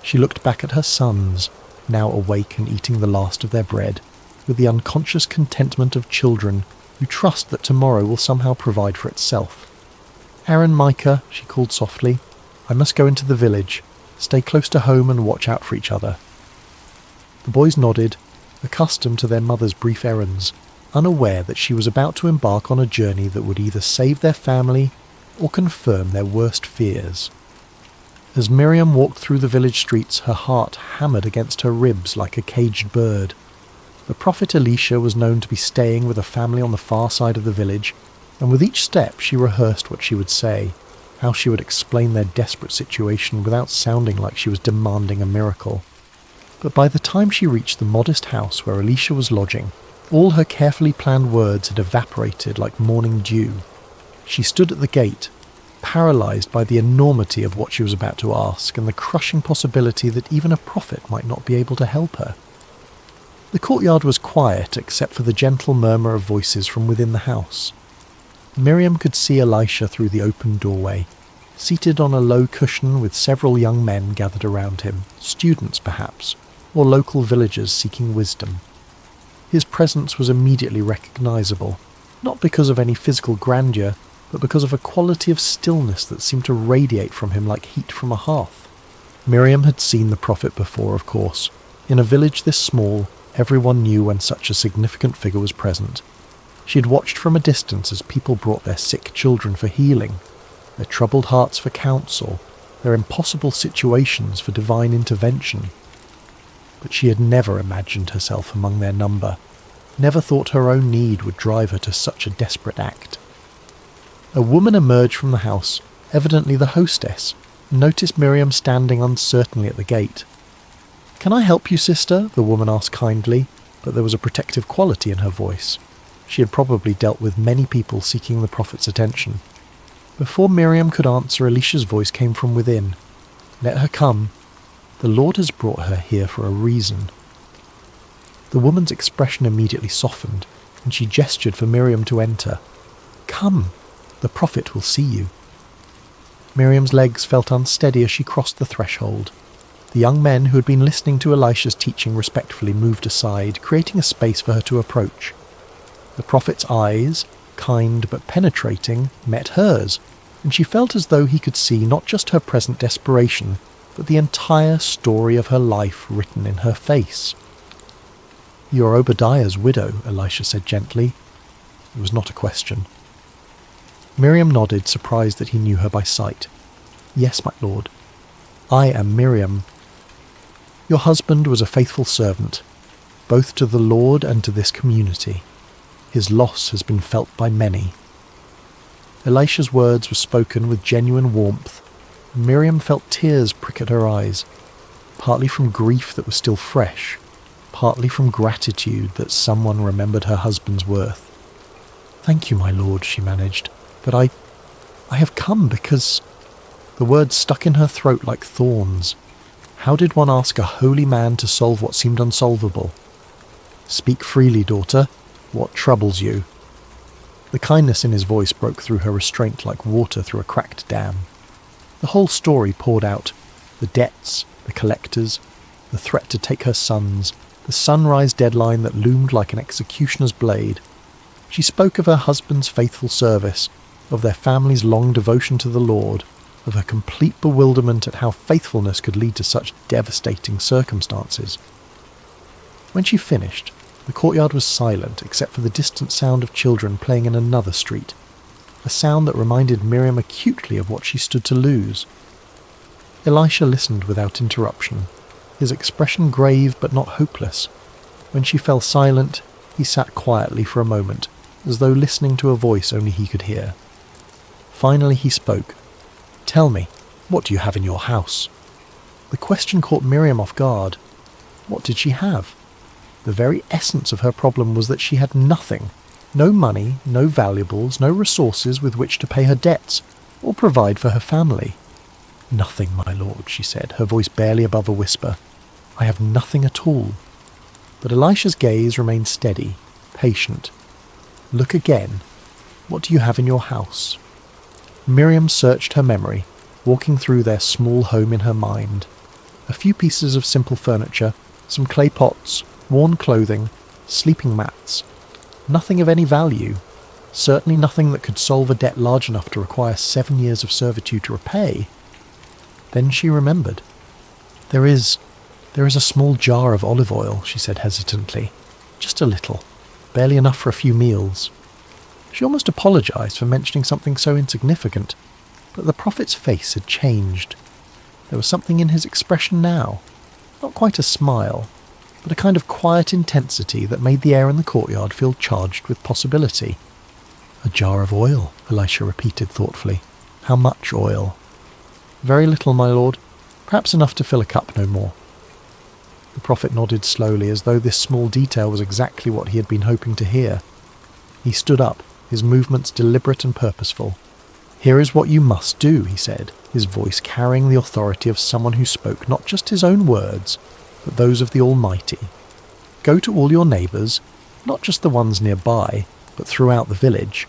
She looked back at her sons, now awake and eating the last of their bread, with the unconscious contentment of children who trust that tomorrow will somehow provide for itself. "Aaron, Micah," she called softly, "I must go into the village. Stay close to home and watch out for each other." The boys nodded, accustomed to their mother's brief errands, unaware that she was about to embark on a journey that would either save their family or confirm their worst fears. As Miriam walked through the village streets, her heart hammered against her ribs like a caged bird. The prophet Elisha was known to be staying with a family on the far side of the village, and with each step she rehearsed what she would say, how she would explain their desperate situation without sounding like she was demanding a miracle. But by the time she reached the modest house where Elisha was lodging, all her carefully planned words had evaporated like morning dew. She stood at the gate, paralysed by the enormity of what she was about to ask and the crushing possibility that even a prophet might not be able to help her. The courtyard was quiet except for the gentle murmur of voices from within the house. Miriam could see Elisha through the open doorway, seated on a low cushion with several young men gathered around him, students perhaps, or local villagers seeking wisdom. His presence was immediately recognisable, not because of any physical grandeur, but because of a quality of stillness that seemed to radiate from him like heat from a hearth. Miriam had seen the prophet before, of course. In a village this small, everyone knew when such a significant figure was present. She had watched from a distance as people brought their sick children for healing, their troubled hearts for counsel, their impossible situations for divine intervention. But she had never imagined herself among their number. never thought her own need would drive her to such a desperate act. A woman emerged from the house, evidently the hostess, and noticed Miriam standing uncertainly at the gate. "Can I help you, sister?" the woman asked kindly, but there was a protective quality in her voice. She had probably dealt with many people seeking the prophet's attention. Before Miriam could answer, Elisha's voice came from within. "Let her come. The Lord has brought her here for a reason." The woman's expression immediately softened, and she gestured for Miriam to enter. "Come, the prophet will see you." Miriam's legs felt unsteady as she crossed the threshold. The young men who had been listening to Elisha's teaching respectfully moved aside, creating a space for her to approach. The prophet's eyes, kind but penetrating, met hers, and she felt as though he could see not just her present desperation, but the entire story of her life written in her face. "You're Obadiah's widow," Elisha said gently. It was not a question. Miriam nodded, surprised that he knew her by sight. "Yes, my lord. I am Miriam. Your husband was a faithful servant, both to the Lord and to this community. His loss has been felt by many." Elisha's words were spoken with genuine warmth. Miriam felt tears prick at her eyes, partly from grief that was still fresh, partly from gratitude that someone remembered her husband's worth. "Thank you, my lord," she managed, "but I have come because—" The words stuck in her throat like thorns. How did one ask a holy man to solve what seemed unsolvable? "Speak freely, daughter. What troubles you?" The kindness in his voice broke through her restraint like water through a cracked dam. The whole story poured out. The debts, the collectors, the threat to take her sons, the sunrise deadline that loomed like an executioner's blade. She spoke of her husband's faithful service, of their family's long devotion to the Lord, of her complete bewilderment at how faithfulness could lead to such devastating circumstances. When she finished, the courtyard was silent except for the distant sound of children playing in another street, a sound that reminded Miriam acutely of what she stood to lose. Elisha listened without interruption, his expression grave but not hopeless. When she fell silent, he sat quietly for a moment, as though listening to a voice only he could hear. Finally he spoke. "Tell me, what do you have in your house?" The question caught Miriam off guard. What did she have? The very essence of her problem was that she had nothing. No money, no valuables, no resources with which to pay her debts, or provide for her family. "Nothing, my lord," she said, her voice barely above a whisper. "I have nothing at all." But Elisha's gaze remained steady, patient. "Look again. What do you have in your house?" Miriam searched her memory, walking through their small home in her mind. A few pieces of simple furniture, some clay pots, worn clothing, sleeping mats. Nothing of any value. Certainly nothing that could solve a debt large enough to require 7 years of servitude to repay. Then she remembered. There is a small jar of olive oil," she said hesitantly. "Just a little. Barely enough for a few meals." She almost apologized for mentioning something so insignificant, but the prophet's face had changed. There was something in his expression now. Not quite a smile, but a kind of quiet intensity that made the air in the courtyard feel charged with possibility. "A jar of oil," Elisha repeated thoughtfully. "How much oil?" "Very little, my lord. Perhaps enough to fill a cup, no more." The prophet nodded slowly, as though this small detail was exactly what he had been hoping to hear. He stood up, his movements deliberate and purposeful. "Here is what you must do," he said, his voice carrying the authority of someone who spoke not just his own words, but those of the Almighty. "Go to all your neighbours, not just the ones nearby, but throughout the village.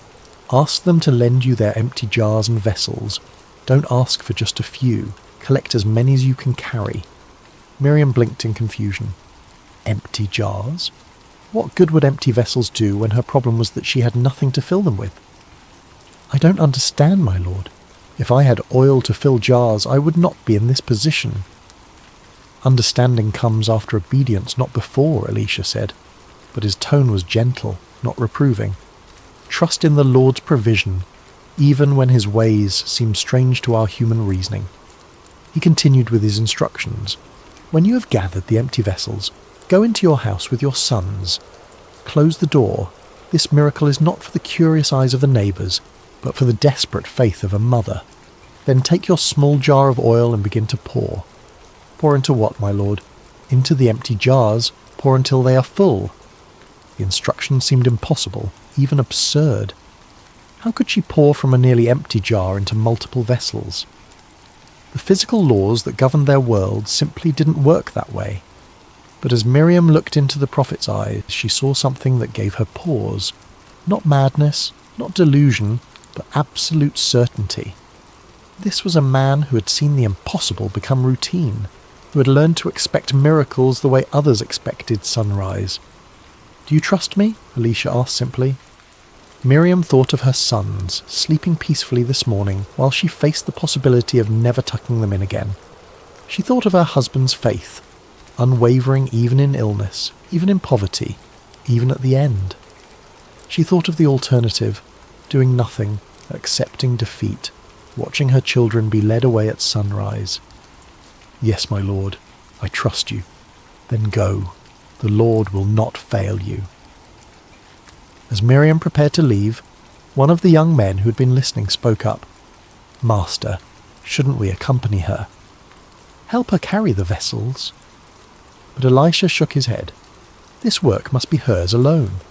Ask them to lend you their empty jars and vessels. Don't ask for just a few. Collect as many as you can carry." Miriam blinked in confusion. Empty jars? What good would empty vessels do when her problem was that she had nothing to fill them with? "I don't understand, my lord. If I had oil to fill jars, I would not be in this position." "Understanding comes after obedience, not before," Elisha said, but his tone was gentle, not reproving. "Trust in the Lord's provision, even when his ways seem strange to our human reasoning." He continued with his instructions. "When you have gathered the empty vessels, go into your house with your sons. Close the door. This miracle is not for the curious eyes of the neighbours, but for the desperate faith of a mother. Then take your small jar of oil and begin to pour. Pour into what, my lord? Into the empty jars. Pour until they are full. The instructions seemed impossible, even absurd. How could she pour from a nearly empty jar into multiple vessels? The physical laws that governed their world simply didn't work that way. But as Miriam looked into the prophet's eyes, she saw something that gave her pause. Not madness, not delusion, but absolute certainty. This was a man who had seen the impossible become routine, who had learned to expect miracles the way others expected sunrise. "Do you trust me?" Elisha asked simply. Miriam thought of her sons, sleeping peacefully this morning while she faced the possibility of never tucking them in again. She thought of her husband's faith, unwavering even in illness, even in poverty, even at the end. She thought of the alternative, doing nothing, accepting defeat, watching her children be led away at sunrise. "Yes, my lord, I trust you. Then go. The Lord will not fail you." As Miriam prepared to leave, one of the young men who had been listening spoke up. "Master, shouldn't we accompany her? Help her carry the vessels." But Elisha shook his head. This work must be hers alone.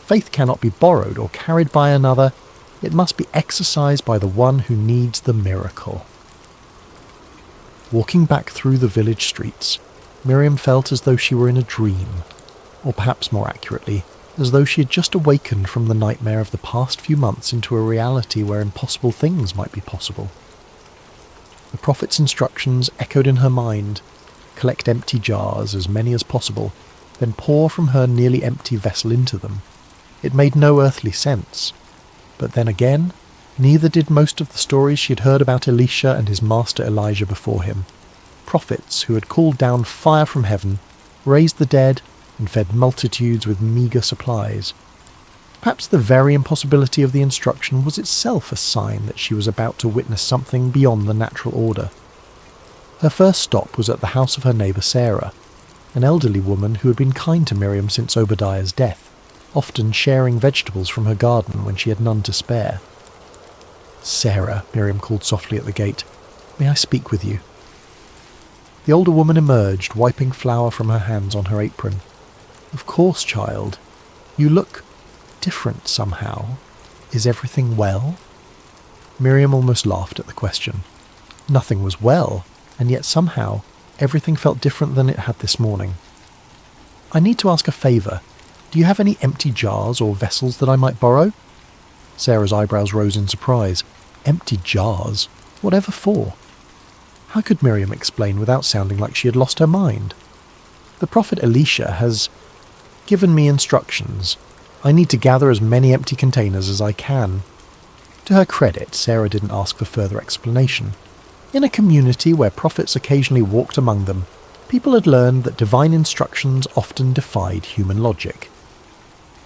Faith cannot be borrowed or carried by another. It must be exercised by the one who needs the miracle. Walking back through the village streets, Miriam felt as though she were in a dream, or perhaps more accurately, as though she had just awakened from the nightmare of the past few months into a reality where impossible things might be possible. The prophet's instructions echoed in her mind: collect empty jars, as many as possible, then pour from her nearly empty vessel into them. It made no earthly sense. But then again, neither did most of the stories she had heard about Elisha and his master Elijah before him. Prophets who had called down fire from heaven, raised the dead, and fed multitudes with meagre supplies. Perhaps the very impossibility of the instruction was itself a sign that she was about to witness something beyond the natural order. Her first stop was at the house of her neighbour Sarah, an elderly woman who had been kind to Miriam since Obadiah's death, often sharing vegetables from her garden when she had none to spare. "Sarah," Miriam called softly at the gate, "may I speak with you?" The older woman emerged, wiping flour from her hands on her apron. "Of course, child. You look different somehow. Is everything well?" Miriam almost laughed at the question. Nothing was well, and yet somehow everything felt different than it had this morning. "I need to ask a favour. Do you have any empty jars or vessels that I might borrow?" Sarah's eyebrows rose in surprise. Empty jars? Whatever for? How could Miriam explain without sounding like she had lost her mind? "The prophet Elisha has given me instructions. I need to gather as many empty containers as I can." To her credit, Sarah didn't ask for further explanation. In a community where prophets occasionally walked among them, people had learned that divine instructions often defied human logic.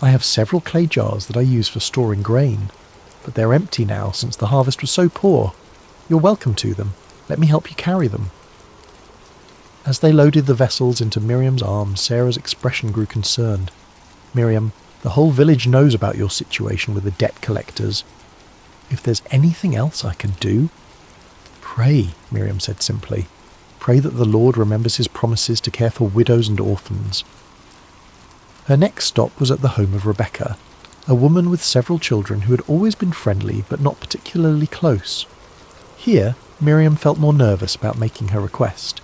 "I have several clay jars that I use for storing grain, but they're empty now since the harvest was so poor. You're welcome to them. Let me help you carry them." As they loaded the vessels into Miriam's arms, Sarah's expression grew concerned. "Miriam, the whole village knows about your situation with the debt collectors. If there's anything else I can do..." "Pray," Miriam said simply. "Pray that the Lord remembers his promises to care for widows and orphans." Her next stop was at the home of Rebecca, a woman with several children who had always been friendly but not particularly close. Here, Miriam felt more nervous about making her request.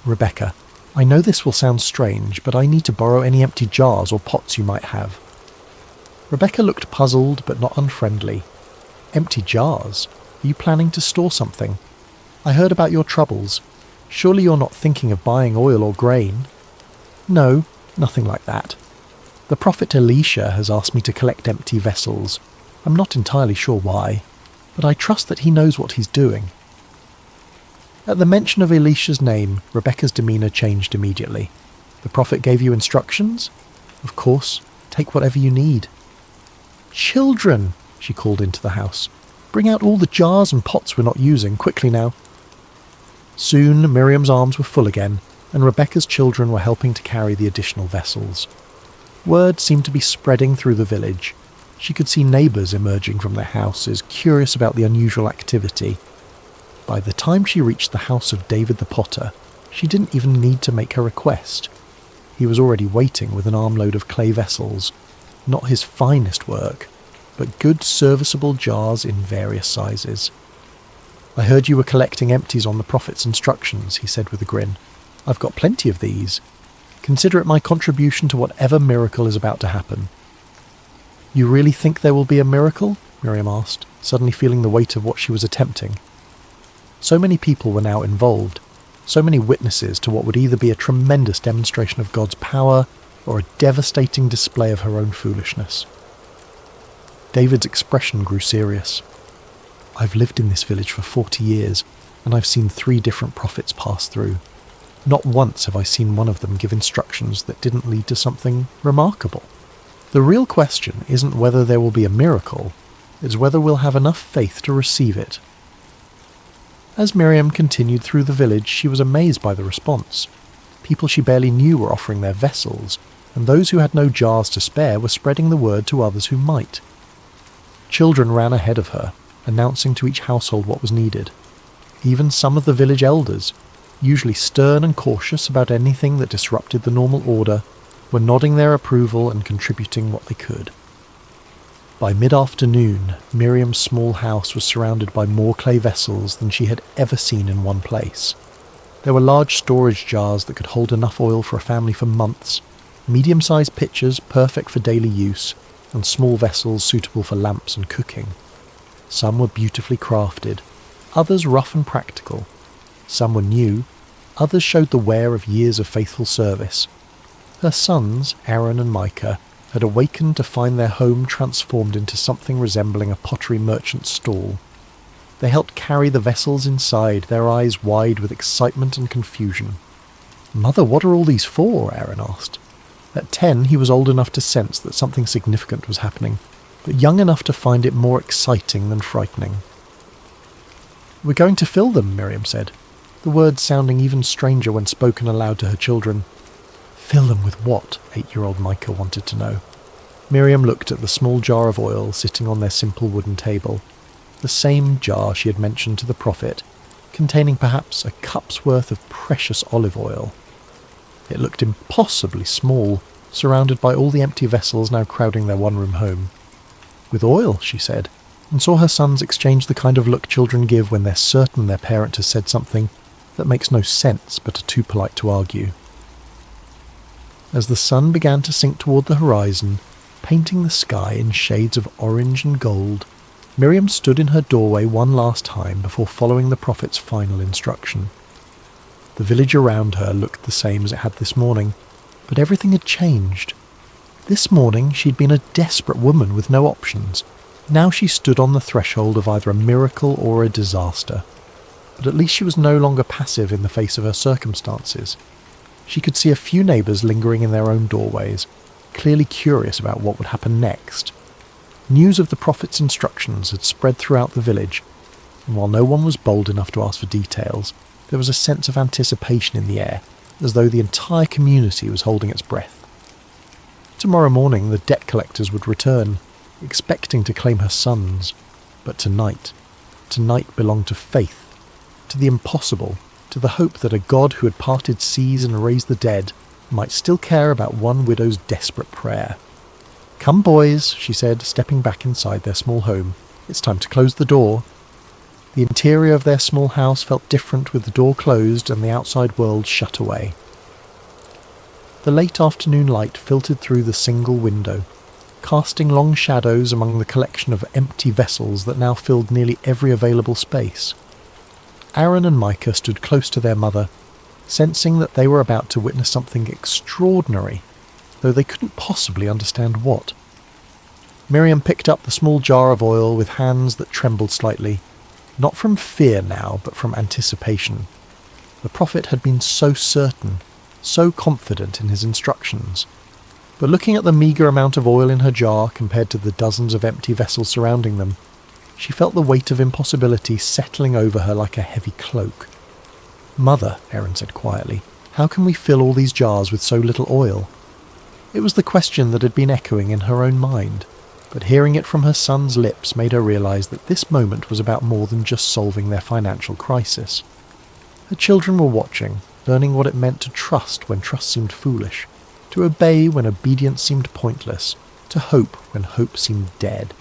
"Rebecca, I know this will sound strange, but I need to borrow any empty jars or pots you might have." Rebecca looked puzzled but not unfriendly. "Empty jars? Are you planning to store something? I heard about your troubles. Surely you're not thinking of buying oil or grain?" "No, nothing like that. The prophet Elisha has asked me to collect empty vessels. I'm not entirely sure why, but I trust that he knows what he's doing." At the mention of Elisha's name, Rebecca's demeanour changed immediately. "The prophet gave you instructions? Of course, take whatever you need." "Children," she called into the house. "Bring out all the jars and pots we're not using, quickly now." Soon Miriam's arms were full again, and Rebecca's children were helping to carry the additional vessels. Word seemed to be spreading through the village. She could see neighbours emerging from their houses, curious about the unusual activity. By the time she reached the house of David the Potter, she didn't even need to make her request. He was already waiting with an armload of clay vessels, not his finest work, but good serviceable jars in various sizes. "I heard you were collecting empties on the prophet's instructions," he said with a grin. "I've got plenty of these. Consider it my contribution to whatever miracle is about to happen." "You really think there will be a miracle?" Miriam asked, suddenly feeling the weight of what she was attempting. So many people were now involved, so many witnesses to what would either be a tremendous demonstration of God's power or a devastating display of her own foolishness. David's expression grew serious. "I've lived in this village for 40 years, and I've seen 3 different prophets pass through. Not once have I seen one of them give instructions that didn't lead to something remarkable. The real question isn't whether there will be a miracle, it's whether we'll have enough faith to receive it." As Miriam continued through the village, she was amazed by the response. People she barely knew were offering their vessels, and those who had no jars to spare were spreading the word to others who might. Children ran ahead of her, announcing to each household what was needed. Even some of the village elders, usually stern and cautious about anything that disrupted the normal order, were nodding their approval and contributing what they could. By mid-afternoon, Miriam's small house was surrounded by more clay vessels than she had ever seen in one place. There were large storage jars that could hold enough oil for a family for months, medium-sized pitchers perfect for daily use, and small vessels suitable for lamps and cooking. Some were beautifully crafted, others rough and practical. Some were new, others showed the wear of years of faithful service. Her sons, Aaron and Micah, had awakened to find their home transformed into something resembling a pottery merchant's stall. They helped carry the vessels inside, their eyes wide with excitement and confusion. "Mother, what are all these for?" Aaron asked. At 10, he was old enough to sense that something significant was happening, but young enough to find it more exciting than frightening. "We're going to fill them," Miriam said, the words sounding even stranger when spoken aloud to her children. "Fill them with what?" 8-year-old Micah wanted to know. Miriam looked at the small jar of oil sitting on their simple wooden table, the same jar she had mentioned to the prophet, containing perhaps a cup's worth of precious olive oil. It looked impossibly small, surrounded by all the empty vessels now crowding their one-room home. "With oil," she said, and saw her sons exchange the kind of look children give when they're certain their parent has said something that makes no sense but are too polite to argue. As the sun began to sink toward the horizon, painting the sky in shades of orange and gold, Miriam stood in her doorway one last time before following the prophet's final instruction. The village around her looked the same as it had this morning, but everything had changed. This morning she'd been a desperate woman with no options. Now she stood on the threshold of either a miracle or a disaster. But at least she was no longer passive in the face of her circumstances. She could see a few neighbours lingering in their own doorways, clearly curious about what would happen next. News of the prophet's instructions had spread throughout the village, and while no one was bold enough to ask for details, there was a sense of anticipation in the air, as though the entire community was holding its breath. Tomorrow morning the debt collectors would return, expecting to claim her sons. But tonight belonged to faith, to the impossible, to the hope that a God who had parted seas and raised the dead might still care about one widow's desperate prayer. "Come, boys," she said, stepping back inside their small home. "It's time to close the door." The interior of their small house felt different with the door closed and the outside world shut away. The late afternoon light filtered through the single window, casting long shadows among the collection of empty vessels that now filled nearly every available space. Aaron and Micah stood close to their mother, sensing that they were about to witness something extraordinary, though they couldn't possibly understand what. Miriam picked up the small jar of oil with hands that trembled slightly, not from fear now, but from anticipation. The prophet had been so certain, so confident in his instructions. But looking at the meagre amount of oil in her jar compared to the dozens of empty vessels surrounding them, she felt the weight of impossibility settling over her like a heavy cloak. "Mother," Aaron said quietly, "how can we fill all these jars with so little oil?" It was the question that had been echoing in her own mind, but hearing it from her son's lips made her realise that this moment was about more than just solving their financial crisis. Her children were watching, learning what it meant to trust when trust seemed foolish, to obey when obedience seemed pointless, to hope when hope seemed dead.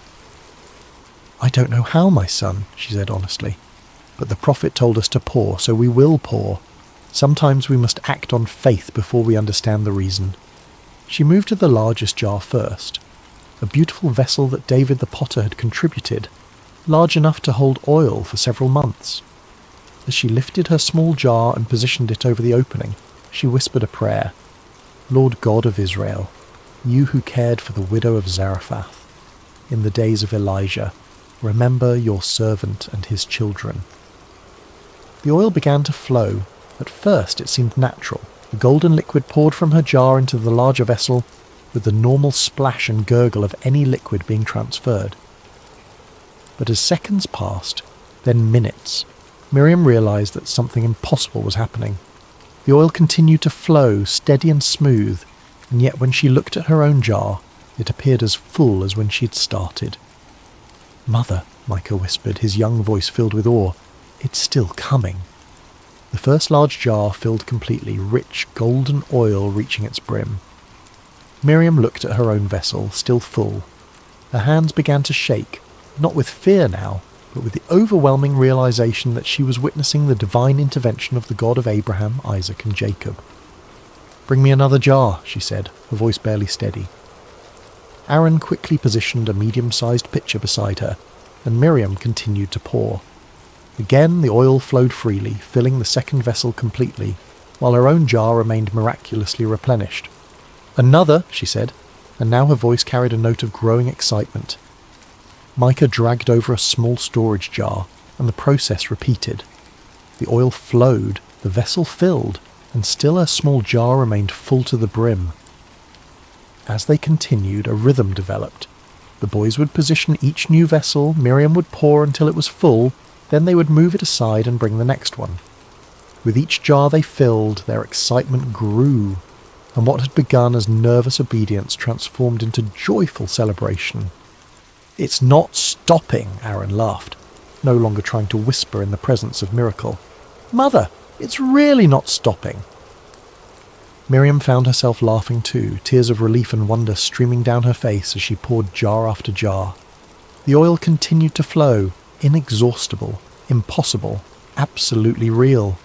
"I don't know how, my son," she said honestly, "but the prophet told us to pour, so we will pour. Sometimes we must act on faith before we understand the reason." She moved to the largest jar first, a beautiful vessel that David the potter had contributed, large enough to hold oil for several months. As she lifted her small jar and positioned it over the opening, she whispered a prayer. "Lord God of Israel, you who cared for the widow of Zarephath in the days of Elijah, remember your servant and his children." The oil began to flow. At first it seemed natural. The golden liquid poured from her jar into the larger vessel with the normal splash and gurgle of any liquid being transferred. But as seconds passed, then minutes, Miriam realised that something impossible was happening. The oil continued to flow, steady and smooth, and yet when she looked at her own jar, it appeared as full as when she had started. "Mother," Micah whispered, his young voice filled with awe, "it's still coming." The first large jar filled completely, rich golden oil reaching its brim. Miriam looked at her own vessel, still full. Her hands began to shake, not with fear now, but with the overwhelming realization that she was witnessing the divine intervention of the God of Abraham, Isaac, and Jacob. "Bring me another jar," she said, her voice barely steady. Aaron quickly positioned a medium-sized pitcher beside her, and Miriam continued to pour. Again the oil flowed freely, filling the second vessel completely, while her own jar remained miraculously replenished. "Another," she said, and now her voice carried a note of growing excitement. Micah dragged over a small storage jar, and the process repeated. The oil flowed, the vessel filled, and still her small jar remained full to the brim. As they continued, a rhythm developed. The boys would position each new vessel, Miriam would pour until it was full, then they would move it aside and bring the next one. With each jar they filled, their excitement grew, and what had begun as nervous obedience transformed into joyful celebration. "It's not stopping," Aaron laughed, no longer trying to whisper in the presence of miracle. "Mother, it's really not stopping." Miriam found herself laughing too, tears of relief and wonder streaming down her face as she poured jar after jar. The oil continued to flow, inexhaustible, impossible, absolutely real.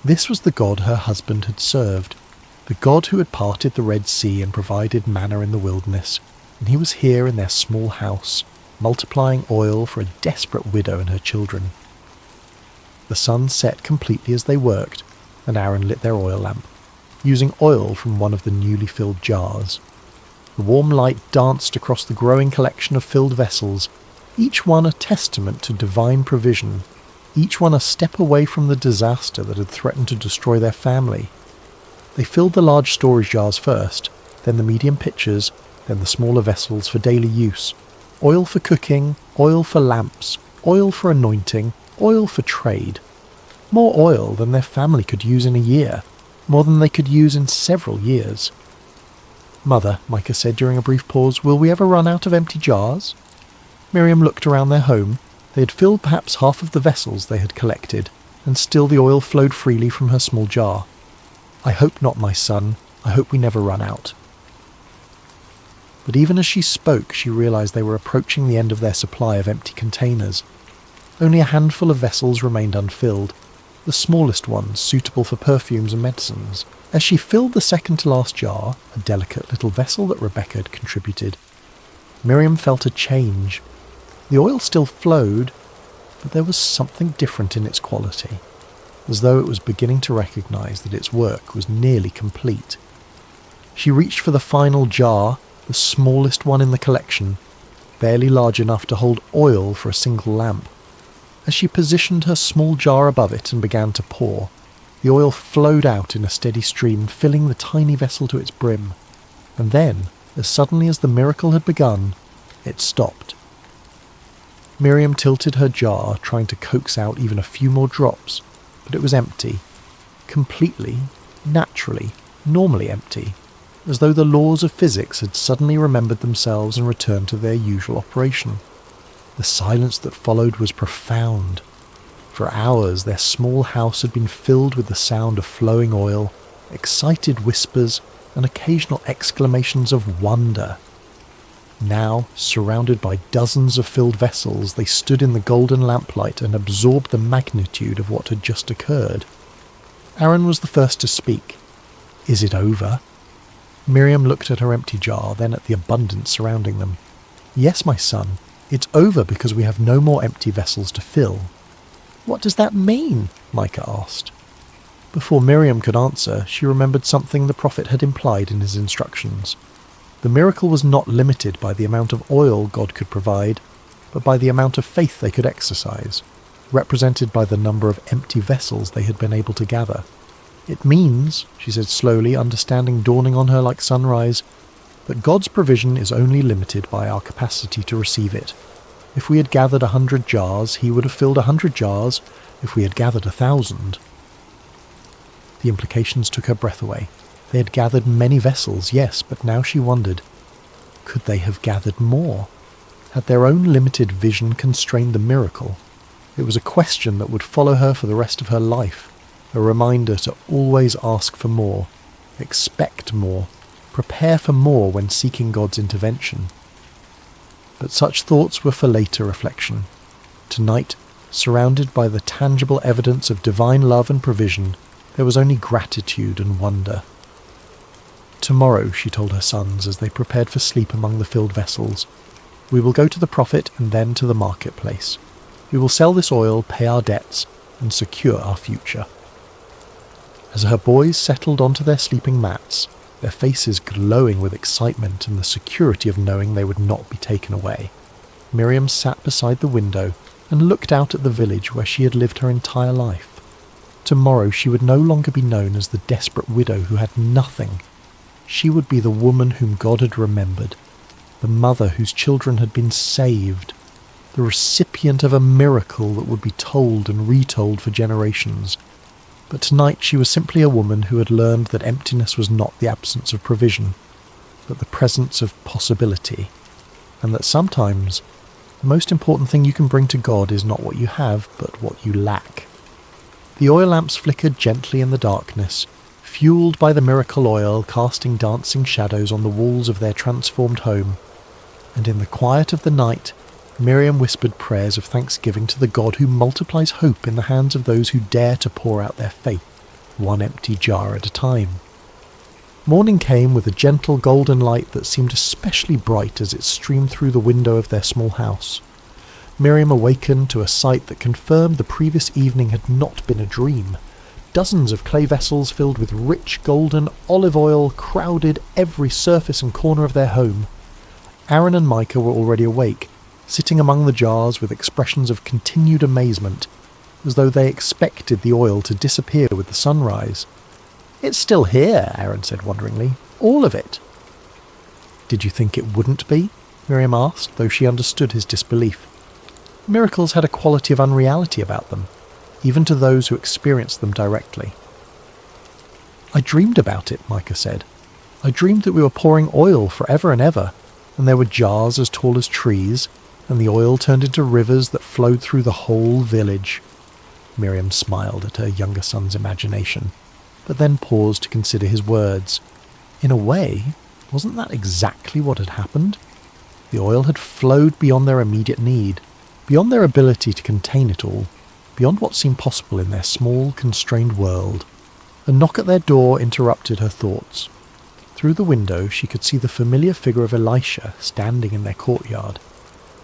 This was the God her husband had served, the God who had parted the Red Sea and provided manna in the wilderness, and he was here in their small house, multiplying oil for a desperate widow and her children. The sun set completely as they worked, and Aaron lit their oil lamp, using oil from one of the newly filled jars. The warm light danced across the growing collection of filled vessels, each one a testament to divine provision, each one a step away from the disaster that had threatened to destroy their family. They filled the large storage jars first, then the medium pitchers, then the smaller vessels for daily use. Oil for cooking, oil for lamps, oil for anointing, oil for trade. More oil than their family could use in a year, more than they could use in several years. "Mother," Micah said during a brief pause, "will we ever run out of empty jars?" Miriam looked around their home. They had filled perhaps half of the vessels they had collected, and still the oil flowed freely from her small jar. "I hope not, my son. I hope we never run out." But even as she spoke, she realized they were approaching the end of their supply of empty containers. Only a handful of vessels remained unfilled, the smallest ones suitable for perfumes and medicines. As she filled the second-to-last jar, a delicate little vessel that Rebecca had contributed, Miriam felt a change. The oil still flowed, but there was something different in its quality, as though it was beginning to recognize that its work was nearly complete. She reached for the final jar, the smallest one in the collection, barely large enough to hold oil for a single lamp. As she positioned her small jar above it and began to pour, the oil flowed out in a steady stream, filling the tiny vessel to its brim. And then, as suddenly as the miracle had begun, it stopped. Miriam tilted her jar, trying to coax out even a few more drops, but it was empty. Completely, naturally, normally empty. as though the laws of physics had suddenly remembered themselves and returned to their usual operation. The silence that followed was profound. For hours their small house had been filled with the sound of flowing oil, excited whispers, and occasional exclamations of wonder. Now, surrounded by dozens of filled vessels, they stood in the golden lamplight and absorbed the magnitude of what had just occurred. Aaron was the first to speak. "Is it over?" Miriam looked at her empty jar, then at the abundance surrounding them. "Yes, my son, it's over because we have no more empty vessels to fill." "What does that mean?" Micah asked. Before Miriam could answer, she remembered something the prophet had implied in his instructions. The miracle was not limited by the amount of oil God could provide, but by the amount of faith they could exercise, represented by the number of empty vessels they had been able to gather. "It means," she said slowly, understanding dawning on her like sunrise, "that God's provision is only limited by our capacity to receive it. If we had gathered 100 jars, he would have filled 100 jars. If we had gathered 1,000... The implications took her breath away. They had gathered many vessels, yes, but now she wondered, could they have gathered more? Had their own limited vision constrained the miracle? It was a question that would follow her for the rest of her life, a reminder to always ask for more, expect more, prepare for more when seeking God's intervention. But such thoughts were for later reflection. Tonight, surrounded by the tangible evidence of divine love and provision, there was only gratitude and wonder. "Tomorrow," she told her sons as they prepared for sleep among the filled vessels, "we will go to the prophet and then to the marketplace. We will sell this oil, pay our debts, and secure our future." As her boys settled onto their sleeping mats, their faces glowing with excitement and the security of knowing they would not be taken away, Miriam sat beside the window and looked out at the village where she had lived her entire life. Tomorrow she would no longer be known as the desperate widow who had nothing. She would be the woman whom God had remembered, the mother whose children had been saved, the recipient of a miracle that would be told and retold for generations. But tonight she was simply a woman who had learned that emptiness was not the absence of provision, but the presence of possibility, and that sometimes the most important thing you can bring to God is not what you have, but what you lack. The oil lamps flickered gently in the darkness, fueled by the miracle oil casting dancing shadows on the walls of their transformed home, and in the quiet of the night, Miriam whispered prayers of thanksgiving to the God who multiplies hope in the hands of those who dare to pour out their faith, one empty jar at a time. Morning came with a gentle golden light that seemed especially bright as it streamed through the window of their small house. Miriam awakened to a sight that confirmed the previous evening had not been a dream. Dozens of clay vessels filled with rich golden olive oil crowded every surface and corner of their home. Aaron and Micah were already awake, sitting among the jars with expressions of continued amazement, as though they expected the oil to disappear with the sunrise. "It's still here," Aaron said wonderingly. "All of it." "Did you think it wouldn't be?" Miriam asked, though she understood his disbelief. Miracles had a quality of unreality about them, even to those who experienced them directly. "I dreamed about it," Micah said. "I dreamed that we were pouring oil forever and ever, and there were jars as tall as trees, and the oil turned into rivers that flowed through the whole village." Miriam smiled at her younger son's imagination, but then paused to consider his words. In a way, wasn't that exactly what had happened? The oil had flowed beyond their immediate need, beyond their ability to contain it all, beyond what seemed possible in their small, constrained world. A knock at their door interrupted her thoughts. Through the window she could see the familiar figure of Elisha standing in their courtyard,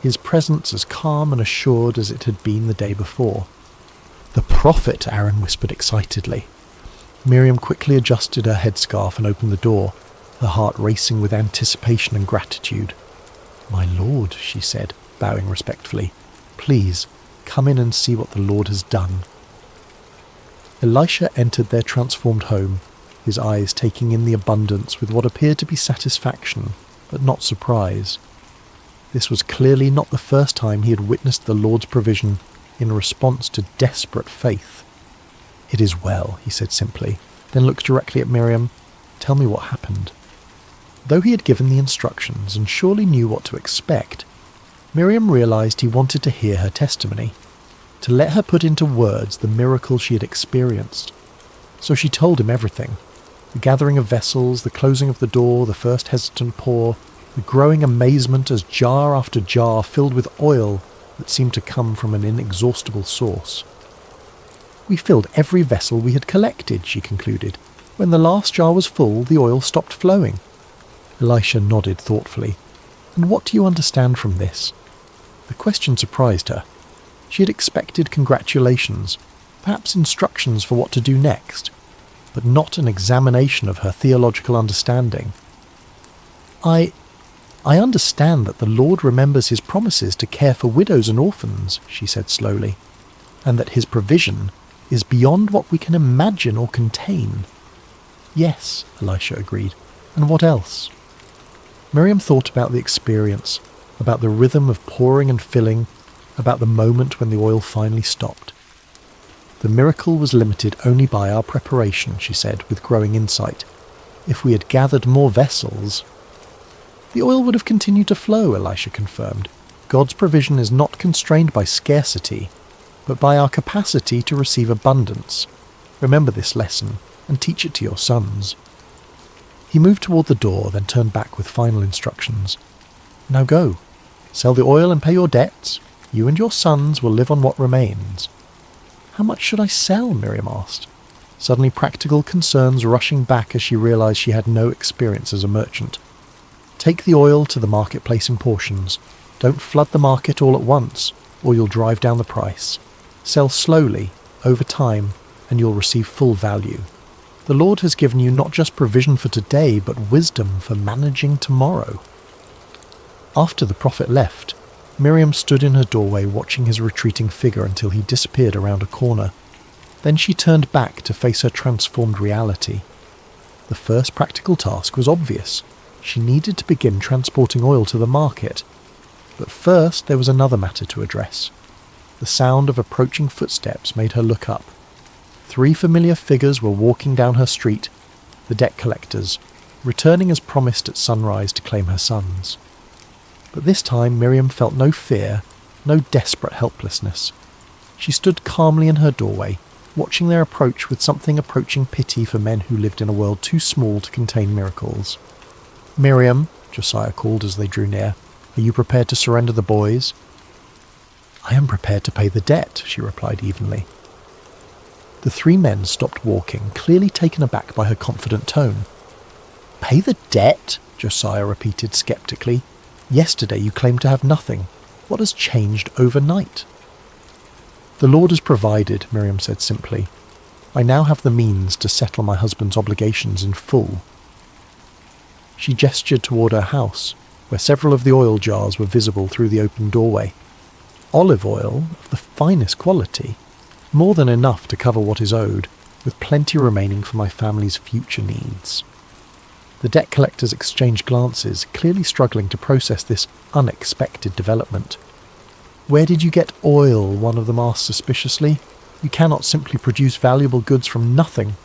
his presence as calm and assured as it had been the day before. "The prophet!" Aaron whispered excitedly. Miriam quickly adjusted her headscarf and opened the door, her heart racing with anticipation and gratitude. "My lord," she said, bowing respectfully, "please, come in and see what the Lord has done." Elisha entered their transformed home, his eyes taking in the abundance with what appeared to be satisfaction, but not surprise. This was clearly not the first time he had witnessed the Lord's provision in response to desperate faith. "It is well," he said simply, then looked directly at Miriam. "Tell me what happened." Though he had given the instructions and surely knew what to expect, Miriam realised he wanted to hear her testimony, to let her put into words the miracle she had experienced. So she told him everything: the gathering of vessels, the closing of the door, the first hesitant pour, the growing amazement as jar after jar filled with oil that seemed to come from an inexhaustible source. "We filled every vessel we had collected," she concluded. "When the last jar was full, the oil stopped flowing." Elisha nodded thoughtfully. "And what do you understand from this?" The question surprised her. She had expected congratulations, perhaps instructions for what to do next, but not an examination of her theological understanding. I understand that the Lord remembers his promises to care for widows and orphans," she said slowly, "and that his provision is beyond what we can imagine or contain." "Yes," Elisha agreed. "And what else?" Miriam thought about the experience, about the rhythm of pouring and filling, about the moment when the oil finally stopped. "The miracle was limited only by our preparation," she said with growing insight. "If we had gathered more vessels—" "The oil would have continued to flow," Elisha confirmed. "God's provision is not constrained by scarcity, but by our capacity to receive abundance. Remember this lesson and teach it to your sons." He moved toward the door, then turned back with final instructions. "Now go. Sell the oil and pay your debts. You and your sons will live on what remains." "How much should I sell?" Miriam asked, suddenly practical concerns rushing back as she realized she had no experience as a merchant. "Take the oil to the marketplace in portions. Don't flood the market all at once, or you'll drive down the price. Sell slowly, over time, and you'll receive full value. The Lord has given you not just provision for today, but wisdom for managing tomorrow." After the prophet left, Miriam stood in her doorway watching his retreating figure until he disappeared around a corner. Then she turned back to face her transformed reality. The first practical task was obvious. She needed to begin transporting oil to the market. But first there was another matter to address. The sound of approaching footsteps made her look up. 3 familiar figures were walking down her street, the debt collectors, returning as promised at sunrise to claim her sons. But this time Miriam felt no fear, no desperate helplessness. She stood calmly in her doorway, watching their approach with something approaching pity for men who lived in a world too small to contain miracles. "Miriam," Josiah called as they drew near, "are you prepared to surrender the boys?" "I am prepared to pay the debt," she replied evenly. The 3 men stopped walking, clearly taken aback by her confident tone. "Pay the debt?" Josiah repeated skeptically. "Yesterday you claimed to have nothing. What has changed overnight?" "The Lord has provided," Miriam said simply. "I now have the means to settle my husband's obligations in full." She gestured toward her house, where several of the oil jars were visible through the open doorway. Olive oil of the finest quality, more than enough to cover what is owed, with plenty remaining for my family's future needs. The debt collectors exchanged glances, clearly struggling to process this unexpected development. "Where did you get oil?" one of them asked suspiciously. "You cannot simply produce valuable goods from nothing."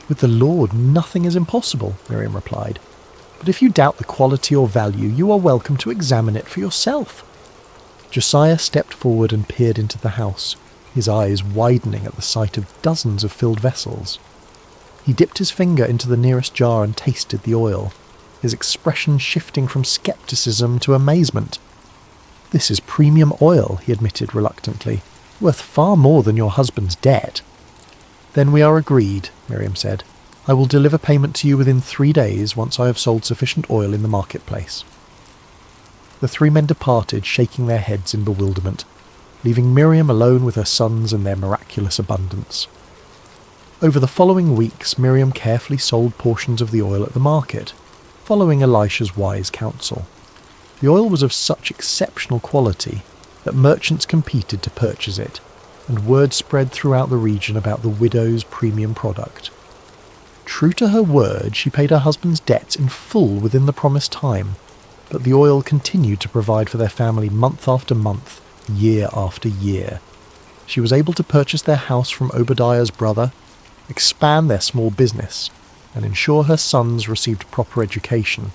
"With the Lord, nothing is impossible," Miriam replied. "But if you doubt the quality or value, you are welcome to examine it for yourself." Josiah stepped forward and peered into the house, his eyes widening at the sight of dozens of filled vessels. He dipped his finger into the nearest jar and tasted the oil, his expression shifting from skepticism to amazement. "This is premium oil," he admitted reluctantly, "worth far more than your husband's debt." "Then we are agreed," Miriam said. "I will deliver payment to you within 3 days once I have sold sufficient oil in the marketplace." The 3 men departed, shaking their heads in bewilderment, leaving Miriam alone with her sons and their miraculous abundance. Over the following weeks, Miriam carefully sold portions of the oil at the market, following Elisha's wise counsel. The oil was of such exceptional quality that merchants competed to purchase it, and word spread throughout the region about the widow's premium product. True to her word, she paid her husband's debts in full within the promised time, but the oil continued to provide for their family month after month, year after year. She was able to purchase their house from Obadiah's brother, expand their small business, and ensure her sons received proper education,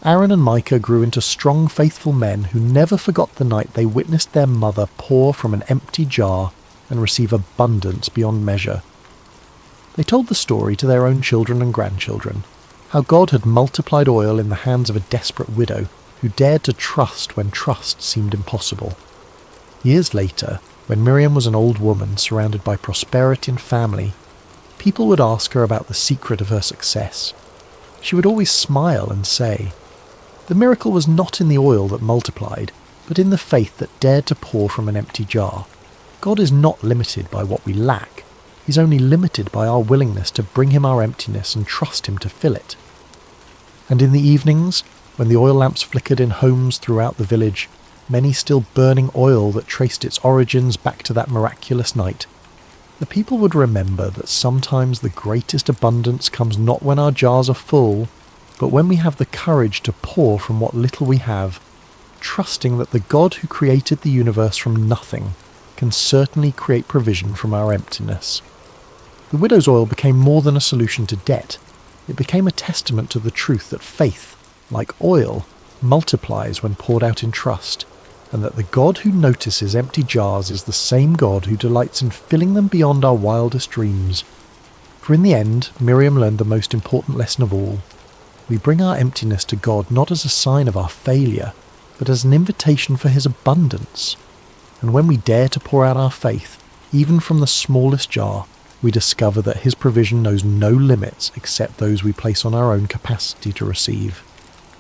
Aaron and Micah grew into strong, faithful men who never forgot the night they witnessed their mother pour from an empty jar and receive abundance beyond measure. They told the story to their own children and grandchildren, how God had multiplied oil in the hands of a desperate widow who dared to trust when trust seemed impossible. Years later, when Miriam was an old woman surrounded by prosperity and family, people would ask her about the secret of her success. She would always smile and say, "The miracle was not in the oil that multiplied, but in the faith that dared to pour from an empty jar. God is not limited by what we lack. He's only limited by our willingness to bring him our emptiness and trust him to fill it." And in the evenings, when the oil lamps flickered in homes throughout the village, many still burning oil that traced its origins back to that miraculous night, the people would remember that sometimes the greatest abundance comes not when our jars are full, but when we have the courage to pour from what little we have, trusting that the God who created the universe from nothing can certainly create provision from our emptiness. The widow's oil became more than a solution to debt. It became a testament to the truth that faith, like oil, multiplies when poured out in trust, and that the God who notices empty jars is the same God who delights in filling them beyond our wildest dreams. For in the end, Miriam learned the most important lesson of all. We bring our emptiness to God not as a sign of our failure, but as an invitation for his abundance. And when we dare to pour out our faith, even from the smallest jar, we discover that his provision knows no limits except those we place on our own capacity to receive.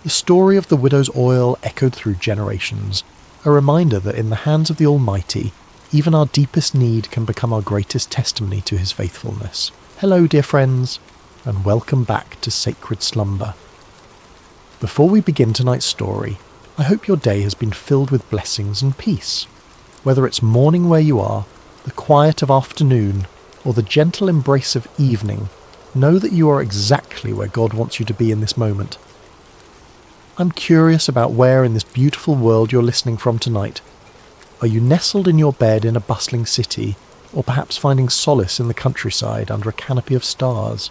The story of the widow's oil echoed through generations, a reminder that in the hands of the Almighty, even our deepest need can become our greatest testimony to his faithfulness. Hello, dear friends, and welcome back to Sacred Slumber. Before we begin tonight's story, I hope your day has been filled with blessings and peace. Whether it's morning where you are, the quiet of afternoon, or the gentle embrace of evening, know that you are exactly where God wants you to be in this moment. I'm curious about where in this beautiful world you're listening from tonight. Are you nestled in your bed in a bustling city, or perhaps finding solace in the countryside under a canopy of stars?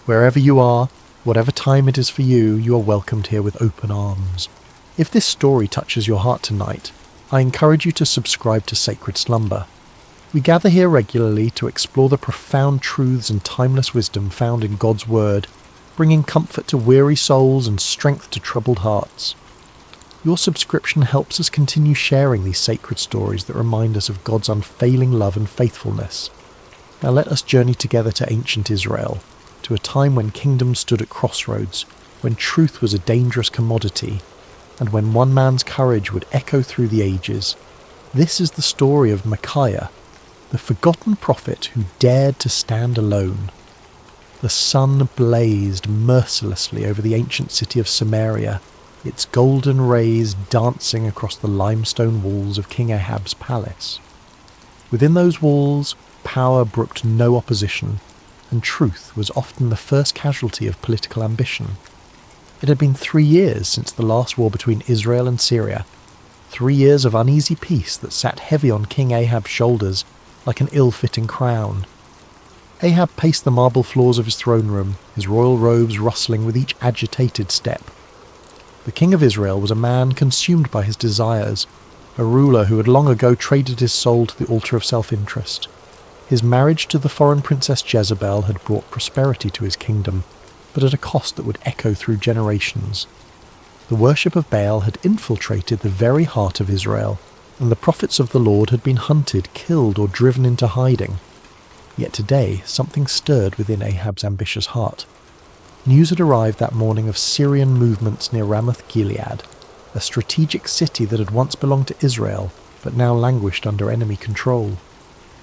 Wherever you are, whatever time it is for you, you are welcomed here with open arms. If this story touches your heart tonight, I encourage you to subscribe to Sacred Slumber. We gather here regularly to explore the profound truths and timeless wisdom found in God's Word, bringing comfort to weary souls and strength to troubled hearts. Your subscription helps us continue sharing these sacred stories that remind us of God's unfailing love and faithfulness. Now let us journey together to ancient Israel, to a time when kingdoms stood at crossroads, when truth was a dangerous commodity, and when one man's courage would echo through the ages. This is the story of Micaiah, the forgotten prophet who dared to stand alone. The sun blazed mercilessly over the ancient city of Samaria, its golden rays dancing across the limestone walls of King Ahab's palace. Within those walls, power brooked no opposition, and truth was often the first casualty of political ambition. It had been 3 years since the last war between Israel and Syria, 3 years of uneasy peace that sat heavy on King Ahab's shoulders like an ill-fitting crown. Ahab paced the marble floors of his throne room, his royal robes rustling with each agitated step. The king of Israel was a man consumed by his desires, a ruler who had long ago traded his soul to the altar of self-interest. His marriage to the foreign princess Jezebel had brought prosperity to his kingdom, but at a cost that would echo through generations. The worship of Baal had infiltrated the very heart of Israel, and the prophets of the Lord had been hunted, killed, or driven into hiding. Yet today something stirred within Ahab's ambitious heart. News had arrived that morning of Syrian movements near Ramoth-Gilead, a strategic city that had once belonged to Israel, but now languished under enemy control.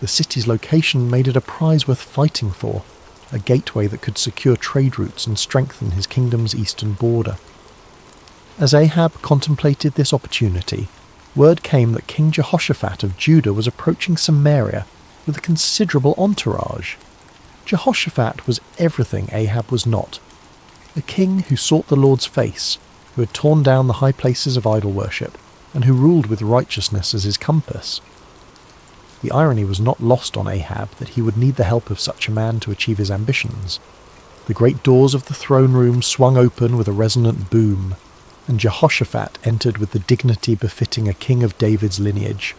The city's location made it a prize worth fighting for, a gateway that could secure trade routes and strengthen his kingdom's eastern border. As Ahab contemplated this opportunity, word came that King Jehoshaphat of Judah was approaching Samaria with a considerable entourage. Jehoshaphat was everything Ahab was not. A king who sought the Lord's face, who had torn down the high places of idol worship, and who ruled with righteousness as his compass. The irony was not lost on Ahab that he would need the help of such a man to achieve his ambitions. The great doors of the throne room swung open with a resonant boom, and Jehoshaphat entered with the dignity befitting a king of David's lineage.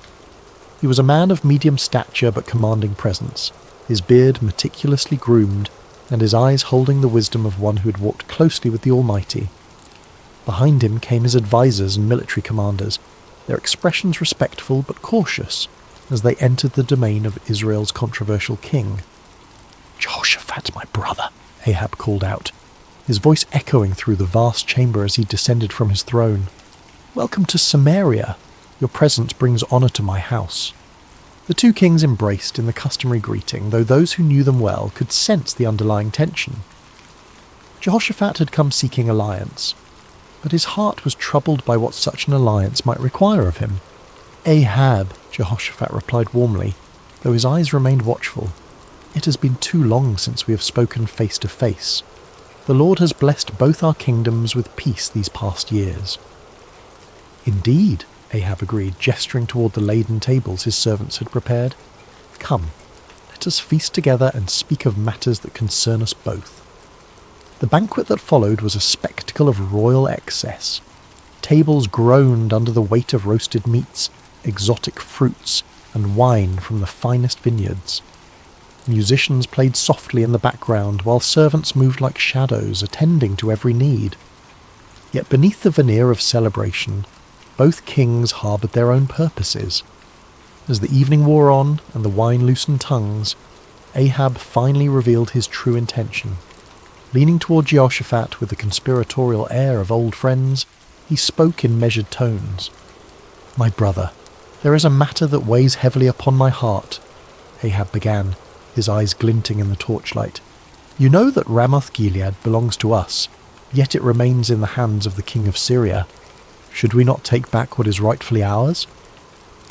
He was a man of medium stature but commanding presence, his beard meticulously groomed, and his eyes holding the wisdom of one who had walked closely with the Almighty. Behind him came his advisers and military commanders, their expressions respectful but cautious, as they entered the domain of Israel's controversial king. "Jehoshaphat, my brother," Ahab called out, his voice echoing through the vast chamber as he descended from his throne. "Welcome to Samaria. Your presence brings honour to my house." The two kings embraced in the customary greeting, though those who knew them well could sense the underlying tension. Jehoshaphat had come seeking alliance, but his heart was troubled by what such an alliance might require of him. "Ahab," Jehoshaphat replied warmly, though his eyes remained watchful. "It has been too long since we have spoken face to face. The Lord has blessed both our kingdoms with peace these past years." "Indeed," Ahab agreed, gesturing toward the laden tables his servants had prepared. "Come, let us feast together and speak of matters that concern us both." The banquet that followed was a spectacle of royal excess. Tables groaned under the weight of roasted meats, exotic fruits, and wine from the finest vineyards. Musicians played softly in the background, while servants moved like shadows, attending to every need. Yet beneath the veneer of celebration, both kings harboured their own purposes. As the evening wore on and the wine loosened tongues, Ahab finally revealed his true intention. Leaning toward Jehoshaphat with the conspiratorial air of old friends, he spoke in measured tones. "My brother, there is a matter that weighs heavily upon my heart," Ahab began, his eyes glinting in the torchlight. "You know that Ramoth-Gilead belongs to us, yet it remains in the hands of the king of Syria. Should we not take back what is rightfully ours?"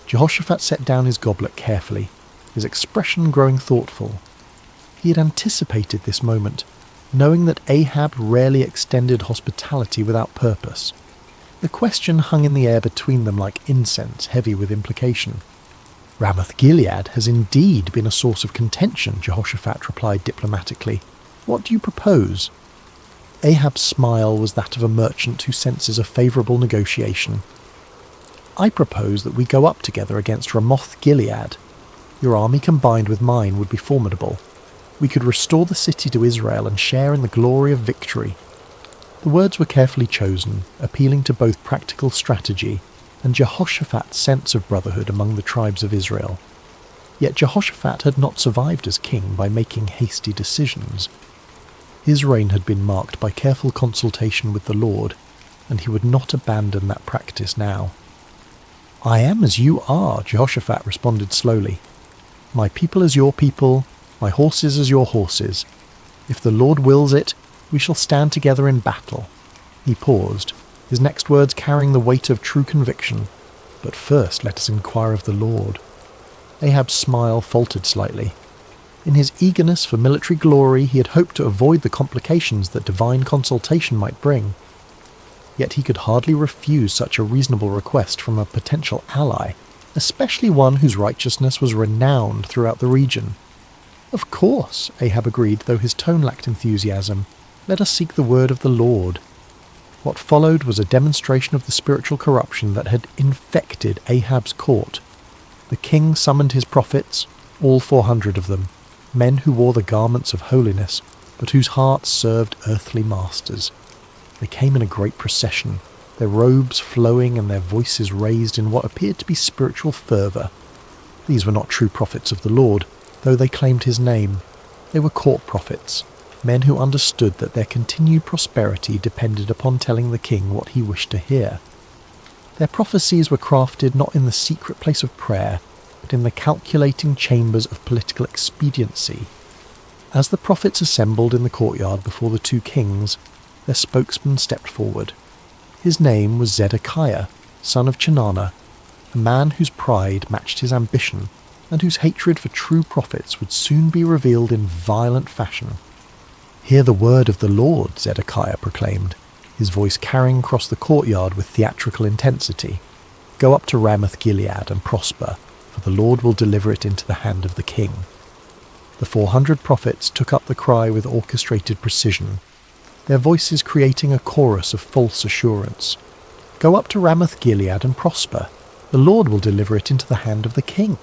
Jehoshaphat set down his goblet carefully, his expression growing thoughtful. He had anticipated this moment, knowing that Ahab rarely extended hospitality without purpose. The question hung in the air between them like incense, heavy with implication. "Ramoth-Gilead has indeed been a source of contention," Jehoshaphat replied diplomatically. "What do you propose?" Ahab's smile was that of a merchant who senses a favourable negotiation. "I propose that we go up together against Ramoth-Gilead. Your army combined with mine would be formidable. We could restore the city to Israel and share in the glory of victory." The words were carefully chosen, appealing to both practical strategy and Jehoshaphat's sense of brotherhood among the tribes of Israel. Yet Jehoshaphat had not survived as king by making hasty decisions. His reign had been marked by careful consultation with the Lord, and he would not abandon that practice now. "I am as you are," Jehoshaphat responded slowly. "My people as your people, my horses as your horses. If the Lord wills it, we shall stand together in battle." He paused, his next words carrying the weight of true conviction. "But first let us inquire of the Lord." Ahab's smile faltered slightly. In his eagerness for military glory, he had hoped to avoid the complications that divine consultation might bring. Yet he could hardly refuse such a reasonable request from a potential ally, especially one whose righteousness was renowned throughout the region. "Of course," Ahab agreed, though his tone lacked enthusiasm. "Let us seek the word of the Lord." What followed was a demonstration of the spiritual corruption that had infected Ahab's court. The king summoned his prophets, all 400 of them, men who wore the garments of holiness, but whose hearts served earthly masters. They came in a great procession, their robes flowing and their voices raised in what appeared to be spiritual fervour. These were not true prophets of the Lord, though they claimed his name. They were court prophets, men who understood that their continued prosperity depended upon telling the king what he wished to hear. Their prophecies were crafted not in the secret place of prayer, but in the calculating chambers of political expediency. As the prophets assembled in the courtyard before the two kings, their spokesman stepped forward. His name was Zedekiah, son of Chenaanah, a man whose pride matched his ambition, and whose hatred for true prophets would soon be revealed in violent fashion. "Hear the word of the Lord," Zedekiah proclaimed, his voice carrying across the courtyard with theatrical intensity. "Go up to Ramoth-Gilead and prosper, for the Lord will deliver it into the hand of the king." The 400 prophets took up the cry with orchestrated precision, their voices creating a chorus of false assurance. Go up to Ramoth-Gilead and prosper. The Lord will deliver it into the hand of the king.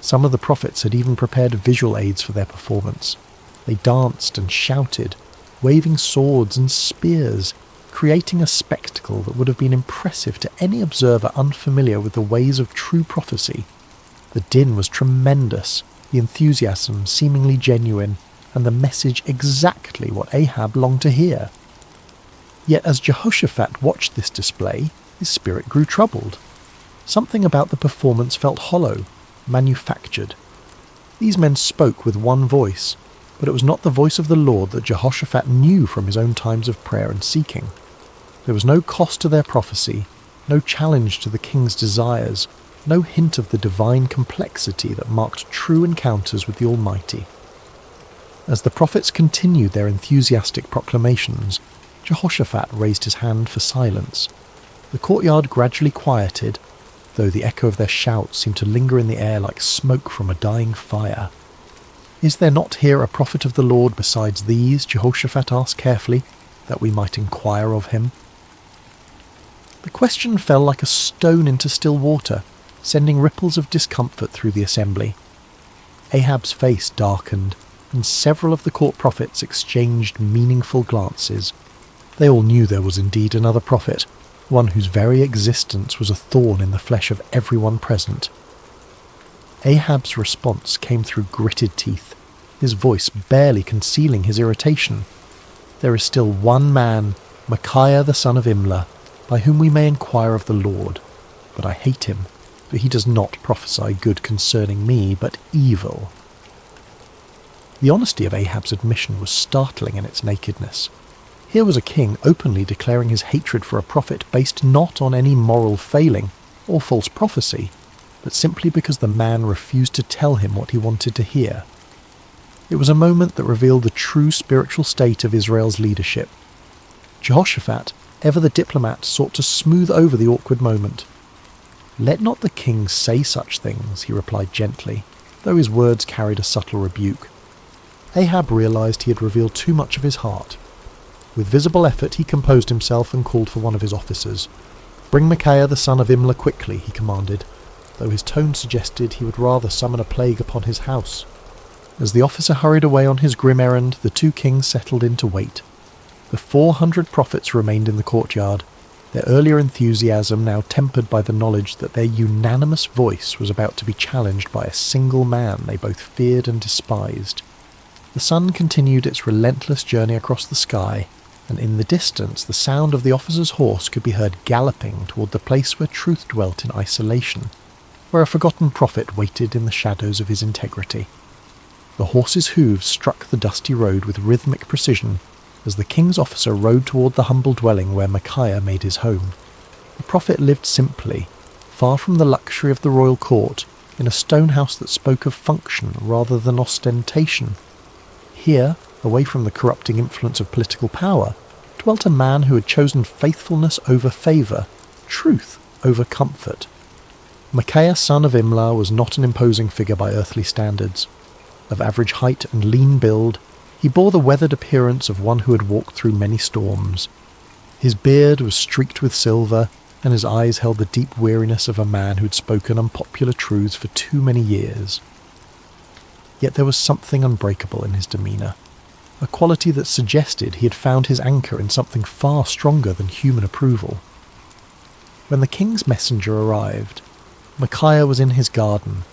Some of the prophets had even prepared visual aids for their performance. They danced and shouted, waving swords and spears, creating a spectacle that would have been impressive to any observer unfamiliar with the ways of true prophecy. The din was tremendous, the enthusiasm seemingly genuine, and the message exactly what Ahab longed to hear. Yet as Jehoshaphat watched this display, his spirit grew troubled. Something about the performance felt hollow, manufactured. These men spoke with one voice, but it was not the voice of the Lord that Jehoshaphat knew from his own times of prayer and seeking. There was no cost to their prophecy, no challenge to the king's desires, no hint of the divine complexity that marked true encounters with the Almighty. As the prophets continued their enthusiastic proclamations, Jehoshaphat raised his hand for silence. The courtyard gradually quieted, though the echo of their shouts seemed to linger in the air like smoke from a dying fire. Is there not here a prophet of the Lord besides these, Jehoshaphat asked carefully, that we might inquire of him? The question fell like a stone into still water, sending ripples of discomfort through the assembly. Ahab's face darkened, and several of the court prophets exchanged meaningful glances. They all knew there was indeed another prophet, one whose very existence was a thorn in the flesh of everyone present. Ahab's response came through gritted teeth, his voice barely concealing his irritation. There is still one man, Micaiah the son of Imlah, by whom we may inquire of the Lord, but I hate him, for he does not prophesy good concerning me, but evil. The honesty of Ahab's admission was startling in its nakedness. Here was a king openly declaring his hatred for a prophet based not on any moral failing or false prophecy, but simply because the man refused to tell him what he wanted to hear. It was a moment that revealed the true spiritual state of Israel's leadership. Jehoshaphat, ever the diplomat, sought to smooth over the awkward moment. "Let not the king say such things," he replied gently, though his words carried a subtle rebuke. Ahab realized he had revealed too much of his heart. With visible effort he composed himself and called for one of his officers. "Bring Micaiah the son of Imlah quickly," he commanded, though his tone suggested he would rather summon a plague upon his house. As the officer hurried away on his grim errand, the two kings settled in to wait. The 400 prophets remained in the courtyard, their earlier enthusiasm now tempered by the knowledge that their unanimous voice was about to be challenged by a single man they both feared and despised. The sun continued its relentless journey across the sky, and in the distance the sound of the officer's horse could be heard galloping toward the place where truth dwelt in isolation, where a forgotten prophet waited in the shadows of his integrity. The horse's hooves struck the dusty road with rhythmic precision as the king's officer rode toward the humble dwelling where Micaiah made his home. The prophet lived simply, far from the luxury of the royal court, in a stone house that spoke of function rather than ostentation. Here, away from the corrupting influence of political power, dwelt a man who had chosen faithfulness over favour, truth over comfort. Micaiah son of Imlah was not an imposing figure by earthly standards. Of average height and lean build, he bore the weathered appearance of one who had walked through many storms. His beard was streaked with silver, and his eyes held the deep weariness of a man who had spoken unpopular truths for too many years. Yet there was something unbreakable in his demeanour, a quality that suggested he had found his anchor in something far stronger than human approval. When the king's messenger arrived, Micaiah was in his garden,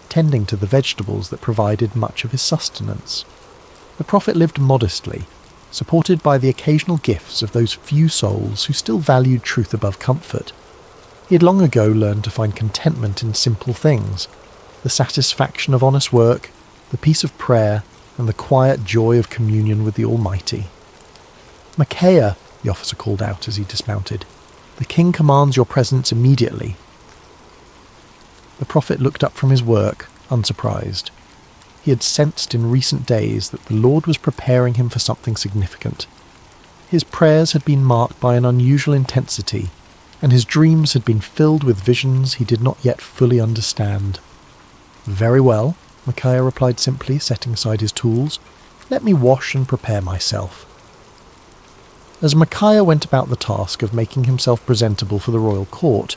tending to the vegetables that provided much of his sustenance. The prophet lived modestly, supported by the occasional gifts of those few souls who still valued truth above comfort. He had long ago learned to find contentment in simple things, the satisfaction of honest work, the peace of prayer, and the quiet joy of communion with the Almighty. "Micaiah," the officer called out as he dismounted, "the king commands your presence immediately." The prophet looked up from his work, unsurprised. He had sensed in recent days that the Lord was preparing him for something significant. His prayers had been marked by an unusual intensity, and his dreams had been filled with visions he did not yet fully understand. "Very well," Micaiah replied simply, setting aside his tools. "Let me wash and prepare myself." As Micaiah went about the task of making himself presentable for the royal court,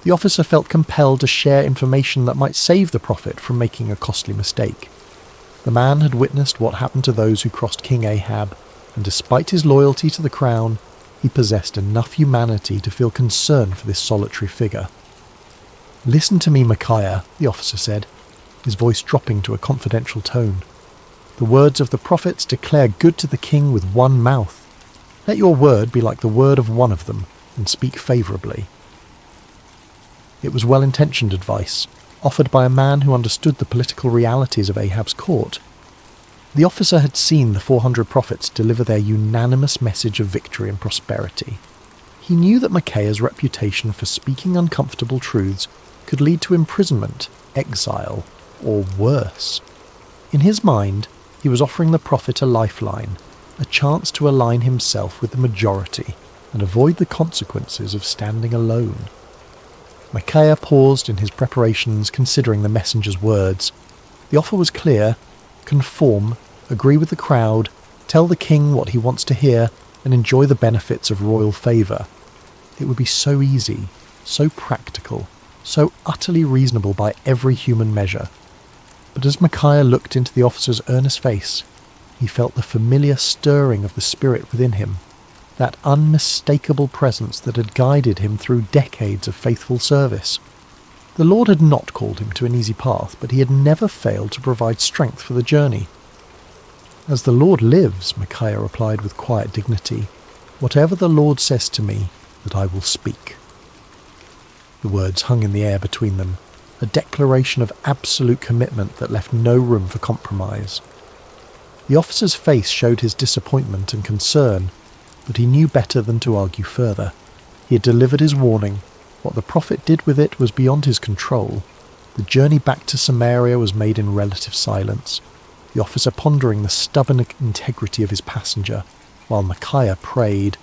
the officer felt compelled to share information that might save the prophet from making a costly mistake. The man had witnessed what happened to those who crossed King Ahab, and despite his loyalty to the crown, he possessed enough humanity to feel concern for this solitary figure. "Listen to me, Micaiah," the officer said, his voice dropping to a confidential tone. "The words of the prophets declare good to the king with one mouth. Let your word be like the word of one of them, and speak favourably." It was well-intentioned advice, offered by a man who understood the political realities of Ahab's court. The officer had seen the 400 prophets deliver their unanimous message of victory and prosperity. He knew that Micaiah's reputation for speaking uncomfortable truths could lead to imprisonment, exile, or worse. In his mind, he was offering the prophet a lifeline, a chance to align himself with the majority and avoid the consequences of standing alone. Micaiah paused in his preparations, considering the messenger's words. The offer was clear: conform, agree with the crowd, tell the king what he wants to hear, and enjoy the benefits of royal favour. It would be so easy, so practical, so utterly reasonable by every human measure. But as Micaiah looked into the officer's earnest face, he felt the familiar stirring of the spirit within him, that unmistakable presence that had guided him through decades of faithful service. The Lord had not called him to an easy path, but he had never failed to provide strength for the journey. "As the Lord lives," Micaiah replied with quiet dignity, "whatever the Lord says to me, that I will speak." The words hung in the air between them, a declaration of absolute commitment that left no room for compromise. The officer's face showed his disappointment and concern, but he knew better than to argue further. He had delivered his warning. What the prophet did with it was beyond his control. The journey back to Samaria was made in relative silence, the officer pondering the stubborn integrity of his passenger, while Micaiah prayed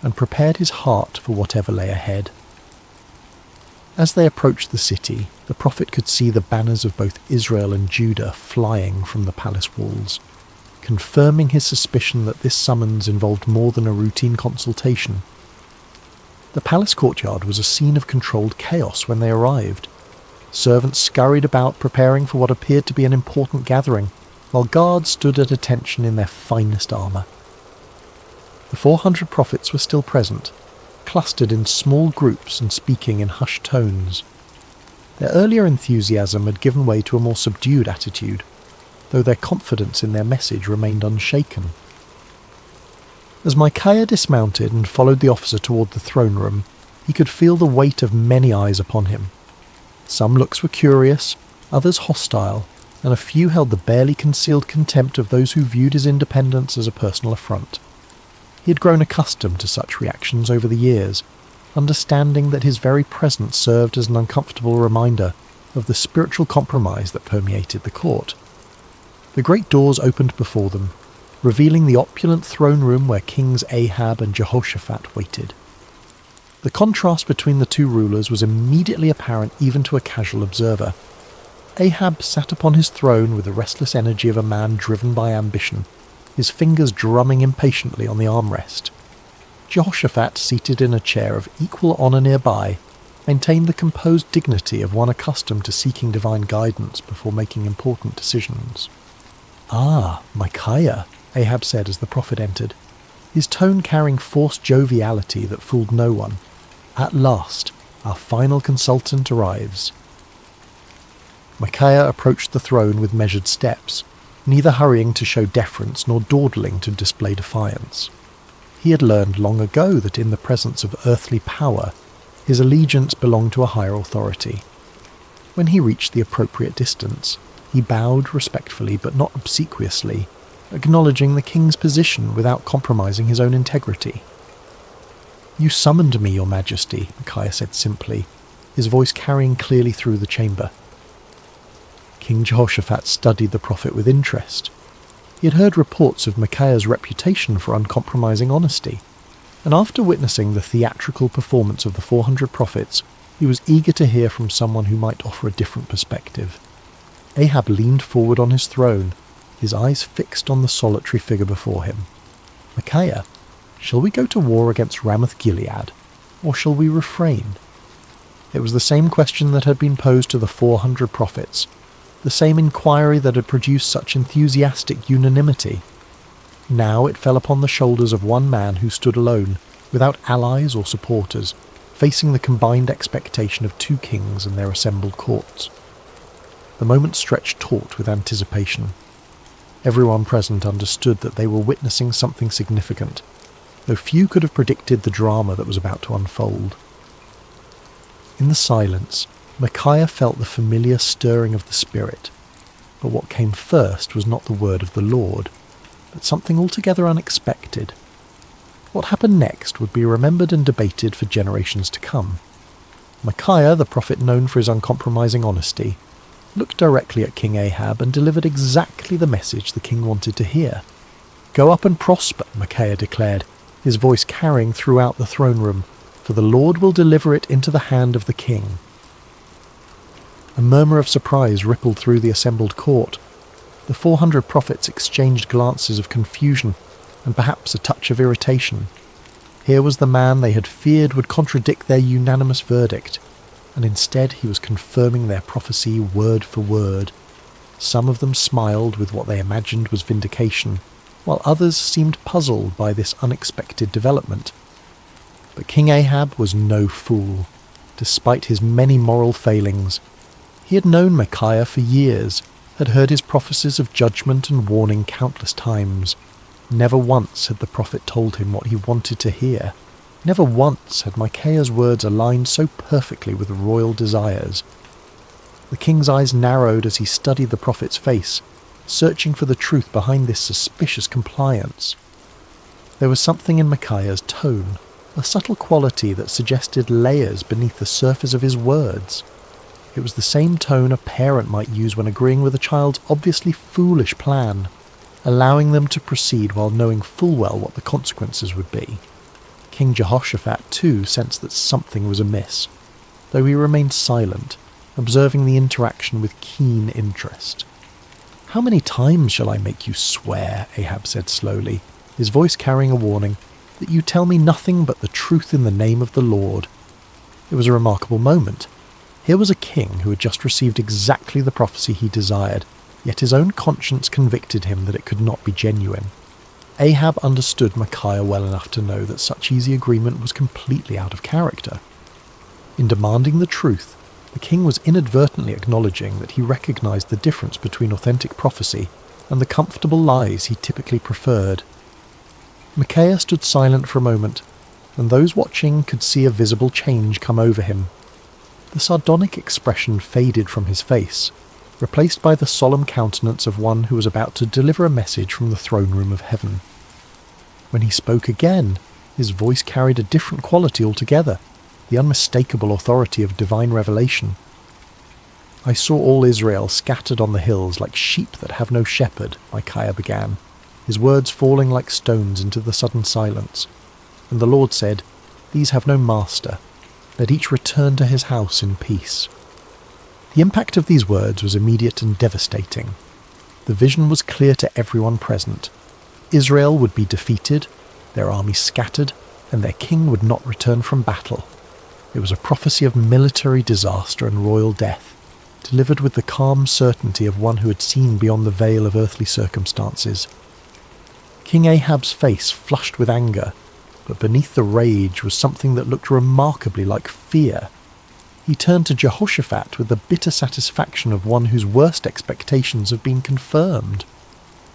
and prepared his heart for whatever lay ahead. As they approached the city, the prophet could see the banners of both Israel and Judah flying from the palace walls, confirming his suspicion that this summons involved more than a routine consultation. The palace courtyard was a scene of controlled chaos when they arrived. Servants scurried about preparing for what appeared to be an important gathering, while guards stood at attention in their finest armour. The 400 prophets were still present, clustered in small groups and speaking in hushed tones. Their earlier enthusiasm had given way to a more subdued attitude, though their confidence in their message remained unshaken. As Micaiah dismounted and followed the officer toward the throne room, he could feel the weight of many eyes upon him. Some looks were curious, others hostile, and a few held the barely concealed contempt of those who viewed his independence as a personal affront. He had grown accustomed to such reactions over the years, understanding that his very presence served as an uncomfortable reminder of the spiritual compromise that permeated the court. The great doors opened before them, revealing the opulent throne room where Kings Ahab and Jehoshaphat waited. The contrast between the two rulers was immediately apparent even to a casual observer. Ahab sat upon his throne with the restless energy of a man driven by ambition, his fingers drumming impatiently on the armrest. Jehoshaphat, seated in a chair of equal honour nearby, maintained the composed dignity of one accustomed to seeking divine guidance before making important decisions. "Ah, Micaiah," Ahab said as the prophet entered, his tone carrying forced joviality that fooled no one. "At last, our final consultant arrives." Micaiah approached the throne with measured steps, neither hurrying to show deference nor dawdling to display defiance. He had learned long ago that in the presence of earthly power, his allegiance belonged to a higher authority. When he reached the appropriate distance, he bowed respectfully but not obsequiously, acknowledging the king's position without compromising his own integrity. "You summoned me, your majesty," Micaiah said simply, his voice carrying clearly through the chamber. King Jehoshaphat studied the prophet with interest. He had heard reports of Micaiah's reputation for uncompromising honesty, and after witnessing the theatrical performance of the 400 prophets, he was eager to hear from someone who might offer a different perspective. Ahab leaned forward on his throne, his eyes fixed on the solitary figure before him. "Micaiah, shall we go to war against Ramoth-Gilead, or shall we refrain?" It was the same question that had been posed to the 400 prophets, the same inquiry that had produced such enthusiastic unanimity. Now it fell upon the shoulders of one man who stood alone, without allies or supporters, facing the combined expectation of two kings and their assembled courts. The moment stretched taut with anticipation. Everyone present understood that they were witnessing something significant, though few could have predicted the drama that was about to unfold. In the silence, Micaiah felt the familiar stirring of the Spirit, but what came first was not the word of the Lord, but something altogether unexpected. What happened next would be remembered and debated for generations to come. Micaiah, the prophet known for his uncompromising honesty, looked directly at King Ahab and delivered exactly the message the king wanted to hear. "Go up and prosper," Micaiah declared, his voice carrying throughout the throne room, "for the Lord will deliver it into the hand of the king." A murmur of surprise rippled through the assembled court. The 400 prophets exchanged glances of confusion and perhaps a touch of irritation. Here was the man they had feared would contradict their unanimous verdict, and instead he was confirming their prophecy word for word. Some of them smiled with what they imagined was vindication, while others seemed puzzled by this unexpected development. But King Ahab was no fool. Despite his many moral failings, he had known Micaiah for years, had heard his prophecies of judgment and warning countless times. Never once had the prophet told him what he wanted to hear. Never once had Micaiah's words aligned so perfectly with royal desires. The king's eyes narrowed as he studied the prophet's face, searching for the truth behind this suspicious compliance. There was something in Micaiah's tone, a subtle quality that suggested layers beneath the surface of his words. It was the same tone a parent might use when agreeing with a child's obviously foolish plan, allowing them to proceed while knowing full well what the consequences would be. King Jehoshaphat, too, sensed that something was amiss, though he remained silent, observing the interaction with keen interest. "How many times shall I make you swear," Ahab said slowly, his voice carrying a warning, "that you tell me nothing but the truth in the name of the Lord?" It was a remarkable moment. Here was a king who had just received exactly the prophecy he desired, yet his own conscience convicted him that it could not be genuine. Ahab understood Micaiah well enough to know that such easy agreement was completely out of character. In demanding the truth, the king was inadvertently acknowledging that he recognized the difference between authentic prophecy and the comfortable lies he typically preferred. Micaiah stood silent for a moment, and those watching could see a visible change come over him. The sardonic expression faded from his face, replaced by the solemn countenance of one who was about to deliver a message from the throne room of heaven. When he spoke again, his voice carried a different quality altogether, the unmistakable authority of divine revelation. "I saw all Israel scattered on the hills like sheep that have no shepherd," Micaiah began, his words falling like stones into the sudden silence. "And the Lord said, 'These have no master. Let each return to his house in peace.'" The impact of these words was immediate and devastating. The vision was clear to everyone present. Israel would be defeated, their army scattered, and their king would not return from battle. It was a prophecy of military disaster and royal death, delivered with the calm certainty of one who had seen beyond the veil of earthly circumstances. King Ahab's face flushed with anger, but beneath the rage was something that looked remarkably like fear. He turned to Jehoshaphat with the bitter satisfaction of one whose worst expectations have been confirmed.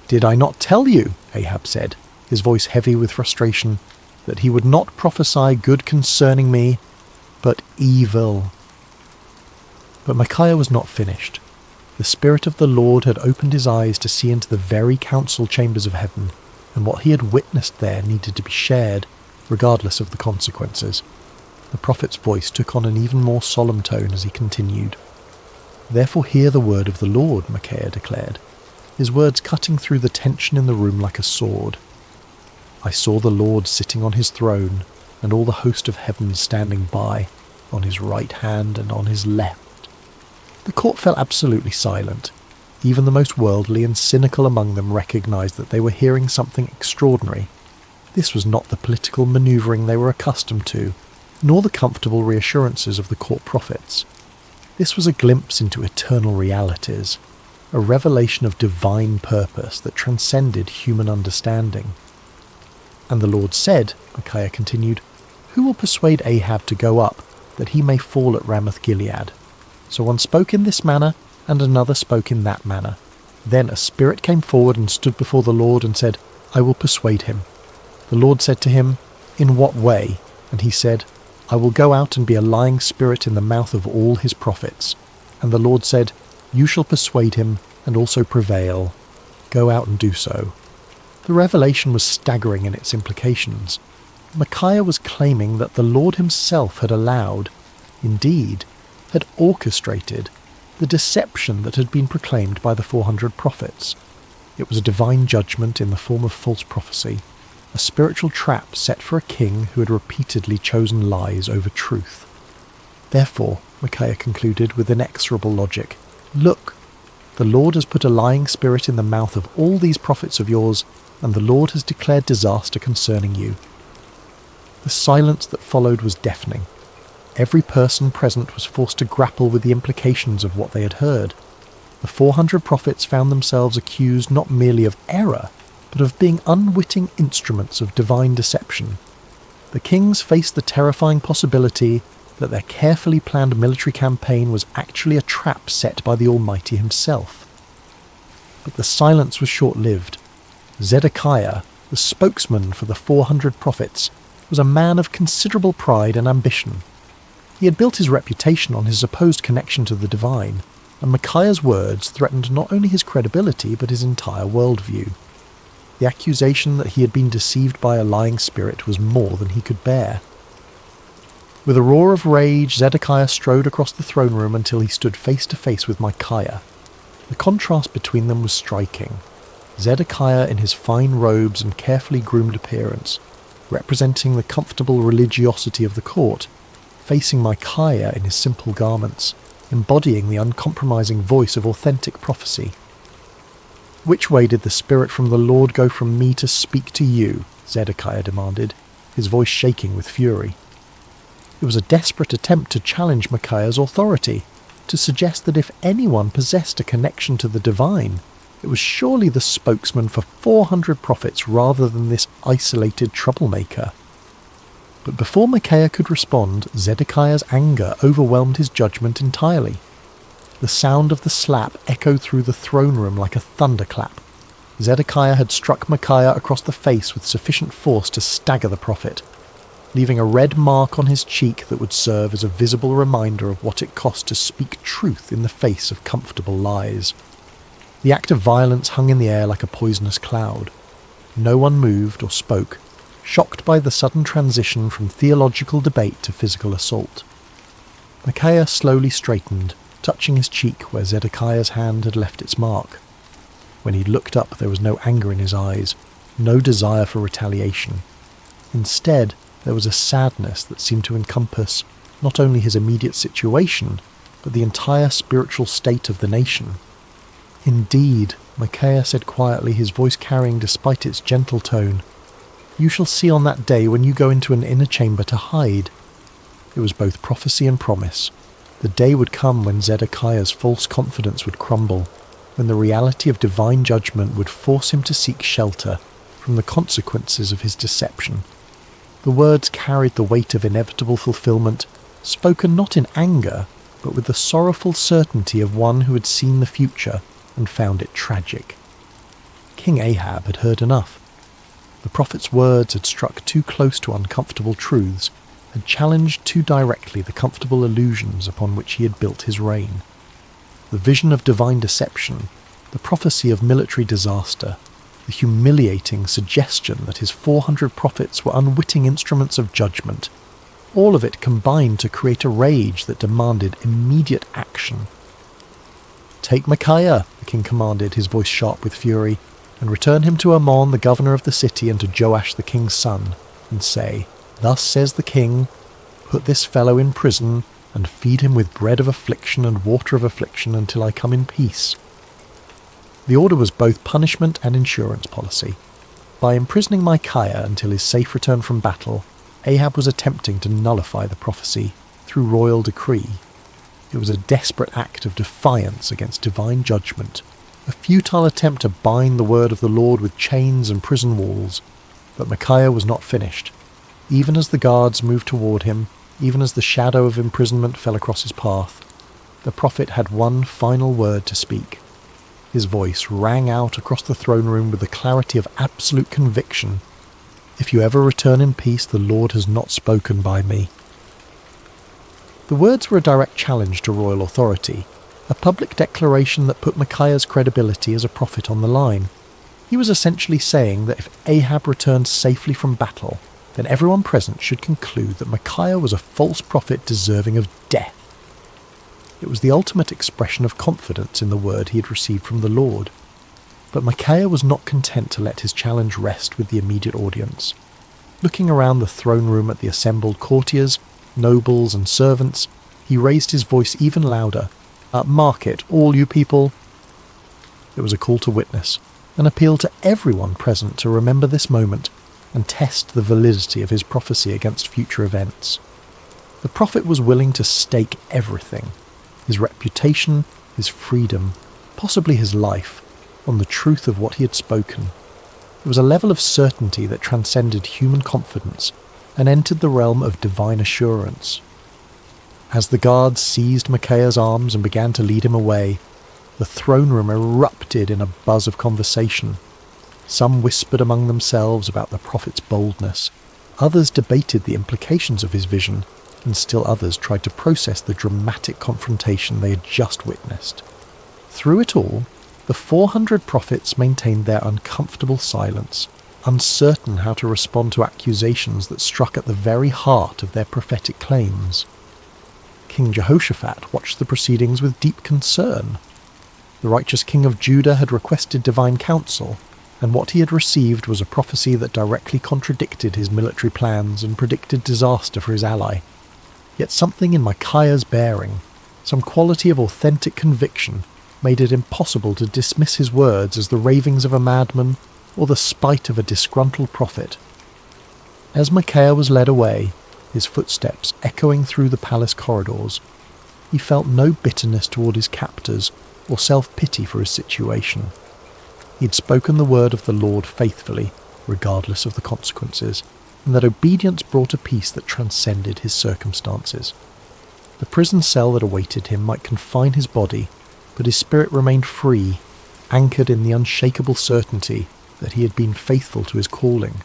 "Did I not tell you," Ahab said, his voice heavy with frustration, "that he would not prophesy good concerning me, but evil?" But Micaiah was not finished. The Spirit of the Lord had opened his eyes to see into the very council chambers of heaven, and what he had witnessed there needed to be shared, regardless of the consequences. The prophet's voice took on an even more solemn tone as he continued. "Therefore hear the word of the Lord," Micaiah declared, his words cutting through the tension in the room like a sword. "I saw the Lord sitting on his throne, and all the host of heaven standing by, on his right hand and on his left." The court fell absolutely silent, Even the most worldly and cynical among them recognized that they were hearing something extraordinary. This was not the political manoeuvring they were accustomed to, nor the comfortable reassurances of the court prophets. This was a glimpse into eternal realities, a revelation of divine purpose that transcended human understanding. And the Lord said, Micaiah continued, "Who will persuade Ahab to go up, that he may fall at Ramoth-Gilead?" So one spoke in this manner, and another spoke in that manner. Then a spirit came forward and stood before the Lord and said, "I will persuade him." The Lord said to him, "In what way?" And he said, "I will go out and be a lying spirit in the mouth of all his prophets." And the Lord said, "You shall persuade him and also prevail. Go out and do so." The revelation was staggering in its implications. Micaiah was claiming that the Lord himself had allowed, indeed, had orchestrated, the deception that had been proclaimed by the 400 prophets. It was a divine judgment in the form of false prophecy, a spiritual trap set for a king who had repeatedly chosen lies over truth. Therefore, Micaiah concluded with inexorable logic, "Look, the Lord has put a lying spirit in the mouth of all these prophets of yours, and the Lord has declared disaster concerning you." The silence that followed was deafening. Every person present was forced to grapple with the implications of what they had heard. The 400 prophets found themselves accused not merely of error, but of being unwitting instruments of divine deception. The kings faced the terrifying possibility that their carefully planned military campaign was actually a trap set by the Almighty himself. But the silence was short-lived. Zedekiah, the spokesman for the 400 prophets, was a man of considerable pride and ambition. He had built his reputation on his supposed connection to the divine, and Micaiah's words threatened not only his credibility but his entire worldview. The accusation that he had been deceived by a lying spirit was more than he could bear. With a roar of rage, Zedekiah strode across the throne room until he stood face to face with Micaiah. The contrast between them was striking. Zedekiah in his fine robes and carefully groomed appearance, representing the comfortable religiosity of the court, facing Micaiah in his simple garments, embodying the uncompromising voice of authentic prophecy. "Which way did the Spirit from the Lord go from me to speak to you?" Zedekiah demanded, his voice shaking with fury. It was a desperate attempt to challenge Micaiah's authority, to suggest that if anyone possessed a connection to the divine, it was surely the spokesman for 400 prophets rather than this isolated troublemaker. But before Micaiah could respond, Zedekiah's anger overwhelmed his judgment entirely. The sound of the slap echoed through the throne room like a thunderclap. Zedekiah had struck Micaiah across the face with sufficient force to stagger the prophet, leaving a red mark on his cheek that would serve as a visible reminder of what it cost to speak truth in the face of comfortable lies. The act of violence hung in the air like a poisonous cloud. No one moved or spoke, shocked by the sudden transition from theological debate to physical assault. Micaiah slowly straightened, touching his cheek where Zedekiah's hand had left its mark. When he looked up, there was no anger in his eyes, no desire for retaliation. Instead, there was a sadness that seemed to encompass not only his immediate situation, but the entire spiritual state of the nation. "Indeed," Micaiah said quietly, his voice carrying despite its gentle tone, "you shall see on that day when you go into an inner chamber to hide." It was both prophecy and promise. The day would come when Zedekiah's false confidence would crumble, when the reality of divine judgment would force him to seek shelter from the consequences of his deception. The words carried the weight of inevitable fulfillment, spoken not in anger, but with the sorrowful certainty of one who had seen the future and found it tragic. King Ahab had heard enough. The prophet's words had struck too close to uncomfortable truths, had challenged too directly the comfortable illusions upon which he had built his reign. The vision of divine deception, the prophecy of military disaster, the humiliating suggestion that his 400 prophets were unwitting instruments of judgment, all of it combined to create a rage that demanded immediate action. "Take Micaiah," the king commanded, his voice sharp with fury, "and return him to Ammon, the governor of the city, and to Joash the king's son, and say, 'Thus says the king, put this fellow in prison, and feed him with bread of affliction and water of affliction until I come in peace.'" The order was both punishment and insurance policy. By imprisoning Micaiah until his safe return from battle, Ahab was attempting to nullify the prophecy through royal decree. It was a desperate act of defiance against divine judgment, a futile attempt to bind the word of the Lord with chains and prison walls. But Micaiah was not finished. Even as the guards moved toward him, even as the shadow of imprisonment fell across his path, the prophet had one final word to speak. His voice rang out across the throne room with the clarity of absolute conviction. "If you ever return in peace, the Lord has not spoken by me." The words were a direct challenge to royal authority, a public declaration that put Micaiah's credibility as a prophet on the line. He was essentially saying that if Ahab returned safely from battle, then everyone present should conclude that Micaiah was a false prophet deserving of death. It was the ultimate expression of confidence in the word he had received from the Lord. But Micaiah was not content to let his challenge rest with the immediate audience. Looking around the throne room at the assembled courtiers, nobles and servants, he raised his voice even louder. "Mark it, all you people." It was a call to witness, an appeal to everyone present to remember this moment and test the validity of his prophecy against future events. The prophet was willing to stake everything, his reputation, his freedom, possibly his life, on the truth of what he had spoken. It was a level of certainty that transcended human confidence and entered the realm of divine assurance. As the guards seized Micaiah's arms and began to lead him away, the throne room erupted in a buzz of conversation. Some whispered among themselves about the prophet's boldness, others debated the implications of his vision, and still others tried to process the dramatic confrontation they had just witnessed. Through it all, the 400 prophets maintained their uncomfortable silence, uncertain how to respond to accusations that struck at the very heart of their prophetic claims. King Jehoshaphat watched the proceedings with deep concern. The righteous king of Judah had requested divine counsel, and what he had received was a prophecy that directly contradicted his military plans and predicted disaster for his ally. Yet something in Micaiah's bearing, some quality of authentic conviction, made it impossible to dismiss his words as the ravings of a madman or the spite of a disgruntled prophet. As Micaiah was led away, his footsteps echoing through the palace corridors, he felt no bitterness toward his captors or self-pity for his situation. He had spoken the word of the Lord faithfully, regardless of the consequences, and that obedience brought a peace that transcended his circumstances. The prison cell that awaited him might confine his body, but his spirit remained free, anchored in the unshakable certainty that he had been faithful to his calling.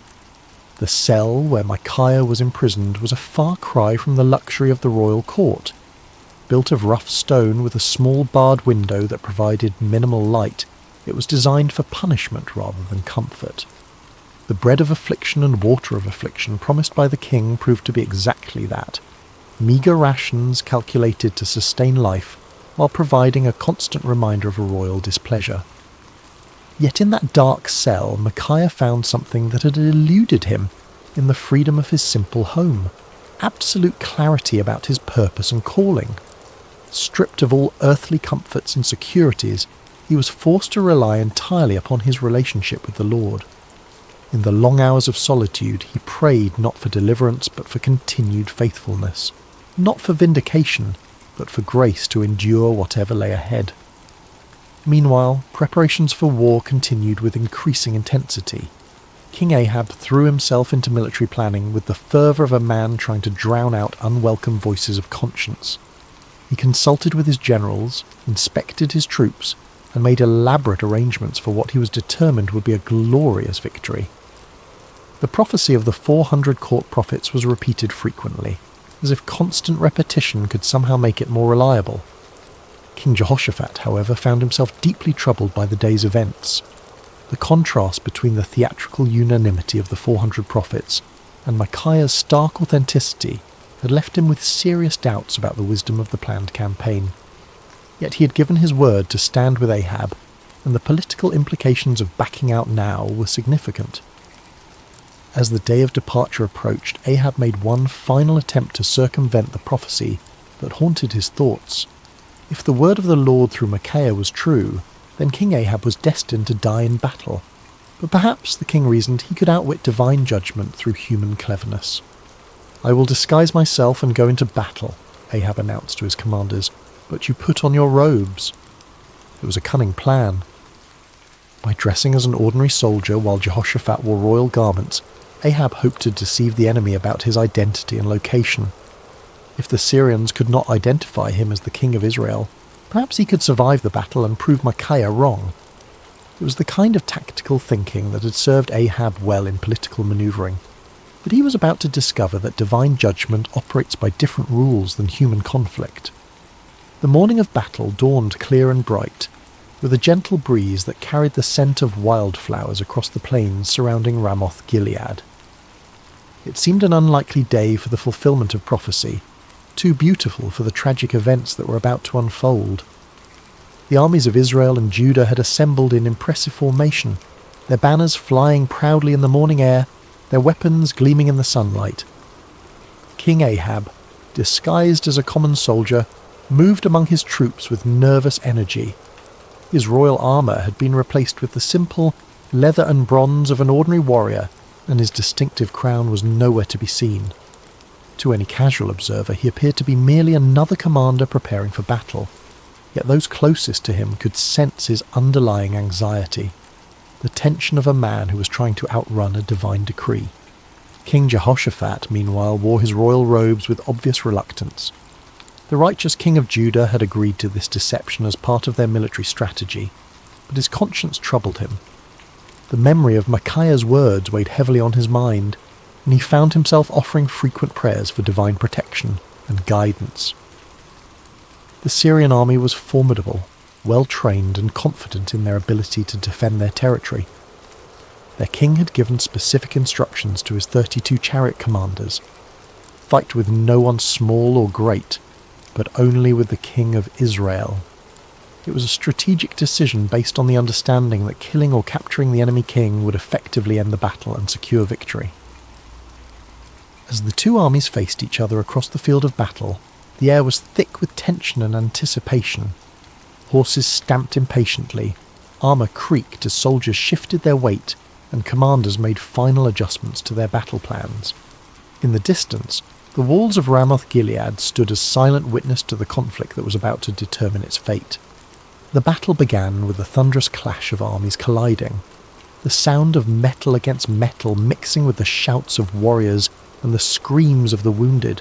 The cell where Micaiah was imprisoned was a far cry from the luxury of the royal court. Built of rough stone with a small barred window that provided minimal light, it was designed for punishment rather than comfort. The bread of affliction and water of affliction promised by the king proved to be exactly that, meagre rations calculated to sustain life while providing a constant reminder of a royal displeasure. Yet in that dark cell, Micaiah found something that had eluded him in the freedom of his simple home, absolute clarity about his purpose and calling. Stripped of all earthly comforts and securities, he was forced to rely entirely upon his relationship with the Lord. In the long hours of solitude, he prayed not for deliverance but for continued faithfulness, not for vindication, but for grace to endure whatever lay ahead. Meanwhile, preparations for war continued with increasing intensity. King Ahab threw himself into military planning with the fervour of a man trying to drown out unwelcome voices of conscience. He consulted with his generals, inspected his troops, and made elaborate arrangements for what he was determined would be a glorious victory. The prophecy of the 400 court prophets was repeated frequently, as if constant repetition could somehow make it more reliable. King Jehoshaphat, however, found himself deeply troubled by the day's events. The contrast between the theatrical unanimity of the 400 prophets and Micaiah's stark authenticity had left him with serious doubts about the wisdom of the planned campaign. Yet he had given his word to stand with Ahab, and the political implications of backing out now were significant. As the day of departure approached, Ahab made one final attempt to circumvent the prophecy that haunted his thoughts. If the word of the Lord through Micaiah was true, then King Ahab was destined to die in battle. But perhaps, the king reasoned, he could outwit divine judgment through human cleverness. "I will disguise myself and go into battle," Ahab announced to his commanders, "but you put on your robes." It was a cunning plan. By dressing as an ordinary soldier while Jehoshaphat wore royal garments, Ahab hoped to deceive the enemy about his identity and location. If the Syrians could not identify him as the king of Israel, perhaps he could survive the battle and prove Micaiah wrong. It was the kind of tactical thinking that had served Ahab well in political manoeuvring. But he was about to discover that divine judgment operates by different rules than human conflict. The morning of battle dawned clear and bright, with a gentle breeze that carried the scent of wildflowers across the plains surrounding Ramoth-Gilead. It seemed an unlikely day for the fulfillment of prophecy, too beautiful for the tragic events that were about to unfold. The armies of Israel and Judah had assembled in impressive formation, their banners flying proudly in the morning air, their weapons gleaming in the sunlight. King Ahab, disguised as a common soldier, moved among his troops with nervous energy. His royal armour had been replaced with the simple leather and bronze of an ordinary warrior, and his distinctive crown was nowhere to be seen. To any casual observer, he appeared to be merely another commander preparing for battle, yet those closest to him could sense his underlying anxiety, the tension of a man who was trying to outrun a divine decree. King Jehoshaphat, meanwhile, wore his royal robes with obvious reluctance. The righteous king of Judah had agreed to this deception as part of their military strategy, but his conscience troubled him. The memory of Micaiah's words weighed heavily on his mind, and he found himself offering frequent prayers for divine protection and guidance. The Syrian army was formidable, well-trained and confident in their ability to defend their territory. Their king had given specific instructions to his 32 chariot commanders: fight with no one small or great, but only with the king of Israel. It was a strategic decision based on the understanding that killing or capturing the enemy king would effectively end the battle and secure victory. As the two armies faced each other across the field of battle, the air was thick with tension and anticipation. Horses stamped impatiently, armour creaked as soldiers shifted their weight, and commanders made final adjustments to their battle plans. In the distance, the walls of Ramoth-Gilead stood as silent witness to the conflict that was about to determine its fate. The battle began with a thunderous clash of armies colliding, the sound of metal against metal mixing with the shouts of warriors and the screams of the wounded.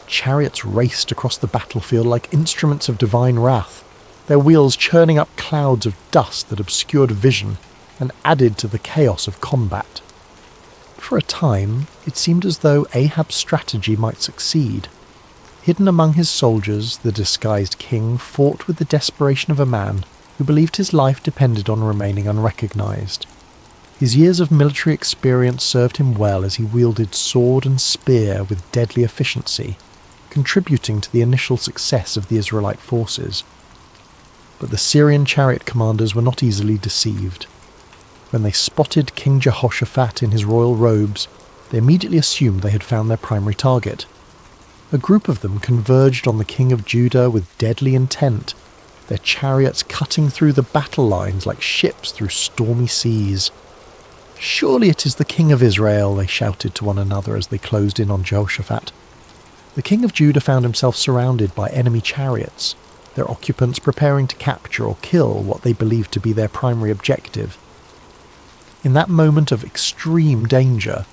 Chariots raced across the battlefield like instruments of divine wrath, their wheels churning up clouds of dust that obscured vision and added to the chaos of combat. For a time, it seemed as though Ahab's strategy might succeed. Hidden among his soldiers, the disguised king fought with the desperation of a man who believed his life depended on remaining unrecognized. His years of military experience served him well as he wielded sword and spear with deadly efficiency, contributing to the initial success of the Israelite forces. But the Syrian chariot commanders were not easily deceived. When they spotted King Jehoshaphat in his royal robes, they immediately assumed they had found their primary target. A group of them converged on the king of Judah with deadly intent, their chariots cutting through the battle lines like ships through stormy seas. "Surely it is the king of Israel," they shouted to one another as they closed in on Jehoshaphat. The king of Judah found himself surrounded by enemy chariots, their occupants preparing to capture or kill what they believed to be their primary objective. In that moment of extreme danger,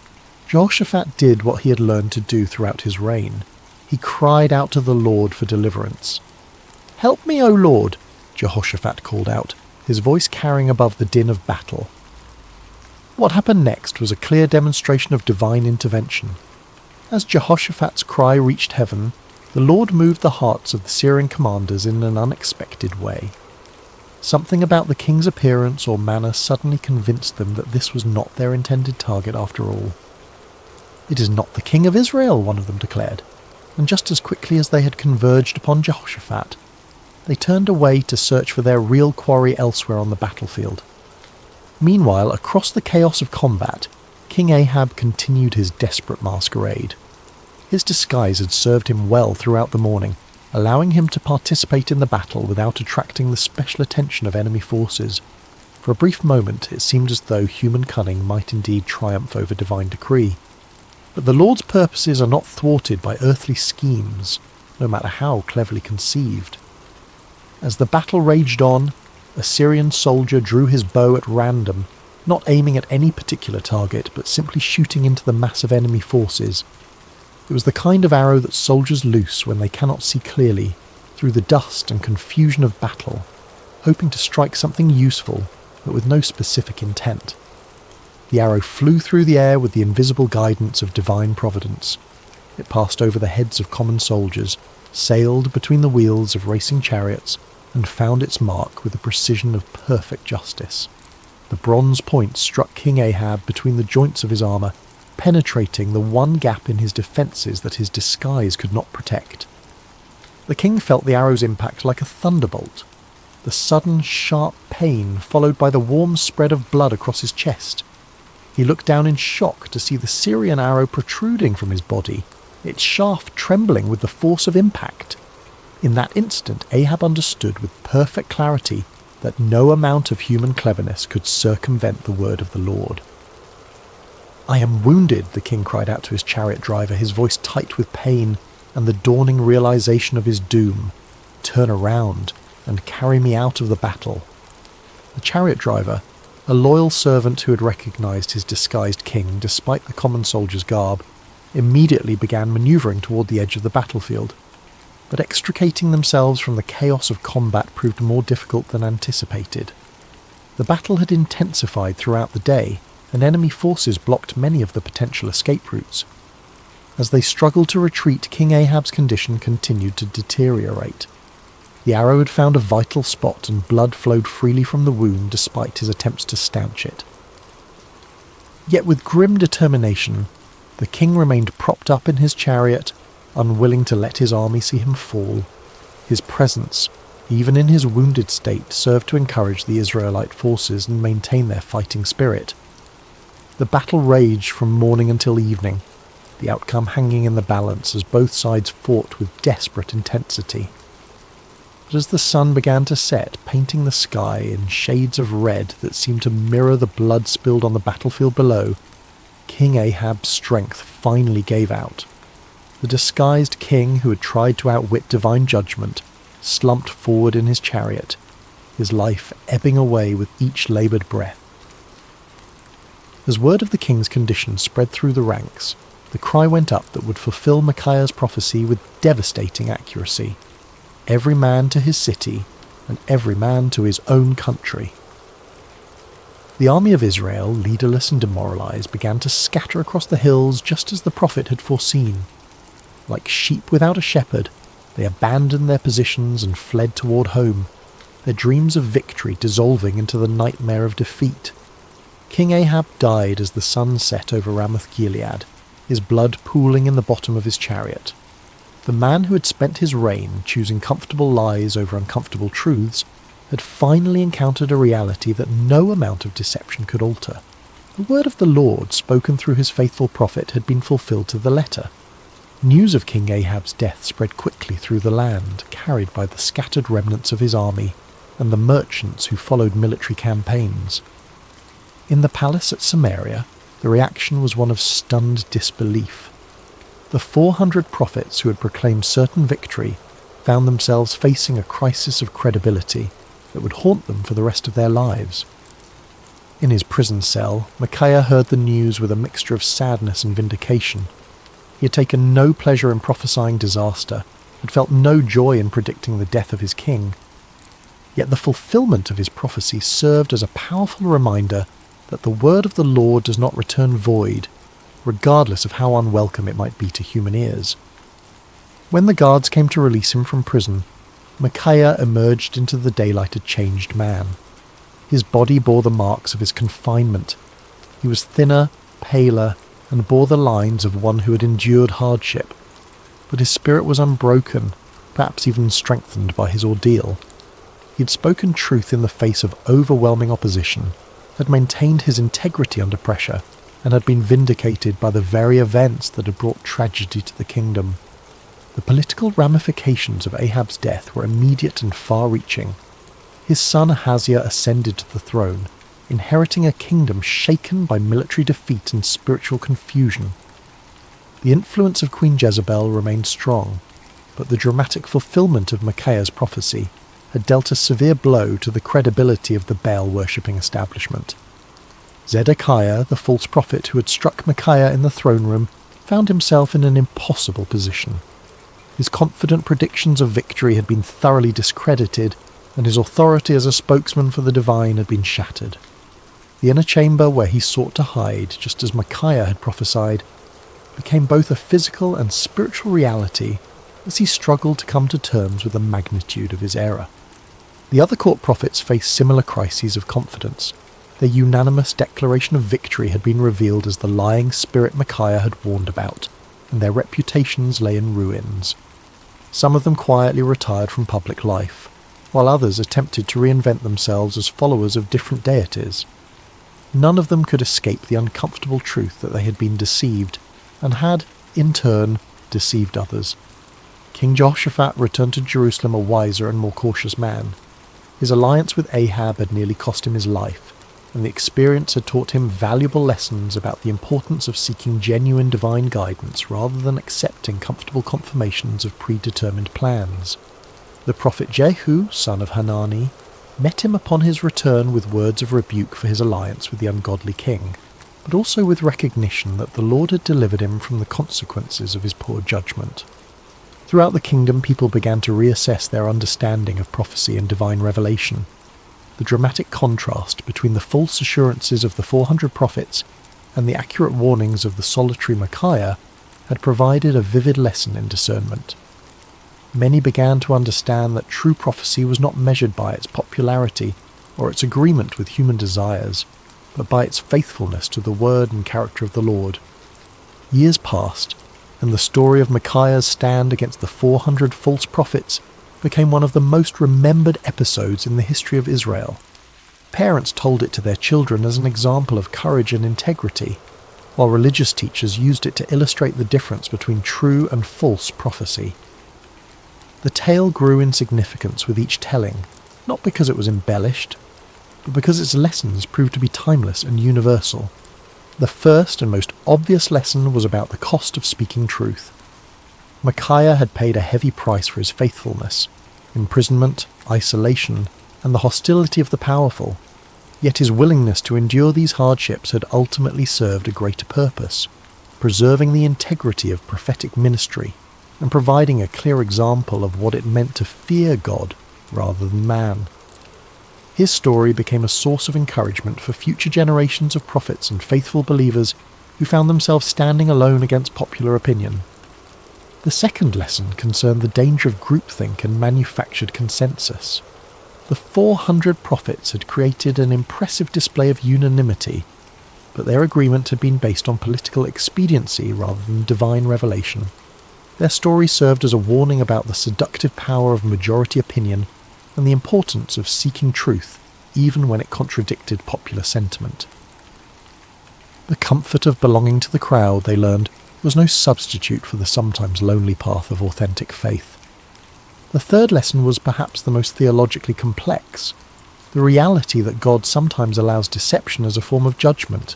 Jehoshaphat did what he had learned to do throughout his reign. He cried out to the Lord for deliverance. "Help me, O Lord," Jehoshaphat called out, his voice carrying above the din of battle. What happened next was a clear demonstration of divine intervention. As Jehoshaphat's cry reached heaven, the Lord moved the hearts of the Syrian commanders in an unexpected way. Something about the king's appearance or manner suddenly convinced them that this was not their intended target after all. "It is not the king of Israel," one of them declared, and just as quickly as they had converged upon Jehoshaphat, they turned away to search for their real quarry elsewhere on the battlefield. Meanwhile, across the chaos of combat, King Ahab continued his desperate masquerade. His disguise had served him well throughout the morning, allowing him to participate in the battle without attracting the special attention of enemy forces. For a brief moment it seemed as though human cunning might indeed triumph over divine decree. But the Lord's purposes are not thwarted by earthly schemes, no matter how cleverly conceived. As the battle raged on, a Syrian soldier drew his bow at random, not aiming at any particular target, but simply shooting into the mass of enemy forces. It was the kind of arrow that soldiers loose when they cannot see clearly, through the dust and confusion of battle, hoping to strike something useful, but with no specific intent. The arrow flew through the air with the invisible guidance of divine providence. It passed over the heads of common soldiers, sailed between the wheels of racing chariots, and found its mark with the precision of perfect justice. The bronze point struck King Ahab between the joints of his armour, penetrating the one gap in his defences that his disguise could not protect. The king felt the arrow's impact like a thunderbolt, the sudden sharp pain followed by the warm spread of blood across his chest. He looked down in shock to see the Syrian arrow protruding from his body, its shaft trembling with the force of impact. In that instant, Ahab understood with perfect clarity that no amount of human cleverness could circumvent the word of the Lord. "I am wounded," the king cried out to his chariot driver, his voice tight with pain and the dawning realization of his doom. "Turn around and carry me out of the battle." The chariot driver, a loyal servant who had recognized his disguised king despite the common soldier's garb, immediately began maneuvering toward the edge of the battlefield. But extricating themselves from the chaos of combat proved more difficult than anticipated. The battle had intensified throughout the day, and enemy forces blocked many of the potential escape routes. As they struggled to retreat, King Ahab's condition continued to deteriorate. The arrow had found a vital spot and blood flowed freely from the wound despite his attempts to stanch it. Yet with grim determination, the king remained propped up in his chariot, unwilling to let his army see him fall. His presence, even in his wounded state, served to encourage the Israelite forces and maintain their fighting spirit. The battle raged from morning until evening, the outcome hanging in the balance as both sides fought with desperate intensity. But as the sun began to set, painting the sky in shades of red that seemed to mirror the blood spilled on the battlefield below, King Ahab's strength finally gave out. The disguised king who had tried to outwit divine judgment slumped forward in his chariot, his life ebbing away with each laboured breath. As word of the king's condition spread through the ranks, the cry went up that would fulfill Micaiah's prophecy with devastating accuracy. Every man to his city, and every man to his own country. The army of Israel, leaderless and demoralized, began to scatter across the hills just as the prophet had foreseen. Like sheep without a shepherd, they abandoned their positions and fled toward home, their dreams of victory dissolving into the nightmare of defeat. King Ahab died as the sun set over Ramoth-Gilead, his blood pooling in the bottom of his chariot. The man who had spent his reign choosing comfortable lies over uncomfortable truths had finally encountered a reality that no amount of deception could alter. The word of the Lord, spoken through his faithful prophet, had been fulfilled to the letter. News of King Ahab's death spread quickly through the land, carried by the scattered remnants of his army and the merchants who followed military campaigns. In the palace at Samaria, the reaction was one of stunned disbelief. The 400 prophets who had proclaimed certain victory found themselves facing a crisis of credibility that would haunt them for the rest of their lives. In his prison cell, Micaiah heard the news with a mixture of sadness and vindication. He had taken no pleasure in prophesying disaster, had felt no joy in predicting the death of his king. Yet the fulfillment of his prophecy served as a powerful reminder that the word of the Lord does not return void, regardless of how unwelcome it might be to human ears. When the guards came to release him from prison, Micaiah emerged into the daylight a changed man. His body bore the marks of his confinement. He was thinner, paler, and bore the lines of one who had endured hardship. But his spirit was unbroken, perhaps even strengthened by his ordeal. He had spoken truth in the face of overwhelming opposition, had maintained his integrity under pressure, and had been vindicated by the very events that had brought tragedy to the kingdom. The political ramifications of Ahab's death were immediate and far-reaching. His son Ahaziah ascended to the throne, inheriting a kingdom shaken by military defeat and spiritual confusion. The influence of Queen Jezebel remained strong, but the dramatic fulfillment of Micaiah's prophecy had dealt a severe blow to the credibility of the Baal-worshipping establishment. Zedekiah, the false prophet who had struck Micaiah in the throne room, found himself in an impossible position. His confident predictions of victory had been thoroughly discredited, and his authority as a spokesman for the divine had been shattered. The inner chamber where he sought to hide, just as Micaiah had prophesied, became both a physical and spiritual reality as he struggled to come to terms with the magnitude of his error. The other court prophets faced similar crises of confidence. Their unanimous declaration of victory had been revealed as the lying spirit Micaiah had warned about, and their reputations lay in ruins. Some of them quietly retired from public life, while others attempted to reinvent themselves as followers of different deities. None of them could escape the uncomfortable truth that they had been deceived, and had, in turn, deceived others. King Jehoshaphat returned to Jerusalem a wiser and more cautious man. His alliance with Ahab had nearly cost him his life, and the experience had taught him valuable lessons about the importance of seeking genuine divine guidance rather than accepting comfortable confirmations of predetermined plans. The prophet Jehu, son of Hanani, met him upon his return with words of rebuke for his alliance with the ungodly king, but also with recognition that the Lord had delivered him from the consequences of his poor judgment. Throughout the kingdom, people began to reassess their understanding of prophecy and divine revelation. The dramatic contrast between the false assurances of the 400 prophets and the accurate warnings of the solitary Micaiah had provided a vivid lesson in discernment. Many began to understand that true prophecy was not measured by its popularity or its agreement with human desires, but by its faithfulness to the word and character of the Lord. Years passed, and the story of Micaiah's stand against the 400 false prophets became one of the most remembered episodes in the history of Israel. Parents told it to their children as an example of courage and integrity, while religious teachers used it to illustrate the difference between true and false prophecy. The tale grew in significance with each telling, not because it was embellished, but because its lessons proved to be timeless and universal. The first and most obvious lesson was about the cost of speaking truth. Micaiah had paid a heavy price for his faithfulness: imprisonment, isolation, and the hostility of the powerful. Yet his willingness to endure these hardships had ultimately served a greater purpose, preserving the integrity of prophetic ministry and providing a clear example of what it meant to fear God rather than man. His story became a source of encouragement for future generations of prophets and faithful believers who found themselves standing alone against popular opinion. The second lesson concerned the danger of groupthink and manufactured consensus. The 400 prophets had created an impressive display of unanimity, but their agreement had been based on political expediency rather than divine revelation. Their story served as a warning about the seductive power of majority opinion and the importance of seeking truth, even when it contradicted popular sentiment. The comfort of belonging to the crowd, they learned, was no substitute for the sometimes lonely path of authentic faith. The third lesson was perhaps the most theologically complex: the reality that God sometimes allows deception as a form of judgment.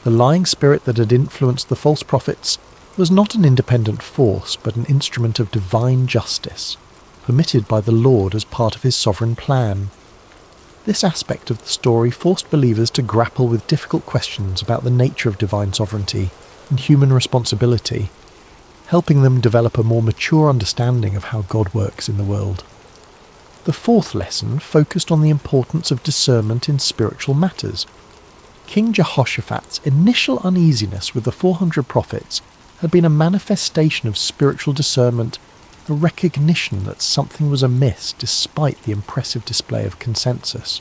The lying spirit that had influenced the false prophets was not an independent force, but an instrument of divine justice, permitted by the Lord as part of his sovereign plan. This aspect of the story forced believers to grapple with difficult questions about the nature of divine sovereignty and human responsibility, helping them develop a more mature understanding of how God works in the world. The fourth lesson focused on the importance of discernment in spiritual matters. King Jehoshaphat's initial uneasiness with the 400 prophets had been a manifestation of spiritual discernment, a recognition that something was amiss despite the impressive display of consensus.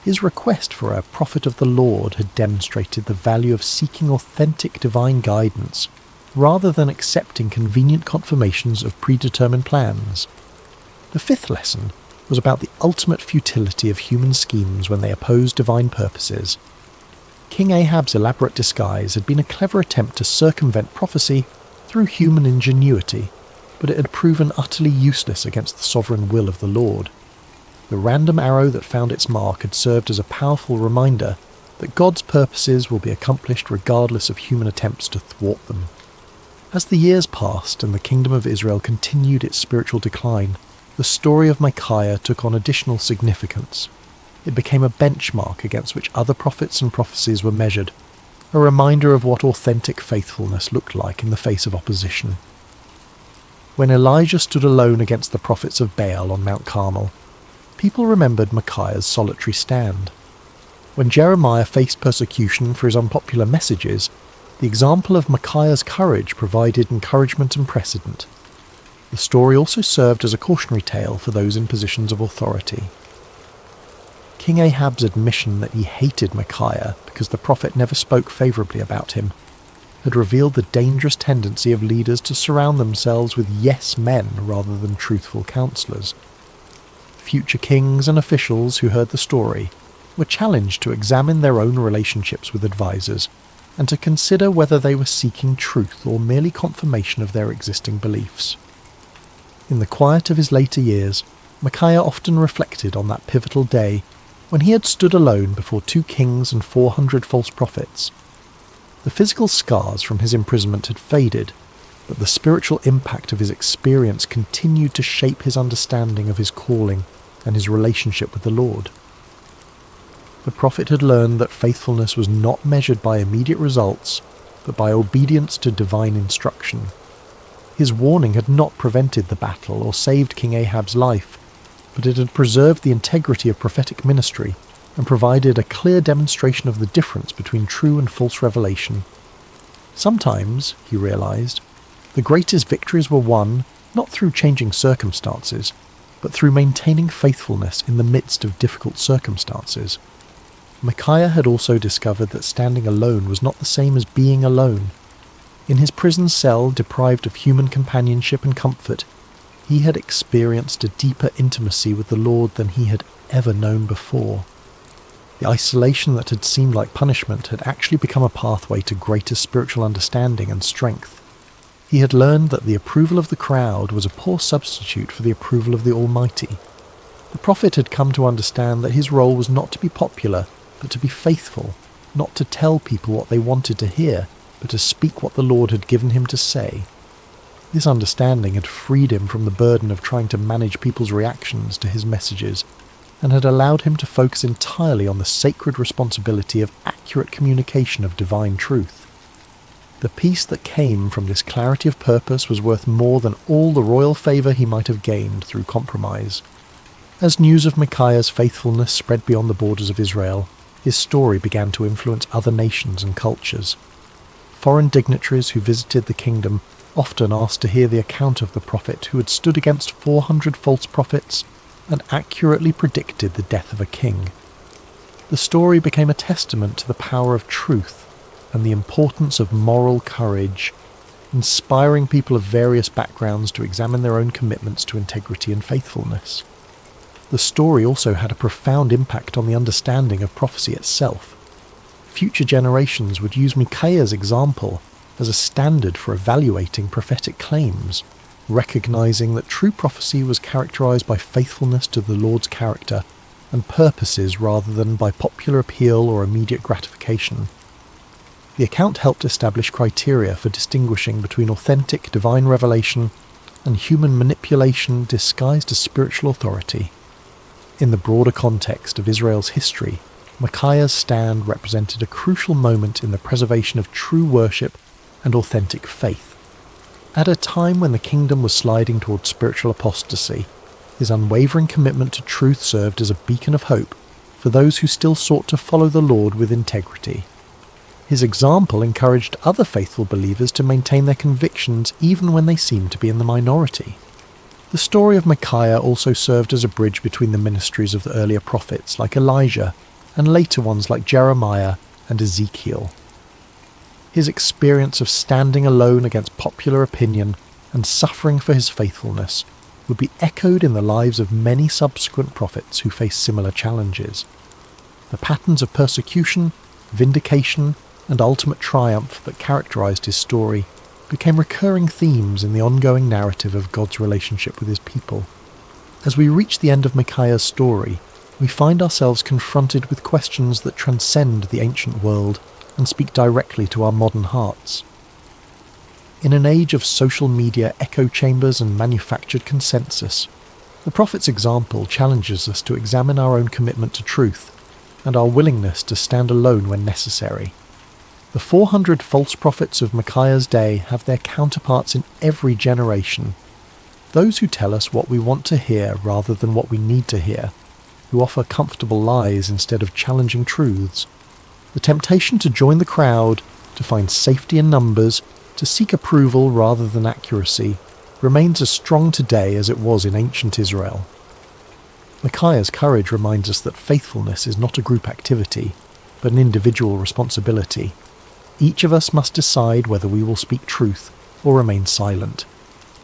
His request for a prophet of the Lord had demonstrated the value of seeking authentic divine guidance, rather than accepting convenient confirmations of predetermined plans. The fifth lesson was about the ultimate futility of human schemes when they oppose divine purposes. King Ahab's elaborate disguise had been a clever attempt to circumvent prophecy through human ingenuity, but it had proven utterly useless against the sovereign will of the Lord. The random arrow that found its mark had served as a powerful reminder that God's purposes will be accomplished regardless of human attempts to thwart them. As the years passed and the kingdom of Israel continued its spiritual decline, the story of Micaiah took on additional significance. It became a benchmark against which other prophets and prophecies were measured, a reminder of what authentic faithfulness looked like in the face of opposition. When Elijah stood alone against the prophets of Baal on Mount Carmel, people remembered Micaiah's solitary stand. When Jeremiah faced persecution for his unpopular messages, the example of Micaiah's courage provided encouragement and precedent. The story also served as a cautionary tale for those in positions of authority. King Ahab's admission that he hated Micaiah because the prophet never spoke favourably about him had revealed the dangerous tendency of leaders to surround themselves with yes men rather than truthful counsellors. Future kings and officials who heard the story were challenged to examine their own relationships with advisors and to consider whether they were seeking truth or merely confirmation of their existing beliefs. In the quiet of his later years, Micaiah often reflected on that pivotal day when he had stood alone before 2 kings and 400 false prophets. The physical scars from his imprisonment had faded, but the spiritual impact of his experience continued to shape his understanding of his calling and his relationship with the Lord. The prophet had learned that faithfulness was not measured by immediate results, but by obedience to divine instruction. His warning had not prevented the battle or saved King Ahab's life, but it had preserved the integrity of prophetic ministry and provided a clear demonstration of the difference between true and false revelation. Sometimes, he realized, the greatest victories were won not through changing circumstances, but through maintaining faithfulness in the midst of difficult circumstances. Micaiah had also discovered that standing alone was not the same as being alone. In his prison cell, deprived of human companionship and comfort, he had experienced a deeper intimacy with the Lord than he had ever known before. The isolation that had seemed like punishment had actually become a pathway to greater spiritual understanding and strength. He had learned that the approval of the crowd was a poor substitute for the approval of the Almighty. The prophet had come to understand that his role was not to be popular, but to be faithful, not to tell people what they wanted to hear, but to speak what the Lord had given him to say. This understanding had freed him from the burden of trying to manage people's reactions to his messages, and had allowed him to focus entirely on the sacred responsibility of accurate communication of divine truth. The peace that came from this clarity of purpose was worth more than all the royal favour he might have gained through compromise. As news of Micaiah's faithfulness spread beyond the borders of Israel, his story began to influence other nations and cultures. Foreign dignitaries who visited the kingdom often asked to hear the account of the prophet who had stood against 400 false prophets and accurately predicted the death of a king. The story became a testament to the power of truth and the importance of moral courage, inspiring people of various backgrounds to examine their own commitments to integrity and faithfulness. The story also had a profound impact on the understanding of prophecy itself. Future generations would use Micaiah's example as a standard for evaluating prophetic claims, recognizing that true prophecy was characterized by faithfulness to the Lord's character and purposes rather than by popular appeal or immediate gratification. The account helped establish criteria for distinguishing between authentic divine revelation and human manipulation disguised as spiritual authority. In the broader context of Israel's history, Micaiah's stand represented a crucial moment in the preservation of true worship and authentic faith. At a time when the kingdom was sliding towards spiritual apostasy, his unwavering commitment to truth served as a beacon of hope for those who still sought to follow the Lord with integrity. His example encouraged other faithful believers to maintain their convictions even when they seemed to be in the minority. The story of Micaiah also served as a bridge between the ministries of the earlier prophets like Elijah and later ones like Jeremiah and Ezekiel. His experience of standing alone against popular opinion and suffering for his faithfulness would be echoed in the lives of many subsequent prophets who faced similar challenges. The patterns of persecution, vindication, and ultimate triumph that characterized his story became recurring themes in the ongoing narrative of God's relationship with his people. As we reach the end of Micaiah's story, we find ourselves confronted with questions that transcend the ancient world and speak directly to our modern hearts. In an age of social media echo chambers and manufactured consensus, the prophet's example challenges us to examine our own commitment to truth and our willingness to stand alone when necessary. The 400 false prophets of Micaiah's day have their counterparts in every generation. Those who tell us what we want to hear rather than what we need to hear, who offer comfortable lies instead of challenging truths. The temptation to join the crowd, to find safety in numbers, to seek approval rather than accuracy, remains as strong today as it was in ancient Israel. Micaiah's courage reminds us that faithfulness is not a group activity, but an individual responsibility. Each of us must decide whether we will speak truth or remain silent,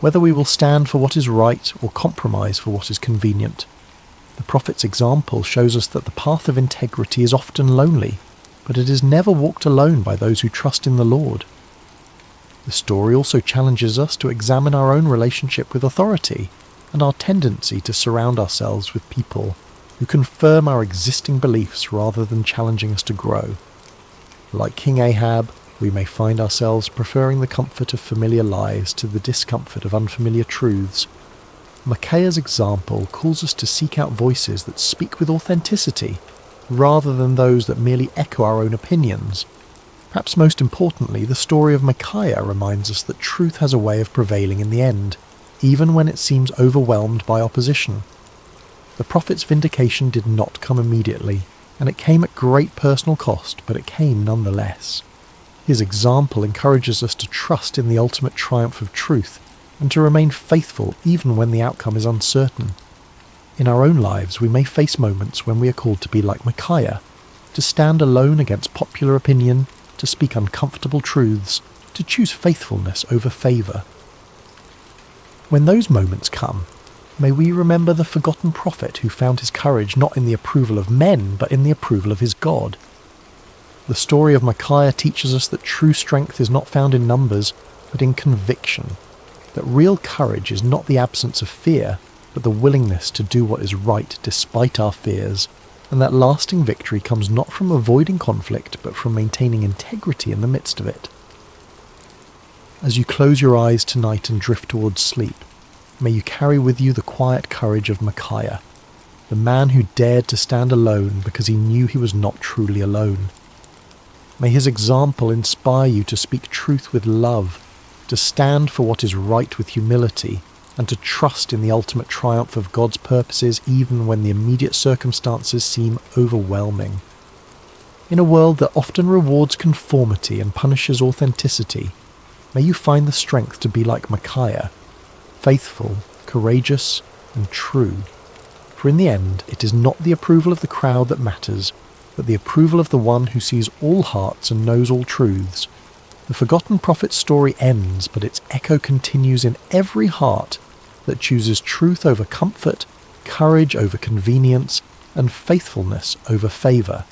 whether we will stand for what is right or compromise for what is convenient. The prophet's example shows us that the path of integrity is often lonely, but it is never walked alone by those who trust in the Lord. The story also challenges us to examine our own relationship with authority and our tendency to surround ourselves with people who confirm our existing beliefs rather than challenging us to grow. Like King Ahab, we may find ourselves preferring the comfort of familiar lies to the discomfort of unfamiliar truths. Micaiah's example calls us to seek out voices that speak with authenticity, rather than those that merely echo our own opinions. Perhaps most importantly, the story of Micaiah reminds us that truth has a way of prevailing in the end, even when it seems overwhelmed by opposition. The prophet's vindication did not come immediately, and it came at great personal cost, but it came nonetheless. His example encourages us to trust in the ultimate triumph of truth, and to remain faithful even when the outcome is uncertain. In our own lives, we may face moments when we are called to be like Micaiah, to stand alone against popular opinion, to speak uncomfortable truths, to choose faithfulness over favour. When those moments come, may we remember the forgotten prophet who found his courage not in the approval of men, but in the approval of his God. The story of Micaiah teaches us that true strength is not found in numbers, but in conviction, that real courage is not the absence of fear, but the willingness to do what is right despite our fears, and that lasting victory comes not from avoiding conflict, but from maintaining integrity in the midst of it. As you close your eyes tonight and drift towards sleep, may you carry with you the quiet courage of Micaiah, the man who dared to stand alone because he knew he was not truly alone. May his example inspire you to speak truth with love, to stand for what is right with humility, and to trust in the ultimate triumph of God's purposes even when the immediate circumstances seem overwhelming. In a world that often rewards conformity and punishes authenticity, may you find the strength to be like Micaiah, faithful, courageous, and true. For in the end, it is not the approval of the crowd that matters, but the approval of the one who sees all hearts and knows all truths. The forgotten prophet's story ends, but its echo continues in every heart that chooses truth over comfort, courage over convenience, and faithfulness over favour.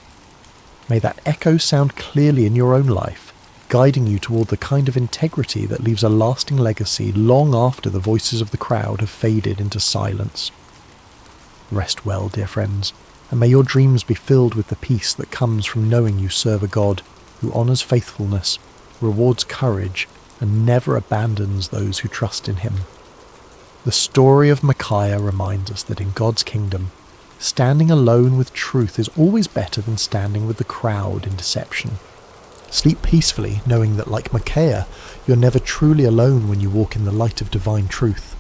May that echo sound clearly in your own life, guiding you toward the kind of integrity that leaves a lasting legacy long after the voices of the crowd have faded into silence. Rest well, dear friends, and may your dreams be filled with the peace that comes from knowing you serve a God who honours faithfulness, rewards courage, and never abandons those who trust in him. The story of Micaiah reminds us that in God's kingdom, standing alone with truth is always better than standing with the crowd in deception. Sleep peacefully, knowing that like Micaiah, you're never truly alone when you walk in the light of divine truth.